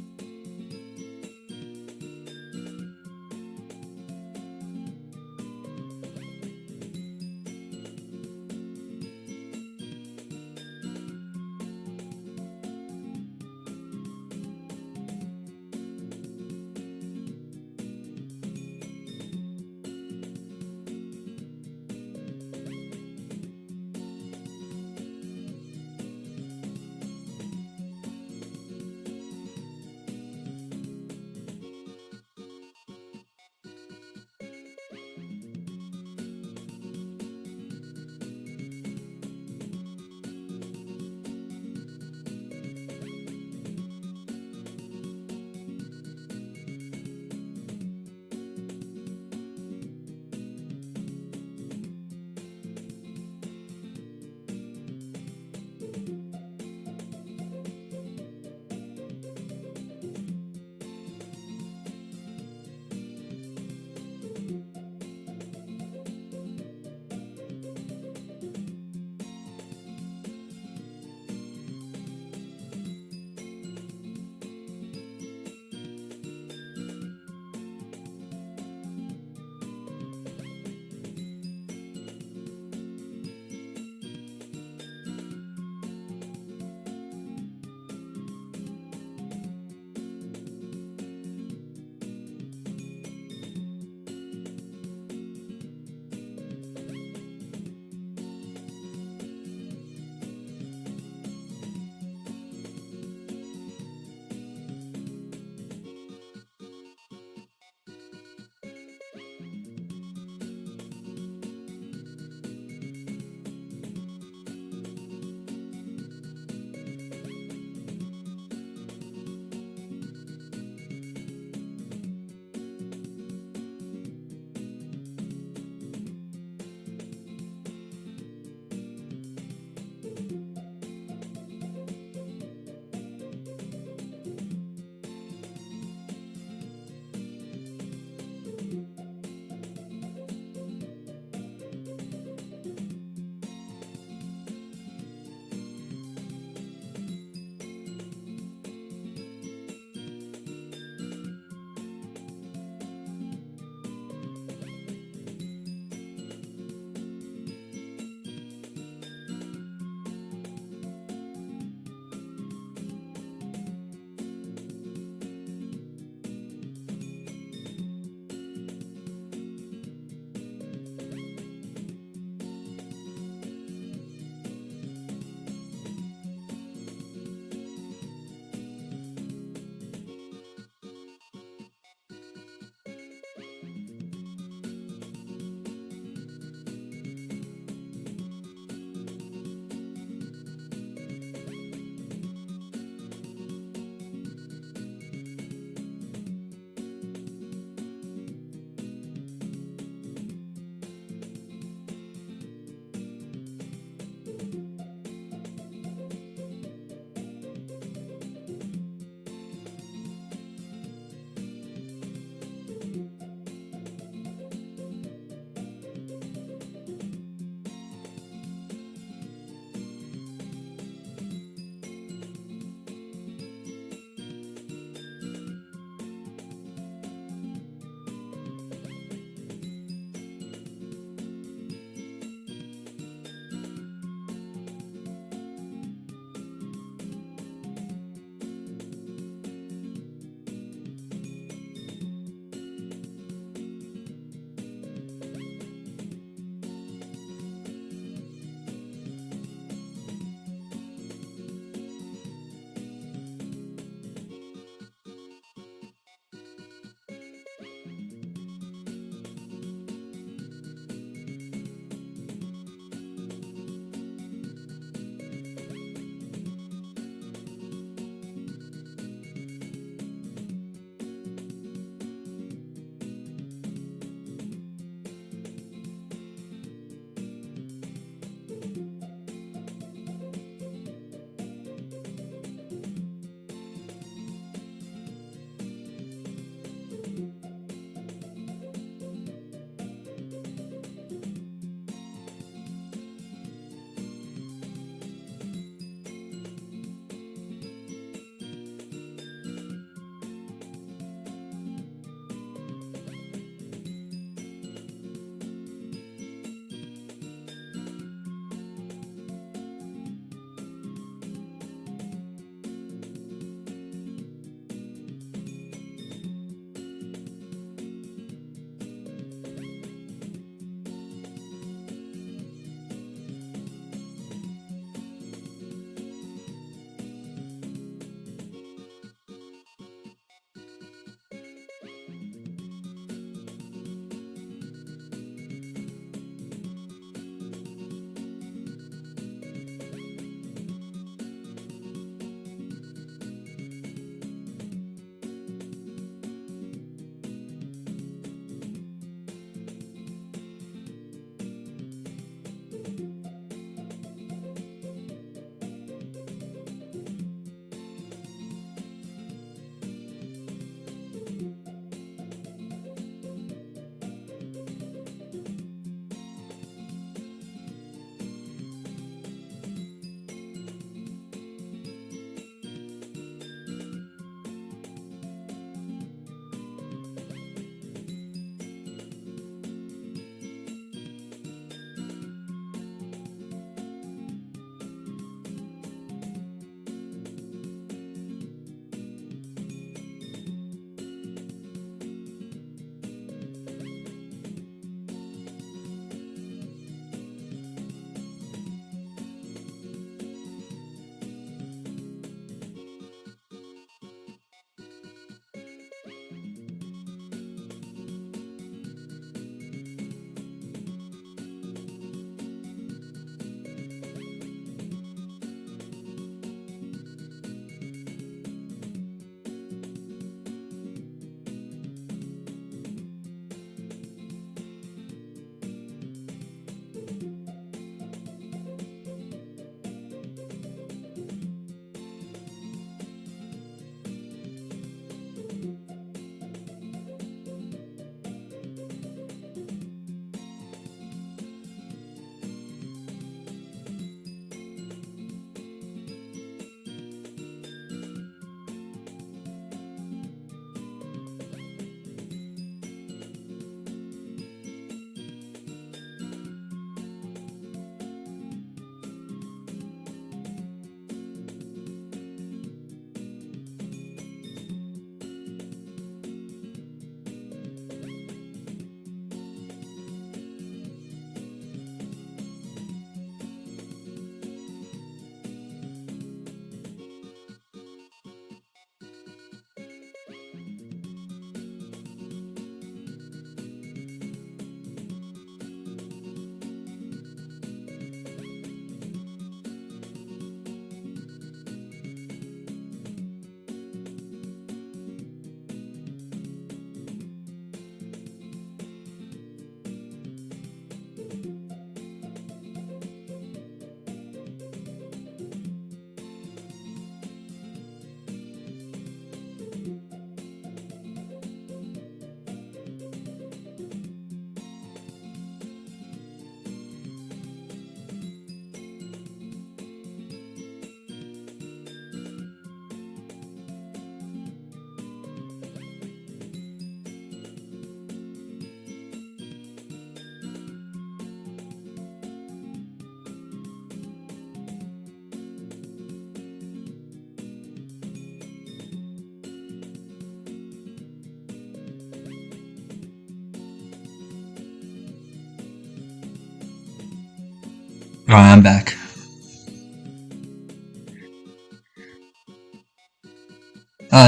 A: Alright, I'm back.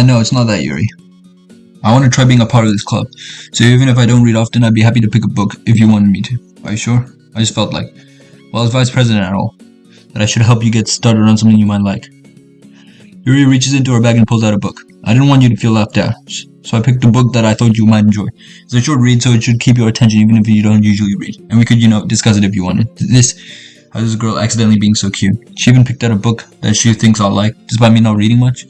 A: No, it's not that, Yuri. I want to try being a part of this club, so even if I don't read often, I'd be happy to pick a book if you wanted me to. Are you sure? I just felt like, well, as vice president and all, that I should help you get started on something you might like. Yuri reaches into her bag and pulls out a book. I didn't want you to feel left out, so I picked a book that I thought you might enjoy. It's a short read, so it should keep your attention even if you don't usually read. And we could, discuss it if you wanted. How this girl accidentally being so cute. She even picked out a book that she thinks I'll like, despite me not reading much.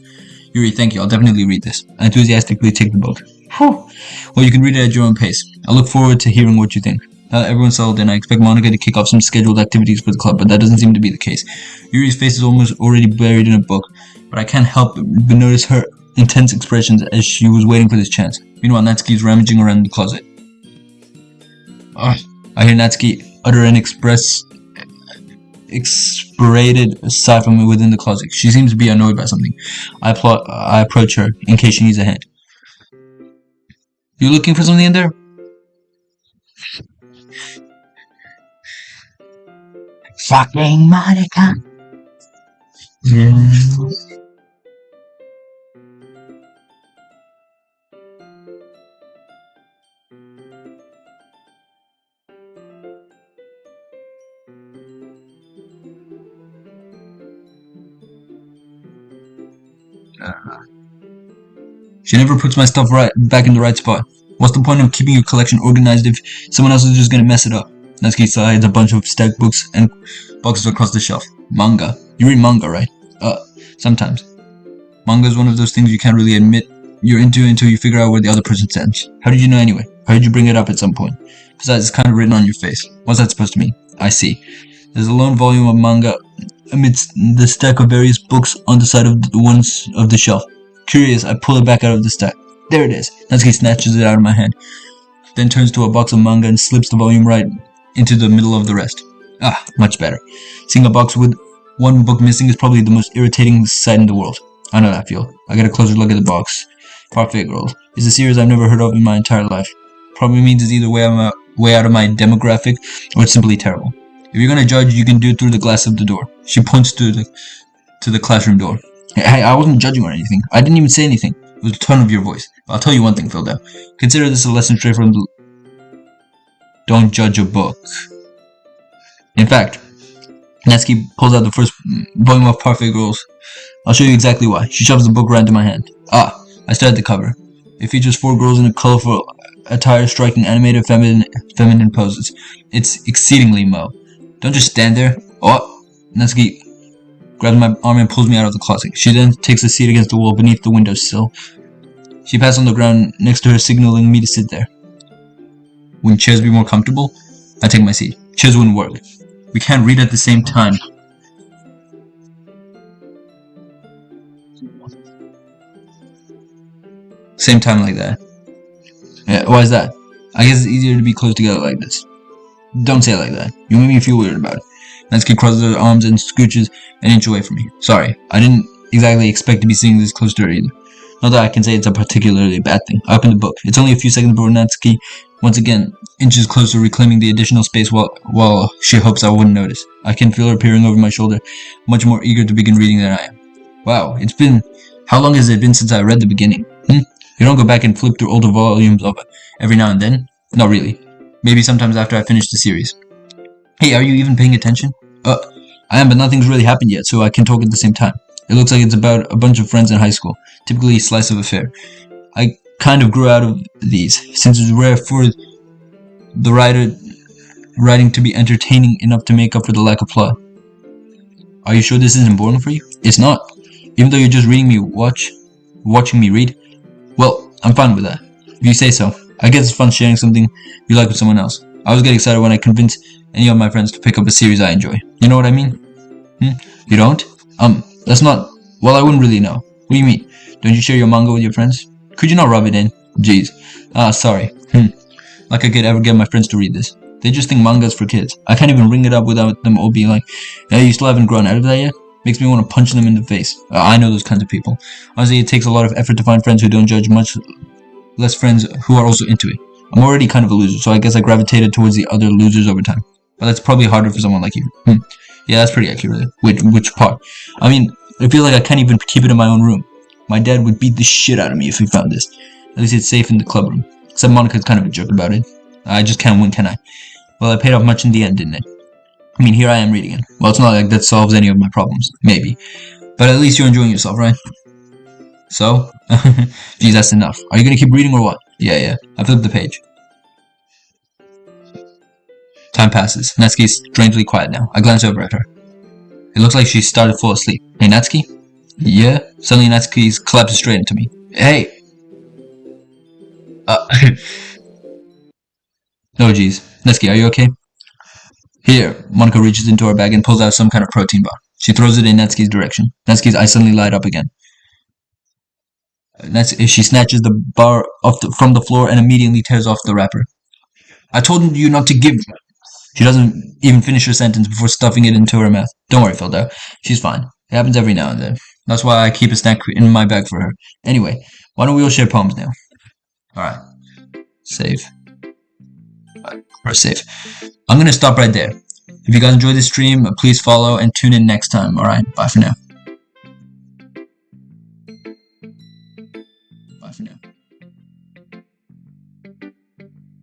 A: Yuri, thank you. I'll definitely read this. I enthusiastically take the book. Whew. Well, you can read it at your own pace. I look forward to hearing what you think. Everyone's settled in. I expect Monica to kick off some scheduled activities for the club, but that doesn't seem to be the case. Yuri's face is almost already buried in a book, but I can't help but notice her intense expressions as she was waiting for this chance. Meanwhile, Natsuki's rummaging around the closet. I hear Natsuki utter an expirated sigh from within the closet. She seems to be annoyed by something. I approach her in case she needs a hand. You looking for something in there? Fucking Monica. Yeah. She never puts my stuff back in the right spot. What's the point of keeping your collection organized if someone else is just gonna mess it up? Natsuki slides a bunch of stacked books and boxes across the shelf. Manga. You read manga, right? Sometimes. Manga is one of those things you can't really admit you're into until you figure out where the other person stands. How did you know anyway? How did you bring it up at some point? Besides, it's kind of written on your face. What's that supposed to mean? I see. There's a lone volume of manga amidst the stack of various books on the side of the ones of the shelf. Curious, I pull it back out of the stack. There it is. Natsuki snatches it out of my hand, then turns to a box of manga and slips the volume right into the middle of the rest. Much better. Seeing a box with one book missing is probably the most irritating sight in the world. I know that feel. I get a closer look at the box. Parfait Girls is a series I've never heard of in my entire life. Probably means it's either way out of my demographic or it's simply terrible. If you're gonna judge, you can do it through the glass of the door. She points to the classroom door. Hey, I wasn't judging or anything. I didn't even say anything. It was the tone of your voice. I'll tell you one thing, PhilDau. Consider this a lesson straight from the... Don't judge a book. In fact, Natsuki pulls out the first volume of Parfait Girls. I'll show you exactly why. She shoves the book right into my hand. I stare at the cover. It features 4 girls in a colorful attire striking animated feminine poses. It's exceedingly mo. Don't just stand there. Natsuki grabs my arm and pulls me out of the closet. She then takes a seat against the wall beneath the windowsill. She passes on the ground next to her, signaling me to sit there. Wouldn't chairs be more comfortable? I take my seat. Chairs wouldn't work. We can't read at the same time. Same time like that. Yeah, why is that? I guess it's easier to be close together like this. Don't say it like that. You make me feel weird about it. Natsuki crosses her arms and scooches an inch away from me. Sorry, I didn't exactly expect to be sitting this close to her either. Not that I can say it's a particularly bad thing. I open the book. It's only a few seconds before Natsuki, once again, inches closer, reclaiming the additional space while she hopes I wouldn't notice. I can feel her peering over my shoulder, much more eager to begin reading than I am. Wow, how long has it been since I read the beginning? You don't go back and flip through older volumes of it every now and then? Not really. Maybe sometimes after I finish the series. Hey, are you even paying attention? I am, but nothing's really happened yet, so I can talk at the same time. It looks like it's about a bunch of friends in high school, typically a slice of affair. I kind of grew out of these, since it's rare for the writing to be entertaining enough to make up for the lack of plot. Are you sure this isn't boring for you? It's not. Even though you're just watching me read? Well, I'm fine with that. If you say so. I guess it's fun sharing something you like with someone else. I always get excited when I convince any of my friends to pick up a series I enjoy. You know what I mean? You don't? That's not... Well, I wouldn't really know. What do you mean? Don't you share your manga with your friends? Could you not rub it in? Jeez. Sorry. Like I could ever get my friends to read this. They just think manga's for kids. I can't even ring it up without them all being like, hey, you still haven't grown out of that yet? Makes me want to punch them in the face. I know those kinds of people. Honestly, it takes a lot of effort to find friends who don't judge, much less friends who are also into it. I'm already kind of a loser, so I guess I gravitated towards the other losers over time. But that's probably harder for someone like you. Yeah, that's pretty accurate. Which part? I mean, I feel like I can't even keep it in my own room. My dad would beat the shit out of me if he found this. At least it's safe in the club room. Except Monica's kind of a jerk about it. I just can't win, can I? Well, it paid off much in the end, didn't it? I mean, here I am reading it. Well, it's not like that solves any of my problems. Maybe. But at least you're enjoying yourself, right? So? Geez, that's enough. Are you gonna keep reading or what? Yeah. I flipped the page. Time passes. Natsuki's strangely quiet now. I glance over at her. It looks like she started to fall asleep. Hey, Natsuki? Yeah? Suddenly Natsuki's collapses straight into me. Hey! Oh geez. Natsuki, are you okay? Here. Monica reaches into her bag and pulls out some kind of protein bar. She throws it in Natsuki's direction. Natsuki's eyes suddenly light up again. She snatches the bar from the floor and immediately tears off the wrapper. I told you not to give... She doesn't even finish her sentence before stuffing it into her mouth. Don't worry, PhilDau. She's fine. It happens every now and then. That's why I keep a snack in my bag for her. Anyway, why don't we all share poems now? Alright. Save. Press save. I'm gonna stop right there. If you guys enjoyed this stream, please follow and tune in next time. Alright, bye for now.